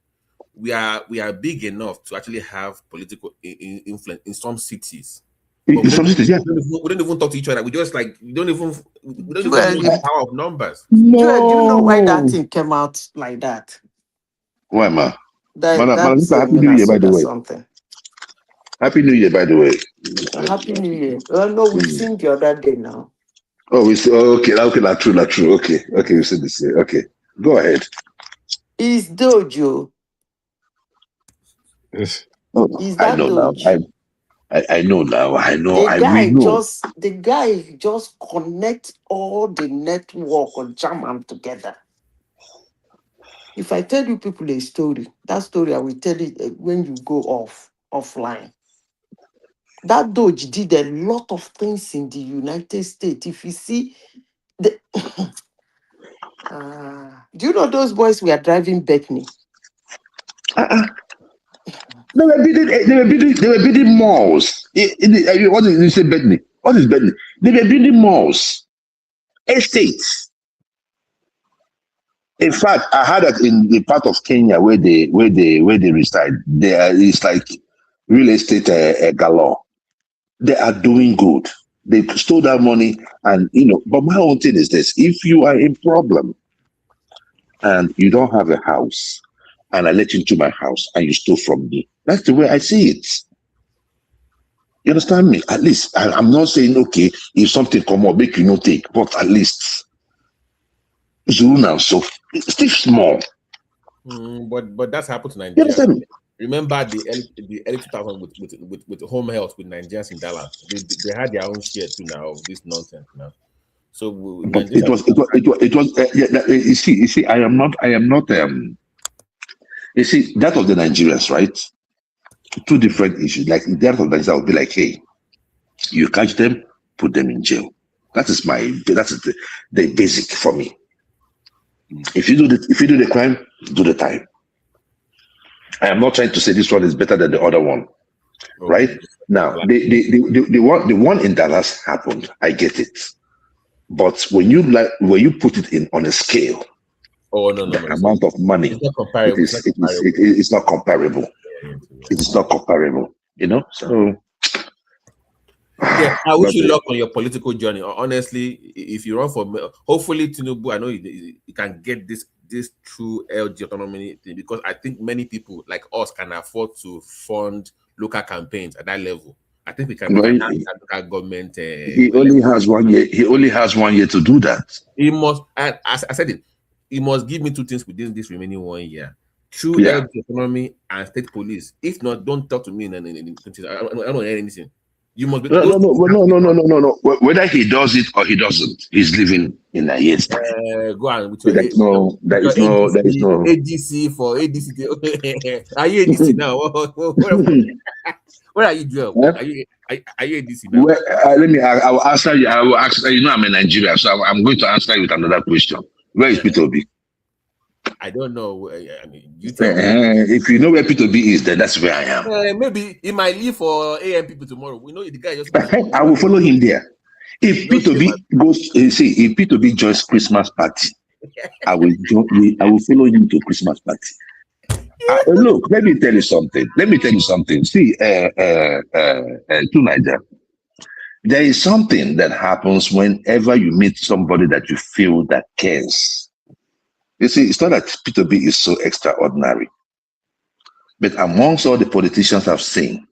we are big enough to actually have political influence in some cities. We In some cities, yeah. don't even talk to each other. We just like we don't even know Joel, the power of numbers. Joel, do you know why that thing came out like that? Why, ma? That's Happy New Year, by the Minnesota way. something. Happy New Year, by the way. Happy New Year. Oh, no, we sing the other day now. Oh, okay, not true. Okay, we said this here. Okay, go ahead. It's Dojo. Yes. Is I that know Doge? now. I know now. I know. The guy just connect all the network or jam them together. If I tell you people a story, that story I will tell it when you go offline. That Doge did a lot of things in the United States. If you see the do you know those boys we are driving Bethany? They were building malls. What did you say, Bethany? What is Bethany? They were building malls, estates. In fact, I heard that in the part of Kenya where they reside, it's like real estate galore. They are doing good. They stole that money, and But my own thing is this: if you are in problem and you don't have a house, and I let you into my house and you stole from me, that's the way I see it. You understand me? At least I'm not saying okay, if something come up, make you no take, but at least Zulu so it's still small. But that's happened to You Nigeria. understand me? Remember the early 2000s with home health with Nigerians in Dallas. They had their own share too now of this nonsense now. So But it was you see I am not you see that of the Nigerians, right? Two different issues. Like that of Nigeria would be like, hey, you catch them, put them in jail. That is the basic for me. If you do the crime, do the time. I am not trying to say this one is better than the other one, right? Now, the one in Dallas happened. I get it, but when you put it on a scale, the amount of money, it's not comparable. It is not comparable. So. Yeah, I wish you luck on your political journey. Honestly, if you run for, hopefully Tinubu, I know you can get this true LG autonomy thing, because I think many people like us can afford to fund local campaigns at that level. I think we can local government. He only has 1 year. He only has 1 year to do that. He must. As I said it, he must give me two things within this remaining 1 year: true LG autonomy and state police. If not, don't talk to me. I don't hear anything. You must be no. Whether he does it or he doesn't, he's living in a year's time. Go on with your there is no ADC for ADC. Are you ADC now? Where are you, Joel? Are you ADC now? Well, I will answer you. I will ask. I'm in Nigeria, so I'm going to answer you with another question. Where is P2B? I don't know. I mean, you tell me. If you know where P2B is, then that's where I am. Maybe he might leave for AM people tomorrow. We know the guy just. I will follow him there. If P2B goes, if P2B joins Christmas party, I will follow him to Christmas party. Look, let me tell you something. See, to Nigeria, there is something that happens whenever you meet somebody that you feel that cares. You see, it's not that P2B is so extraordinary, but amongst all the politicians I've seen,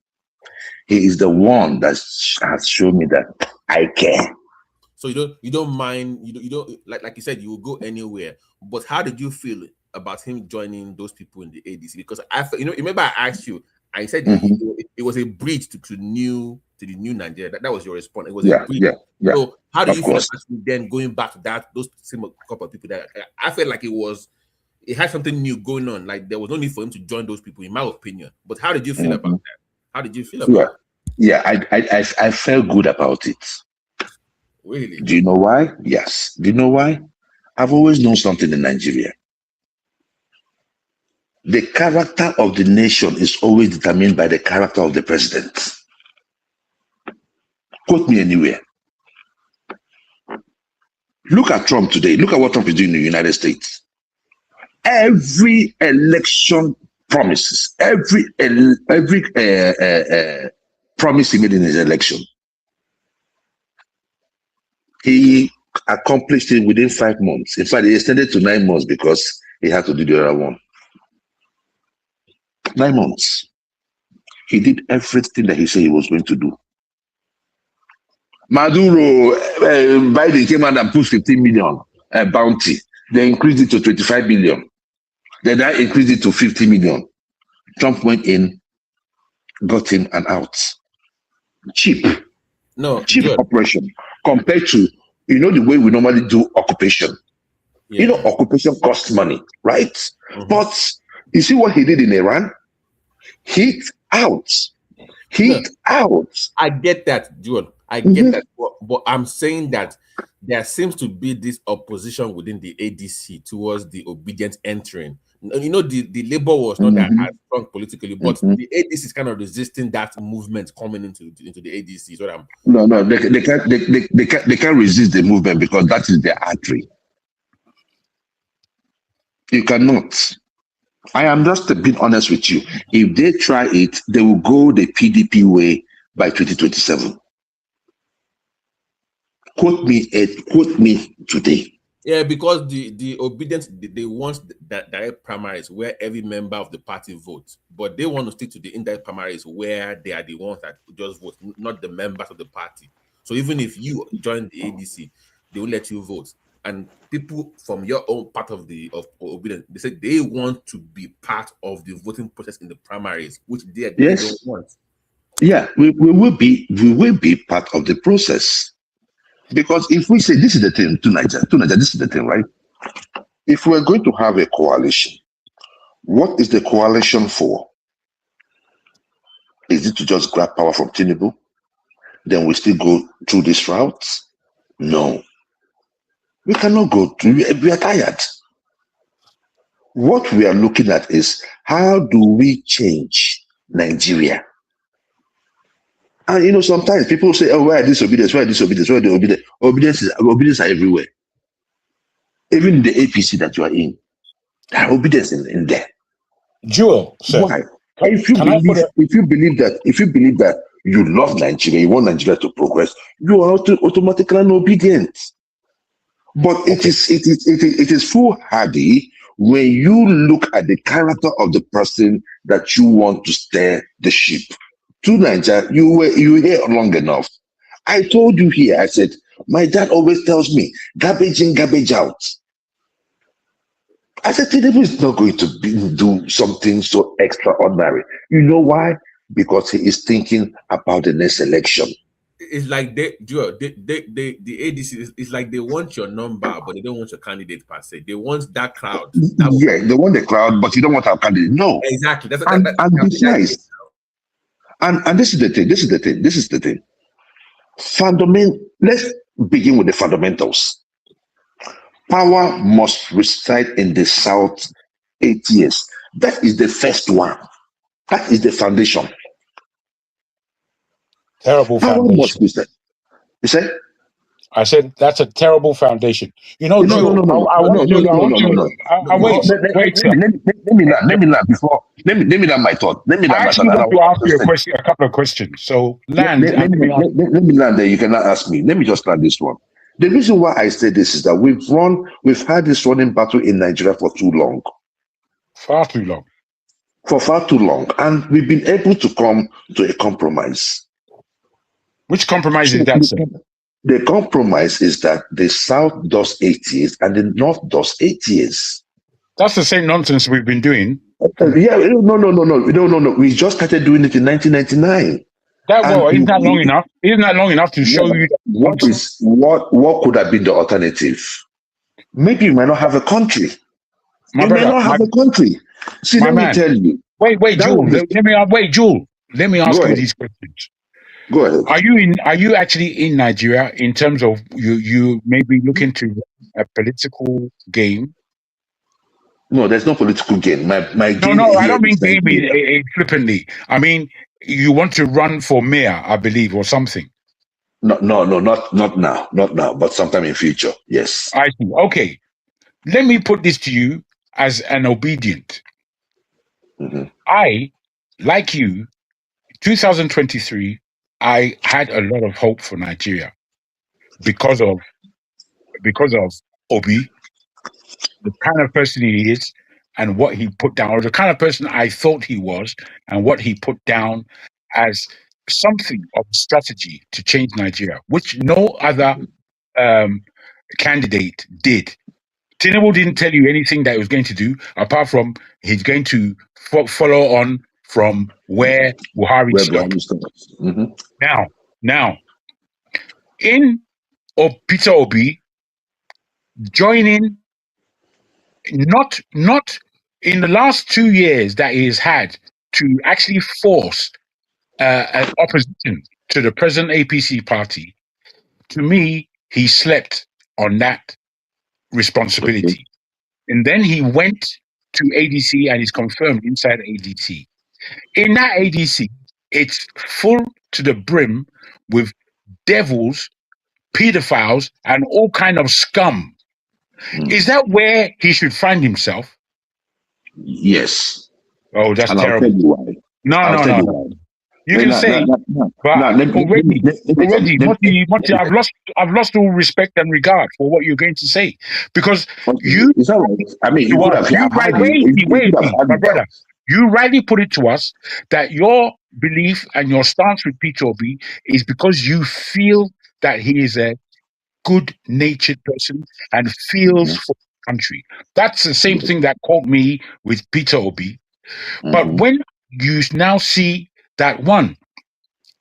he is the one that has shown me that I care. So you don't mind, you don't like you said, you will go anywhere. But how did you feel about him joining those people in the ADC? Because remember I asked you, I said it was a bridge to the new Nigeria. That was your response. It was a bridge. Yeah. So how do you feel about then going back to those same couple of people that I felt like it had something new going on. Like there was no need for him to join those people, in my opinion. But how did you feel about that? How did you feel about it? Yeah, I felt good about it. Really? Do you know why? Yes. Do you know why? I've always known something in Nigeria. The character of the nation is always determined by the character of the president. Quote me anywhere. Look at Trump today. Look at what Trump is doing in the United States. Every election promises, every promise he made in his election, He accomplished it within 5 months. In fact, he extended to 9 months because he had to do the other one. 9 months. He did everything that he said he was going to do. Maduro, Biden came out and put 15 million bounty. They increased it to 25 billion. Then I increased it to 50 million. Trump went in, got him, and out. Cheap. No, cheap good. operation compared to, you know, the way we normally do occupation. Yeah. You know, occupation costs money, right? But you see what he did in Iran? Heat out. I get that, Joel. I get that. But I'm saying that there seems to be this opposition within the ADC towards the obedient entering. You know, the Labour was not that as strong politically, but the ADC is kind of resisting that movement coming into the ADC. So I'm No, they can't resist the movement because that is their artery. You cannot. I am just being honest with you. If they try it, they will go the PDP way by 2027. Quote me today. Yeah, because the obedience, they want that direct primaries where every member of the party votes, but they want to stick to the indirect primaries where they are the ones that just vote, not the members of the party. So even if you join the ADC, they will let you vote. And people from your own part of obedience, they say they want to be part of the voting process in the primaries, which they don't want. Yeah, we will be part of the process. Because if we say this is the thing to Nigeria, this is the thing, right? If we're going to have a coalition, what is the coalition for? Is it to just grab power from Tinubu? Then we still go through this route? No. We cannot go through, we are tired. What we are looking at is how do we change Nigeria? And you know, sometimes people say, oh, why disobedience? Why disobedience? Why the obedience? Obedience are everywhere. Even in the APC that you are in, there are obedience in there. Jewel, sir. Why? If you believe that you love Nigeria, you want Nigeria to progress, you are automatically obedient. But it is foolhardy when you look at the character of the person that you want to steer the ship. To Nigeria, you were here long enough. I told you here, I said, my dad always tells me, garbage in, garbage out. I said, Tinubu is not going to do something so extraordinary. You know why? Because he is thinking about the next election. It's like the ADC is like they want your number, but they don't want your candidate per se. They want that crowd. They want the crowd, but you don't want our candidate. No. Exactly. And besides, and this is the thing. Let's begin with the fundamentals. Power must reside in the South 8 years. That is the first one. That is the foundation. Terrible foundation. You said? I said that's a terrible foundation. You know, No. Let me land my thought. I actually want to ask you a couple of questions. So let me land there. You cannot ask me. Let me just land this one. The reason why I say this is that we've had this running battle in Nigeria for too long. Far too long. For far too long. And we've been able to come to a compromise. Which compromise is that, sir? The compromise is that the South does 8 years and the North does 8 years. That's the same nonsense we've been doing. No. We just started doing it in 1999. Isn't that long enough? Isn't that long enough to show you that what could have been the alternative? Maybe you might not have a country. See, let me tell you. Wait, Jewel. Let me ask you these questions. Go ahead. Are you actually in Nigeria in terms of you maybe looking to a political game? No, there's no political game. My game. No, I don't mean game flippantly. I mean you want to run for mayor, I believe, or something. No, not now, but sometime in future. Yes. I see. Okay. Let me put this to you as an obedient. I, like you, 2023, I had a lot of hope for Nigeria. because of Obi, the kind of person he is and what he put down, or the kind of person I thought he was and what he put down as something of a strategy to change Nigeria, which no other candidate did. Tinubu didn't tell you anything that he was going to do, apart from he's going to follow on from where Buhari stopped. Now, in Peter Obi joining, not in the last 2 years that he has had to actually force an opposition to the present APC party, to me, he slept on that responsibility. And then he went to ADC and is confirmed inside ADC. In that ADC, it's full to the brim with devils, pedophiles, and all kind of scum. Is that where he should find himself? Yes. Oh, that's and terrible. I'll tell you why. No. You can say, but already, Moti, I've lost all respect and regard for what you're going to say, because you. It's all right. I mean, my brother. You rightly put it to us that your belief and your stance with Peter Obi is because you feel that he is a good-natured person and feels for the country. That's the same thing that caught me with Peter Obi. But when you now see that one,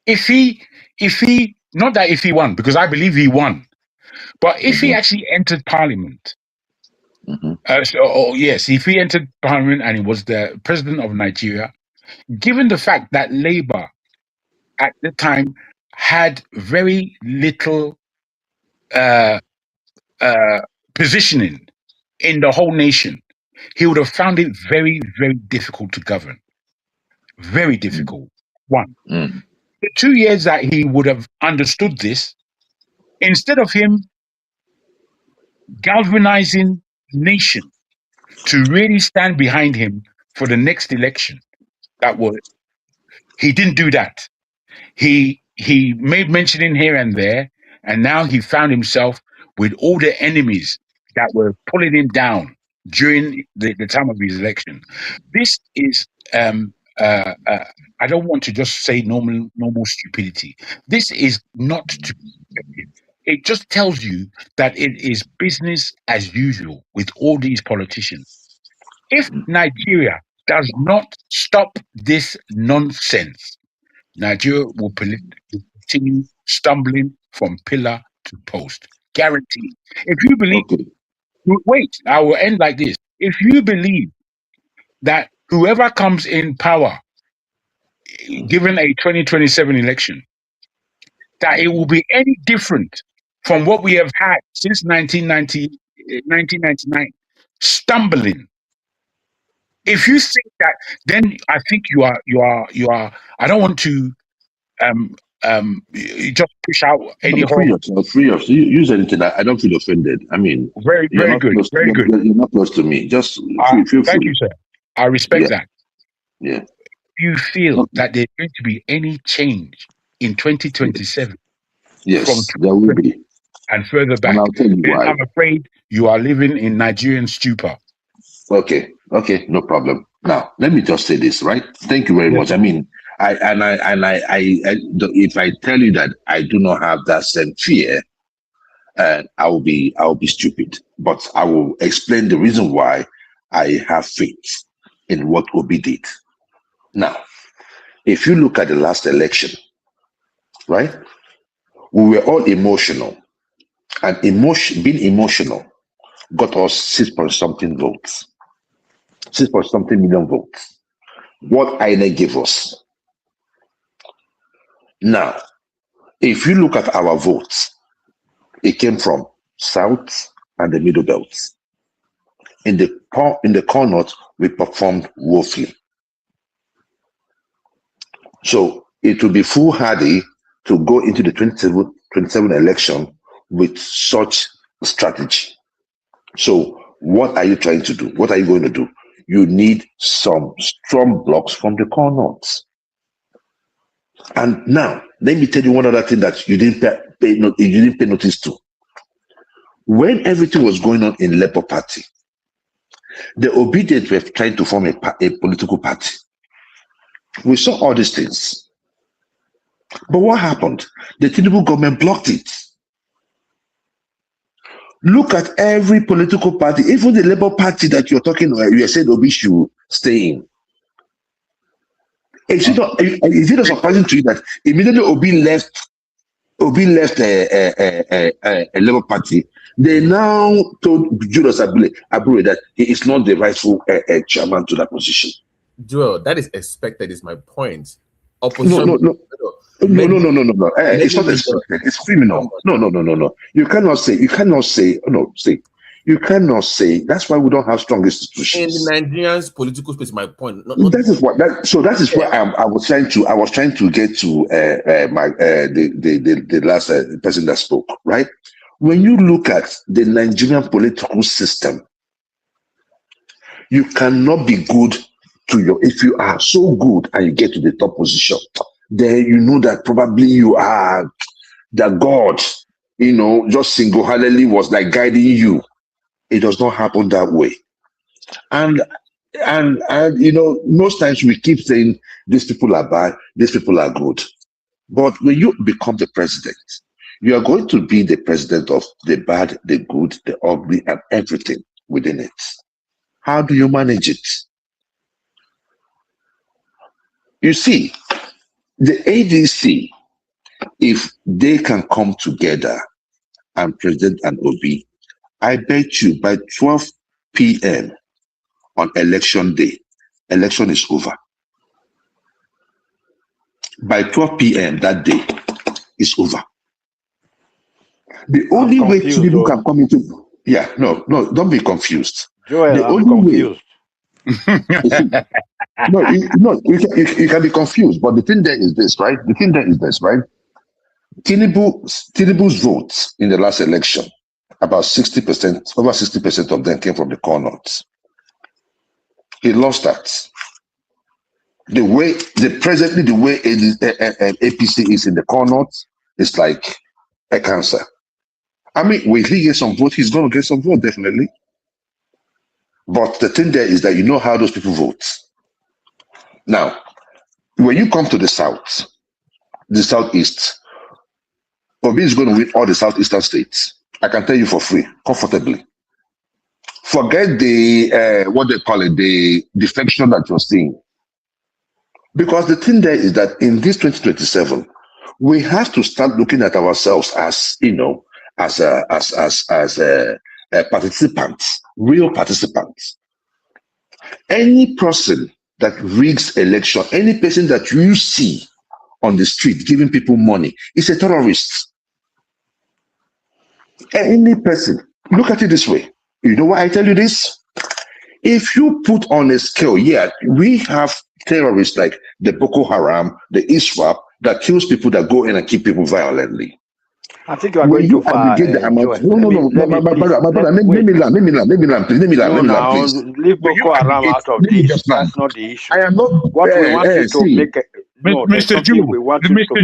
if he won, because I believe he won, but if he actually entered parliament, if he entered parliament and he was the president of Nigeria, given the fact that Labour at the time had very little positioning in the whole nation, he would have found it very, very difficult to govern. Very difficult. One. The 2 years that he would have understood this, instead of him galvanizing the nation to really stand behind him for the next election, he didn't do that. He made mentioning here and there, and now he found himself with all the enemies that were pulling him down during the time of his election. This is I don't want to just say normal stupidity. This is not stupidity. It just tells you that it is business as usual with all these politicians. If Nigeria does not stop this nonsense, Nigeria will continue stumbling from pillar to post. Guaranteed. If you believe, wait, I will end like this. If you believe that whoever comes in power, given a 2027 election, that it will be any different from what we have had since 1999, stumbling. If you think that, then I think you are. I don't want to just push out any free yourself. Use anything. I don't feel offended. I mean, very good. You're not close to me. Just feel free. Thank you, sir. I respect that. Yeah. You feel that there's going to be any change in 2027? Yes, there will be. And further back, and I'll tell you why. I'm afraid you are living in Nigerian stupor. Okay, no problem. Now, let me just say this, right? Thank you very much. I mean, if I tell you that I do not have that same fear, I'll be stupid. But I will explain the reason why I have faith in what Obi did. Now, if you look at the last election, right? We were all emotional, and being emotional got us 6-point-something votes, 6-point-something million votes. What INEC gave us. Now, if you look at our votes, it came from South and the Middle Belts. In the core north, we performed woefully. So it will be foolhardy to go into the 27 election with such strategy. So what are you trying to do? What are you going to do? You need some strong blocks from the core north. And now, let me tell you one other thing that you didn't didn't pay notice to. When everything was going on in Labour Party, the obedient were trying to form a political party. We saw all these things. But what happened? The Tinubu government blocked it. Look at every political party, even the Labour Party that you're talking about, you said Obi should stay in. Is it not surprising to you that immediately Obi left a Labour Party, they now told Julius Abure that he is not the rightful chairman to that position? Joel, that is expected, is my point. Opposition. No. It's not expected. It's criminal. No. You cannot say. That's why we don't have strong institutions. In the Nigerians' political space, my point. That is why I was trying to get to the last person that spoke, right? When you look at the Nigerian political system, you cannot be good if you are so good and you get to the top position, then you know that probably you are the God, just single-handedly was like guiding you. It does not happen that way. And most times we keep saying these people are bad, these people are good. But when you become the president, you are going to be the president of the bad, the good, the ugly, and everything within it. How do you manage it? You see, the ADC, if they can come together and present an OB, I bet you by 12 p.m. on election day, election is over. By 12 p.m. that day, it's over. The only way people can come into... No, don't be confused. Joel, the I'm confused. You can be confused, but the thing there is this, right? Tinubu's votes in the last election, about 60%, over 60% of them came from the core north. He lost that. The way APC is in the core north is like a cancer. I mean, will he get some vote? He's going to get some vote, definitely. But the thing there is that you know how those people vote. Now, when you come to the south, the southeast, Obi is going to win all the southeastern states. I can tell you for free, comfortably. Forget the what they call it, the defection that you're seeing. Because the thing there is that in this 2027, we have to start looking at ourselves as participants, real participants. Any person that rigs election, any person that you see on the street giving people money is a terrorist. Any person, look at it this way. You know why I tell you this? If you put on a scale, we have terrorists like the Boko Haram, the ISWAP, that kills people, that go in and kill people violently. I think you are going too far. Leave Boko Haram out of this. That's not the issue. I am not. What we want you to make. Mr. Jew, we want you to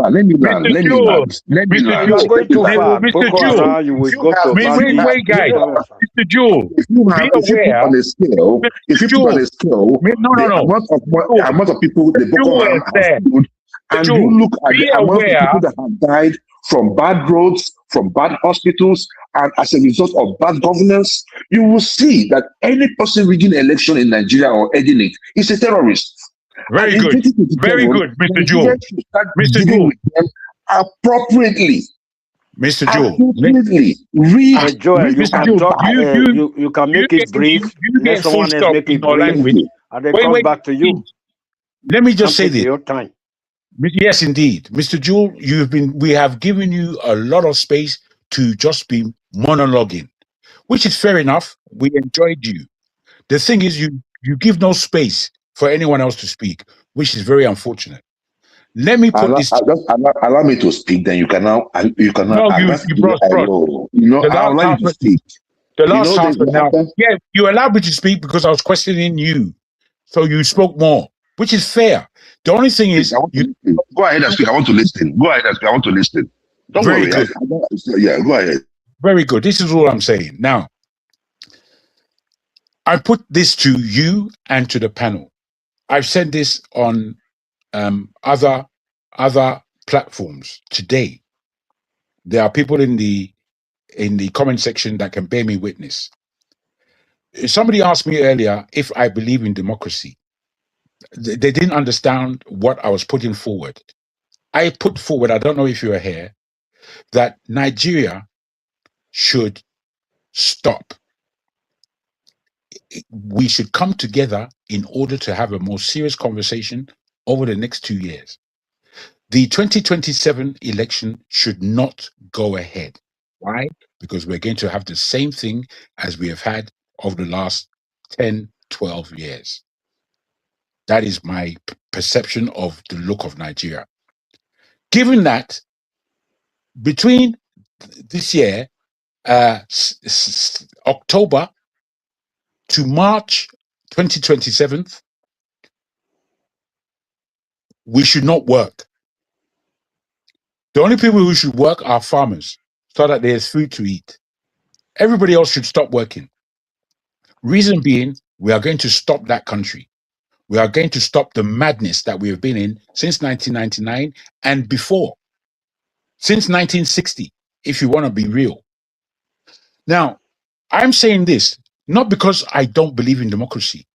let me land. You are going too far. Boko Haram, you will go to. Wait, guys. Mr. Jew, if you put on a scale, the amount of people the Boko Haram has killed, and you look at the amount of people that have died from bad roads, from bad hospitals, and as a result of bad governance, you will see that any person rigging election in Nigeria or heading it is a terrorist. Very good, Mr. Joe. Mr. Joe, appropriately. Mr. Joe, Joel, you can talk. You can make it brief. Let someone else make it brief, and then come back to you. Let me just say this. Your time. Yes, indeed, Mr. Jewel, we have given you a lot of space to just be monologuing, which is fair enough. We enjoyed you. The thing is, you give no space for anyone else to speak, which is very unfortunate. Let me put this. Allow me to speak. Then you can now. You can now. No, the last half an hour. Yeah, you allowed me to speak because I was questioning you, so you spoke more, which is fair. The only thing is, go ahead and speak. I want to listen. Go ahead and speak. I want to listen. Don't Very worry. good. Yeah, go ahead. Very good. This is all I'm saying. Now, I put this to you and to the panel. I've said this on other platforms today. There are people in the comment section that can bear me witness. Somebody asked me earlier if I believe in democracy. They didn't understand what I was putting forward. I put forward, I don't know if you are here, that Nigeria should stop. We should come together in order to have a more serious conversation over the next 2 years. The 2027 election should not go ahead. Why? Because we're going to have the same thing as we have had over the last 10, 12 years. That is my perception of the look of Nigeria. Given that, between this year, October to March 2027, we should not work. The only people who should work are farmers, so that there's food to eat. Everybody else should stop working. Reason being, we are going to stop that country. We are going to stop the madness that we have been in since 1999 and before, since 1960, if you want to be real. Now, I'm saying this not because I don't believe in democracy,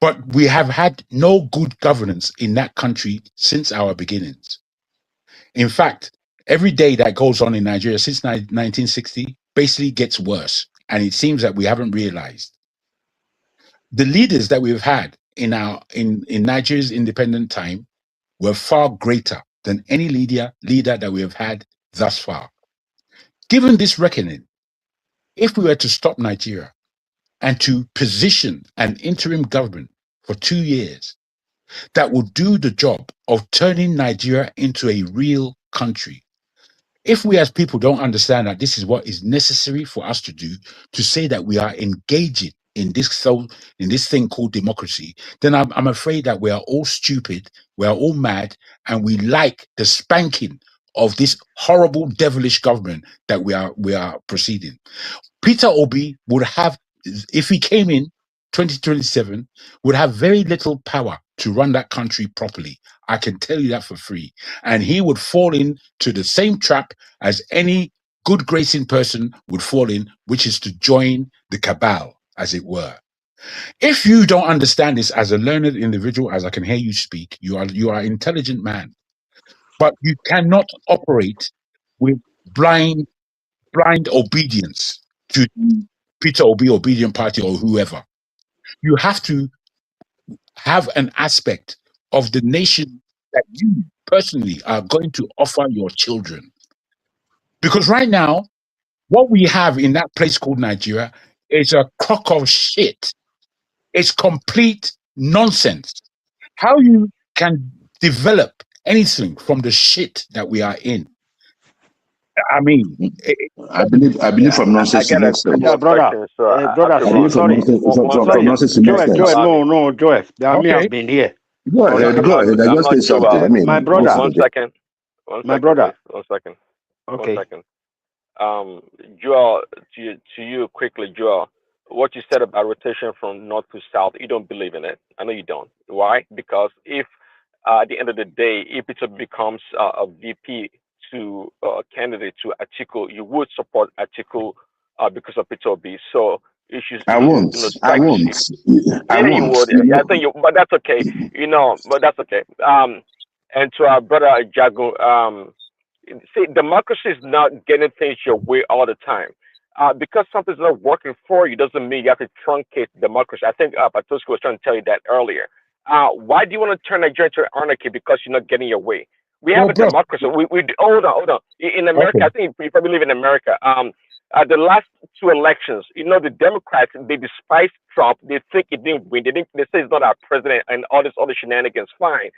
but we have had no good governance in that country since our beginnings. In fact, every day that goes on in Nigeria since 1960 basically gets worse, and it seems that we haven't realized. The leaders that we've had in Nigeria's independent time were far greater than any leader that we have had thus far. Given this reckoning, if we were to stop Nigeria and to position an interim government for 2 years that will do the job of turning Nigeria into a real country, if we as people don't understand that this is what is necessary for us to do, to say that we are engaging in this thing called democracy, then I'm afraid that we are all stupid, we are all mad, and we like the spanking of this horrible, devilish government that we are proceeding. Peter Obi would have, if he came in 2027, would have very little power to run that country properly. I can tell you that for free. And he would fall into the same trap as any good gracing person would fall in, which is to join the cabal, as it were. If you don't understand this as a learned individual, as I can hear you speak, you are an intelligent man, but you cannot operate with blind obedience to Peter Obi, Obedient Party, or whoever. You have to have an aspect of the nation that you personally are going to offer your children. Because right now, what we have in that place called Nigeria is a crock of shit. It's complete nonsense. How you can develop anything from the shit that we are in? I mean, I believe from nonsense to make sense. Yeah, brother. Sorry. From nonsense to make sense. Joel. I may have been here. Go ahead. I just say something. I mean, my brother. One second. My brother. Please. 1 second. Okay. 1 second. Joel, to you quickly, Joel, what you said about rotation from north to south, you don't believe in it. I know you don't. Why? Because if at the end of the day, if it becomes a VP to candidate to Atiku, you would support Atiku because of Peter Obi. So you should. I won't. Yeah, you would. I think you, but that's okay. But that's okay. And to our brother Jago, see, democracy is not getting things your way all the time. Because something's not working for you doesn't mean you have to truncate democracy. I think Patosko was trying to tell you that earlier. Why do you want to turn Nigeria to anarchy because you're not getting your way? We have a democracy. Hold on. In America, I think you probably live in America. The last 2 elections, the Democrats, they despise Trump. They think he didn't win. They say he's not our president and all this other shenanigans. Fine.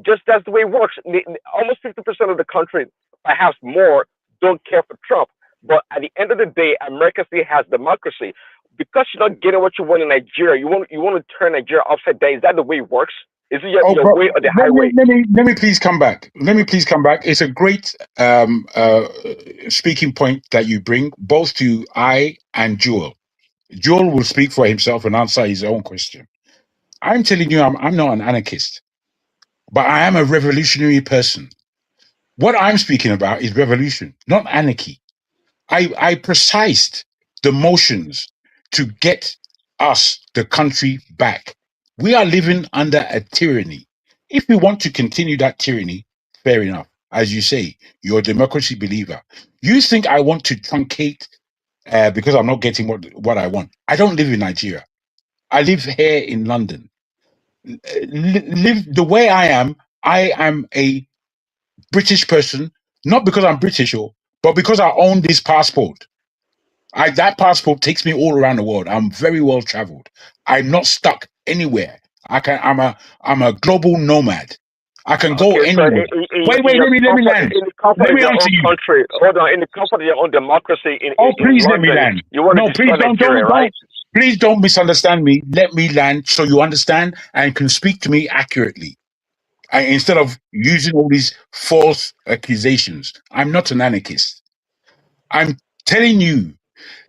Just that's the way it works. Almost 50% of the country, perhaps more, don't care for Trump. But at the end of the day, America still has democracy. Because you're not getting what you want in Nigeria, you want to turn Nigeria upside down. Is that the way it works? Is it your way or the highway? Let me please come back. Let me please come back. It's a great speaking point that you bring, both to I and Joel. Joel will speak for himself and answer his own question. I'm telling you, I'm not an anarchist, but I am a revolutionary person. What I'm speaking about is revolution, not anarchy. I precised the motions to get us, the country, back. We are living under a tyranny. If we want to continue that tyranny, fair enough. As you say, you're a democracy believer. You think I want to truncate because I'm not getting what I want. I don't live in Nigeria. I live here in London. Live the way I am a British person, not because I'm British, but because I own this passport. That passport takes me all around the world. I'm very well traveled. I'm not stuck anywhere. I'm a global nomad. I can go Okay, so anywhere. Wait, in let me land. in the comfort Let of me your answer own you. country, hold on, in the comfort of your own democracy in Please let me London, land. you want to No, destroy please Nigeria, right? please don't misunderstand me. Let me land so you understand and can speak to me accurately. Instead of using all these false accusations. I'm not an anarchist. I'm telling you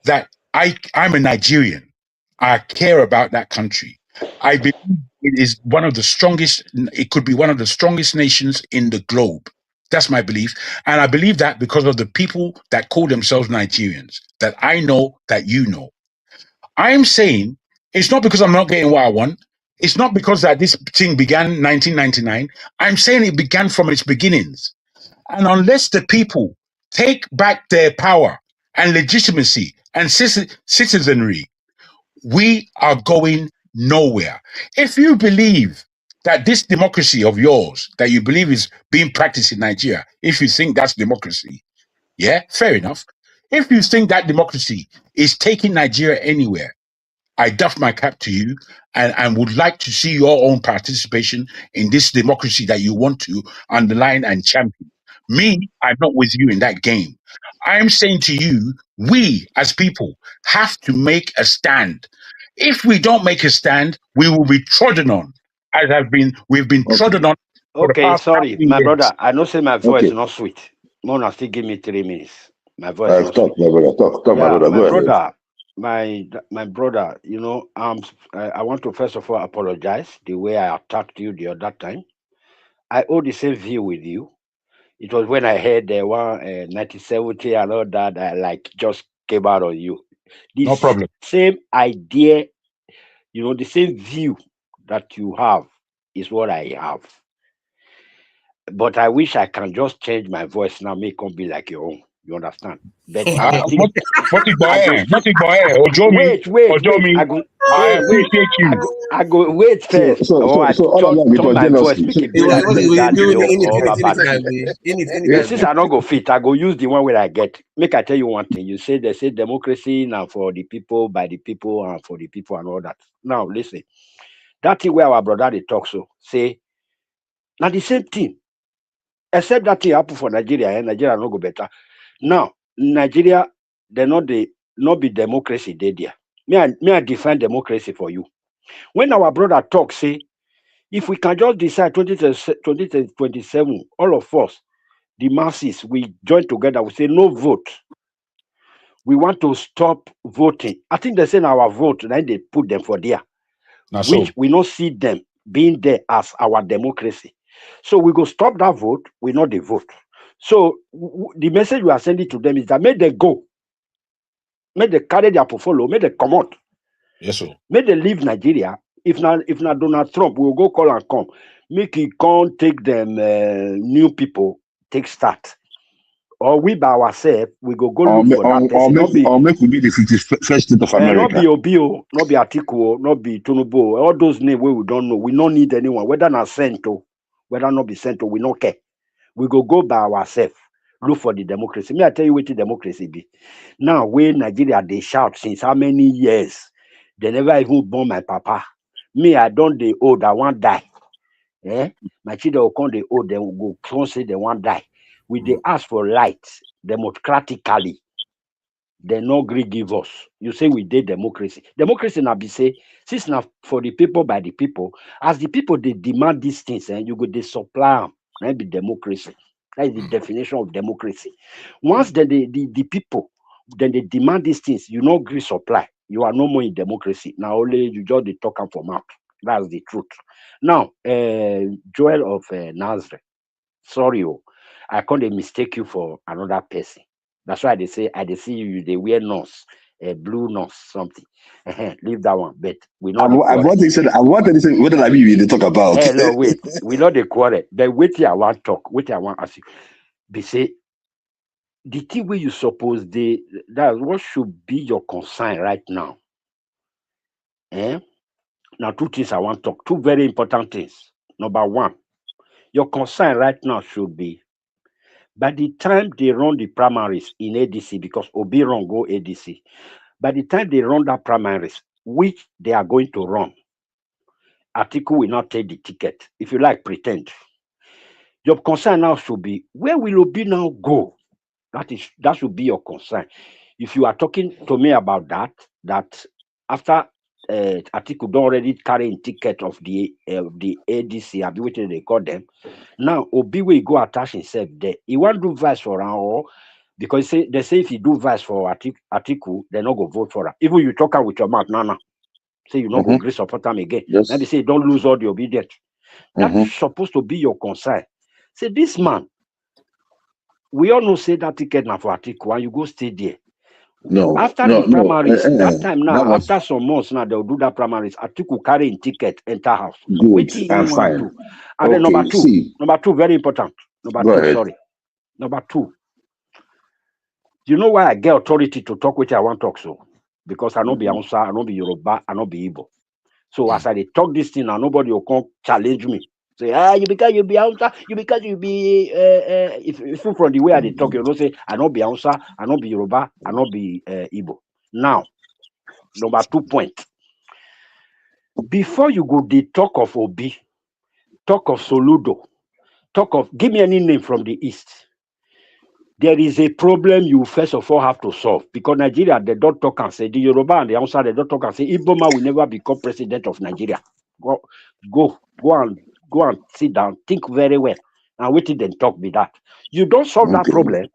that I'm a Nigerian. I care about that country. I believe it is one of the strongest, it could be one of the strongest nations in the globe. That's my belief. And I believe that because of the people that call themselves Nigerians, that I know, that you know. I'm saying it's not because I'm not getting what I want. It's not because that this thing began in 1999. I'm saying it began from its beginnings. And unless the people take back their power and legitimacy and citizenry, we are going nowhere. If you believe that this democracy of yours, that you believe is being practiced in Nigeria, if you think that's democracy, yeah, fair enough. If you think that democracy is taking Nigeria anywhere, I doff my cap to you and would like to see your own participation in this democracy that you want to underline and champion. Me, I'm not with you in that game. I'm saying to you, we as people have to make a stand. If we don't make a stand, we will be trodden on, as we've been trodden on for the Okay, past sorry, 1,000 my years. brother. I know say my voice Okay. is not sweet. Mona still give me 3 minutes. My voice not Talk, sweet. my brother. Talk, my brother. My Go ahead. brother, my brother. You know, I want to first of all apologize the way I attacked you the other time. I hold the same view with you. It was when I heard the one 1970 and all that. I like just came out on you. The No problem. same idea, you know, the same view that you have is what I have. But I wish I can just change my voice now, make it be like your own. You understand? But I go still. Wait. I appreciate you. I go wait first. So Or I all along it turn was my voice, jealousy. make it be like King Daddy or Babati. Yeah. Since I don't go fit, I go use the one where I get. Make I tell you one thing. You say they say democracy now for the people, by the people, and for the people, and all that. Now listen, that thing where our brother they talk so say, now the same thing. Except that thing happen for Nigeria, and Nigeria no go better. Now Nigeria, they not be democracy they there. Me I define democracy for you. When our brother talk, say, if we can just decide 2027, all of us, the masses, we join together, we say no vote. We want to stop voting. I think they say our vote, then they put them for there, which we not see them being there as our democracy. So we go stop that vote, we not the vote. So the message we are sending to them is that make they go, make they carry their portfolio, make they come out. Yes, sir. Make they leave Nigeria. If not Donald Trump, we'll go call and come. Make he can't take them new people, take start. Or we by ourselves, we go look for that person. Or make we be the 51st state of America. Not be Obio, not be Atiku, not be Tunubu. All those names we don't know. We don't need anyone. Whether not sent to, whether not be sent to, we don't care. We go by ourselves. Look for the democracy. Me, I tell you what the democracy be. Now, when Nigeria, they shout since how many years? They never even born my papa. Me, I don't the old, I want die. My children will come the old, they will go close, say they want die. We they ask for light democratically. they no agree give us. You say we did democracy. Democracy now be say, since now for the people by the people, as the people they demand these things, and you go they supply them. That be democracy. That is the definition of democracy. Once the people then they demand these things, you no agree supply. You are no more in democracy. Now only you just they talk them from out. That's the truth. Now, Joel of Nazareth, sorry, I can't mistake you for another person. That's why they say I see you, they wear nose, blue nose, something. Leave that one. But we know the I quarrel. want to say what did I mean they talk about? Hey, no, wait. We know the quarrel. Then wait till I want talk. Wait till I want ask you. They say the thing where you suppose that what should be your concern right now. Now, two things I want to talk. Two very important things. Number one, your concern right now should be by the time they run the primaries in ADC, because Obi run go ADC, by the time they run that primaries, which they are going to run, Atiku will not take the ticket. If you like, pretend. Your concern now should be, where will Obi now go? That should be your concern. If you are talking to me about that after Atiku don't already carry a ticket of the ADC, I be waiting they call them. Now Obi will go attach himself there. He won't do vice for her, because they say if you do vice for Atiku, they're not go vote for her. Even you talk with your mouth, Nana. Say you not go agree support them again. Yes. Maybe say don't lose all the obedience. That's supposed to be your concern. Say this man, we all know say that ticket now for Atiku, and you go stay there. No. After the primaries, that time now, after some months now, they'll do that primaries. Atiku carry in ticket, enter house. Good. I'm fine. And then number two, very important. Number two. You know why I get authority to talk with you? I want to talk so? Because I know be Hausa, I know be Yoruba, I know be Igbo. So as I talk this thing now, nobody will come challenge me. Say, you because you be Hausa, you because you be if from the way I talk, you know, say I know be Hausa, I know be Yoruba, I know be Igbo. Now, number 2 point. Before you go, they talk of Obi, talk of Soludo, give me any name from the East. There is a problem you first of all have to solve, because Nigeria, they don't talk and say, the Yoruba and the Hausa, they don't talk and say, Iboma will never become president of Nigeria. Go and sit down, think very well, and wait till then talk be that. You don't solve that problem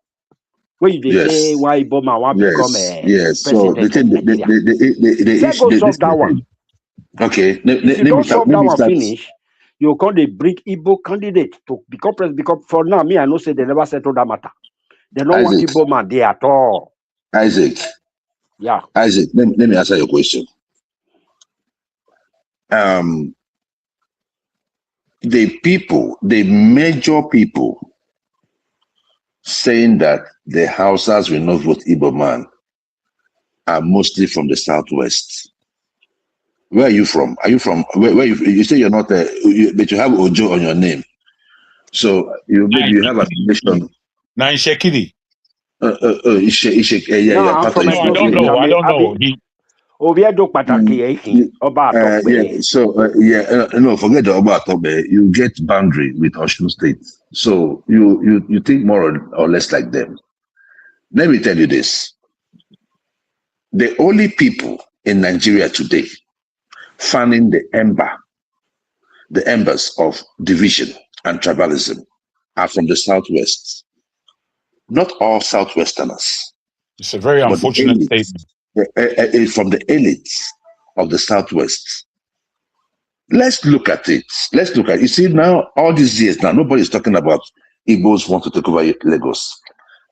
when you say why Iboma want become president of Nigeria. Let's go solve that one. Okay. If you don't solve that one finish, you can't bring Igbo candidate to become president, because for now, me, I know say they never settle that matter. They don't want Igbo man there at all. Isaac. Yeah. Isaac, let me answer your question. The major people saying that the Hausas will not vote Igbo man are mostly from the Southwest. Where are you from? Are you from where you say you're not but you have Ojo on your name. So you have affiliation. Now in Shekiri. No, I'm from I don't know. No, forget the Oba Atobe. You get boundary with Osun State. So you think more or less like them. Let me tell you this. The only people in Nigeria today fanning the embers of division and tribalism are from the Southwest. Not all Southwesterners. It's a very unfortunate statement. From the elites of the Southwest. Let's look at it. You see, now, all these years now, nobody's talking about Igbos want to take over Lagos.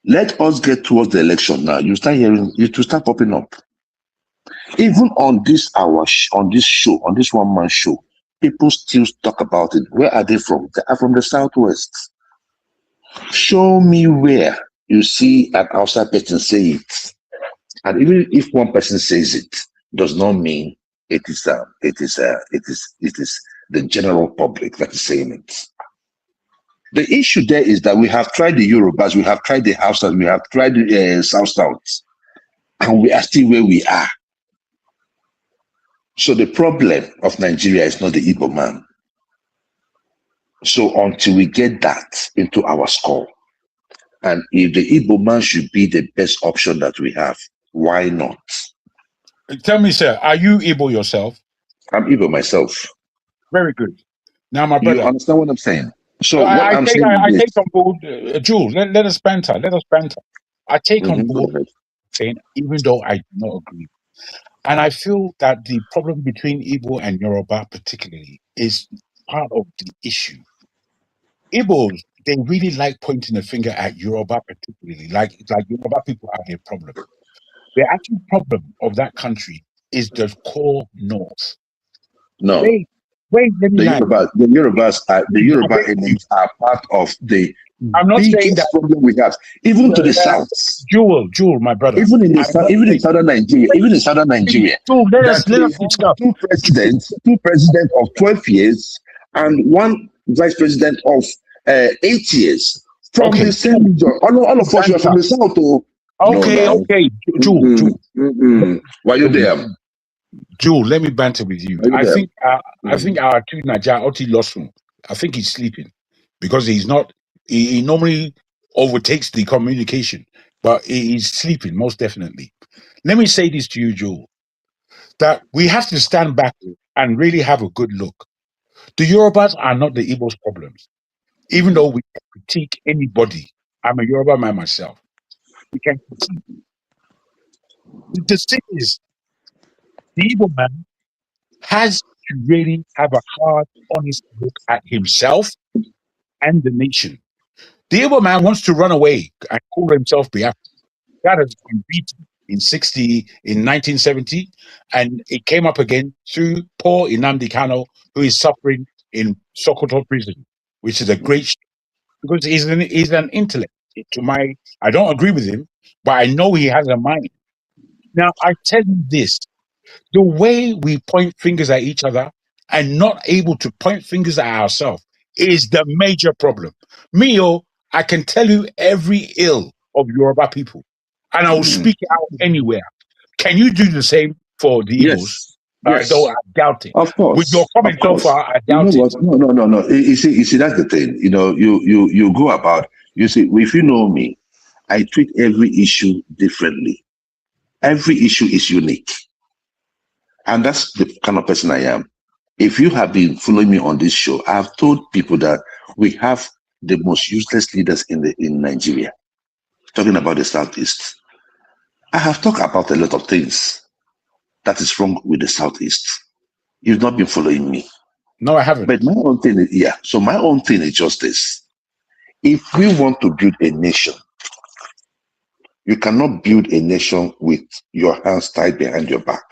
Let us get towards the election now. You start hearing, to start popping up. Even on this one-man show, people still talk about it. Where are they from? They are from the Southwest. Show me where you see an outside person say it. And even if one person says it, does not mean it is the general public that is saying it. The issue there is that we have tried the Yorubas, we have tried the Hausas, we have tried the South, and we are still where we are. So the problem of Nigeria is not the Igbo man. So until we get that into our skull, and if the Igbo man should be the best option that we have, Why not? Tell me, sir, are you Igbo yourself? I'm Igbo myself. Very good. Now, my brother. You understand what I'm saying? So I saying take on board, Jules, let us banter. I take on board saying, even though I do not agree. And I feel that the problem between Igbo and Yoruba particularly is part of the issue. Igbos, they really like pointing a finger at Yoruba particularly, like Yoruba people are their problem. The actual problem of that country is the core north. No. Wait, let me land. The Yoruba elements are part of the biggest problem we have, even to the south. Jewel, my brother. Even in southern Nigeria, two presidents of 12 years and one vice president of 8 years from the same region. All of us were from the south. Okay, Jewel. Why you there? Jewel, let me banter with you. I think our two Naija Oti Losun, I think he's sleeping because he's not. He normally overtakes the communication, but he's sleeping most definitely. Let me say this to you, Jewel, that we have to stand back and really have a good look. The Yorubas are not the Igbo's problems, even though we can critique anybody. I'm a Yoruba man myself. We can critique. The thing is, the Igbo man has to really have a hard, honest look at himself and the nation. The Igbo man wants to run away and call himself Biafra. That has been beaten in 1970, and it came up again through poor Nnamdi Kanu, who is suffering in Sokoto prison, which is a great shame because he's an intellect. I don't agree with him, but I know he has a mind. Now, I tell you this, the way we point fingers at each other and not able to point fingers at ourselves is the major problem. I can tell you every ill of Yoruba people, and I will speak it out anywhere. Can you do the same for the Igbos? Yes. Though I doubt it. Of course. With your comment so far, I doubt it. No. You see, that's the thing. You go about. You see, if you know me, I treat every issue differently. Every issue is unique. And that's the kind of person I am. If you have been following me on this show, I've told people that we have the most useless leaders in Nigeria. Talking about the Southeast. I have talked about a lot of things that is wrong with the Southeast. You've not been following me. No, I haven't. But my own thing is, so my own thing is just this. If we want to build a nation, you cannot build a nation with your hands tied behind your back.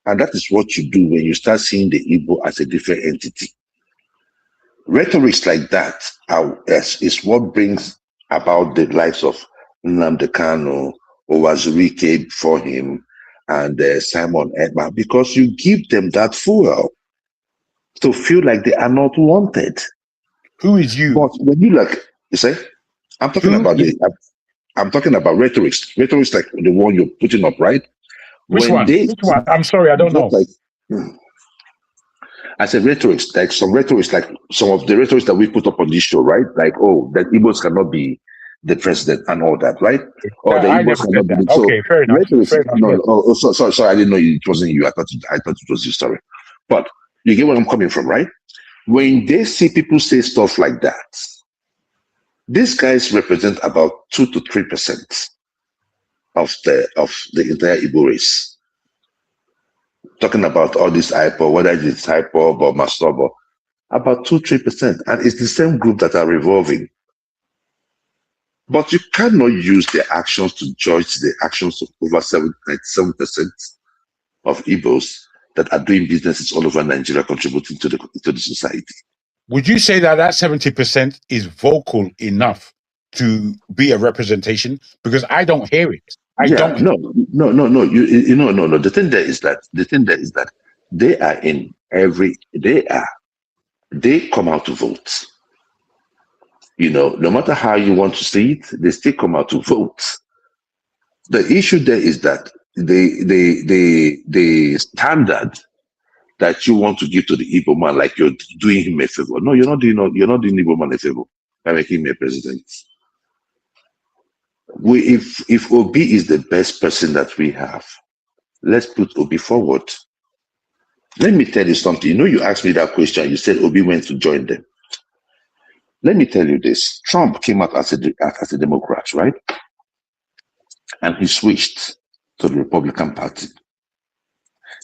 And that is what you do when you start seeing the Igbo as a different entity. Rhetorics like that is what brings about the lives of Nnamdi Kanu, Owazurike before him, and Simon Ekpa, because you give them that fuel to feel like they are not wanted. Who is you? But when you you say, I'm talking about rhetorics. Rhetorics like the one you're putting up, right? Which one? I'm sorry, I don't know. I said rhetorics, like some of the rhetorics that we put up on this show, right? Like, that Igbos cannot be the president and all that, right? Or the Igbos cannot be. Okay, fair enough. Sorry, I didn't know it wasn't you. I thought it was you. Sorry, but you get where I'm coming from, right? When they see people say stuff like that, these guys represent about 2 to 3% of the entire Igbo race. Talking about all this IPO, whether it's IPO or Mastobo, about 2-3%, and it's the same group that are revolving. But you cannot use their actions to judge the actions of over 97% of Igbos that are doing businesses all over Nigeria, contributing to the society. Would you say that 70% is vocal enough to be a representation? Because I don't hear it. No. The thing there is that they are in they come out to vote. No matter how you want to see it, they still come out to vote. The issue there is that the standard that you want to give to the Igbo man, like you're doing him a favor. No, you're not doing Igbo man a favor by making him a president. If Obi is the best person that we have, let's put Obi forward. Let me tell you something. You know, you asked me that question. You said Obi went to join them. Let me tell you this. Trump came out as a Democrat, right? And he switched to the Republican Party.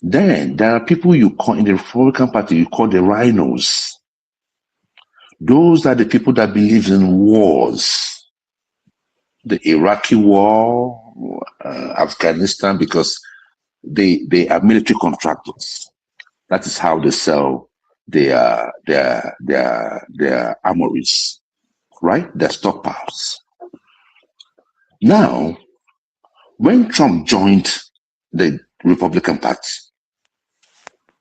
Then there are people you call in the Republican Party, you call the rhinos. Those are the people that believe in wars. The Iraqi war, Afghanistan, because they are military contractors. That is how they sell their armories, right? Their stockpiles. Now, when Trump joined the Republican Party,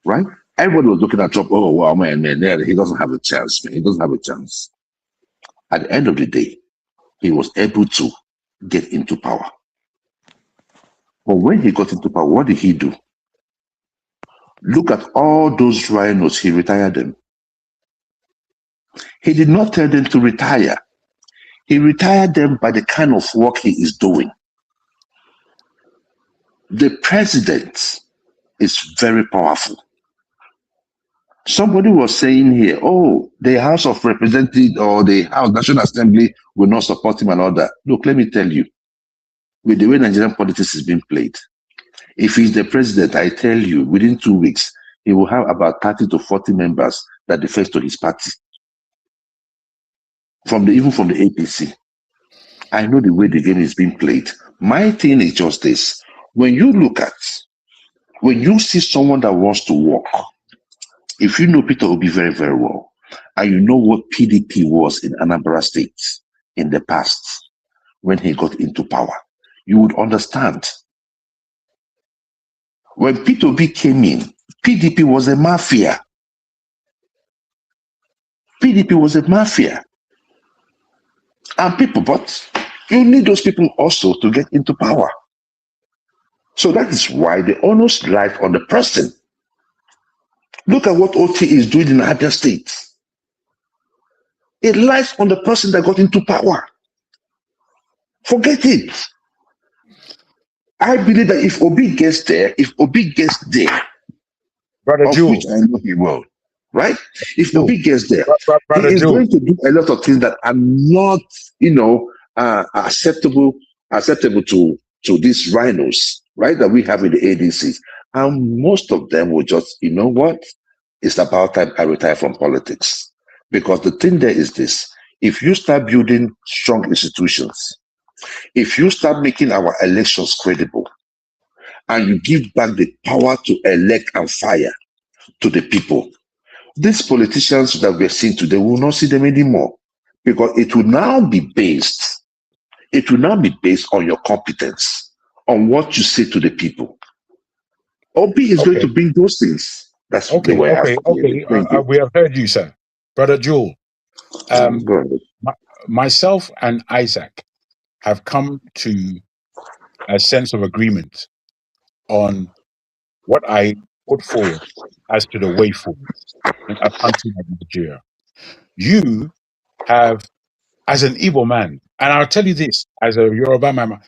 right? Everybody was looking at Trump. Oh, wow, man, he doesn't have a chance, man. He doesn't have a chance. At the end of the day, he was able to get into power. But when he got into power, what did he do? Look at all those rhinos, he retired them. He did not tell them to retire. He retired them by the kind of work he is doing. The president is very powerful. Somebody was saying here, oh, the House of Representatives or the House National Assembly will not support him and all that. Look, let me tell you, with the way Nigerian politics is being played, if he's the president, I tell you, within 2 weeks, he will have about 30 to 40 members that defect to his party. Even from the APC. I know the way the game is being played. My thing is just this. When you see someone that wants to work, if you know Peter Obi very, very well, and you know what PDP was in Anambra State in the past, when he got into power, you would understand. When Peter Obi came in, PDP was a mafia. PDP was a mafia. And but you need those people also to get into power. So that is why the onus lies on the person. Look at what OT is doing in Abia State. It lies on the person that got into power. Forget it. I believe that if Obi gets there, Brother Jewel, which I know he will, right? If Obi gets there, he is going to do a lot of things that are not, acceptable to these rhinos, right? That we have in the ADCs. And most of them will just, you know what? It's about time I retire from politics. Because the thing there is this. If you start building strong institutions, if you start making our elections credible, and you give back the power to elect and fire to the people, these politicians that we're seeing today will not see them anymore. Because it will now be based on your competence, on what you say to the people. Obi is going to bring those things. That's the way we have heard you, sir. Brother Jewel, myself and Isaac have come to a sense of agreement on what I put forward as to the way forward in a country like Nigeria. You have, as an Igbo man, and I'll tell you this, as a Yoruba man,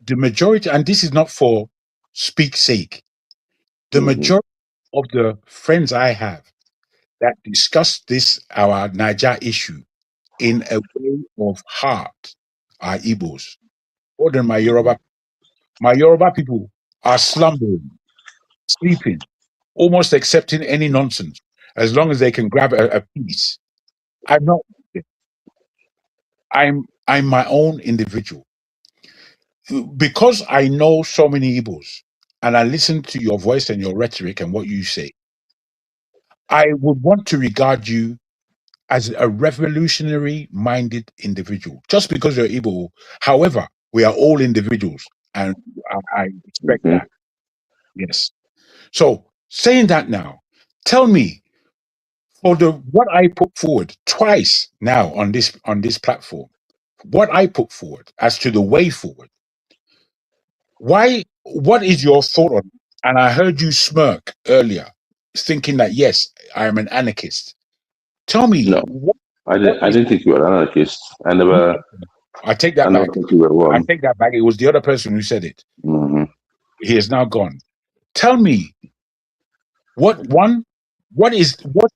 the majority, and this is not for speak's sake, the majority of the friends I have that discuss this, our Niger issue, in a way of heart are Igbos. More than my Yoruba. My Yoruba people are slumbering, sleeping, almost accepting any nonsense, as long as they can grab a piece. I'm not. I'm my own individual. Because I know so many Igbos, and I listen to your voice and your rhetoric and what you say, I would want to regard you as a revolutionary-minded individual, just because you're Igbo. However, we are all individuals, and I respect that. Yes. So, saying that now, tell me, for what I put forward twice now on this platform, what I put forward as to the way forward. What is your thought on it? And I heard you smirk earlier, thinking that yes, I am an anarchist. Tell me. No, I didn't think you were an anarchist. I never I take that And I back. think you were I wrong. take that back. It was the other person who said it. Mm-hmm. He is now gone. Tell me, what do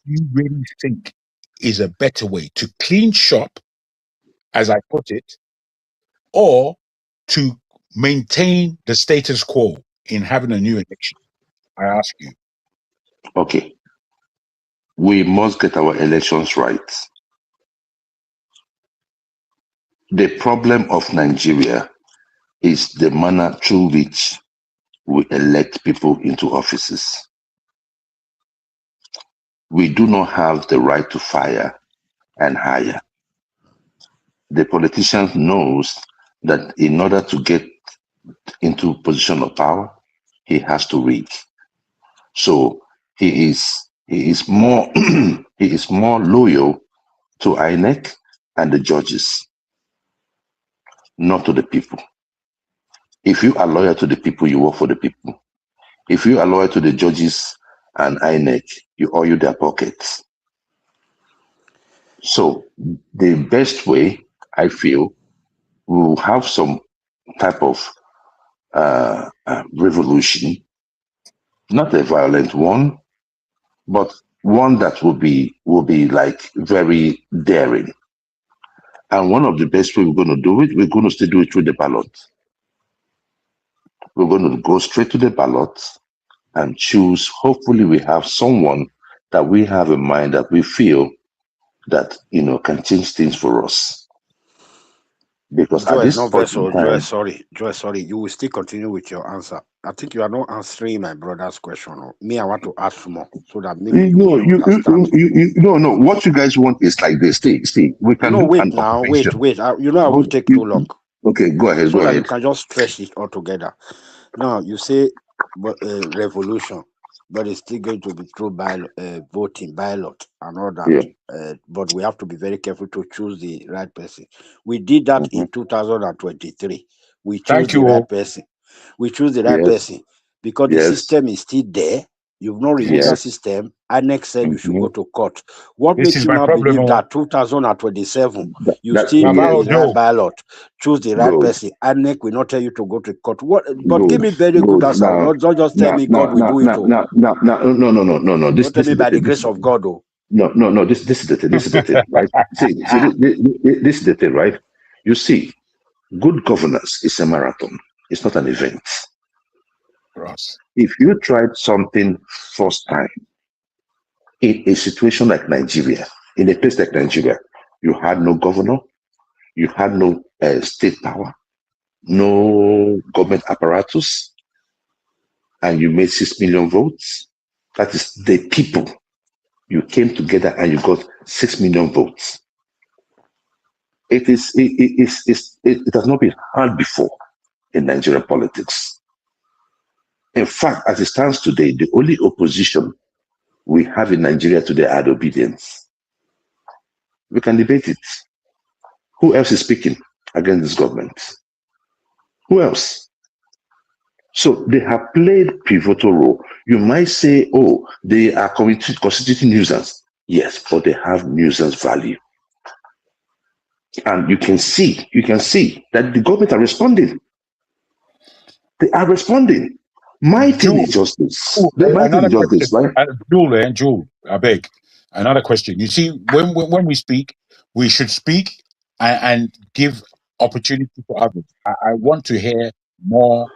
you really think is a better way to clean shop, as I put it, or to maintain the status quo in having a new election? I ask you. Okay. We must get our elections right. The problem of Nigeria is the manner through which we elect people into offices. We do not have the right to fire and hire. The politician knows that in order to get into position of power, he has to rig. So he is more he is more loyal to INEC and the judges, not to the people. If you are loyal to the people, you work for the people. If you are loyal to the judges and INEC, you owe their pockets. So the best way, I feel, we will have some type of revolution, not a violent one, but one that will be like very daring. And one of the best way we're going to do it, we're going to still do it through the ballot. We're going to go straight to the ballot and choose. Hopefully, we have someone that we have in mind that we feel that can change things for us. Because at this point in time, Joy, sorry, you will still continue with your answer. I think you are not answering my brother's question. Me, I want to ask more so that maybe no, you will understand. no. What you guys want is like this. See, we can do wait an now, operation. wait. I will take too long. Okay, go ahead. So Go that ahead. you can just stretch it all together. Now you say revolution, but it's still going to be through voting, ballot, and all that. Yeah. But we have to be very careful to choose the right person. We did that in 2023. We choose the right person. We choose the right person because the system is still there. You've not removed that system. INEC said you should go to court. What This makes is you my now problem, believe that 2027 you That- still yeah. need the right ballot? Choose the right Good. person. INEC will not tell you to go to court. What? But Good. give me very good answer. Now, Don't just tell me God will do it. No. Don't tell me by the grace of God. No. This is the thing. This is the thing, right? See, this is the thing, right? You see, good governance is a marathon. It's not an event. If you tried something first time in a situation like Nigeria, in a place like Nigeria, you had no governor, you had no state power, no government apparatus, and you made 6 million votes. That is the people. You came together and you got 6 million votes. It has not been heard before in Nigerian politics. In fact, as it stands today, the only opposition we have in Nigeria today are the obedience. We can debate it. Who else is speaking against this government? Who else? So they have played pivotal role. You might say, oh, they are constituting nuisance. Yes, but they have nuisance value. And you can see that the government are responding. They are responding. My thing is just this. My thing is just this, right? Jewel, I beg. Another question. You see, when we speak, we should speak and give opportunity for others. I want to hear more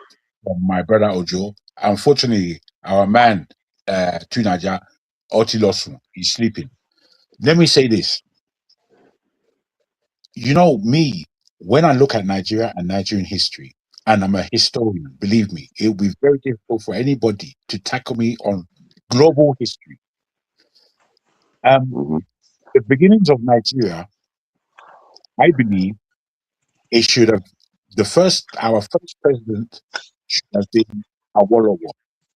from my brother Ojo. Unfortunately, our man, Tunaja Otilosu, he's sleeping. Let me say this. You know, me, when I look at Nigeria and Nigerian history, and I'm a historian, believe me, it will be very difficult for anybody to tackle me on global history. The beginnings of Nigeria, I believe it should have, our first president should have been Awolowo.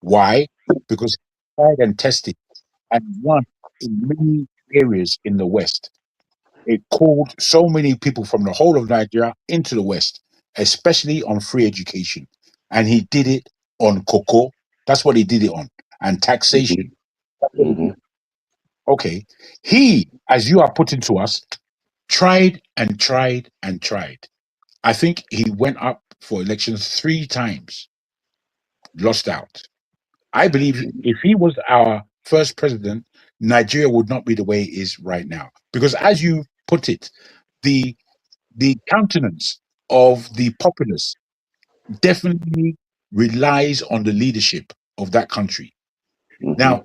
Why? Because he tried and tested and won in many areas in the West. It called so many people from the whole of Nigeria into the West, especially on free education. And he did it on cocoa. That's what he did it on. And taxation. That's what he did. Okay. He, as you are putting to us, tried and tried and tried. I think he went up for elections 3 times, lost out. I believe if he was our first president, Nigeria would not be the way it is right now. Because as you put it, the countenance of the populace definitely relies on the leadership of that country. Now,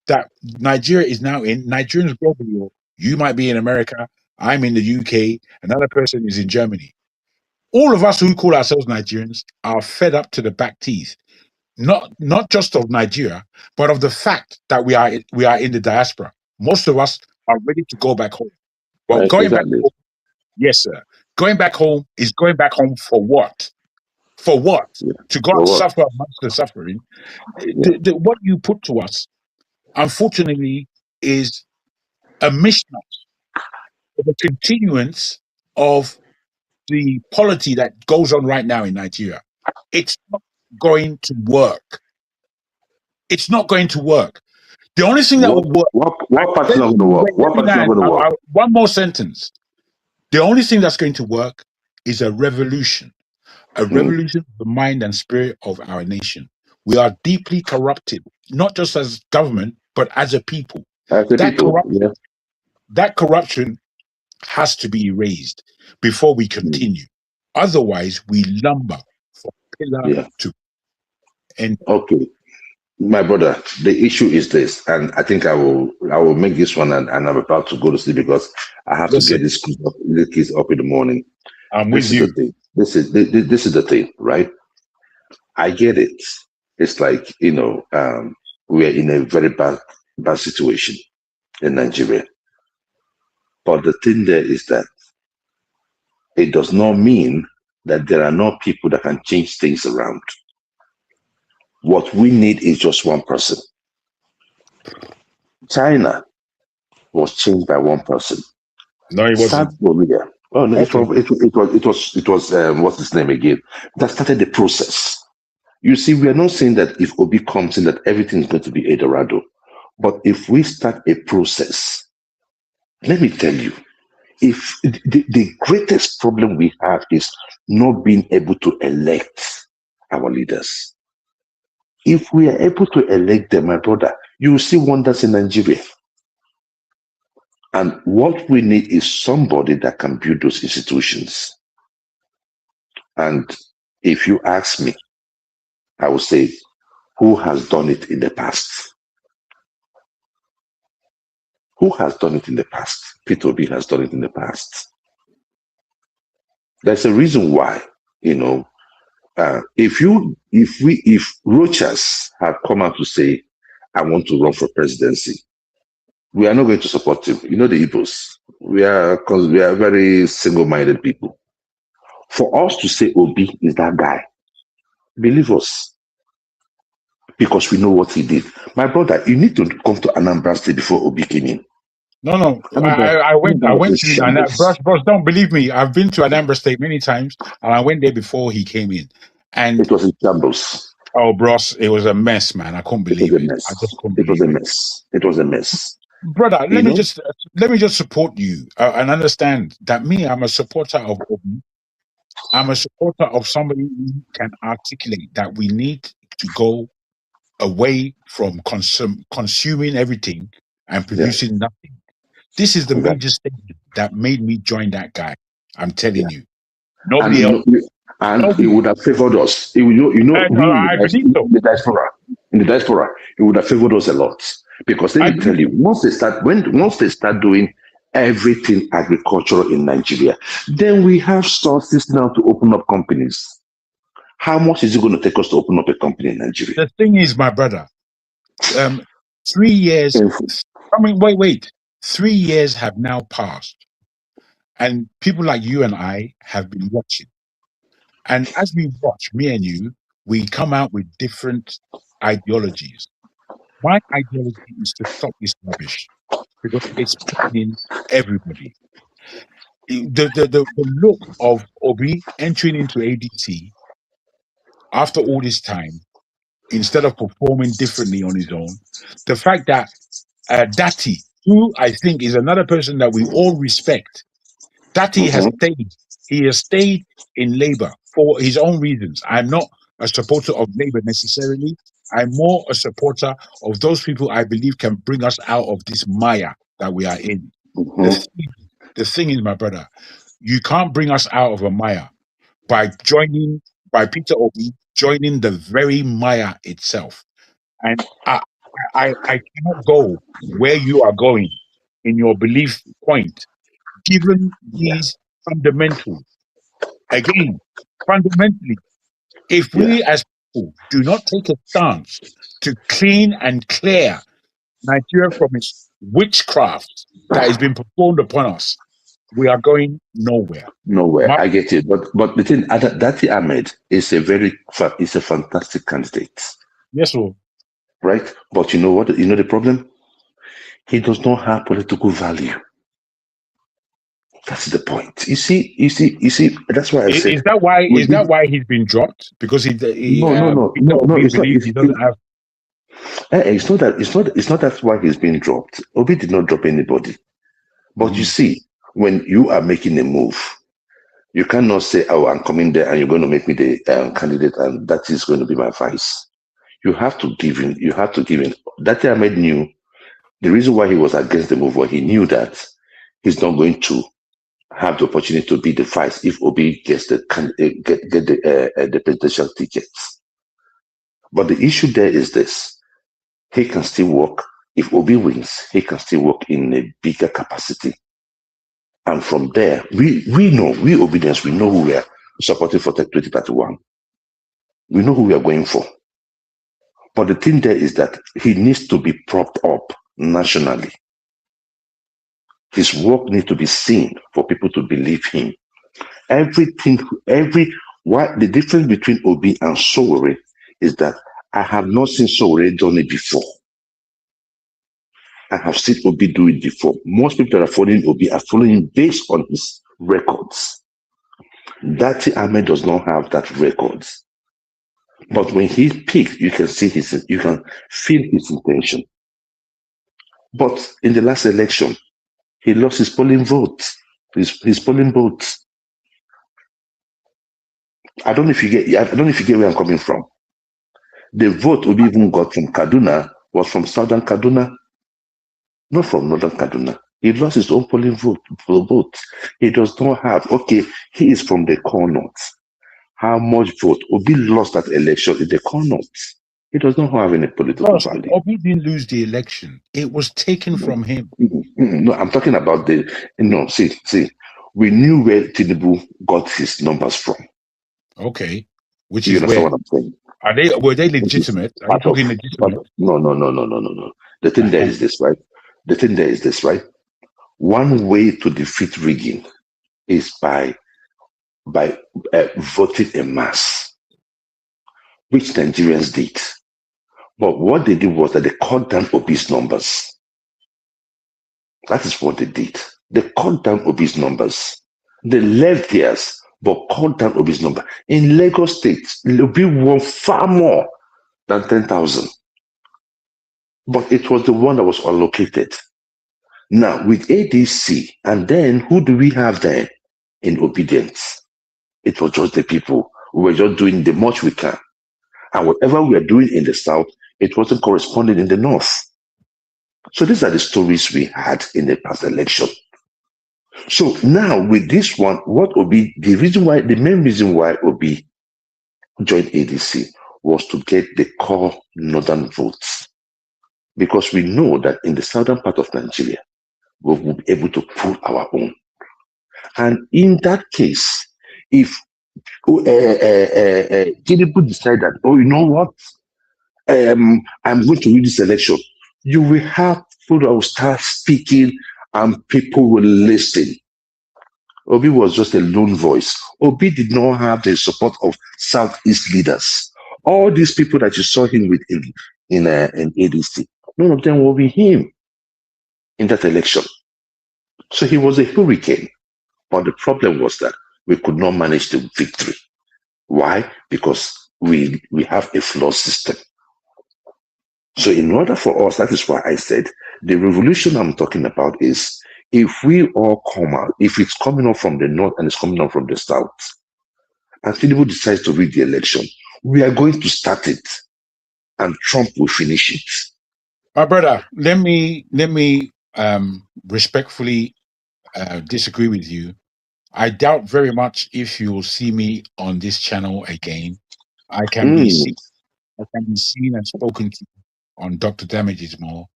that Nigeria is now in, Nigerians globally, or you might be in America, I'm in the UK, another person is in Germany. All of us who call ourselves Nigerians are fed up to the back teeth, not just of Nigeria, but of the fact that we are in the diaspora. Most of us are ready to go back home. Well, going back home, yes, sir. Going back home is going back home for what? For what? To go and suffer amongst the suffering. What you put to us, unfortunately, is a mismatch of a continuance of the polity that goes on right now in Nigeria. It's not going to work. It's not going to work. The only thing that will work. What part's not going to work? What part's not going to work? One more sentence. The only thing that's going to work is a revolution. A revolution of the mind and spirit of our nation. We are deeply corrupted, not just as government, but as a people. That corruption has to be erased before we continue. Otherwise, we lumber from pillar to end. Okay, my brother, the issue is this, and I think I will make this one, and I'm about to go to sleep because I have to get this kids up in the morning. I'm with you. This is the thing, right? I get it. It's like, we're in a very bad situation in Nigeria. But the thing there is that it does not mean that there are not people that can change things around. What we need is just one person. China was changed by one person. No, it wasn't. South Korea. Oh no, Okay. it was what's his name again? That started the process. You see, we are not saying that if Obi comes in that everything is going to be Eldorado. But if we start a process, let me tell you, if the greatest problem we have is not being able to elect our leaders. If we are able to elect them, my brother, you will see wonders in Nigeria. And what we need is somebody that can build those institutions. And if you ask me, I will say, who has done it in the past? Who has done it in the past? Peter Obi has done it in the past. There's a reason why, if Rochas had come out to say, I want to run for presidency, we are not going to support him. You know the Igbos. We are very single-minded people. For us to say Obi is that guy, believe us, because we know what he did. My brother, you need to come to Anambra State before Obi came in. No. I went to Anambra. Bros, don't believe me. I've been to Anambra State many times, and I went there before he came in. And it was in shambles. Oh, bros, it was a mess, man. I couldn't believe it. I just couldn't believe it. It was a mess. Brother, let me just support you and understand that I'm a supporter of Obi. I'm a supporter of somebody who can articulate that we need to go away from consuming everything and producing nothing. This is the major statement that made me join that guy. I'm telling you. Nobody else. And it would have favored us. In the diaspora, it would have favored us a lot. Because let me tell you, once they start doing everything agricultural in Nigeria, then we have sources now to open up companies. How much is it going to take us to open up a company in Nigeria? The thing is, my brother, 3 years. Wait. 3 years have now passed, and people like you and I have been watching. And as we watch, me and you, we come out with different ideologies. My ideology is to stop this rubbish because it's happening everybody. The look of Obi entering into ADC after all this time, instead of performing differently on his own, the fact that Dati, who I think is another person that we all respect, That he has stayed. He has stayed in Labour for his own reasons. I'm not a supporter of Labour necessarily. I'm more a supporter of those people I believe can bring us out of this mire that we are in. The thing is, my brother, you can't bring us out of a mire by Peter Obi joining the very mire itself. And I cannot go where you are going in your belief point, given these fundamentals. Again, fundamentally, if we as people do not take a stance to clean and clear Nigeria from its witchcraft that has been performed upon us, we are going nowhere. Nowhere. I get it. But the thing, Dati Ahmed is a fantastic candidate. Yes, sir. Right? But you know what? You know the problem? He does not have political value. That's the point. You see. That's why I said. Is that why he's been dropped? Because No. It's not. He doesn't have. It's not that. It's not that's why he's been dropped. Obi did not drop anybody. But you see, when you are making a move, you cannot say, "Oh, I'm coming there, and you're going to make me the candidate, and that is going to be my vice." You have to give in. Dati Ahmed knew the reason why he was against the move was he knew that he's not going to have the opportunity to be the vice if Obi gets the presidential tickets. But the issue there is this: he can still work. If Obi wins, he can still work in a bigger capacity. And from there, we Obedience, we know who we are supporting for 2031. We know who we are going for. But the thing there is that he needs to be propped up nationally. His work needs to be seen for people to believe him. The difference between Obi and Sowore is that I have not seen Sowore done it before. I have seen Obi do it before. Most people that are following Obi are following based on his records. Dati Ahmed does not have that records. But when he peaks, you can feel his intention. But in the last election, he lost his polling votes. His polling votes. I don't know if you get where I'm coming from. The vote Obi even got from Kaduna was from Southern Kaduna, not from Northern Kaduna. He lost his own polling vote. He does not have. Okay, he is from the core north. How much vote? Obi lost that election in the core north. He does not have any political value. Obi didn't lose the election. It was taken from him. No, I'm talking about see, we knew where Tinubu got his numbers from. Okay. Which you is understand where? what I'm saying? Were they legitimate? Are you talking legitimate? No. The thing there is this, right? One way to defeat rigging is by voting en masse, which Nigerians did. But what they did was that they cut down Obi's numbers. That is what they did. They cut down Obi's numbers. They left theirs, but cut down Obi's number. In Lagos State, Obi won far more than 10,000. But it was the one that was allocated. Now, with ADC, and then who do we have there in Obedience? It was just the people who were just doing the much we can. And whatever we are doing in the South, it wasn't corresponding in the North. So these are the stories we had in the past election. So now with this one, the main reason why Obi joined ADC was to get the core northern votes. Because we know that in the southern part of Nigeria, we will be able to pull our own. And in that case, if Tinubu decide that, you know what, I'm going to win this election, you will have people that will start speaking and people will listen. Obi was just a lone voice. Obi did not have the support of Southeast leaders. All these people that you saw him with in ADC, none of them will be him in that election. So he was a hurricane. But the problem was that we could not manage the victory. Why? Because we have a flawed system. So in order for us, that is why I said the revolution I'm talking about is if we all come out, if it's coming up from the north and it's coming up from the south, and Tinubu decides to rig the election, we are going to start it, and Trump will finish it. My brother, let me respectfully disagree with you. I doubt very much if you will see me on this channel again. I can be seen and spoken to on Dr. Damages more.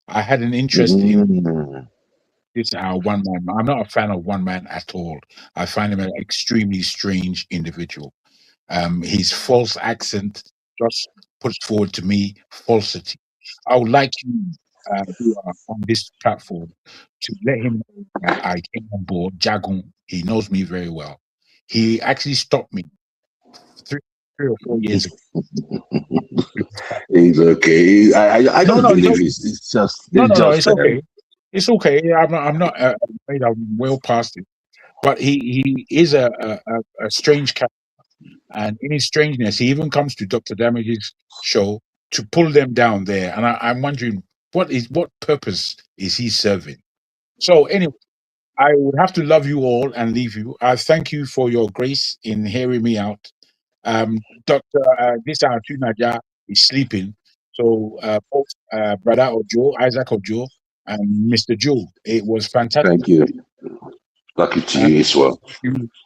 I had an interest in this one man. I'm not a fan of one man at all. I find him an extremely strange individual. His false accent just puts forward to me falsity. I would like you who are on this platform to let him know that I came on board. Jagun, he knows me very well. He actually stopped me 3 or 4 years ago. It's okay. I don't believe it's just. It's okay. It's okay. I'm not afraid. I'm well past it. But he is a strange character, and in his strangeness, he even comes to Dr. Damage's show to pull them down there. And I'm wondering what purpose is he serving? So anyway, I would have to love you all and leave you. I thank you for your grace in hearing me out. Dr. Nisa Atunaja is sleeping. So both Brother Ojo, Isaac Ojo, and Mr. Joe, it was fantastic. Thank you. Lucky to you as well.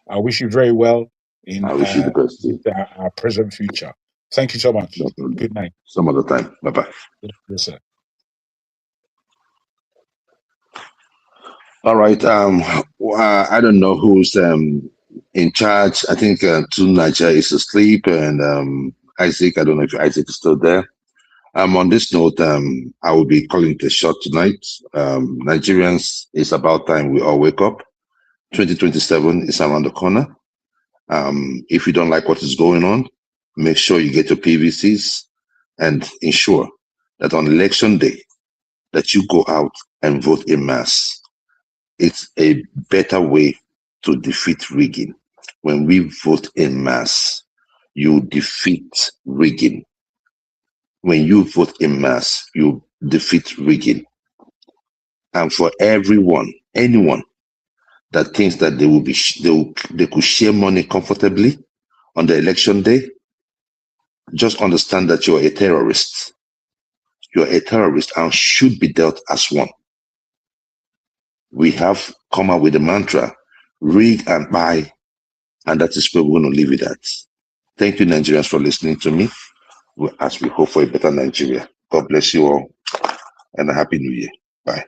I wish you very well in I wish you the best too. our present future. Thank you so much. No problem. Good night. Some other time. Bye-bye. Yes, sir. All right. I don't know who's in charge. I think Tunaja is asleep, and Isaac. I don't know if Isaac is still there. On this note, I will be calling it a shot tonight. Nigerians, it's about time we all wake up. 2027 is around the corner. If you don't like what is going on, make sure you get your PVCs and ensure that on election day that you go out and vote en masse. It's a better way to defeat rigging. When we vote en masse, you defeat rigging. When you vote en masse, you defeat rigging. And for anyone that thinks that they could share money comfortably on the election day, just understand that you're a terrorist. You're a terrorist and should be dealt as one. We have come up with a mantra, rig and buy, and that is where we're going to leave it at. Thank you, Nigerians, for listening to me as we hope for a better Nigeria. God bless you all, and a happy new year. Bye.